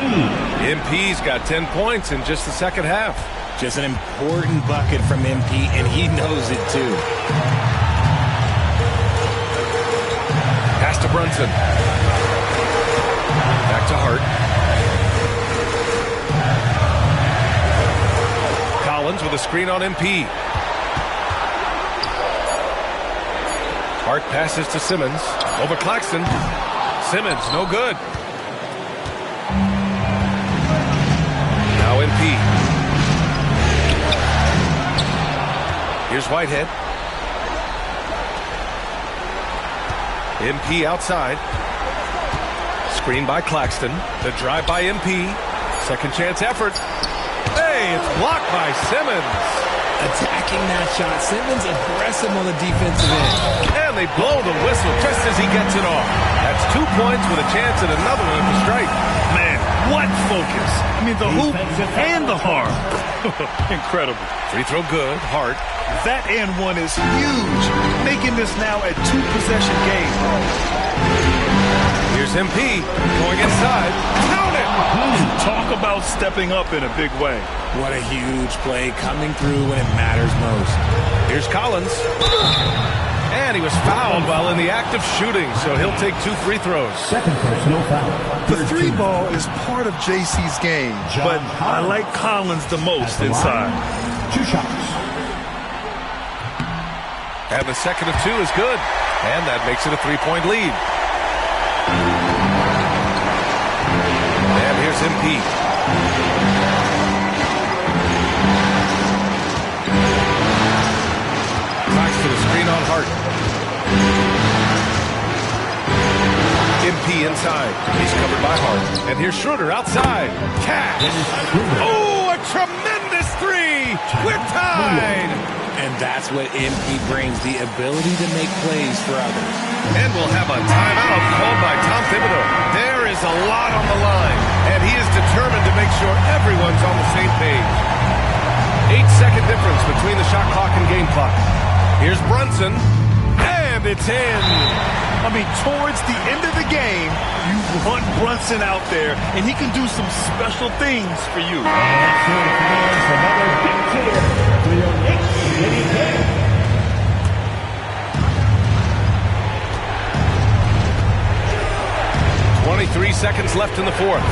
MP's got 10 points in just the second half. Just an important bucket from MP, and he knows it too. Pass to Brunson. Back to Hart. Collins with a screen on MP. Hart passes to Simmons. Over Claxton. Simmons, no good. Now MP. Here's Whitehead. MP outside. Screen by Claxton. The drive by MP. Second chance effort. Hey, it's blocked by Simmons. Attacking that shot. Simmons aggressive on the defensive end. And they blow the whistle just as he gets it off. That's 2 points with a chance at another one at the strike. Man, what focus. I mean, the hoop and the harm. Incredible. Free throw good. Hart. That and one is huge, making this now a 2-possession game. Here's MP going inside. Count it! Talk about stepping up in a big way. What a huge play coming through when it matters most. Here's Collins. And he was fouled while in the act of shooting, so he'll take 2 free throws. Second personal foul. The 3 ball is part of JC's game, but I like Collins the most inside. 2 shots. And the second of 2 is good. And that makes it a 3-point lead. And here's MP. Claxton a screen on Hart. MP inside. He's covered by Hart. And here's Schroeder outside. Cash. Oh, a tremendous 3. We're tied. And that's what MP brings, the ability to make plays for others. And we'll have a timeout called by Tom Thibodeau. There is a lot on the line, and he is determined to make sure everyone's on the same page. 8-second difference between the shot clock and game clock. Here's Brunson, and And it's in. I mean, towards the end of the game, you want Brunson out there, and he can do some special things for you. Another big cheer for your Knicks City Kings. 23 seconds left in the fourth.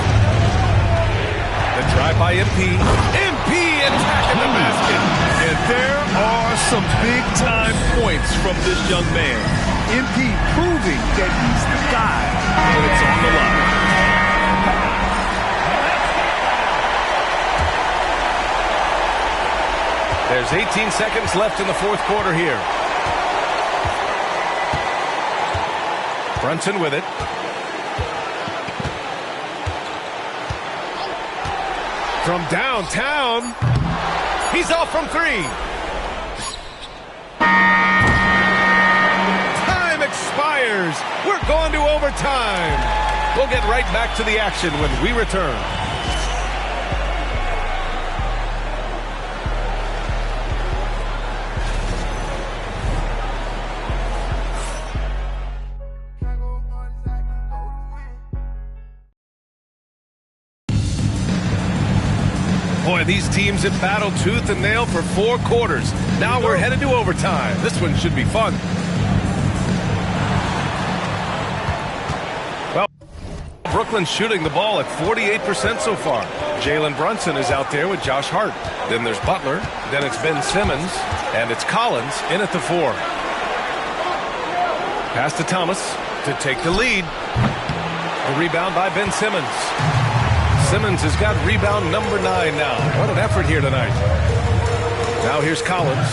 The drive by MP. MP attacking the basket. And there are some big-time points from this young man. MP proving that he's the guy when it's on the line. There's 18 seconds left in the fourth quarter here. Brunson with it. From downtown, he's off from three. Time expires. We're going to overtime. We'll get right back to the action when we return. Boy, these teams have battled tooth and nail for 4 quarters. Now we're headed to overtime. This one should be fun. Well, Brooklyn's shooting the ball at 48% so far. Jalen Brunson is out there with Josh Hart. Then there's Butler. Then it's Ben Simmons. And it's Collins in at the 4. Pass to Thomas to take the lead. The rebound by Ben Simmons. Simmons has got rebound number 9 now. What an effort here tonight. Now here's Collins.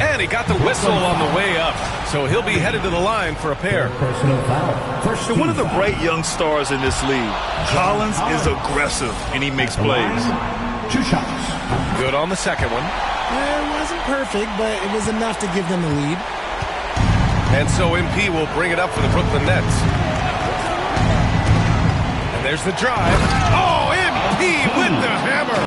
And he got the whistle on the way up. So he'll be headed to the line for a pair. So one of the bright young stars in this league. Collins is aggressive, and he makes plays. 2 shots. Good on the second one. It wasn't perfect, but it was enough to give them the lead. And so MP will bring it up for the Brooklyn Nets. And there's the drive. Oh, MP with the hammer.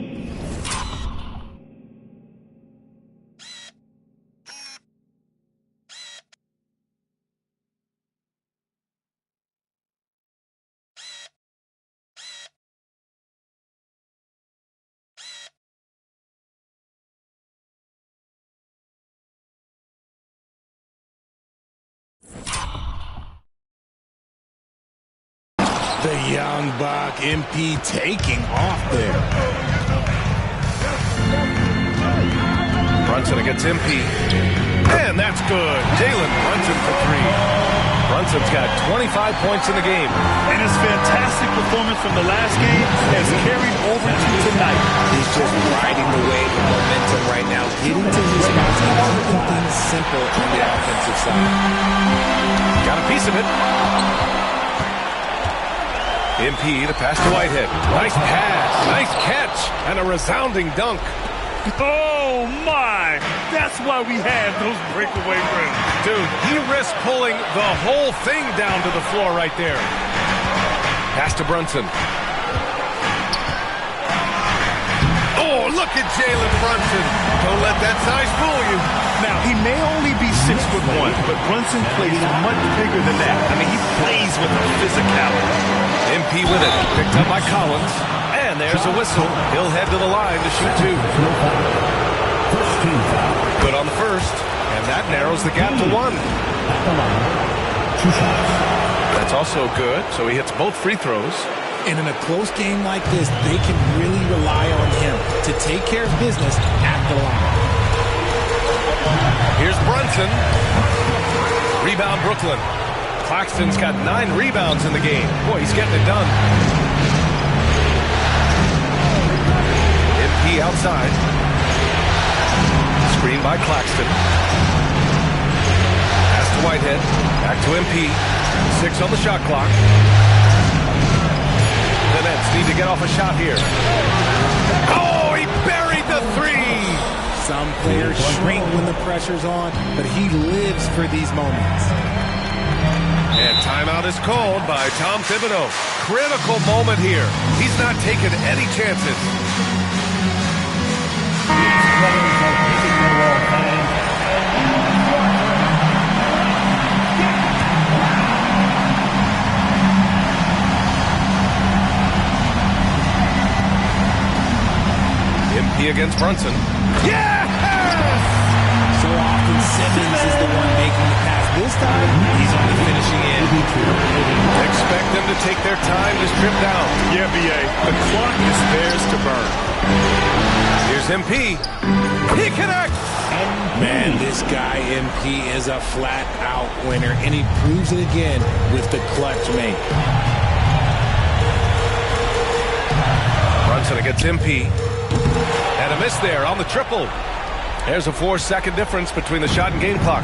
The young buck, MP taking off there. Brunson against MP. And that's good. Jalen Brunson for 3. Brunson's got 25 points in the game. And his fantastic performance from the last game has carried over to tonight. He's just riding the wave of momentum right now, getting to his spots and keeping things simple on the offensive side. Got a piece of it. MP to pass to Whitehead. Nice pass, nice catch, and a resounding dunk. Oh, my! That's why we have those breakaway rims. Dude, he risked pulling the whole thing down to the floor right there. Pass to Brunson. Oh, look at Jalen Brunson. Don't let that size fool you. Now, he may only be 6'1", but Brunson plays much bigger than that. I mean, he plays with the physicality. MP with it. Picked up by Collins. And there's a whistle. He'll head to the line to shoot 2. Good on the first. And that narrows the gap to 1. That's also good. So he hits both free throws. And in a close game like this, they can really rely on him to take care of business at the line. Here's Brunson. Rebound Brooklyn. Claxton's got 9 rebounds in the game. Boy, he's getting it done. MP outside. Screen by Claxton. Pass to Whitehead. Back to MP. 6 on the shot clock. The Nets need to get off a shot here. Oh, he buried the 3. Some players shrink when the pressure's on, but he lives for these moments. And timeout is called by Tom Thibodeau. Critical moment here. He's not taking any chances. against Brunson. Yes! So often Simmons is the one making the pass. This time, he's on the finishing end. Expect them to take their time this trip down. Yeah, BA. The clock is theirs to burn. Here's MP. He connects! Man, this guy, MP, is a flat-out winner, and he proves it again with the clutch make. Brunson against MP. And a miss there on the triple. There's a 4-second difference between the shot and game clock.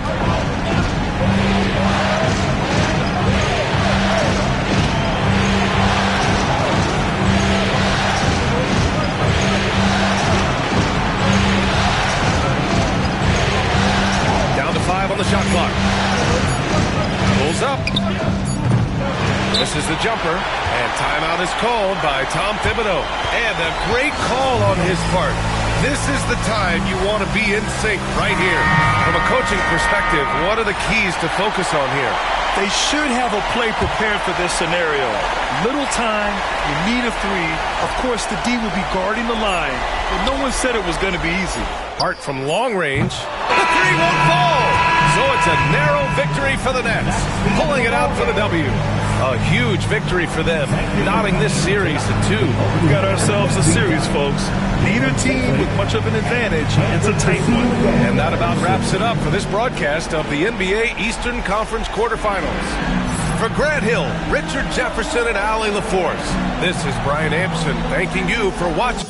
Down to 5 on the shot clock. Pulls up. This is the jumper, and timeout is called by Tom Thibodeau. And a great call on his part. This is the time you want to be in sync right here. From a coaching perspective, what are the keys to focus on here? They should have a play prepared for this scenario. Little time, you need a three. Of course, the D will be guarding the line, but no one said it was going to be easy. Hart from long range. The three won't fall. So it's a narrow victory for the Nets, pulling it out for the W. A huge victory for them, knotting this series to 2. We've got ourselves a series, folks. Neither team with much of an advantage. It's a tight one. And that about wraps it up for this broadcast of the NBA Eastern Conference quarterfinals. For Grant Hill, Richard Jefferson, and Allie LaForce, this is Brian Ampson thanking you for watching.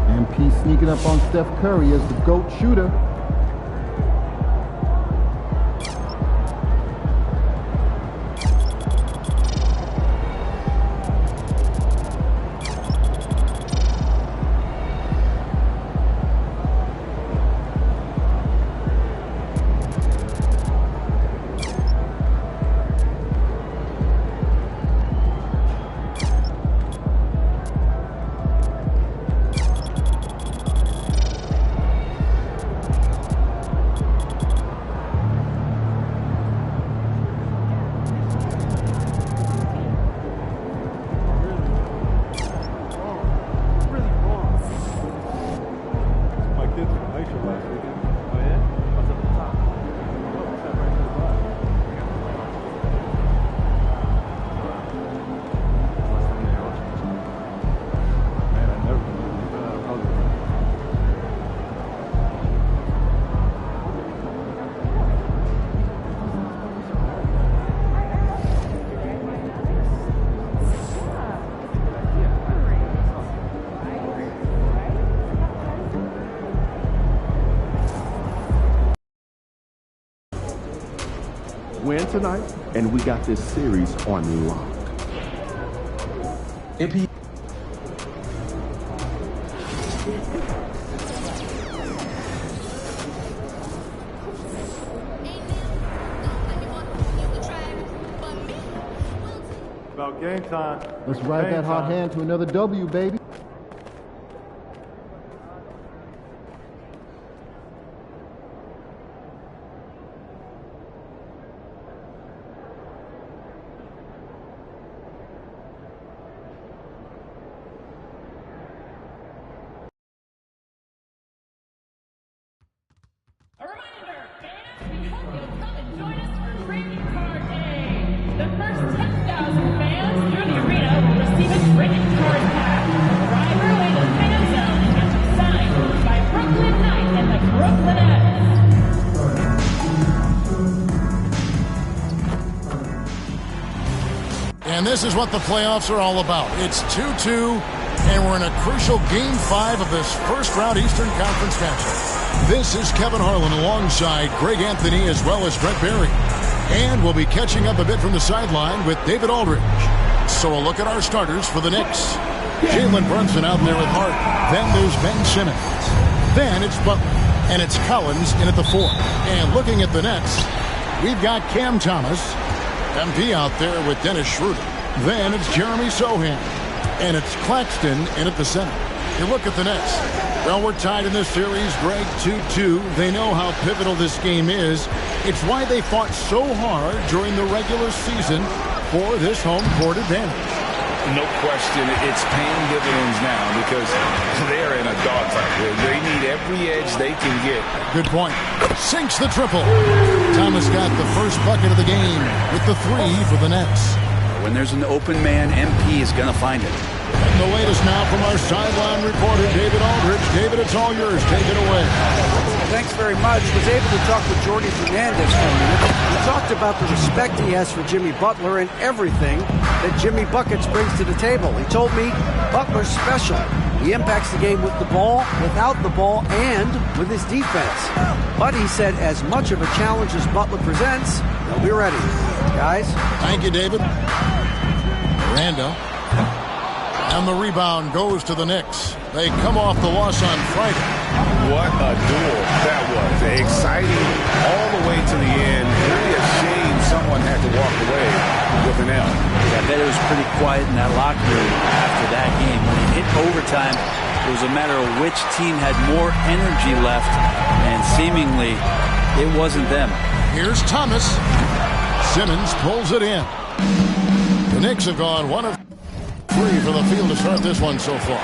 MP sneaking up on Steph Curry as the GOAT shooter. Win tonight, and we got this series on lock. MP. About game time. Let's ride that hot hand to another W, baby. A reminder, fans, we hope you'll come and join us for Trading Card Day. The first 10,000 fans through the arena will receive a trading card pack. Arrive early to Fan Zone and get them signed by Brooklyn Knight and the Brooklyn Nets. And this is what the playoffs are all about. It's 2-2, and we're in a crucial Game 5 of this first-round Eastern Conference matchup. This is Kevin Harlan alongside Greg Anthony as well as Brett Barry. And we'll be catching up a bit from the sideline with David Aldridge. So a look at our starters for the Knicks. Jalen Brunson out there with Hart. Then there's Ben Simmons. Then it's Butler. And it's Collins in at the 4. And looking at the Nets, we've got Cam Thomas. MP out there with Dennis Schroeder. Then it's Jeremy Sohan. And it's Claxton in at the center. You look at the Nets. Well, we're tied in this series, Greg, 2-2. They know how pivotal this game is. It's why they fought so hard during the regular season for this home court advantage. No question, it's paying dividends now because they're in a dogfight. They need every edge they can get. Good point. Sinks the triple. Thomas got the first bucket of the game with the 3 for the Nets. When there's an open man, MP is going to find it. And the latest now from our sideline reporter, David Aldridge. David, it's all yours. Take it away. Thanks very much. Was able to talk with Jordy Fernandez for a minute. He talked about the respect he has for Jimmy Butler and everything that Jimmy Buckets brings to the table. He told me Butler's special. He impacts the game with the ball, without the ball, and with his defense. But he said as much of a challenge as Butler presents, they'll be ready. Guys? Thank you, David. Miranda. And the rebound goes to the Knicks. They come off the loss on Friday. What a duel that was. Exciting all the way to the end. Really a shame someone had to walk away with an L. I bet it was pretty quiet in that locker room after that game. When it hit overtime, it was a matter of which team had more energy left, and seemingly it wasn't them. Here's Thomas. Simmons pulls it in. The Knicks have gone 1 of 3 from the field to start this one so far.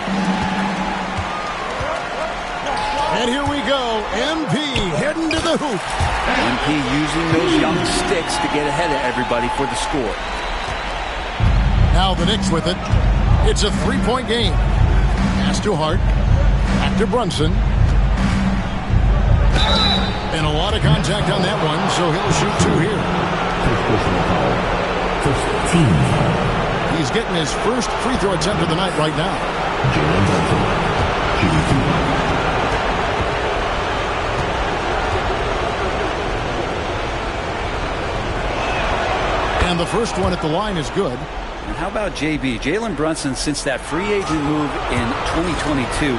And here we go. MP heading to the hoop. MP using those young sticks to get ahead of everybody for the score. Now the Knicks with it. It's a 3-point game. Pass to Hart. Back to Brunson. And a lot of contact on that one, so he'll shoot 2 here. First team. He's getting his first free throw attempt of the night right now. And the first one at the line is good. And how about JB? Jalen Brunson, since that free agent move in 2022,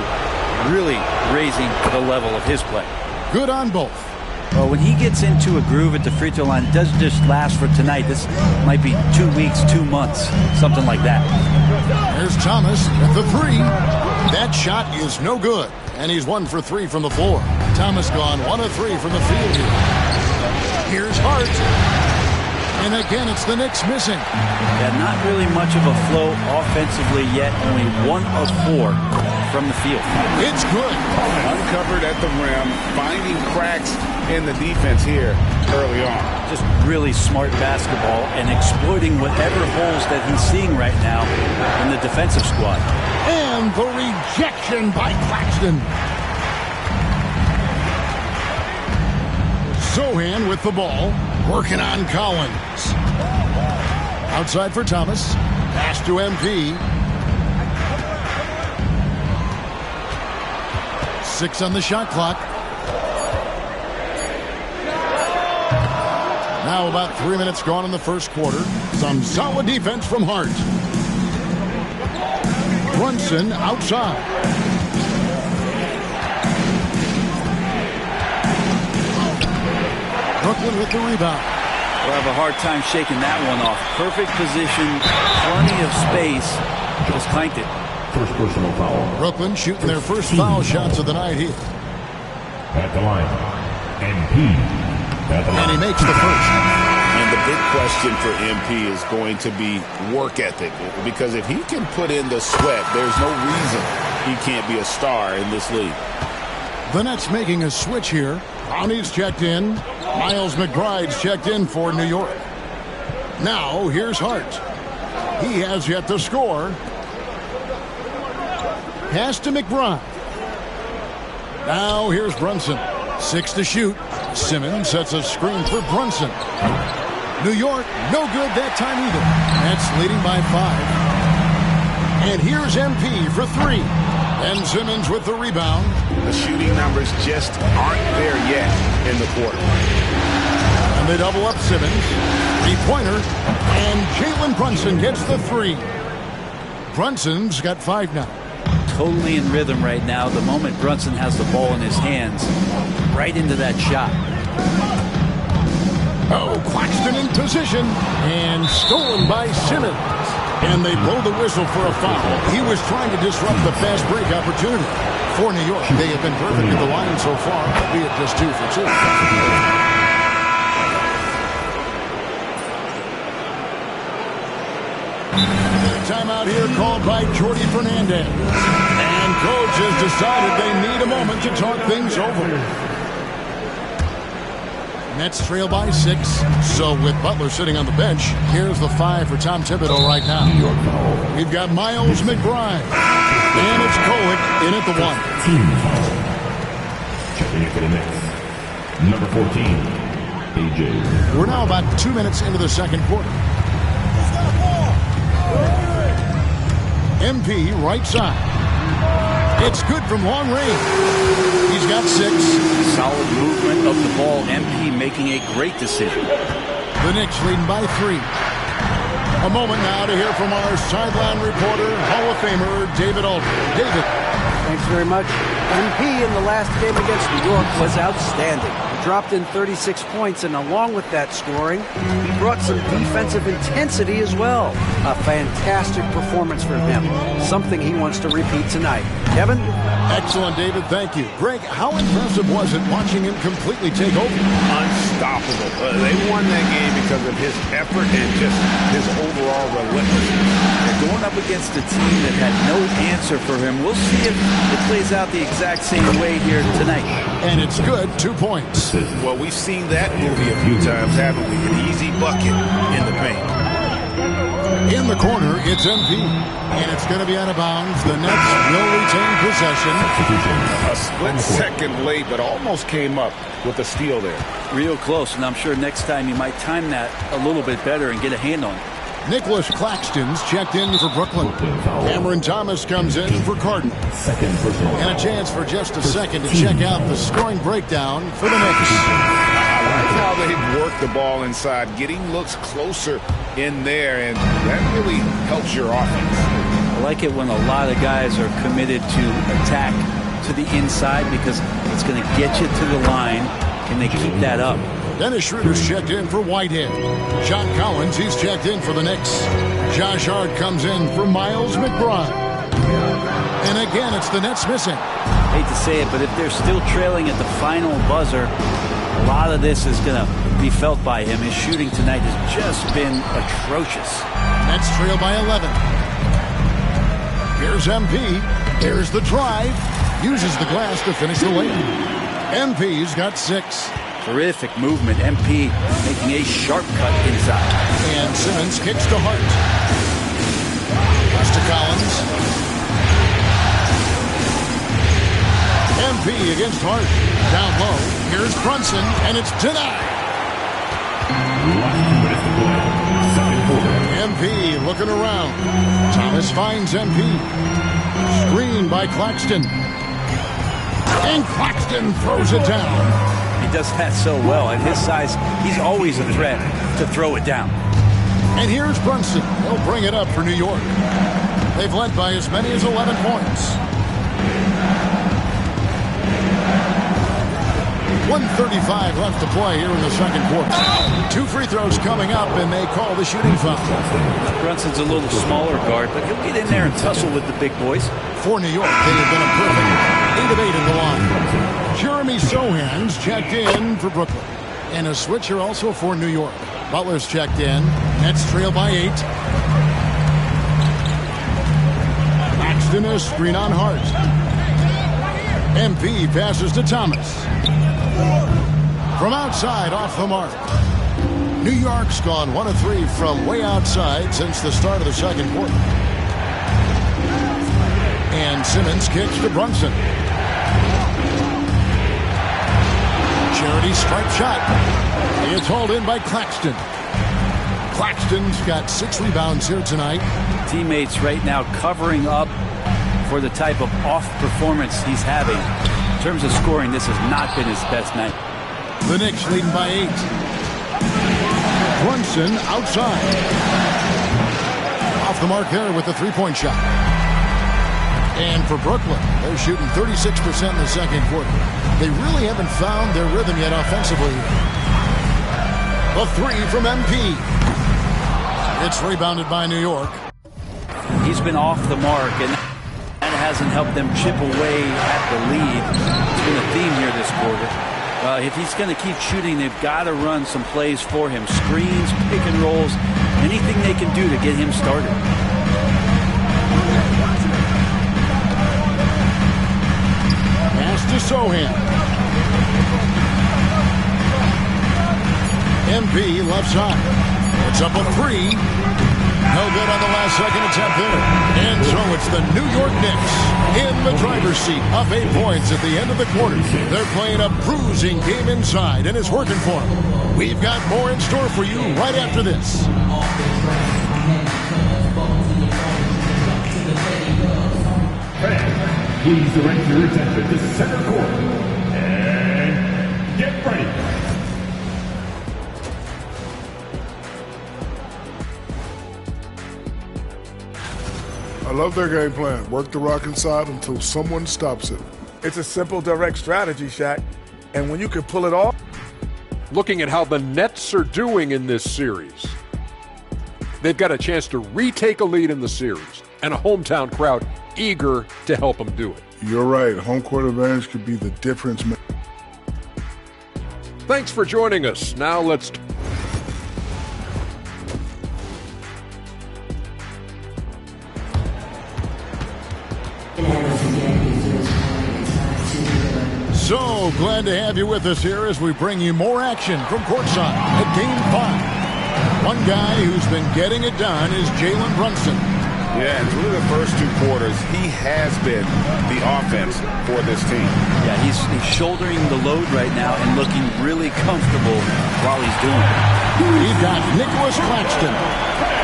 really raising the level of his play. Good on both. Well, when he gets into a groove at the free throw line, it doesn't just last for tonight. This might be 2 weeks, 2 months, something like that. There's Thomas at the 3. That shot is no good, and he's 1 for 3 from the floor. Thomas gone 1 of 3 from the field here. Here's Hart. And again, it's the Knicks missing. Yeah, not really much of a flow offensively yet. Only 1 of 4 from the field. It's good. Uncovered at the rim, finding cracks in the defense here early on. Just really smart basketball and exploiting whatever holes that he's seeing right now in the defensive squad. And the rejection by Claxton. Sohan with the ball, working on Collins. Outside for Thomas. Pass to MP. 6 on the shot clock. Now about 3 minutes gone in the first quarter. Some solid defense from Hart. Brunson outside. Brooklyn with the rebound. We'll have a hard time shaking that one off. Perfect position, plenty of space. Just clanked it. First personal foul. Brooklyn shooting their first foul shots of the night here. At the line. MP. And he makes the first. And the big question for MP is going to be work ethic. Because if he can put in the sweat, there's no reason he can't be a star in this league. The Nets making a switch here. Brownie's checked in. Miles McBride's checked in for New York. Now, here's Hart. He has yet to score. Pass to McBride. Now, here's Brunson. 6 to shoot. Simmons sets a screen for Brunson. New York, no good that time either. Nets leading by 5. And here's MP for 3. And Simmons with the rebound. The shooting numbers just aren't there yet in the quarter. And they double up Simmons. 3-pointer. And Jalen Brunson gets the 3. Brunson's got 5 now. Totally in rhythm right now. The moment Brunson has the ball in his hands, right into that shot. Oh, Claxton in position. And stolen by Simmons. And they blow the whistle for a foul. He was trying to disrupt the fast break opportunity. For New York, they have been perfect at the line so far, albeit just 2 for 2. Timeout here called by Jordy Fernandez. And coach has decided they need a moment to talk things over. Nets trail by 6. So with Butler sitting on the bench, here's the 5 for Tom Thibodeau right now. We've got Miles McBride. And it's Kowick in at the 1. Checking in for the Knicks. Number 14, AJ. We're now about 2 minutes into the second quarter. MP right side. It's good from long range. He's got 6. Solid movement of the ball. MP making a great decision. The Knicks leading by 3. A moment now to hear from our sideline reporter, Hall of Famer David Aldridge. David. Thanks very much. MP in the last game against New York was outstanding. He dropped in 36 points, and along with that scoring, he brought some defensive intensity as well. A fantastic performance from him. Something he wants to repeat tonight. Kevin? Excellent, David. Thank you. Greg, how impressive was it watching him completely take over? Unstoppable. They won that game because of his effort and just his overall relentlessness. They're going up against a team that had no answer for him. We'll see if it plays out the exact same way here tonight. And it's good. 2 points. Well, we've seen that movie a few times, haven't we? An easy bucket in the paint. In the corner, it's MP. And it's going to be out of bounds. The Nets will retain possession. A split second late, but almost came up with a steal there. Real close, and I'm sure next time you might time that a little bit better and get a hand on it. Nicholas Claxton's checked in for Brooklyn. Cameron Thomas comes in for Carden. And a chance for just a second to check out the scoring breakdown for the Knicks. I like how they work the ball inside, getting looks closer in there, and that really helps your offense. I like it when a lot of guys are committed to attack to the inside because it's going to get you to the line. Can they keep that up? Dennis Schroeder's checked in for Whitehead. John Collins, he's checked in for the Knicks. Josh Hart comes in for Miles McBride. And again, it's the Nets missing. Hate to say it, but if they're still trailing at the final buzzer, a lot of this is going to be felt by him. His shooting tonight has just been atrocious. Nets trail by 11. Here's MP. Here's the drive. Uses the glass to finish the layup. MP's got 6. Terrific movement. MP making a sharp cut inside. And Simmons kicks to Hart. Pass to Collins. MP against Hart. Down low. Here's Brunson, and it's denied. MP looking around. Thomas finds MP. Screen by Claxton. And Claxton throws it down. He does that so well. At his size, he's always a threat to throw it down. And here's Brunson. He'll bring it up for New York. They've led by as many as 11 points. 1:35 left to play here in the second quarter. 2 free throws coming up, and they call the shooting foul. Brunson's a little smaller guard, but he'll get in there and tussle with the big boys. For New York, they have been a perfect 8 of 8 in the line. Jeremy Sohan's checked in for Brooklyn. And a switcher also for New York. Butler's checked in. Nets trail by 8. Paxton a screen on Hart. MP passes to Thomas. From outside, off the mark. New York's gone 1 of 3 from way outside since the start of the second quarter. And Simmons kicks to Brunson. Charity stripe shot. It's hauled in by Claxton. Claxton's got 6 rebounds here tonight. Teammates right now covering up for the type of off performance he's having. In terms of scoring, this has not been his best night. The Knicks leading by 8. Brunson outside. Off the mark there with the 3-point shot. And for Brooklyn, they're shooting 36% in the second quarter. They really haven't found their rhythm yet offensively. The 3 from MP. It's rebounded by New York. He's been off the mark, and that hasn't helped them chip away at the lead. It's been a theme here this quarter. If he's going to keep shooting, they've got to run some plays for him. Screens, pick and rolls, anything they can do to get him started. Pass to Sohan. MP left side. It's up a 3. No good on the last second attempt there. And so it's the New York Knicks in the driver's seat, up 8 points at the end of the quarter. They're playing a bruising game inside, and it's working for them. We've got more in store for you right after this. Fans, please direct your attention to center court. And get ready. I love their game plan. Work the rock inside until someone stops it. It's a simple, direct strategy, Shaq. And when you can pull it off. Looking at how the Nets are doing in this series, they've got a chance to retake a lead in the series and a hometown crowd eager to help them do it. You're right. Home court advantage could be the difference maker. Thanks for joining us. Now let's... So glad to have you with us here as we bring you more action from courtside at Game 5. One guy who's been getting it done is Jalen Brunson. Yeah, and through the first 2 quarters, he has been the offense for this team. Yeah, he's shouldering the load right now and looking really comfortable while he's doing it. We've got Nicholas Claxton.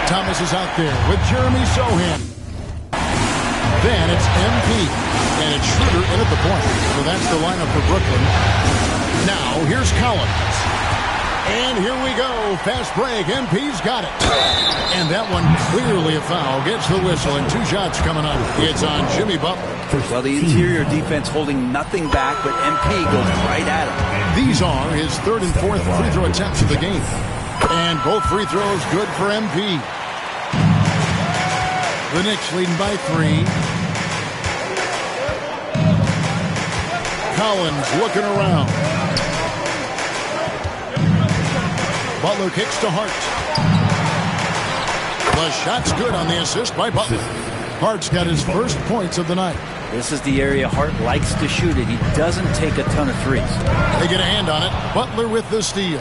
Thomas is out there with Jeremy Sohan. Then it's MP, and it's Schroeder in at the point. So that's the lineup for Brooklyn. Now, here's Collins. And here we go. Fast break. MP's got it. And that one clearly a foul. Gets the whistle, and 2 shots coming up. It's on Jimmy Butler. Well, the interior defense holding nothing back, but MP goes right at him. These are his 3rd and 4th free throw attempts of the game. And both free throws good for MP. The Knicks leading by 3. Collins looking around. Butler kicks to Hart. The shot's good on the assist by Butler. Hart's got his first points of the night. This is the area Hart likes to shoot it. He doesn't take a ton of threes. They get a hand on it. Butler with the steal.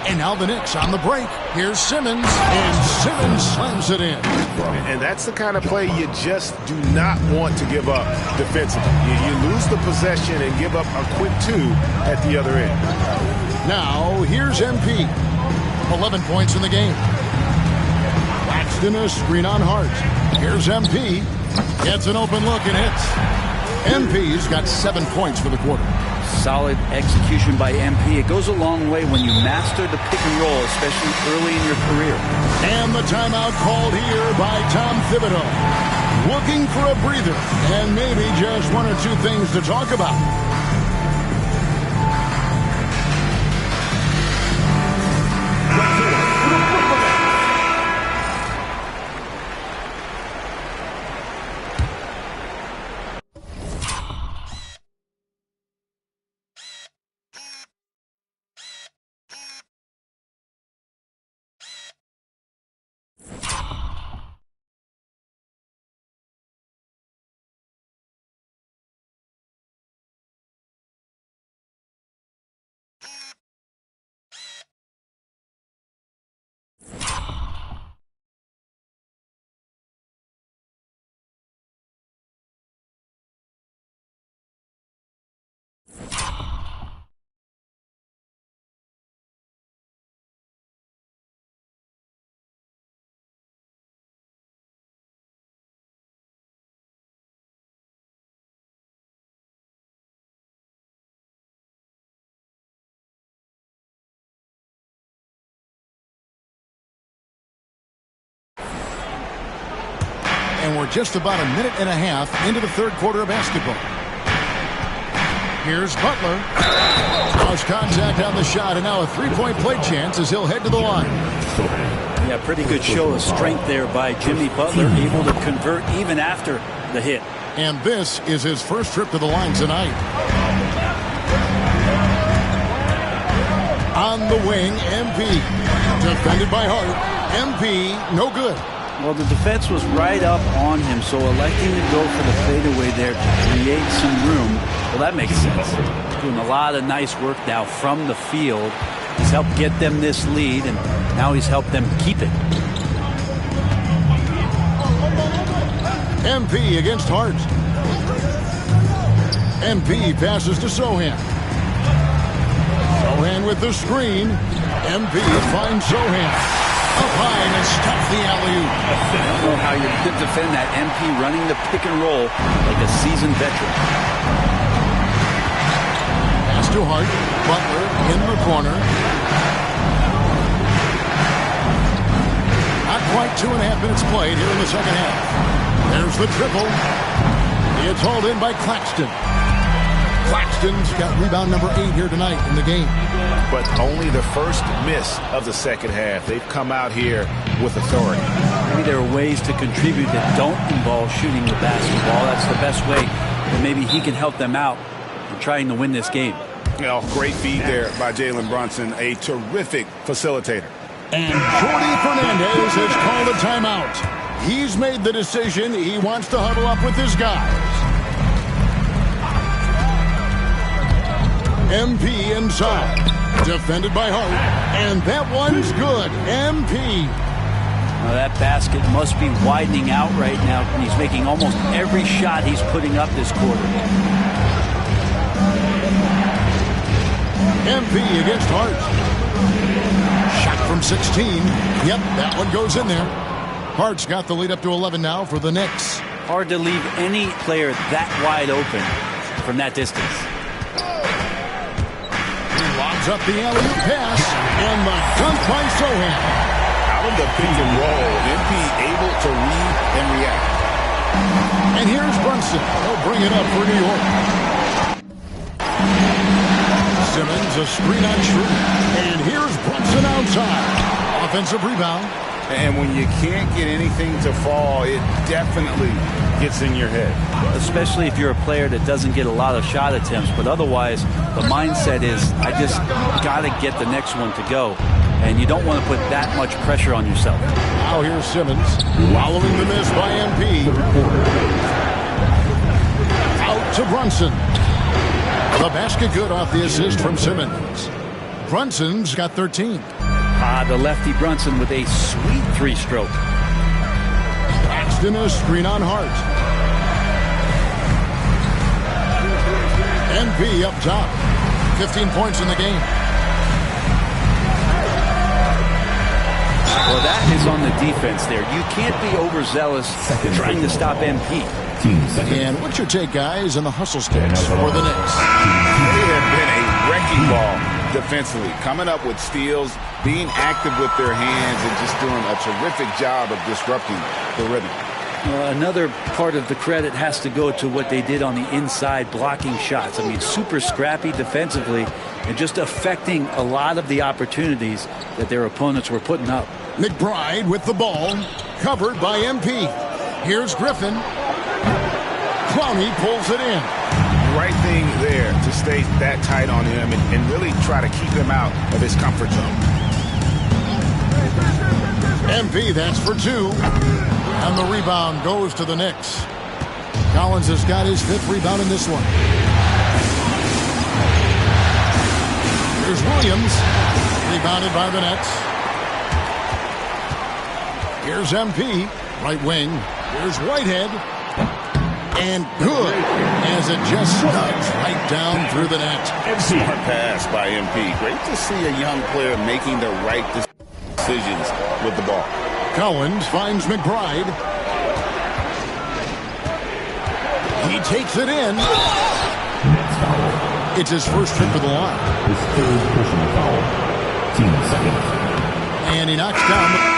And now the Knicks on the break. Here's Simmons, and Simmons slams it in. And that's the kind of play you just do not want to give up defensively. You lose the possession and give up a quick 2 at the other end. Now, here's MP. 11 points in the game. Claxton a screen on Hart. Here's MP. Gets an open look and hits. MP's got 7 points for the quarter. Solid execution by MP. It goes a long way when you master the pick and roll, especially early in your career. And the timeout called here by Tom Thibodeau. Looking for a breather and maybe just 1 or 2 things to talk about. And we're just about a minute and a half into the 3rd quarter of basketball. Here's Butler. Lost contact on the shot, and now a 3-point play chance as he'll head to the line. Yeah, pretty good show of strength there by Jimmy Butler, able to convert even after the hit. And this is his first trip to the line tonight. On the wing, MP. Defended by Hart. MP, no good. Well, the defense was right up on him, so electing to go for the fadeaway there to create some room, well, that makes sense. Doing a lot of nice work now from the field. He's helped get them this lead, and now he's helped them keep it. MP against Hart. MP passes to Sohan. Sohan with the screen. MP finds Sohan. Up high and stops the alley-oop. I don't know how you could defend that. MP running the pick and roll like a seasoned veteran. Pass to Hart. Butler in the corner. Not quite 2.5 minutes played here in the second half. There's the triple. It's hauled in by Claxton. Claxton's got rebound number 8 here tonight in the game. But only the first miss of the second half. They've come out here with authority. Maybe there are ways to contribute that don't involve shooting the basketball. That's the best way that maybe he can help them out in trying to win this game. Well, great feed there by Jalen Brunson, a terrific facilitator. And Jordi Fernandez has called a timeout. He's made the decision. He wants to huddle up with his guys. MP inside. Defended by Hart. And that one's good. MP. Now that basket must be widening out right now. He's making almost every shot he's putting up this quarter. MP against Hart. Shot from 16. Yep, that one goes in there. Hart's got the lead up to 11 now for the Knicks. Hard to leave any player that wide open from that distance. Lobs up the alley-oop pass, and the dunk by Sohan. Out of the pick and roll, MP able to read and react. And here's Brunson. He'll bring it up for New York. Simmons, a screen on Schroeder. And here's Brunson outside. Offensive rebound. And when you can't get anything to fall, it definitely gets in your head. Especially if you're a player that doesn't get a lot of shot attempts. But otherwise, the mindset is, I just got to get the next one to go. And you don't want to put that much pressure on yourself. Now here's Simmons. Following the miss by MP. Out to Brunson. The basket good off the assist from Simmons. Brunson's got 13. The lefty Brunson with a sweet three-stroke. Paxton a screen on Hart. MP up top. 15 points in the game. Well, that is on the defense there. You can't be overzealous trying to stop MP. And what's your take, guys, on the hustle sticks for the Knicks? They have been a wrecking ball defensively, coming up with steals, being active with their hands, and just doing a terrific job of disrupting the rhythm. Another part of the credit has to go to what they did on the inside, blocking shots. I mean, super scrappy defensively and just affecting a lot of the opportunities that their opponents were putting up. McBride with the ball, covered by MP. Here's Griffin. Clowney pulls it in. Right thing there to stay that tight on him and really try to keep him out of his comfort zone. MP, that's for 2. And the rebound goes to the Knicks. Collins has got his 5th rebound in this one. Here's Williams. Rebounded by the Nets. Here's MP. Right wing. Here's Whitehead. And good, as it just snugs right down through the net. Smart pass by MP. Great to see a young player making the right decisions with the ball. Collins finds McBride. He takes it in. It's his first trip to the line. His third personal foul. Team second. And he knocks down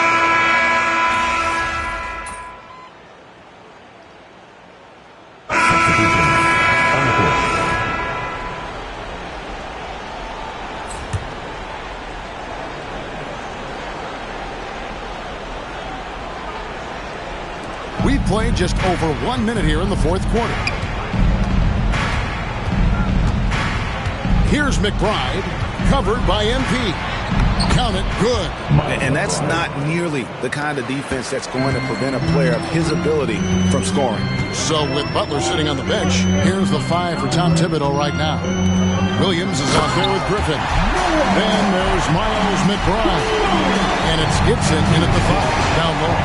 We've played just over 1 minute here in the fourth quarter. Here's McBride, covered by MP. Count it, good. And that's not nearly the kind of defense that's going to prevent a player of his ability from scoring. So with Butler sitting on the bench, here's the 5 for Tom Thibodeau right now. Williams is out there with Griffin. Then there's Miles McBride. And it's Gibson in at the 5, down low.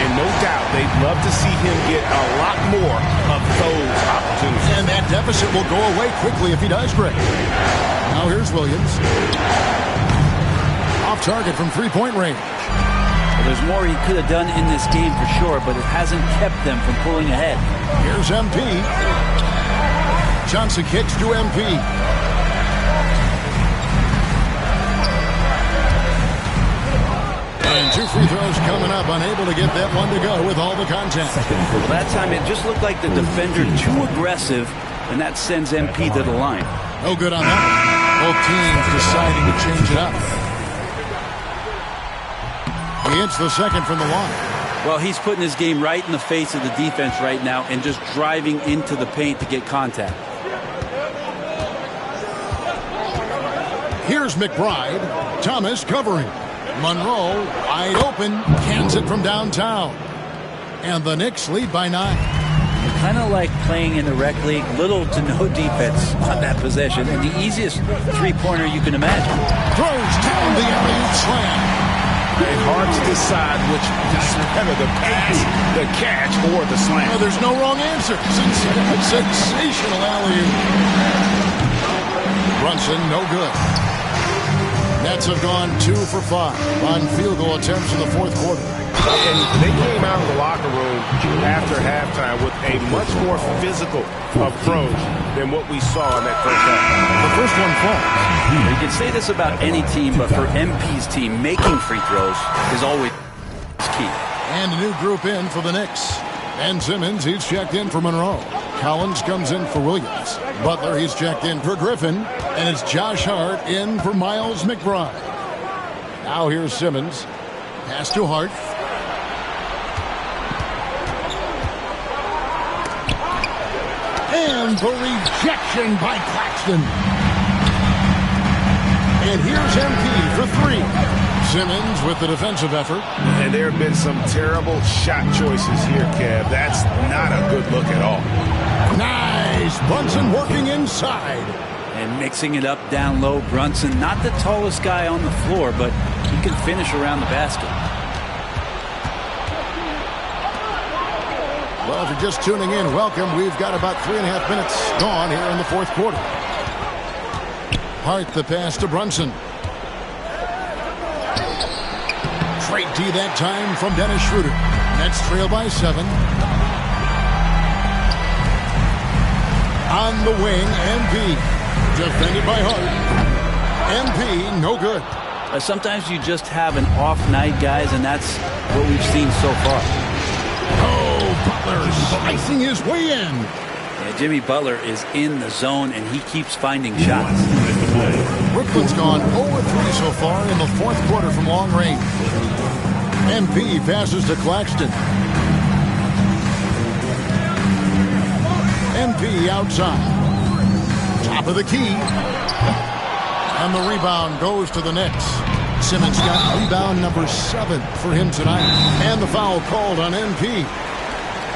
And no doubt they'd love to see him get a lot more of those opportunities. And that deficit will go away quickly if he does, Greg. Now here's Williams. Off target from three-point range. Well, there's more he could have done in this game for sure, but it hasn't kept them from pulling ahead. Here's MP. Johnson kicks to MP. And 2 free throws coming up, unable to get that one to go with all the contact. Well, that time it just looked like the defender too aggressive, and that sends MP to the line. No good on that one. Both teams deciding to change it up. He hits the second from the line. Well, he's putting his game right in the face of the defense right now and just driving into the paint to get contact. Here's McBride. Thomas covering. Monroe wide open. Cans it from downtown. And the Knicks lead by 9. Kind of like playing in the rec league, little to no defense on that possession, and the easiest three-pointer you can imagine. Throws down the alley-oop slam. It's hard to decide which is better, the pass, the catch, or the slam. Well, there's no wrong answer. Sensational alley-oop. Brunson, no good. Nets have gone 2 for 5 on field goal attempts in the fourth quarter. And they came out of the locker room after halftime with a much more physical approach than what we saw in that first half. The first one falls. You can say this about any team, but for MP's team, making free throws is always key. And a new group in for the Knicks. Ben Simmons, he's checked in for Monroe. Collins comes in for Williams. Butler, he's checked in for Griffin. And it's Josh Hart in for Miles McBride. Now here's Simmons. Pass to Hart. And the rejection by Claxton. And here's MP for 3. Simmons with the defensive effort. And there have been some terrible shot choices here, Kev. That's not a good look at all. Nice. Brunson working inside. And mixing it up down low. Brunson, not the tallest guy on the floor, but he can finish around the basket. Well, if you're just tuning in, welcome. We've got about 3.5 minutes gone here in the fourth quarter. Hart the pass to Brunson. Straight D that time from Dennis Schroeder. Nets trail by 7. On the wing, MP. Defended by Hart. MP, no good. Sometimes you just have an off night, guys, and that's what we've seen so far. Oh, Butler slicing his way in. Yeah, Jimmy Butler is in the zone, and he keeps finding shots. Brooklyn's gone 0-3 so far in the fourth quarter from long range. MP passes to Claxton. MP outside. Top of the key. And the rebound goes to the Knicks. Simmons got rebound number 7 for him tonight. And the foul called on MP.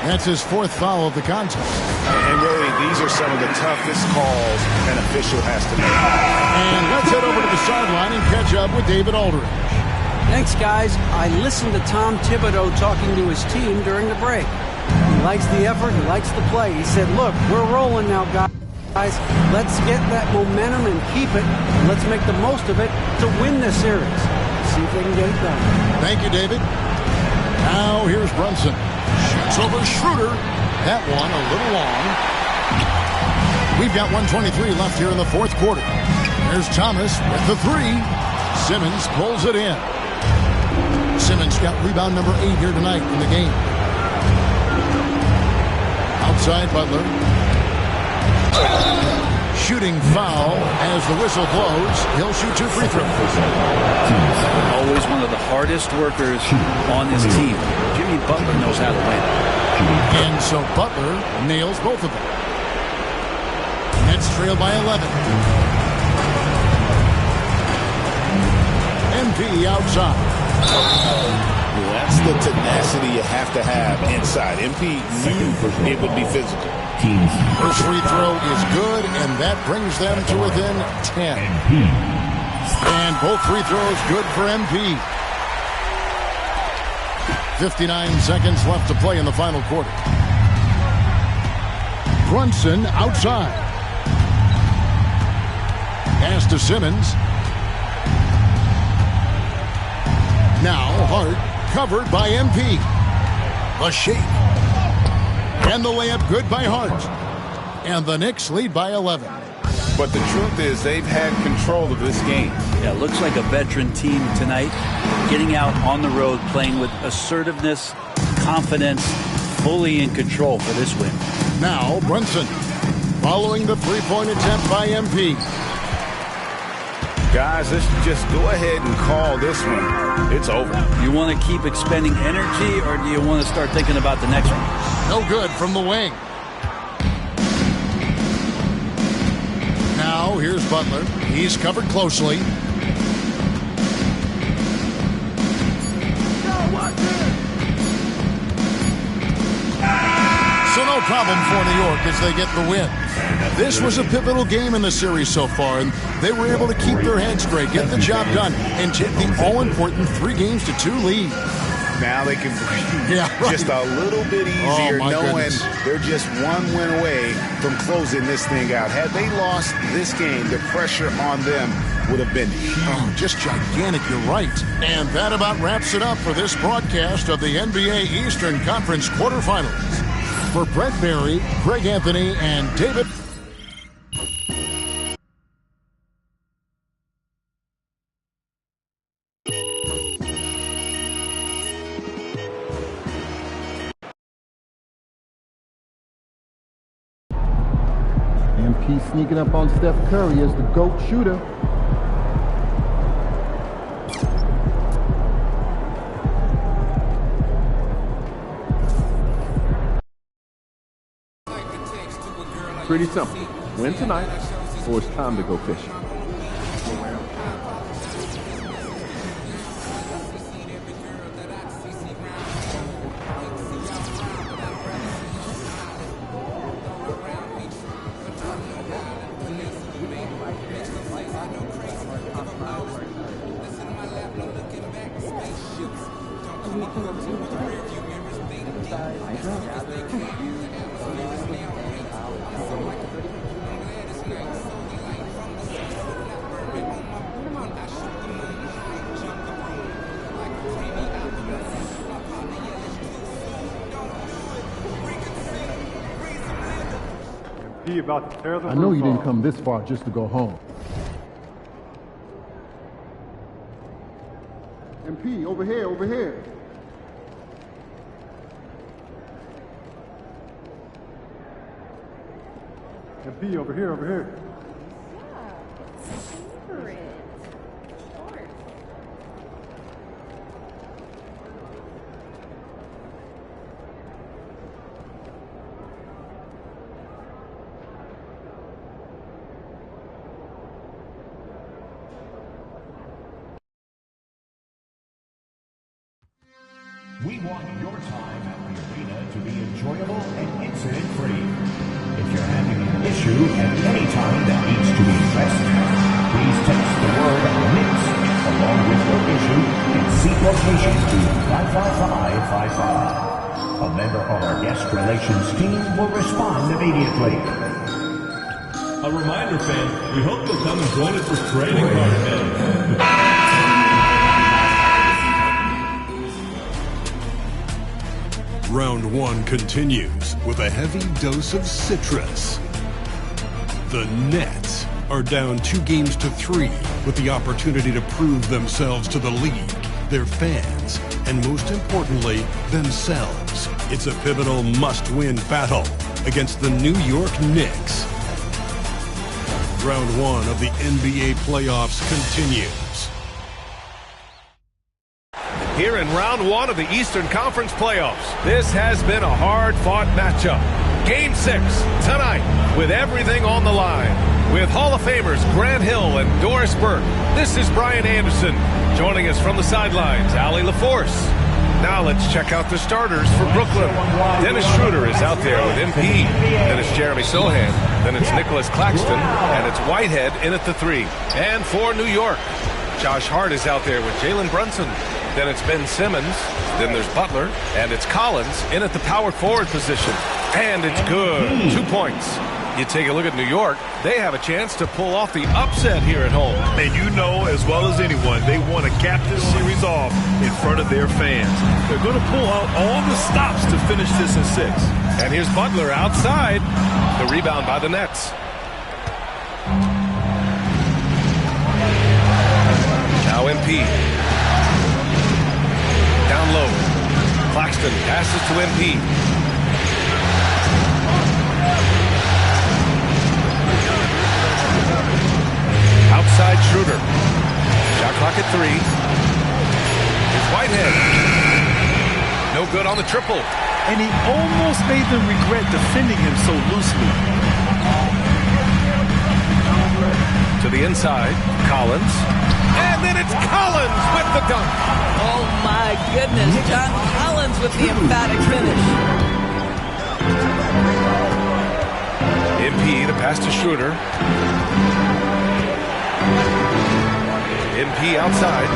That's his 4th foul of the contest. And really, these are some of the toughest calls an official has to make. And let's head over to the sideline and catch up with David Aldridge. Thanks, guys. I listened to Tom Thibodeau talking to his team during the break. He likes the effort. He likes the play. He said, look, we're rolling now, guys. Let's get that momentum and keep it. And let's make the most of it to win this series. See if they can get it done. Thank you, David. Now here's Brunson. Shoots over Schroeder. That one a little long. We've got 1:23 left here in the fourth quarter. There's Thomas with the 3. Simmons pulls it in. Simmons got rebound number 8 here tonight in the game. Outside Butler. shooting foul. As the whistle blows, he'll shoot 2 free throws. Always one of the hardest workers on this team. Jimmy Butler knows how to win. And so Butler nails both of them. Nets trail by 11. MP outside. That's the tenacity you have to have inside. MP knew it would be physical. First free throw is good, and that brings them to within 10. And both free throws good for MP. 59 seconds left to play in the final quarter. Brunson outside. Pass to Simmons. Now Hart covered by MP. A shake. And the layup good by Hart. And the Knicks lead by 11. But the truth is they've had control of this game. Yeah, looks like a veteran team tonight. Getting out on the road, playing with assertiveness, confidence, fully in control for this win. Now Brunson following the three-point attempt by MP. Guys, let's just go ahead and call this one. It's over. You want to keep expending energy, or do you want to start thinking about the next one? No good from the wing. Now here's Butler. He's covered closely. So no problem for New York as they get the win. This was a pivotal game in the series so far, and they were able to keep their head straight, get the job done, and take the all-important 3-2 lead. Now they can breathe just a little bit easier, knowing they're just one win away from closing this thing out. Had they lost this game, the pressure on them would have been huge. Oh, just gigantic, you're right. And that about wraps it up for this broadcast of the NBA Eastern Conference quarterfinals. For Brett Berry, Greg Anthony, and David... MP sneaking up on Steph Curry as the GOAT shooter. Pretty simple. Win tonight, or it's time to go fishing. About to tear the I know you roof didn't off. come this far just to go home. MP, over here, over here. MP, over here, over here. We want your time at the arena to be enjoyable and incident-free. If you're having an issue at any time that needs to be addressed, please text the word Knicks along with your issue and seat location to 55555. A member of our guest relations team will respond immediately. A reminder, fans, we hope you'll come and join us for trading card day. Round one continues with a heavy dose of citrus. The Nets are down 2-3 with the opportunity to prove themselves to the league, their fans, and most importantly, themselves. It's a pivotal must-win battle against the New York Knicks. Round 1 of the NBA playoffs continues. Here in round 1 of the Eastern Conference playoffs, this has been a hard-fought matchup. Game 6 tonight with everything on the line. With Hall of Famers Grant Hill and Doris Burke, this is Brian Anderson. Joining us from the sidelines, Allie LaForce. Now let's check out the starters for Brooklyn. Dennis Schroeder is out there with MP. Then it's Jeremy Sohan. Then it's Nicholas Claxton. And it's Whitehead in at the 3. And for New York, Josh Hart is out there with Jalen Brunson. Then it's Ben Simmons. Then there's Butler. And it's Collins in at the power forward position. And it's good. 2 points. You take a look at New York, they have a chance to pull off the upset here at home. And you know as well as anyone, they want to cap this series off in front of their fans. They're going to pull out all the stops to finish this in 6. And here's Butler outside. The rebound by the Nets. Now MP. Down low. Claxton passes to MP. Outside Schroeder. Shot clock at 3. It's Whitehead. No good on the triple. And he almost made them regret defending him so loosely. To the inside, Collins. And then it's Collins with the dunk. Oh my goodness, John Collins with the emphatic finish. MP, the pass to Schroeder. MP outside.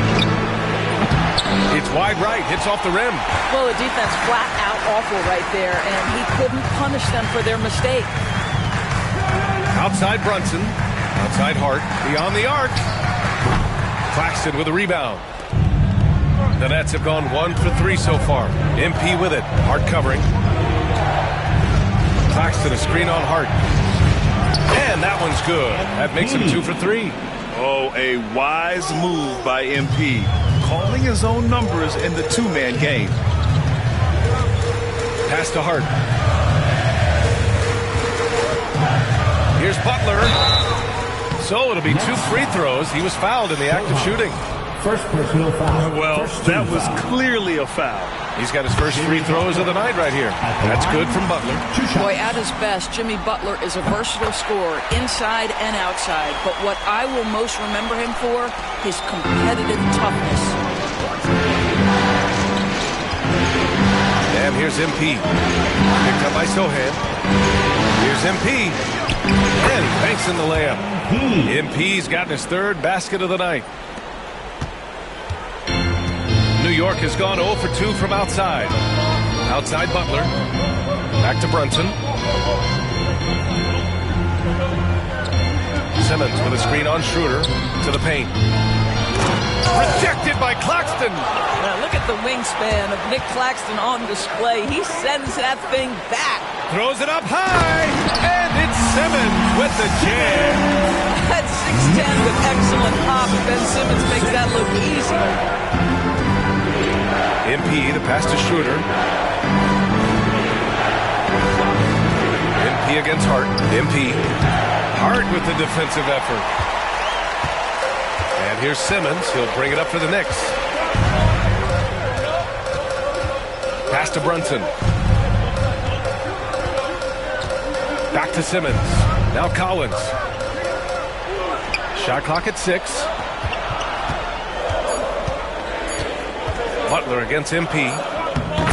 It's wide right, hits off the rim. Well, the defense flat out awful right there, and he couldn't punish them for their mistake. Outside Brunson. Outside Hart. Beyond the arc. Claxton with a rebound. The Nets have gone 1 for 3 so far. MP with it. Hart covering. Claxton a screen on Hart. And that one's good. That makes him 2 for 3. Oh, a wise move by MP. Calling his own numbers in the 2-man game. Pass to Hart. Here's Butler. So it'll be 2 free throws. He was fouled in the act of shooting. First personal foul. Well, that was clearly a foul. He's got his first free throws of the night right here. That's good from Butler. Boy, at his best, Jimmy Butler is a versatile scorer, inside and outside. But what I will most remember him for, his competitive toughness. And here's MP. Picked up by Sohan. Here's MP. And he banks in the layup. MP's gotten his 3rd basket of the night. New York has gone 0 for 2 from outside. Outside Butler. Back to Brunson. Simmons with a screen on Schroeder to the paint. Rejected by Claxton. Now look at the wingspan of Nick Claxton on display. He sends that thing back. Throws it up high. And it's Simmons with the jam. At 6'10 with excellent pop, Ben Simmons makes that look easy. MP, the pass to Schroeder. MP against Hart. MP. Hart with the defensive effort. And here's Simmons. He'll bring it up for the Knicks. Pass to Brunson. Back to Simmons. Now Collins. Shot clock at 6. Butler against MP.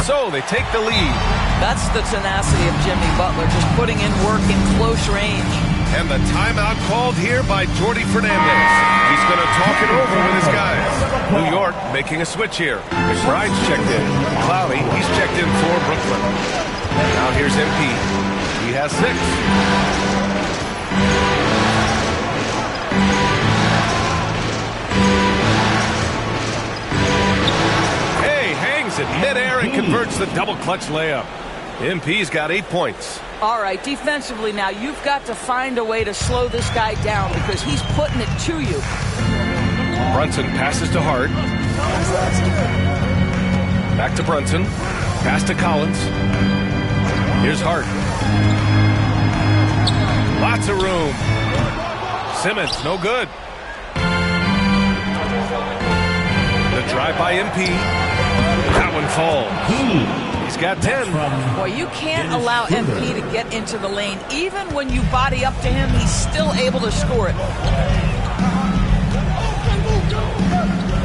So they take the lead. That's the tenacity of Jimmy Butler, just putting in work in close range. And the timeout called here by Jordy Fernandez. He's going to talk it over with his guys. New York making a switch here. McBride's checked in. Cloudy, he's checked in for Brooklyn. Now here's MP. He has 6. In midair and converts the double clutch layup. MP's got 8 points. All right, defensively now, you've got to find a way to slow this guy down because he's putting it to you. Brunson passes to Hart. Back to Brunson. Pass to Collins. Here's Hart. Lots of room. Simmons, no good. The drive by MP. That one falls. He's got 10. Boy, you can't allow MP to get into the lane. Even when you body up to him, he's still able to score it.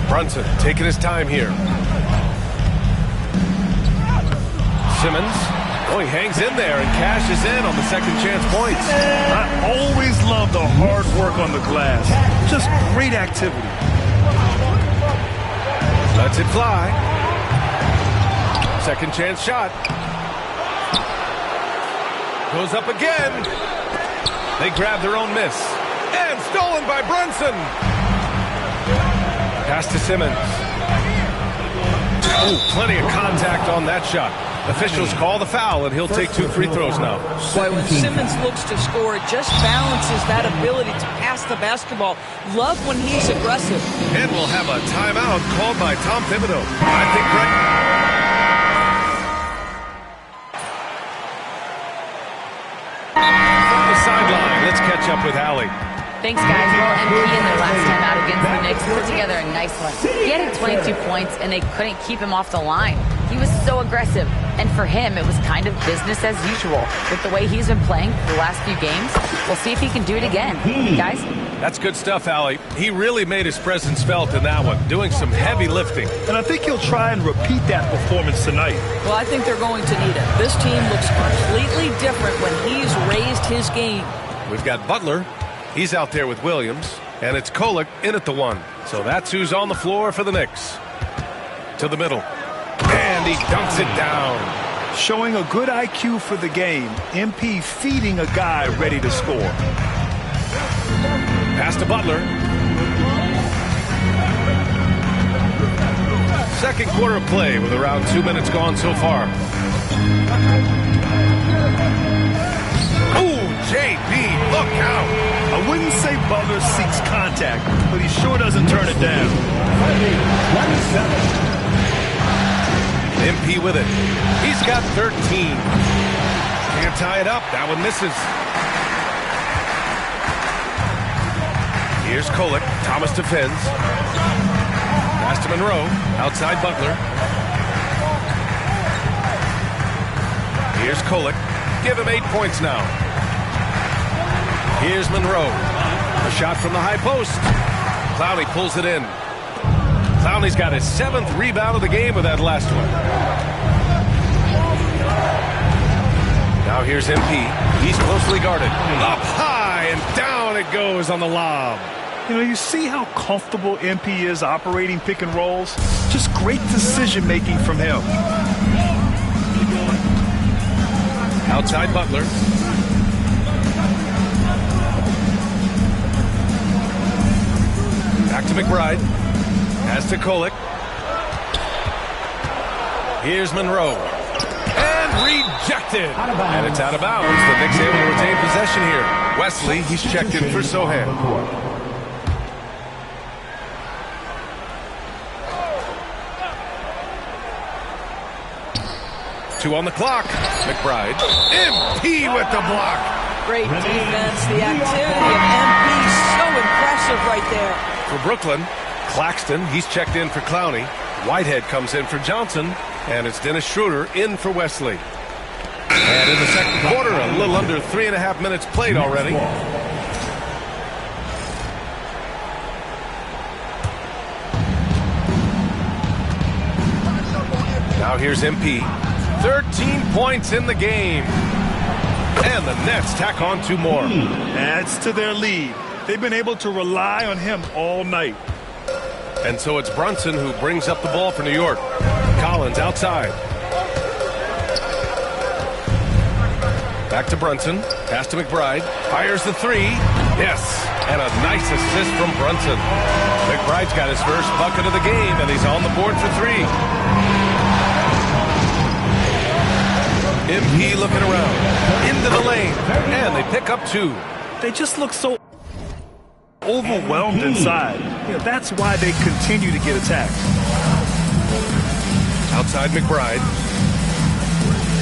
Brunson taking his time here. Simmons. Oh, he hangs in there and cashes in on the second chance points. I always love the hard work on the glass. Just great activity. Lets it fly. Second chance shot. Goes up again. They grab their own miss. And stolen by Brunson. Pass to Simmons. Oh, plenty of contact on that shot. Officials call the foul, and he'll take 2 free throws now. Boy, when Simmons looks to score, it just balances that ability to pass the basketball. Love when he's aggressive. And we'll have a timeout called by Tom Thibodeau. I think from the sideline, let's catch up with Allie. Thanks, guys. Well, MP in their last time out against the Knicks put together a nice one. He had 22 points, and they couldn't keep him off the line. He was so aggressive, and for him, it was kind of business as usual. With the way he's been playing for the last few games, we'll see if he can do it again. Guys? That's good stuff, Allie. He really made his presence felt in that one, doing some heavy lifting. And I think he'll try and repeat that performance tonight. Well, I think they're going to need it. This team looks completely different when he's raised his game. We've got Butler. He's out there with Williams, and it's Kolek in at the 1. So that's who's on the floor for the Knicks. To the middle. And he dunks it down. Showing a good IQ for the game. MP feeding a guy ready to score. Pass to Butler. Second quarter of play with around 2 minutes gone so far. Oh, JB, look out. I wouldn't say Butler seeks contact, but he sure doesn't turn it down. MP with it. He's got 13. Can't tie it up. That one misses. Here's Kolek. Thomas defends. Pass to Monroe. Outside Butler. Here's Kolek. Give him 8 points now. Here's Monroe. A shot from the high post. Clowney pulls it in. Clowney's got his 7th rebound of the game with that last one. Now here's MP. He's closely guarded. Up high and down it goes on the lob. You know, you see how comfortable MP is operating pick and rolls? Just great decision making from him. Outside Butler. Back to McBride. Pass to Kolek. Here's Monroe. And rejected. And it's out of bounds. The Knicks able to retain possession here. Wesley, he's checked in for Sohan. Two on the clock. McBride. MP with the block. Great defense. The activity of MP so impressive right there. For Brooklyn, Claxton, he's checked in for Clowney. Whitehead comes in for Johnson. And it's Dennis Schroeder in for Wesley. And in the second quarter, a little under 3.5 minutes played already. Now here's MP. 13 points in the game. And the Nets tack on 2 more. Adds to their lead. They've been able to rely on him all night. And so it's Brunson who brings up the ball for New York. Collins outside. Back to Brunson. Pass to McBride. Fires the 3. Yes. And a nice assist from Brunson. McBride's got his first bucket of the game, and he's on the board for 3. MP looking around. Into the lane. And they pick up 2. They just look so overwhelmed inside. You know, that's why they continue to get attacked. Outside McBride.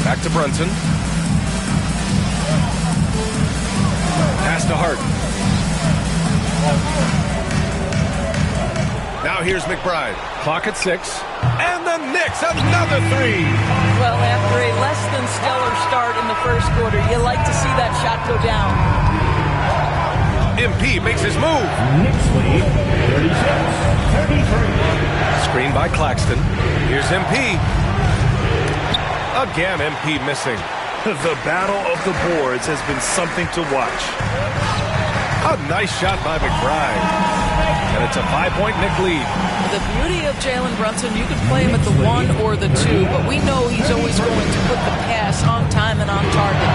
Back to Brunson. Pass to Hart. Now here's McBride. Clock at 6. And the Knicks, another 3. Well, after a less than stellar start in the first quarter, you like to see that shot go down. MP makes his move. Knicks lead 36-33. Screen by Claxton. Here's MP. Again, MP missing. The battle of the boards has been something to watch. A nice shot by McBride. And it's a 5-point Knick lead. The beauty of Jalen Brunson, you can play him at the 1 or the 2, but we know he's always going to put the pass on time and on target.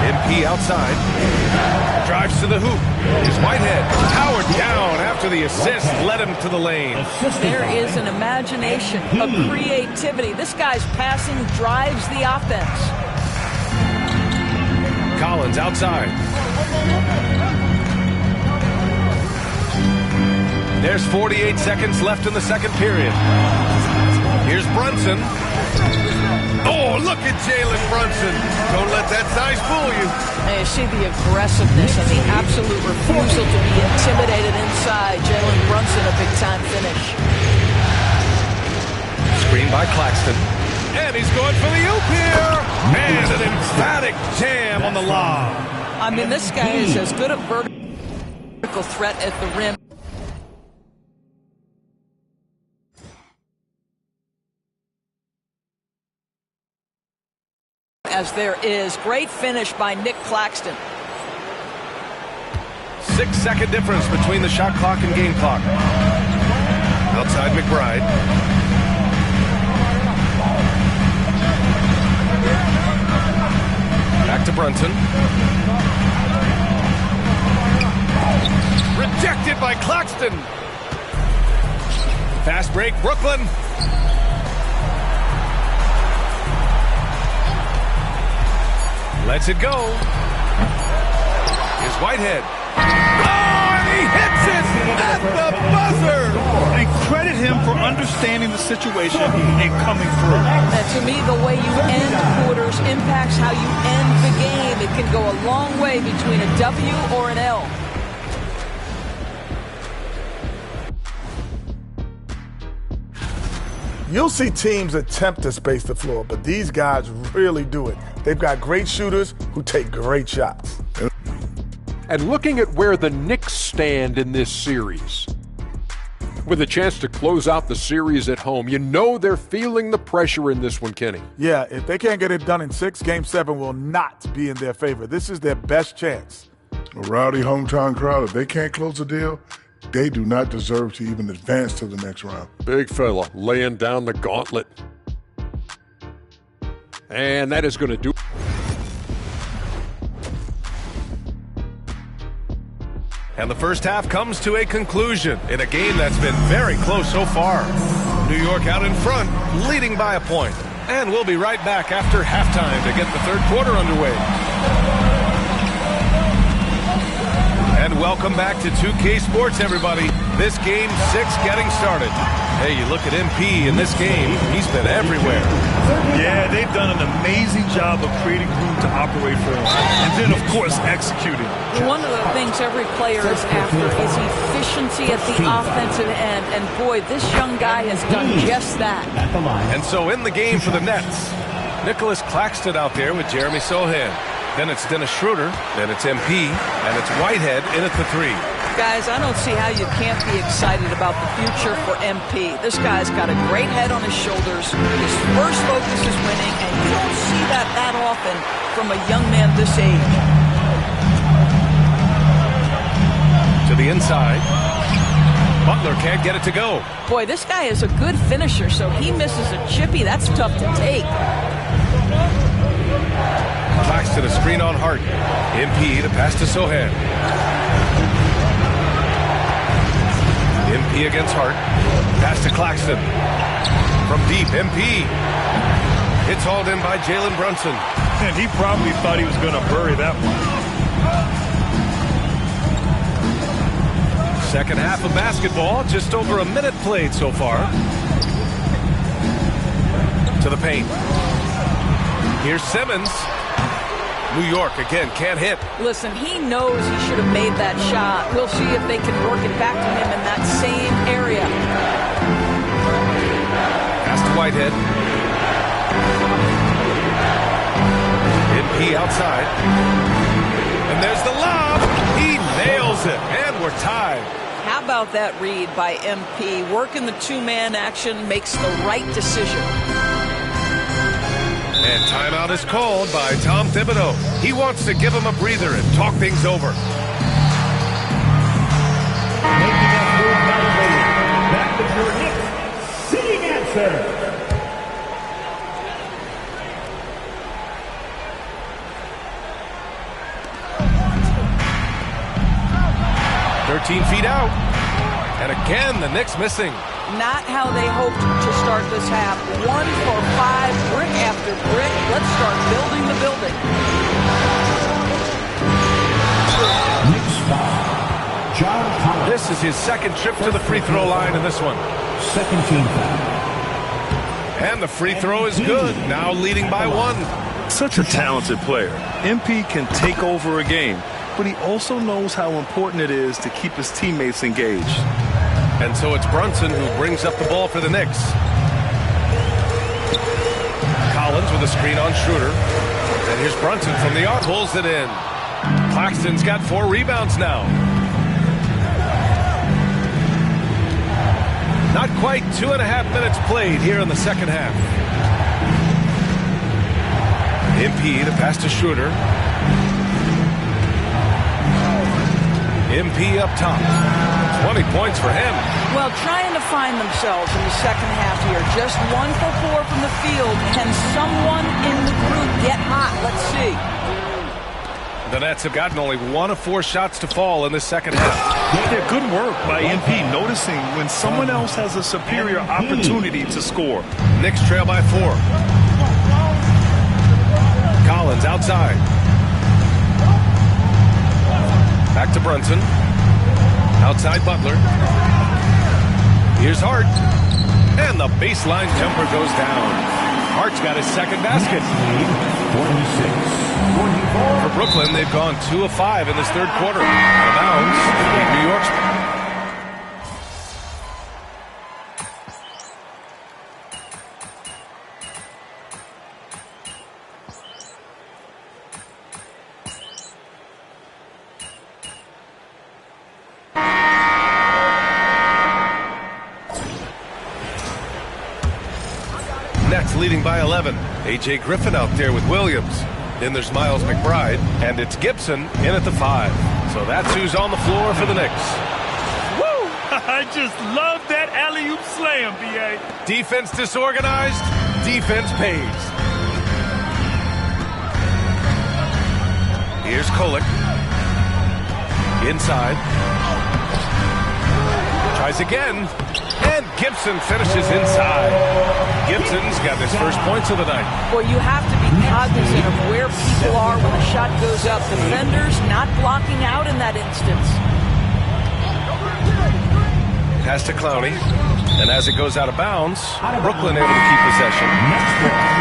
MP outside. Drives to the hoop. Here's Whitehead. Powered down after the assist led him to the lane. There is an imagination, a creativity. This guy's passing drives the offense. Collins outside. There's 48 seconds left in the second period. Here's Brunson. Oh, look at Jalen Brunson. Don't let that size fool you. And you see the aggressiveness and the absolute refusal to be intimidated inside. Jalen Brunson, a big-time finish. Screen by Claxton. And he's going for the oop here. And an emphatic jam on the lob. I mean, this guy is as good a vertical threat at the rim as there is. Great finish by Nick Claxton. 6-second difference between the shot clock and game clock. Outside McBride. Back to Brunson. Rejected by Claxton. Fast break, Brooklyn. Lets it go. Here's Whitehead. Oh, and he hits it at the buzzer. And credit him for understanding the situation and coming through. And to me, the way you end quarters impacts how you end the game. It can go a long way between a W or an L. You'll see teams attempt to space the floor, but these guys really do it. They've got great shooters who take great shots. And looking at where the Knicks stand in this series, with a chance to close out the series at home, you know they're feeling the pressure in this one, Kenny. Yeah, if they can't get it done in 6, Game 7 will not be in their favor. This is their best chance. A rowdy hometown crowd, if they can't close the deal, they do not deserve to even advance to the next round. Big fella laying down the gauntlet. And that is going to do it. And the first half comes to a conclusion in a game that's been very close so far. New York out in front, leading by a point. And we'll be right back after halftime to get the third quarter underway. And welcome back to 2K Sports, everybody. This game 6 getting started. Hey, you look at MP in this game, he's been everywhere. Yeah, they've done an amazing job of creating room to operate for him. And then, of course, executing. One of the things every player is after is efficiency at the offensive end. And boy, this young guy has done just that. And so in the game for the Nets, Nicholas Claxton out there with Jeremy Sohan. Then it's Dennis Schroeder, then it's MP, and it's Whitehead in at the 3. Guys, I don't see how you can't be excited about the future for MP. This guy's got a great head on his shoulders. His first focus is winning, and you don't see that often from a young man this age. To the inside. Butler can't get it to go. Boy, this guy is a good finisher, so he misses a chippy. That's tough to take. Claxton a screen on Hart. MP to pass to Sohan. MP against Hart. Pass to Claxton. From deep, MP. It's hauled in by Jalen Brunson. And he probably thought he was going to bury that one. Second half of basketball, just over a minute played so far. To the paint. Here's Simmons. New York again can't hit. Listen, he knows he should have made that shot. We'll see if they can work it back to him in that same area. Pass to Whitehead. MP outside. And there's the lob. He nails it. And we're tied. How about that read by MP? Working the two-man action, makes the right decision. And timeout is called by Tom Thibodeau. He wants to give him a breather and talk things over. Making that move by the lady. Back with your next sitting answer. Feet out. And again, the Knicks missing. Not how they hoped to start this half. 1 for 5, brick after brick. Let's start building the building. This is his second trip to the free throw line in this one. Second team foul. And the free throw is good. Now leading by 1. Such a talented player. MP can take over a game, but he also knows how important it is to keep his teammates engaged. And so it's Brunson who brings up the ball for the Knicks. Collins with a screen on Schroeder. And here's Brunson from the arc. Pulls it in. Claxton's got 4 rebounds now. Not quite 2.5 minutes played here in the second half. MP to pass to Schroeder. MP up top. 20 points for him. Well, trying to find themselves in the second half here. Just 1 for 4 from the field. Can someone in the group get hot? Let's see. The Nets have gotten only 1 of 4 shots to fall in the second half. Yeah, good work by MP, noticing when someone else has a superior opportunity to score. Knicks trail by 4. Collins outside. Back to Brunson. Outside Butler. Here's Hart. And the baseline jumper goes down. Hart's got his second basket. 46-44. For Brooklyn, they've gone 2 of 5 in this third quarter. Out of bounds. New York's. Nets leading by 11. A.J. Griffin out there with Williams. Then there's Miles McBride, and it's Gibson in at the 5. So that's who's on the floor for the Knicks. Woo! I just love that alley-oop slam, B.A. Defense disorganized, defense pays. Here's Kolek. Inside. Tries again. And Gibson finishes inside. Gibson's got his first points of the night. Well, you have to be cognizant of where people are when the shot goes up. Defenders not blocking out in that instance. Pass to Clowney. And as it goes out of bounds, Brooklyn able to keep possession.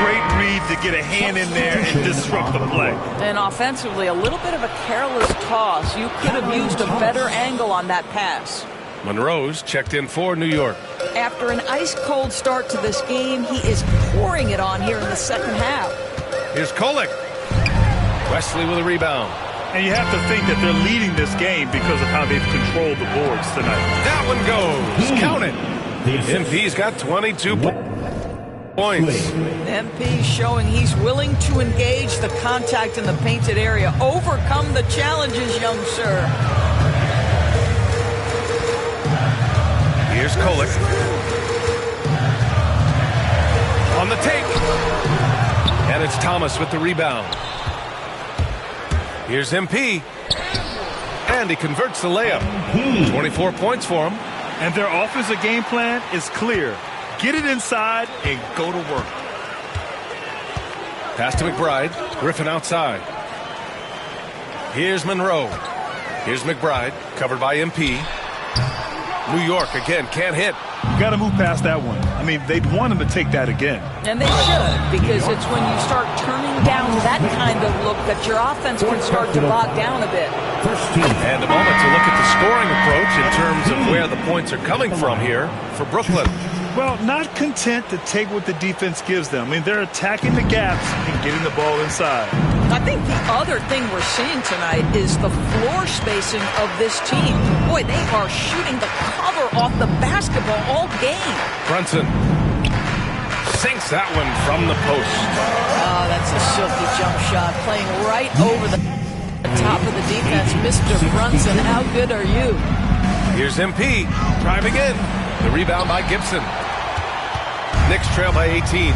Great read to get a hand in there and disrupt the play. And offensively, a little bit of a careless toss. You could have used a better angle on that pass. Monroe's checked in for New York. After an ice-cold start to this game, he is pouring it on here in the second half. Here's Kolek. Wesley with a rebound. And you have to think that they're leading this game because of how they've controlled the boards tonight. That one goes. Count it. MP's got 22 points. MP showing he's willing to engage the contact in the painted area. Overcome the challenges, young sir. Here's Kolek. On the take. And it's Thomas with the rebound. Here's MP. And he converts the layup. 24 points for him. And their offensive game plan is clear. Get it inside and go to work. Pass to McBride. Griffin outside. Here's Monroe. Here's McBride, covered by MP. New York again can't hit. You got to move past that one. I mean, they'd want him to take that again. And they should, because it's when you start turning down that kind of look that your offense can start to bog down a bit. And a moment to look at the scoring approach in terms of where the points are coming from here for Brooklyn. Well, not content to take what the defense gives them. I mean, they're attacking the gaps and getting the ball inside. I think the other thing we're seeing tonight is the floor spacing of this team. Boy, they are shooting the cover off the basketball all game. Brunson sinks that one from the post. Oh, that's a silky jump shot, playing right over the top of the defense. Mr. Brunson, how good are you? Here's MP driving in. The rebound by Gibson. Knicks trail by 18.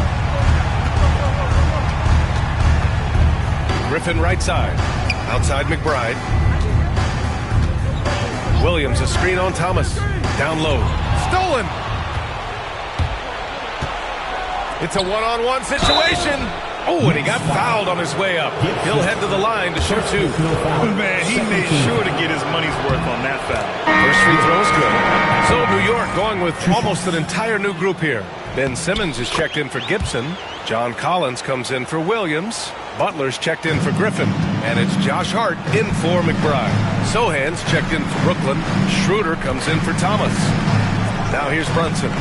Griffin right side. Outside McBride. Williams a screen on Thomas. Down low. Stolen. It's a one-on-one situation. Oh, and he got fouled on his way up. He'll head to the line to shoot two. Man, he made sure to get his money's worth on that foul. First free throw is good. So New York going with almost an entire new group here. Ben Simmons is checked in for Gibson. John Collins comes in for Williams. Butler's checked in for Griffin. And it's Josh Hart in for McBride. Sohan's checked in for Brooklyn. Schroeder comes in for Thomas. Now here's Brunson.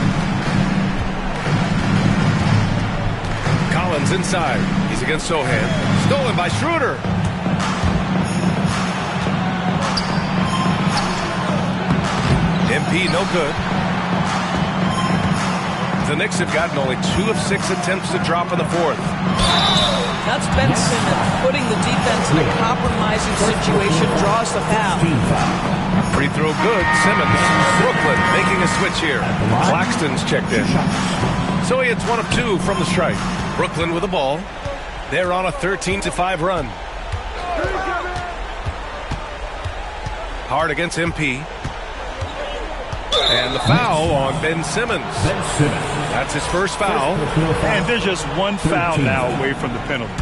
Collins inside. He's against Sohan. Stolen by Schroeder. MP no good. The Knicks have gotten only 2 of 6 attempts to drop in the fourth. That's Ben Simmons putting the defense in a compromising situation, draws the foul. Free throw good. Simmons. Brooklyn making a switch here. Claxton's checked in. So he hits 1 of 2 from the strike. Brooklyn with the ball. They're on a 13-5 run. Hard against MP. And the foul on Ben Simmons. That's his first foul. And there's just one foul now away from the penalty.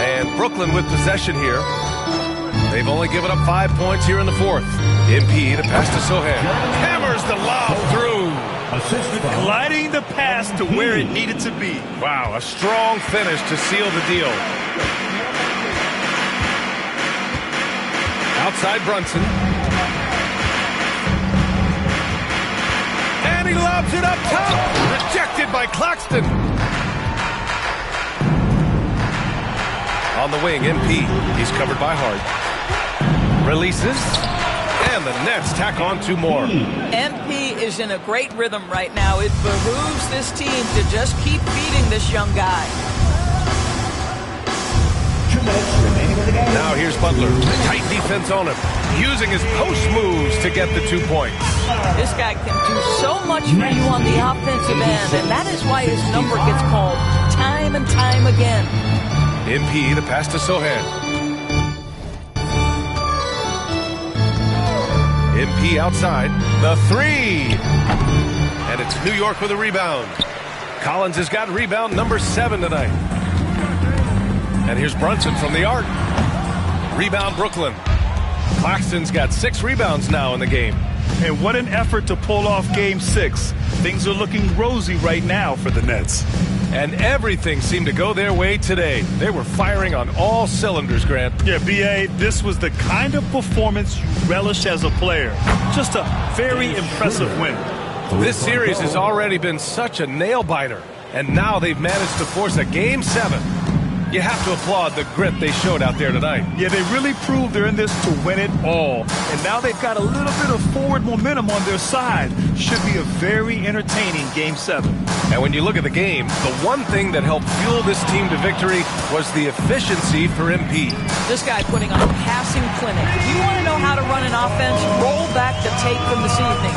And Brooklyn with possession here. They've only given up 5 points here in the fourth. MP, the pass to Sohan. Hammers the lob through. Gliding the pass to where it needed to be. Wow, a strong finish to seal the deal. Outside Brunson. And he lobs it up top. Rejected by Claxton. On the wing, MP. He's covered by Hart. Releases. And the Nets tack on 2 more. MP is in a great rhythm right now. It behooves this team to just keep feeding this young guy. Now here's Butler. Tight defense on him. Using his post moves to get the 2 points. This guy can do so much for you on the offensive end, and that is why his number gets called time and time again. MP, the pass to Sohan. MP outside. The 3. And it's New York with a rebound. Collins has got rebound number 7 tonight. And here's Brunson from the arc. Rebound Brooklyn. Claxton's got 6 rebounds now in the game. And what an effort to pull off Game 6. Things are looking rosy right now for the Nets. And everything seemed to go their way today. They were firing on all cylinders, Grant. Yeah, B.A., this was the kind of performance you relish as a player. Just a very impressive win. This series has already been such a nail-biter. And now they've managed to force a Game 7. You have to applaud the grit they showed out there tonight. Yeah, they really proved they're in this to win it all. And now they've got a little bit of forward momentum on their side. Should be a very entertaining Game 7. And when you look at the game, the one thing that helped fuel this team to victory was the efficiency for MP. This guy putting on a passing clinic. If you want to know how to run an offense, roll back the tape from this evening.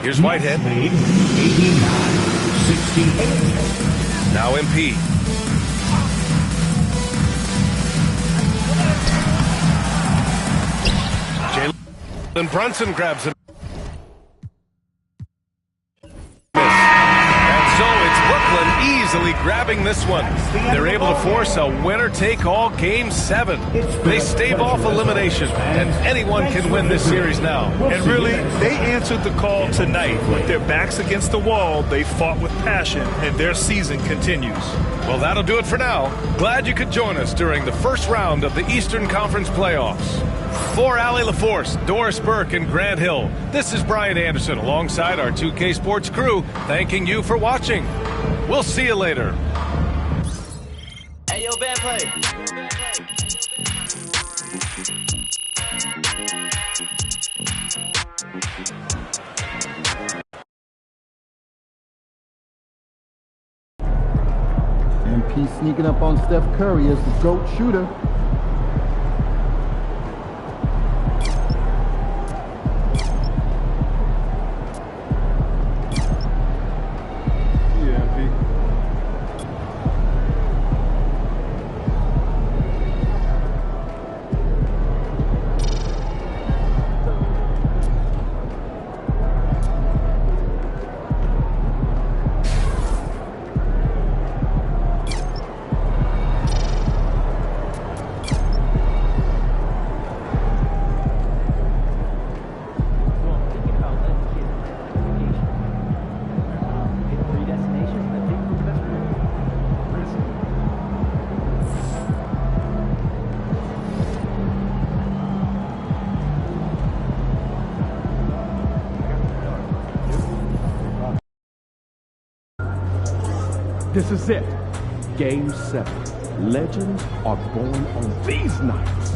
Here's Whitehead. 89-68. Now MP. Jalen Brunson grabs him. And so it's Brooklyn easy easily grabbing this one. They're able to force a winner-take-all Game 7. They stave off elimination, and anyone can win this series now. And really, they answered the call tonight. With their backs against the wall, they fought with passion, and their season continues. Well, that'll do it for now. Glad you could join us during the first round of the Eastern Conference playoffs. For Allie LaForce, Doris Burke, and Grant Hill, this is Brian Anderson alongside our 2K Sports crew, thanking you for watching. We'll see you later. Hey, yo, band play. MP sneaking up on Steph Curry as the GOAT shooter. This is it. Game 7. Legends are born on these nights.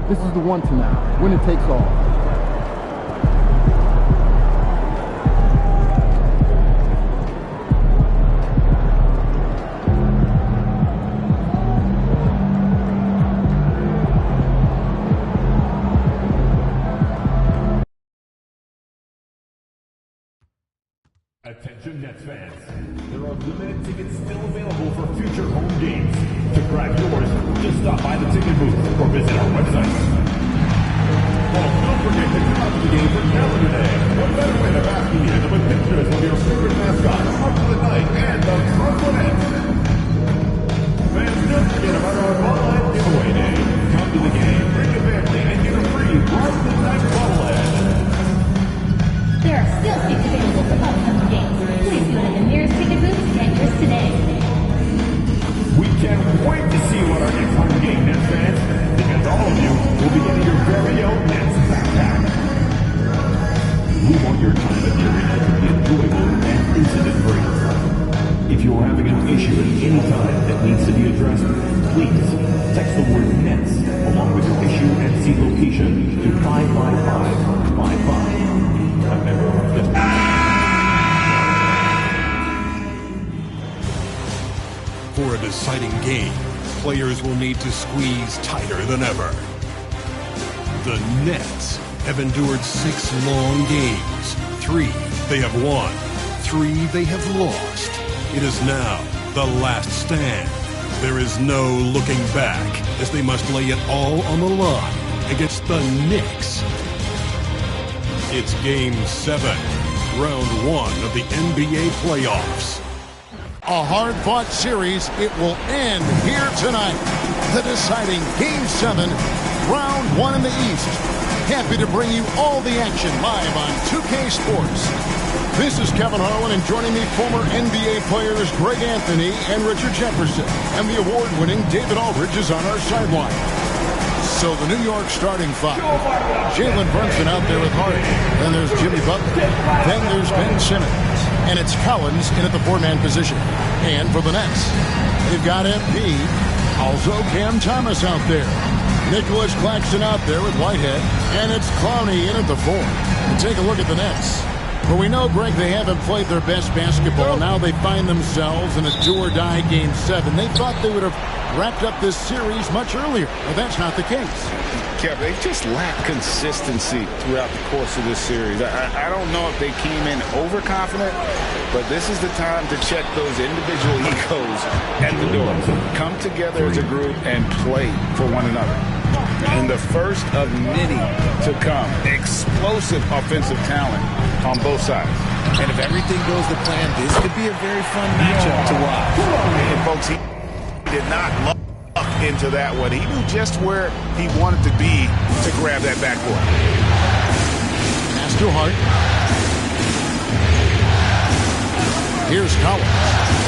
This is the one tonight. Winner takes all. Attention Nets fans, there are limited tickets still available for future home games. To grab yours, just stop by the ticket booth or visit our website. Oh, don't forget to come out to the game for calendar day. What better way to bask in than with pictures of your favorite mascot, Mark of the Night, and the Brooklyn Nets. Fans, don't forget about our online giveaway day. Come to the game, bring your family, and get a free Mark of the Night bobblehead. There are still seats available for upcoming games. Please go to the nearest ticket booth to get yours today. We can't wait to see you at our next home game, Nets fans, because all of you will be getting your very own Nets backpack. We want your time at the arena to be enjoyable and incident-free. If you're having an issue at any time that needs to be addressed, please text the word Nets along with your issue and seat location to 55555. For a deciding game, players will need to squeeze tighter than ever. The Nets have endured 6 long games. 3 they have won, 3 they have lost. It is now the last stand. There is no looking back as they must lay it all on the line against the Knicks. It's Game 7, Round 1 of the NBA playoffs. A hard-fought series. It will end here tonight. The deciding Game 7, Round 1 in the East. Happy to bring you all the action live on 2K Sports. This is Kevin Harlan, and joining me, former NBA players Greg Anthony and Richard Jefferson. And the award-winning David Aldridge is on our sideline. So the New York starting 5. Jalen Brunson out there with Hart. Then there's Jimmy Butler. Then there's Ben Simmons. And it's Collins in at the 4-man position. And for the Nets, they've got MP. Also Cam Thomas out there. Nicholas Claxton out there with Whitehead. And it's Clowney in at the 4. And take a look at the Nets. Well, we know, Greg, they haven't played their best basketball. Now they find themselves in a do-or-die Game 7. They thought they would have wrapped up this series much earlier. Well, that's not the case. Kev, they just lack consistency throughout the course of this series. I don't know if they came in overconfident, but this is the time to check those individual egos at the door. Come together as a group and play for one another. And the first of many to come. Explosive offensive talent on both sides. And if everything goes to plan, this could be a very fun matchup to watch. And folks, he did not luck into that one. He knew just where he wanted to be to grab that backboard. Pass to Hart. Here's Collins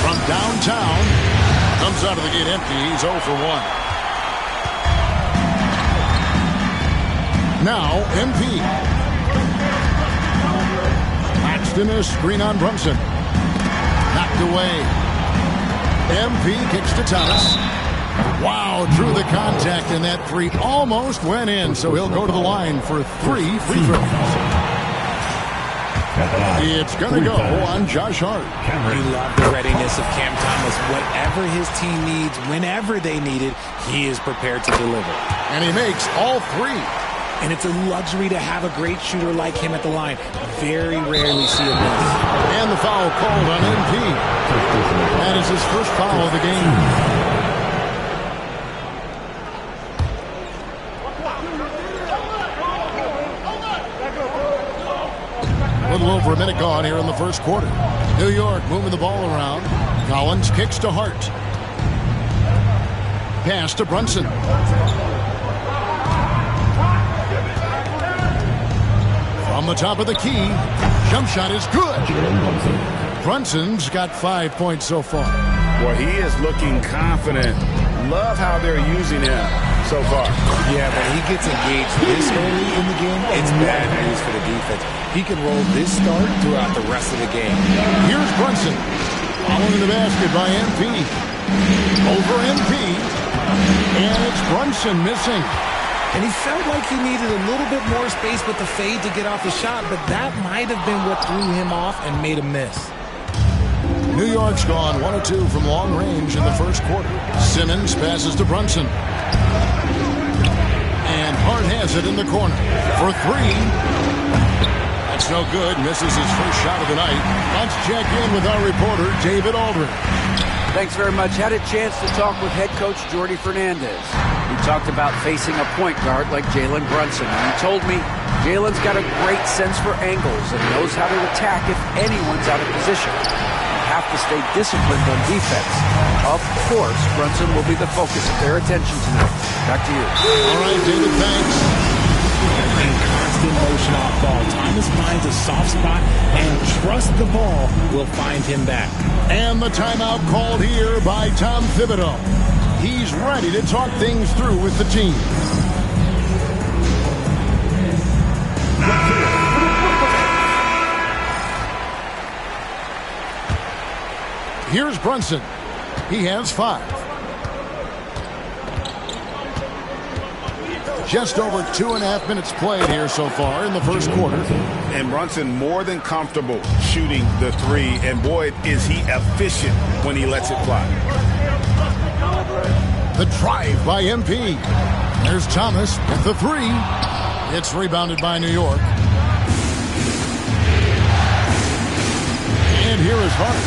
from downtown. Comes out of the gate empty. He's 0 for 1. Now, MP. Claxton, a screen on Brunson. Knocked away. MP kicks to Thomas. Wow, drew the contact, and that 3 almost went in, so he'll go to the line for 3 free throws. It's going to go on Josh Hart. We love the readiness of Cam Thomas. Whatever his team needs, whenever they need it, he is prepared to deliver. And he makes all 3. And it's a luxury to have a great shooter like him at the line. Very rarely see a miss. And the foul called on MP. That is his first foul of the game. A little over a minute gone here in the first quarter. New York moving the ball around. Collins kicks to Hart. Pass to Brunson. From the top of the key. Jump shot is good. Brunson's got 5 points so far. Well, he is looking confident. Love how they're using him so far. Yeah, when he gets engaged this early in the game, it's bad news for the defense. He can roll this start throughout the rest of the game. Here's Brunson. Following the basket by MP. Over MP. And it's Brunson missing. And he felt like he needed a little bit more space with the fade to get off the shot, but that might have been what threw him off and made him miss. New York's gone 1 of 2 from long range in the first quarter. Simmons passes to Brunson. And Hart has it in the corner for 3. It's no good. Misses his first shot of the night. Let's check in with our reporter, David Aldridge. Thanks very much. Had a chance to talk with head coach Jordy Fernandez. He talked about facing a point guard like Jalen Brunson. And he told me Jalen's got a great sense for angles and knows how to attack if anyone's out of position. You have to stay disciplined on defense. Of course, Brunson will be the focus of their attention tonight. Back to you. All right, David, thanks. In constant motion off ball, Thomas finds a soft spot and trust the ball will find him back. And the timeout called here by Tom Thibodeau. He's ready to talk things through with the team. Here's Brunson. He has 5. Just over 2.5 minutes played here so far in the first quarter. And Brunson more than comfortable shooting the 3. And boy, is he efficient when he lets it fly. The drive by MP. There's Thomas with the 3. It's rebounded by New York. And here is Hart.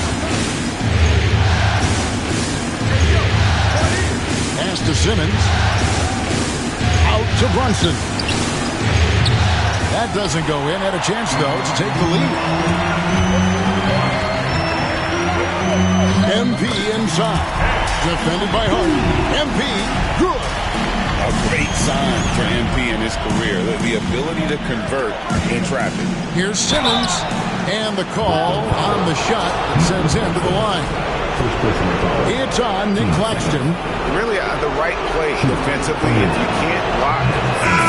Pass to Simmons. Out to Brunson. That doesn't go in. Had a chance, though, to take the lead. MP inside. Defended by Hart. MP, good. A great sign for MP in his career. The ability to convert in traffic. Here's Simmons. And the call on the shot that sends him to the line. It's on Nick Claxton. Really the right play defensively. If you can't block,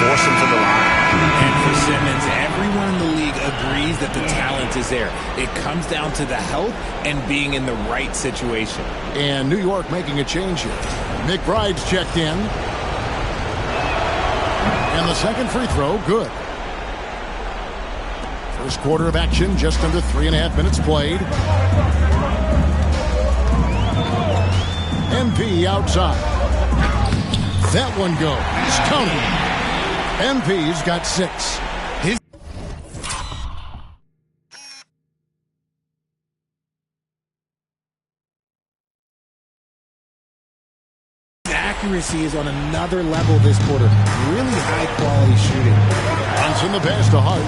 force him to the line. And for Simmons, everyone in the league agrees that the talent is there. It comes down to the health and being in the right situation. And New York making a change here. McBride's checked in. And the second free throw, good. First quarter of action, just under 3.5 minutes played. MP outside. That one goes. He's counting. MP's got 6. His accuracy is on another level this quarter. Really high quality shooting. Brunson the pass to Hart.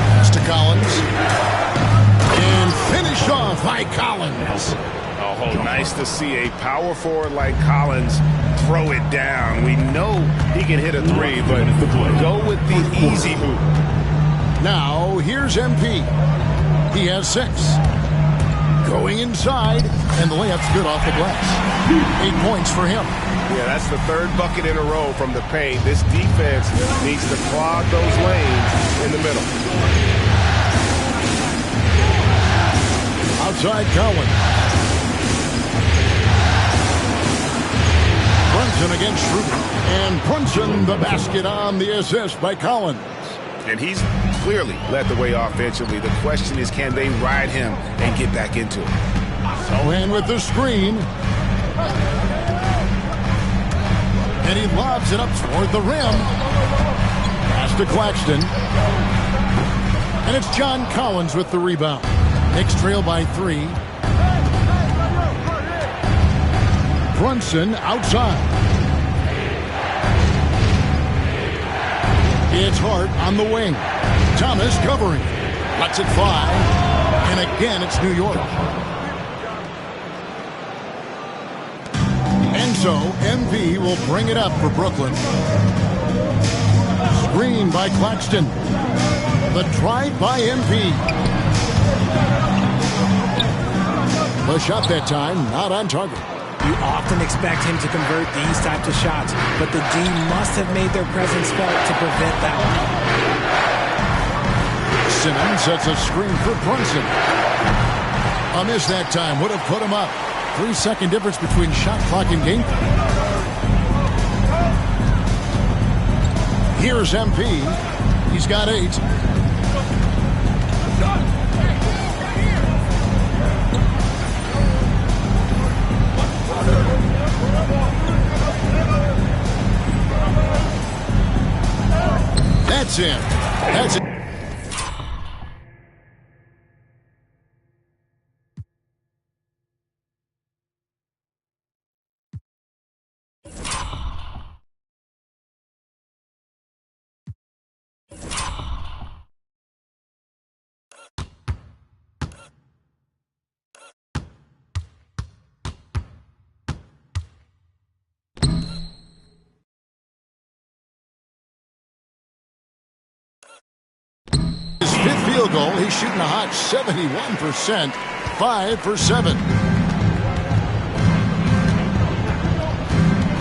Pass to Collins. And finished off by Collins. Oh, nice to see a power forward like Collins throw it down. We know he can hit a 3, but go with the easy move. Now, here's MP. He has 6. Going inside, and the layup's good off the glass. 8 points for him. Yeah, that's the 3rd bucket in a row from the paint. This defense needs to clog those lanes in the middle. Outside Collins. Brunson against Schroeder. And Brunson the basket on the assist by Collins. And he's clearly led the way offensively. The question is, can they ride him and get back into it? Sohan with the screen. And he lobs it up toward the rim. Pass to Claxton. And it's John Collins with the rebound. Knicks trail by 3. Brunson outside. It's Hart on the wing. Thomas covering. Lets it fly. And again, it's New York. And so, MP will bring it up for Brooklyn. Screen by Claxton. The drive by MP. The shot that time, not on target. You often expect him to convert these types of shots, but the D must have made their presence felt to prevent that one. Simmons sets a screen for Brunson. A miss that time would have put him up. 3-second difference between shot clock and game. Here's MP. He's got 8. It's in. That's it. His fifth field goal, he's shooting a hot 71%, 5 for 7.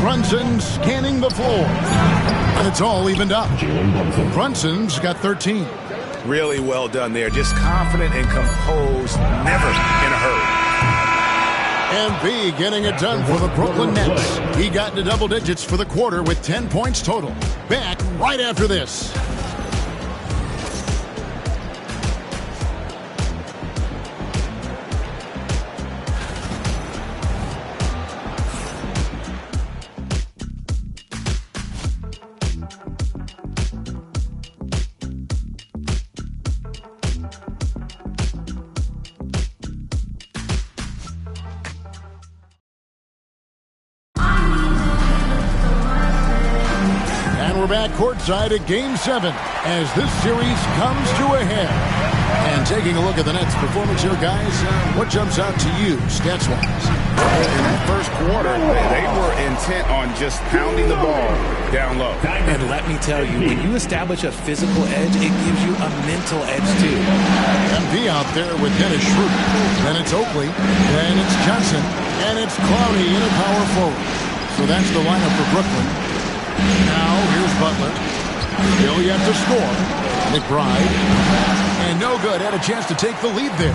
Brunson scanning the floor, and it's all evened up. Brunson's got 13. Really well done there. Just confident and composed, never in a hurry. MB getting it done for the Brooklyn Nets. He got into double digits for the quarter with 10 points total. Back right after this. We're back courtside at Game 7 as this series comes to a head. And taking a look at the Nets' performance here, guys, what jumps out to you, stats-wise? In that first quarter, they were intent on just pounding the ball down low. And let me tell you, when you establish a physical edge, it gives you a mental edge, too. MB out there with Dennis Schroeder. Then it's Oakley. Then it's Johnson. And it's Clowney in a power forward. So that's the lineup for Brooklyn. Now, here's Butler. Still yet to score. McBride. And no good. Had a chance to take the lead there.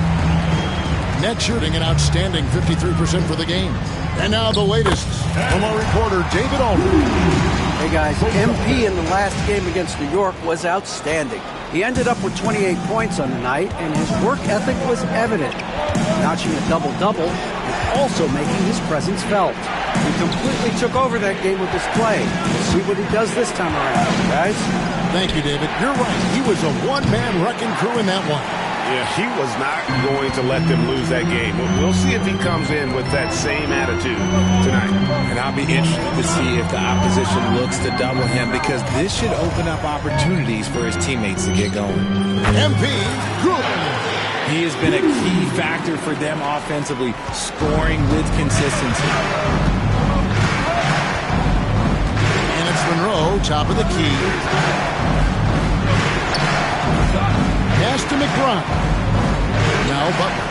Net shooting an outstanding 53% for the game. And now the latest from our reporter, David Aldridge. Hey, guys. MP in the last game against New York was outstanding. He ended up with 28 points on the night, and his work ethic was evident. Notching a double-double and also making his presence felt. He completely took over that game with his play. We'll see what he does this time around, guys. Thank you, David. You're right. He was a one-man wrecking crew in that one. Yeah, he was not going to let them lose that game. We'll see if he comes in with that same attitude tonight. And I'll be interested to see if the opposition looks to double him, because this should open up opportunities for his teammates to get going. MP, good. He has been a key factor for them offensively, scoring with consistency. And it's Monroe, top of the key. Pass to McBride. Now Butler.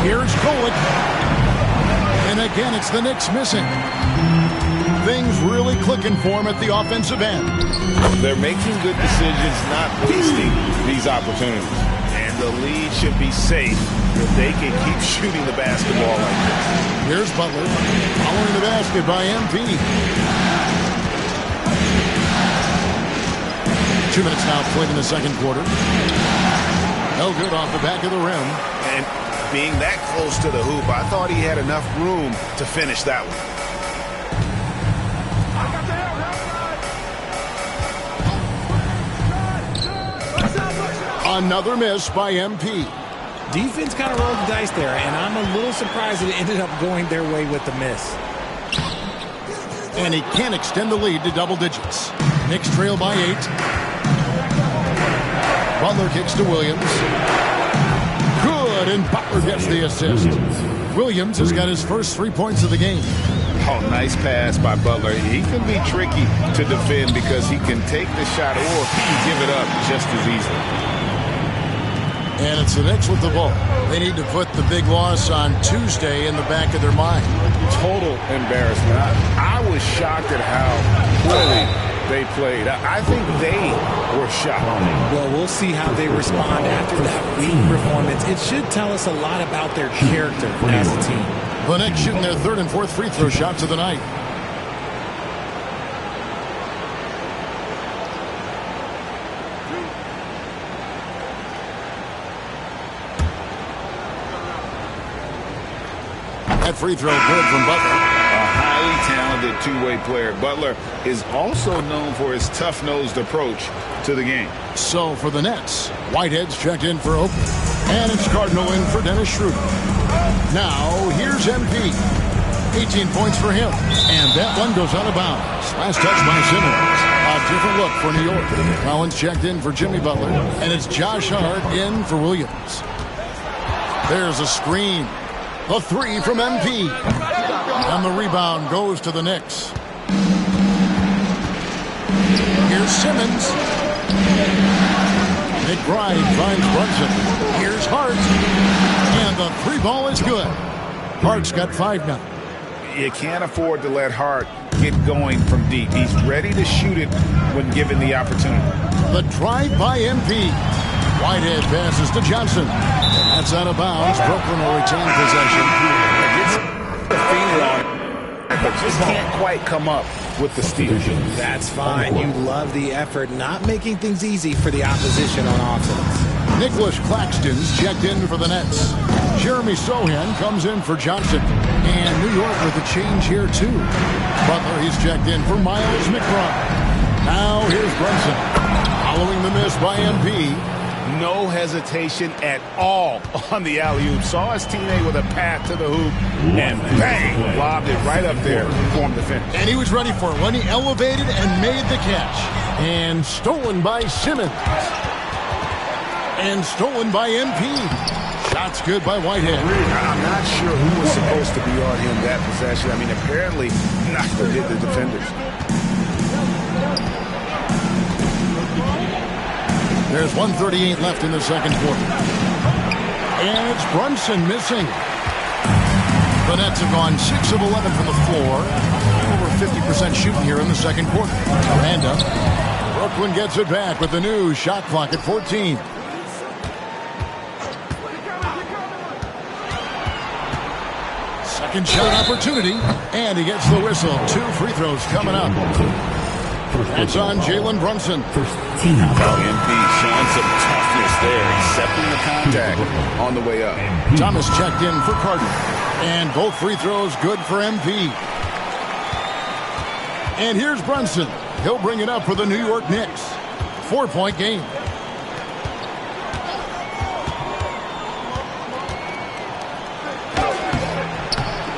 Here's Golick. And again, it's the Knicks missing. Things really clicking for him at the offensive end. They're making good decisions, not wasting these opportunities. And the lead should be safe if they can keep shooting the basketball like this. Here's Butler, following the basket by MP. 2 minutes now played in the second quarter. No good off the back of the rim. And being that close to the hoop, I thought he had enough room to finish that one. Another miss by MP. Defense kind of rolled the dice there, and I'm a little surprised that it ended up going their way with the miss. And he can't extend the lead to double digits. Knicks trail by 8. Butler kicks to Williams. Good, and Butler gets the assist. Williams has got his first 3 points of the game. Oh, nice pass by Butler. He can be tricky to defend because he can take the shot or he can give it up just as easily. And it's the Knicks with the ball. They need to put the big loss on Tuesday in the back of their mind. Total embarrassment. I was shocked at how poorly they played. I think they were shocked. Well, we'll see how they respond after that weak performance. It should tell us a lot about their character as a team. The Knicks shooting their third and fourth free throw shots of the night. That free throw good from Butler. A highly talented two-way player. Butler is also known for his tough-nosed approach to the game. So for the Nets, Whitehead's checked in for Oakland. And it's Cardinal in for Dennis Schroeder. Now, here's MP. 18 points for him. And that one goes out of bounds. Last touch by Simmons. A different look for New York. Collins checked in for Jimmy Butler. And it's Josh Hart in for Williams. There's a screen. The three from MP. And the rebound goes to the Knicks. Here's Simmons. McBride finds Brunson. Here's Hart. And the three ball is good. Hart's got 5 now. You can't afford to let Hart get going from deep. He's ready to shoot it when given the opportunity. The drive by MP. Whitehead passes to Johnson. That's out of bounds. Brooklyn will retain possession. Gets the finger on it, but just can't quite come up with the steal. That's fine. You love the effort, not making things easy for the opposition on offense. Nicholas Claxton's checked in for the Nets. Jeremy Sohan comes in for Johnson. And New York with a change here, too. Butler, he's checked in for Miles McBride. Now here's Brunson. Following the miss by MP. No hesitation at all on the alley-oop. Saw his teammate with a path to the hoop, and bang, lobbed it right up there for him to finish. And he was ready for it when he elevated and made the catch. And stolen by Simmons. And stolen by MP. Shots good by Whitehead. I'm not sure who was supposed to be on him that possession. I mean, apparently not the defenders. There's 1:38 left in the second quarter. And it's Brunson missing. The Nets have gone 6 of 11 from the floor. Over 50% shooting here in the second quarter. Miranda. Brooklyn gets it back with the new shot clock at 14. Second shot opportunity. And he gets the whistle. 2 free throws coming up. That's on Jalen Brunson. MP showing some toughness there, accepting the contact on the way up. Thomas checked in for Carter. And both free throws good for MP. And here's Brunson. He'll bring it up for the New York Knicks. 4-point game.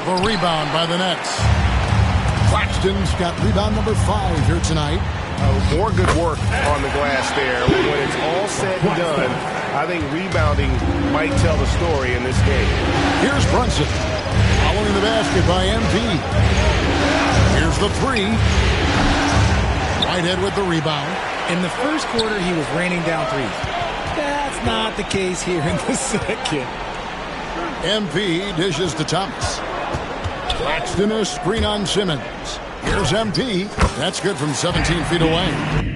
The rebound by the Nets. Claxton's got rebound number 5 here tonight. More good work on the glass there. When it's all said and done, I think rebounding might tell the story in this game. Here's Brunson. Following the basket by MP. Here's the 3. Whitehead with the rebound. In the first quarter, he was raining down threes. That's not the case here in the second. MP dishes to Thomas. Claxton a screen on Simmons. Here's MP. That's good from 17 feet away.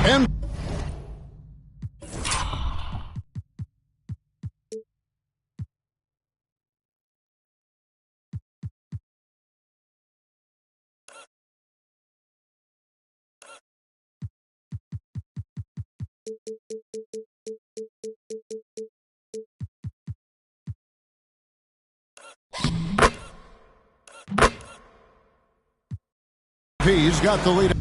And MP's got the lead.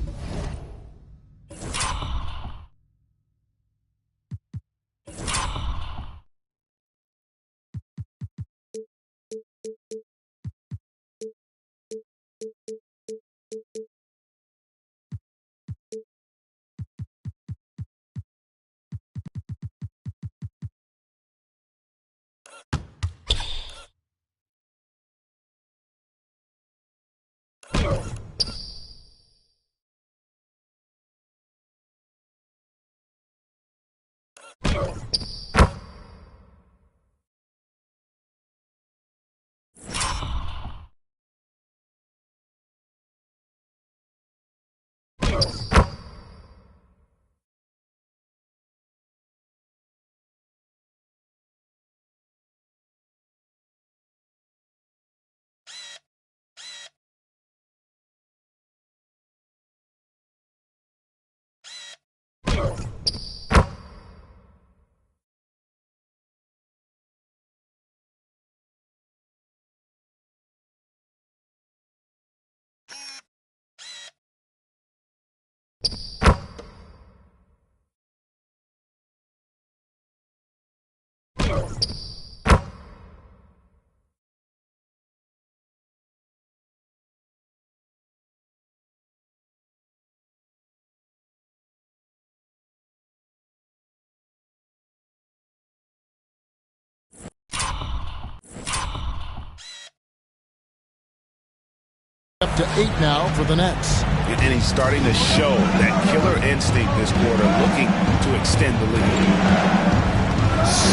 Up to 8 now for the Nets. And he's starting to show that killer instinct this quarter, looking to extend the lead.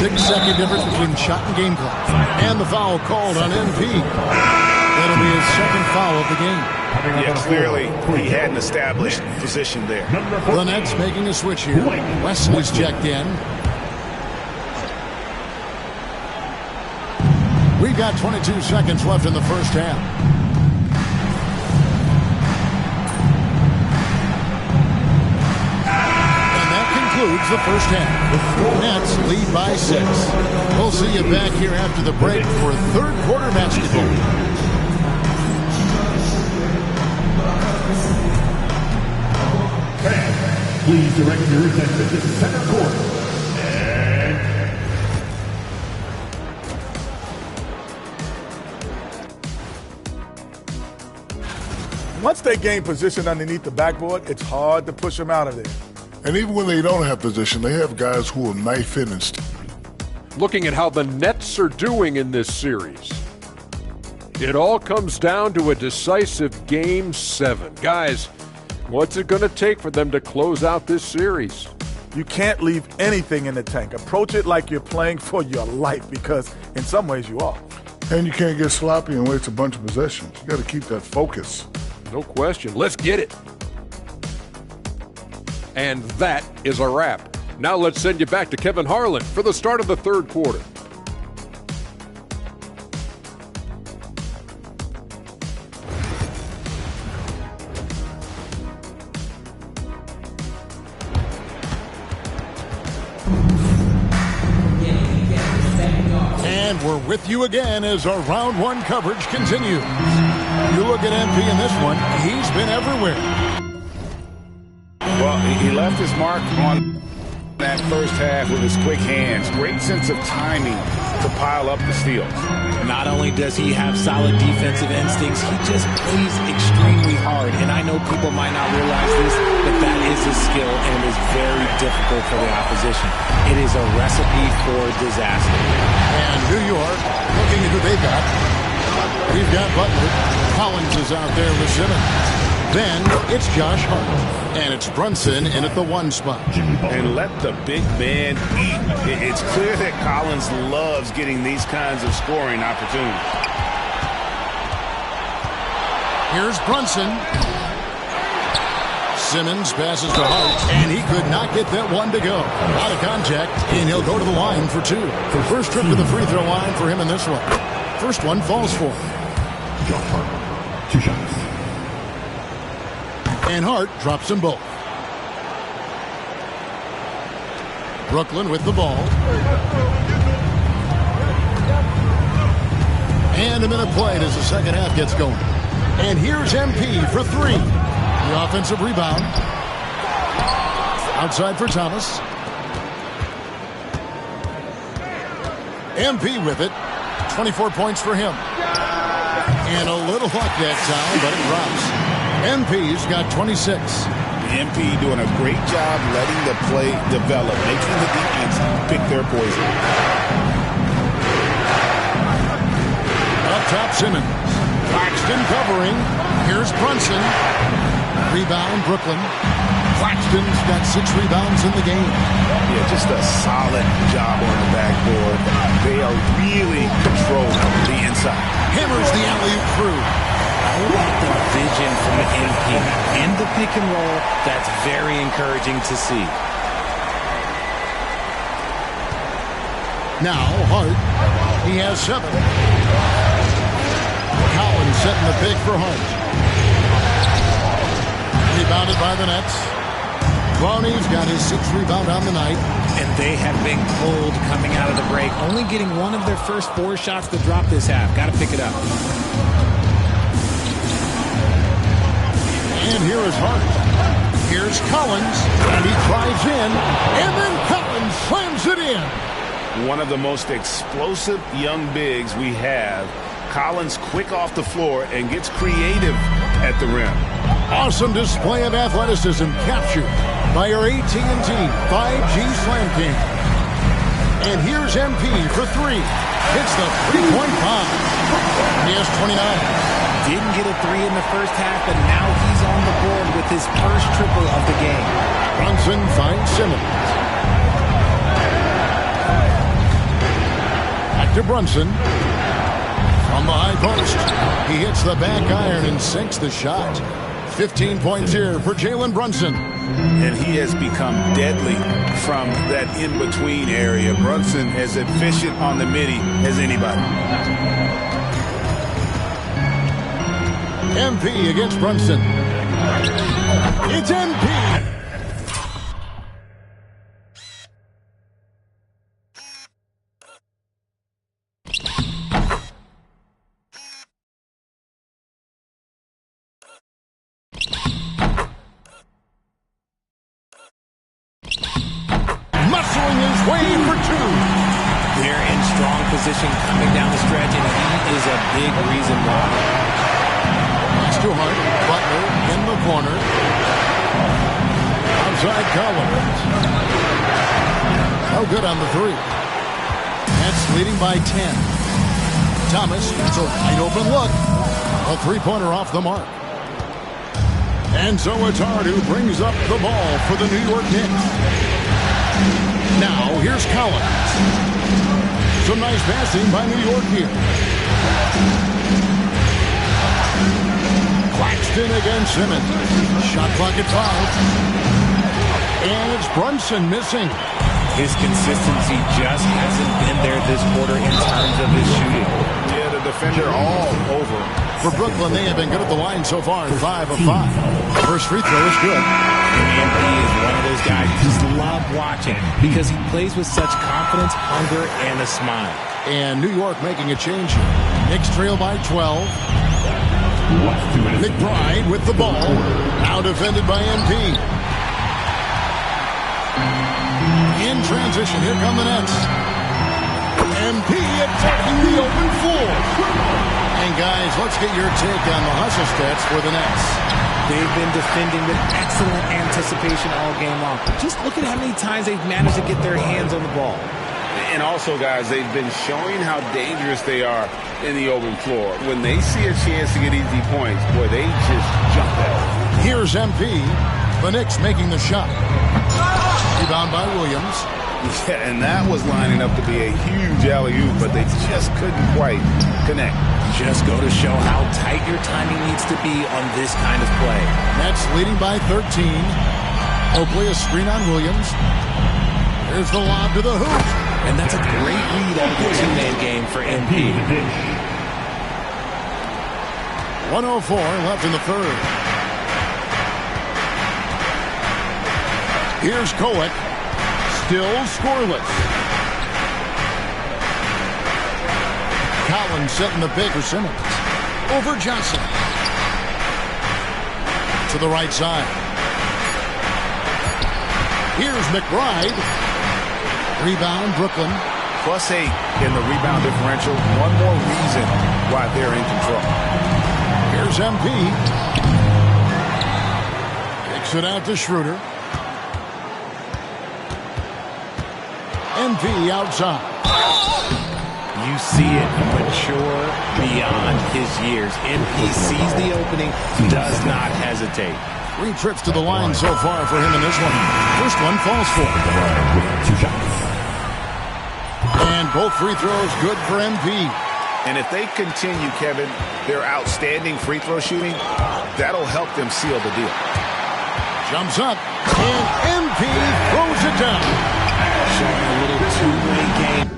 6-second difference between shot and game clock. And the foul called on NP. That'll be his second foul of the game. Yeah, clearly he had an established position there. The Nets making a switch here. Wesley's checked in. We've got 22 seconds left in the first half. Concludes the first half. Nets lead by 6. We'll see you back here after the break for third quarter basketball. Fans, please direct your attention to center court. Once they gain position underneath the backboard, it's hard to push them out of there. And even when they don't have position, they have guys who will knife in and steal. Looking at how the Nets are doing in this series, it all comes down to a decisive Game 7. Guys, what's it going to take for them to close out this series? You can't leave anything in the tank. Approach it like you're playing for your life, because in some ways you are. And you can't get sloppy and waste a bunch of possessions. You got to keep that focus. No question. Let's get it. And that is a wrap. Now let's send you back to Kevin Harlan for the start of the third quarter. And we're with you again as our round one coverage continues. You look at MP in this one, he's been everywhere. Well, he left his mark on that first half with his quick hands. Great sense of timing to pile up the steals. Not only does he have solid defensive instincts, he just plays extremely hard. And I know people might not realize this, but that is his skill and it is very difficult for the opposition. It is a recipe for disaster. And New York, looking at who they got. We've got Butler. Collins is out there with Simmons. Then it's Josh Hart. And it's Brunson in at the 1 spot. And let the big man eat. It's clear that Collins loves getting these kinds of scoring opportunities. Here's Brunson. Simmons passes to Hart, and he could not get that one to go. Out of contact, and he'll go to the line for 2. The first trip to the free throw line for him in this one. First one falls for him. Josh Hart, 2 shots. And Hart drops them both. Brooklyn with the ball. And a minute played as the second half gets going. And here's MP for 3. The offensive rebound. Outside for Thomas. MP with it. 24 points for him. And a little luck that time, but it drops. MP's got 26. MP doing a great job letting the play develop, making the defense pick their poison. Up top, Simmons. Claxton covering. Here's Brunson. Rebound, Brooklyn. Claxton's got 6 rebounds in the game. Yeah, just a solid job on the backboard. They are really controlling the inside. Hammers the alley-oop through. I like the vision from the MP. In the pick and roll, that's very encouraging to see. Now, Hart. He has 7. Collins setting the pick for Hart. Rebounded by the Nets. Ronnie's got his 6th rebound on the night. And they have been cold coming out of the break. Only getting one of their first 4 shots to drop this half. Got to pick it up. And here is Hart. Here's Collins. And he drives in. And then Collins slams it in. One of the most explosive young bigs we have. Collins quick off the floor and gets creative at the rim. Awesome display of athleticism captured by our AT&T 5G Slam King. And here's MP for 3. Hits the 3-point bomb. He has 29. Didn't get a 3 in the first half, and now he's on the board with his first triple of the game. Brunson finds Simmons. Back to Brunson. From the high post. He hits the back iron and sinks the shot. 15 points here for Jalen Brunson. And he has become deadly from that in-between area. Brunson as efficient on the midi as anybody. MP against Brunson. It's MP. Muscling his way for 2. They're in strong position coming down the stretch, and he is a big reason why. Pass to Hart. Butler in the corner. Outside Collins. No good on the 3. Nets leading by 10. Thomas, it's a wide open look. A 3-pointer off the mark. And so it's Hart who brings up the ball for the New York Knicks. Now, here's Collins. Some nice passing by New York here. Claxton against Simmons. Shot clock at 5. And it's Brunson missing. His consistency just hasn't been there this quarter in terms of his shooting. Yeah, the defender all over. For Brooklyn, they have been good at the line so far, 5 of 5. First free throw is good. MP is one of those guys you just love watching because he plays with such confidence, hunger, and a smile. And New York making a change here. Knicks trail by 12. McBride with the ball. Now defended by MP. In transition, here come the Nets. MP attacking the open floor. And guys, let's get your take on the hustle stats for the Nets. They've been defending with excellent anticipation all game long. Just look at how many times they've managed to get their hands on the ball. And also, guys, they've been showing how dangerous they are in the open floor. When they see a chance to get easy points, boy, they just jump at it. Here's MP. The Knicks making the shot. Rebound by Williams. Yeah, and that was lining up to be a huge alley-oop, but they just couldn't quite connect. Just go to show how tight your timing needs to be on this kind of play. Nets leading by 13. Oakley a screen on Williams. There's the lob to the hoop. And that's a great read on the two-man game for MP. 1:04 left in the third. Here's Kolek. Still scoreless. Collins setting the pick for Simmons. Over Johnson. to the right side. Here's McBride. Rebound, Brooklyn. +8 in the rebound differential. One more reason why they're in control. Here's MP. Kicks it out to Schroeder. MP outside. You see it mature beyond his years. MP sees the opening, does not hesitate. 3 trips to the line so far for him in this one. First one falls for. And both free throws good for MP. And if they continue, Kevin, their outstanding free throw shooting, that'll help them seal the deal. Jumps up, and MP throws it down. Showing a little two-way game.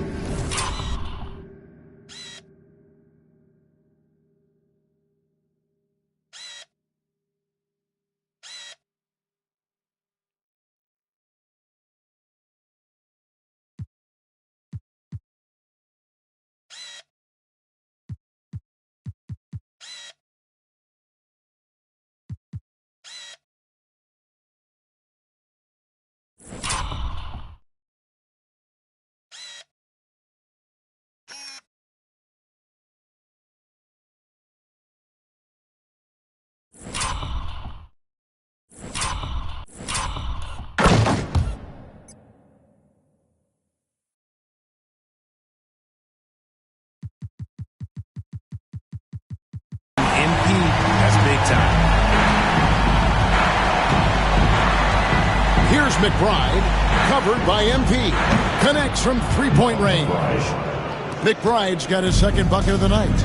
MP, that's big time. Here's McBride, covered by MP. Connects from three-point range. McBride's got his second bucket of the night.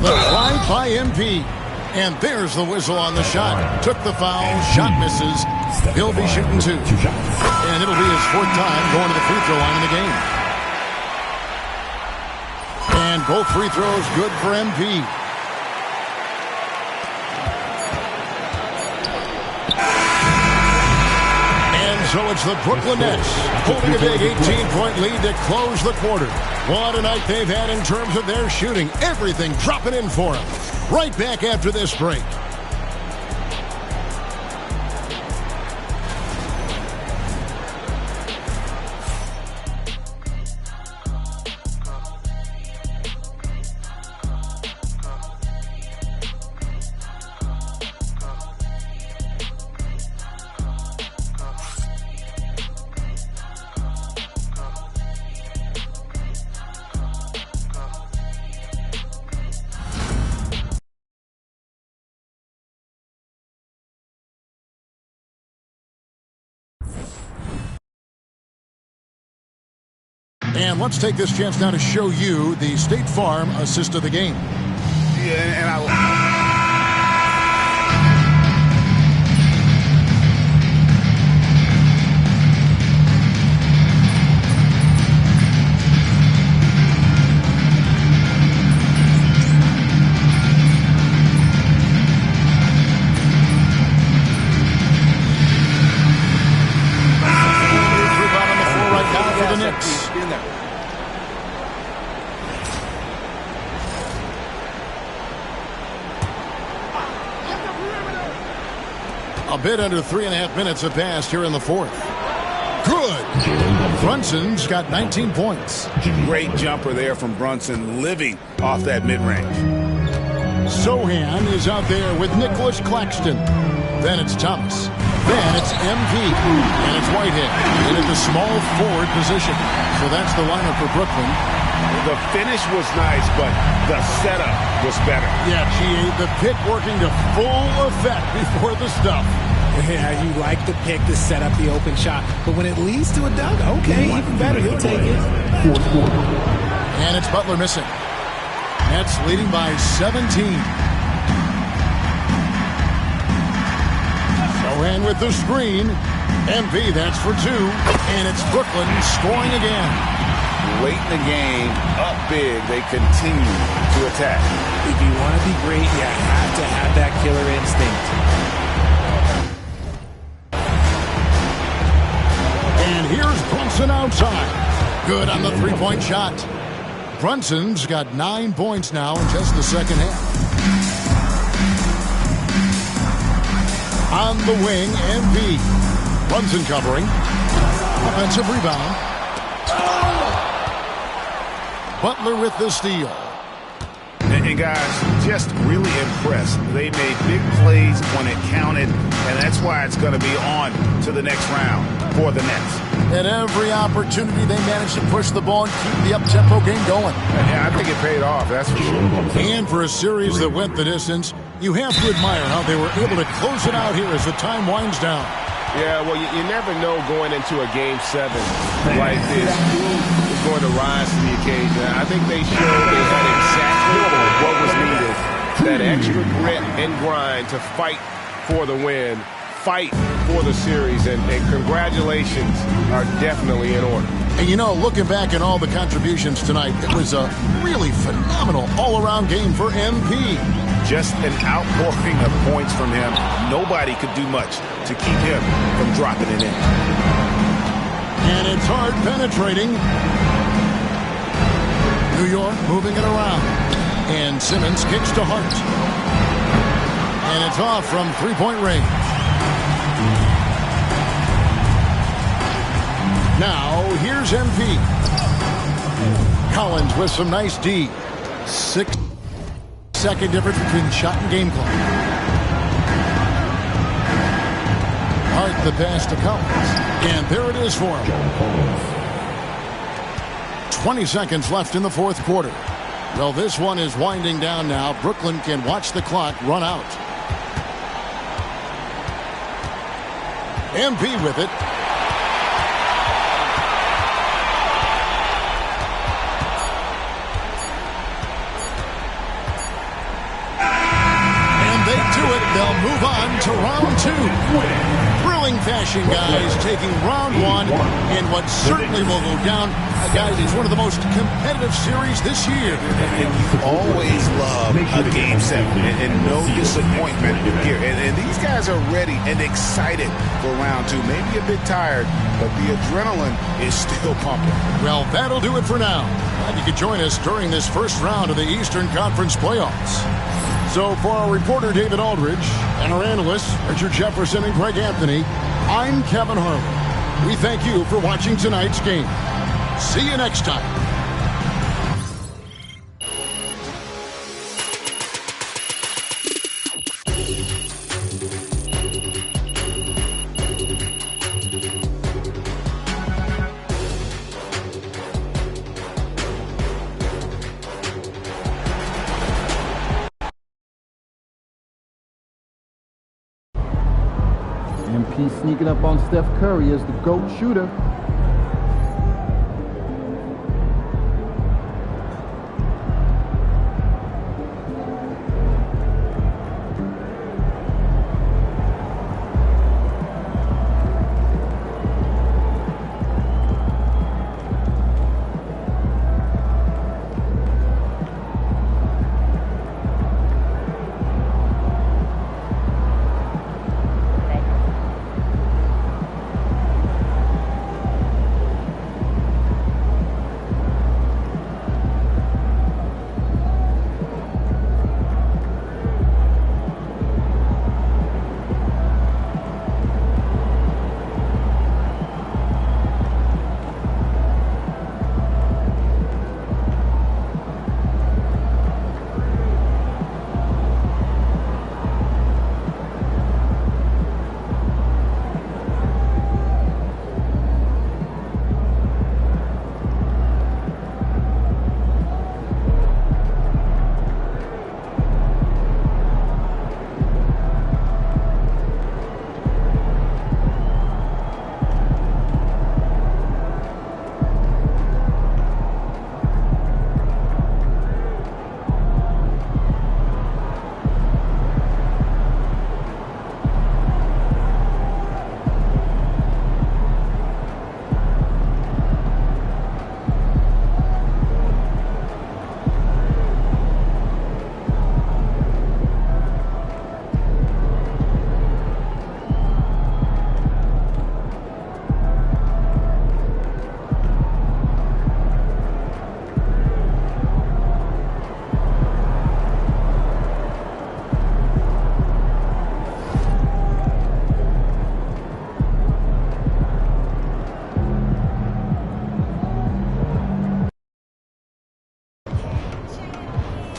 The drive by MP. And there's the whistle on the shot. Took the foul, shot misses. He'll be shooting 2. And it'll be his 4th time going to the free throw line in the game. And both free throws good for MP. And so it's the Brooklyn Nets holding a big 18-point lead to close the quarter. What a night they've had in terms of their shooting. Everything dropping in for them. Right back after this break. And let's take this chance now to show you the State Farm assist of the game. Yeah, and A bit under 3.5 minutes have passed here in the 4th. Good. Brunson's got 19 points. Great jumper there from Brunson, living off that mid-range. Sohan is out there with Nicholas Claxton. Then it's Thomas. Then it's MP. And it's Whitehead in at the small forward position. So that's the lineup for Brooklyn. The finish was nice, but the setup was better. Yeah, the pick working to full effect before the stuff. Yeah, you like the pick to set up the open shot. But when it leads to a dunk, okay, even better. He'll take it. And it's Butler missing. Nets leading by 17. Sohan with the screen. MP, that's for 2. And it's Brooklyn scoring again. Late in the game, up big, they continue to attack. If you want to be great, you have to have that killer instinct. And here's Brunson outside. Good on the three-point shot. Brunson's got 9 points now in just the second half. On the wing, MP. Brunson covering. Offensive rebound. Butler with the steal. And guys, just really impressed. They made big plays when it counted, and that's why it's going to be on to the next round for the Nets. At every opportunity, they managed to push the ball and keep the up-tempo game going. Yeah, I think it paid off, that's for sure. And for a series that went the distance, you have to admire how they were able to close it out here as the time winds down. Yeah, well, you never know going into a Game 7 like this who is going to rise to the occasion. I think they showed they had exactly what was needed. That extra grit and grind to fight for the win, fight for the series, and congratulations are definitely in order. And you know, looking back at all the contributions tonight, it was a really phenomenal all-around game for MP. Just an outpouring of points from him. Nobody could do much to keep him from dropping it in. And it's hard penetrating. New York moving it around. And Simmons kicks to Hart. And it's off from three-point range. Now, here's MP. Collins with some nice D. 6-second difference between shot and game clock. Hart the pass to Collins. And there it is for him. 20 seconds left in the fourth quarter. Well, this one is winding down now. Brooklyn can watch the clock run out. MP with it. They'll move on to round two. Thrilling fashion, guys, taking round one in what certainly will go down, guys, it's one of the most competitive series this year. And you always love a Game 7 and no disappointment here. And these guys are ready and excited for round two. Maybe a bit tired, but the adrenaline is still pumping. Well, that'll do it for now. Glad you could join us during this first round of the Eastern Conference playoffs. So for our reporter, David Aldridge, and our analysts, Richard Jefferson and Greg Anthony, I'm Kevin Harlan. We thank you for watching tonight's game. See you next time. MP sneaking up on Steph Curry as the GOAT shooter.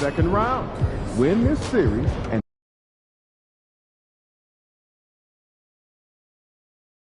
second round. Win this series and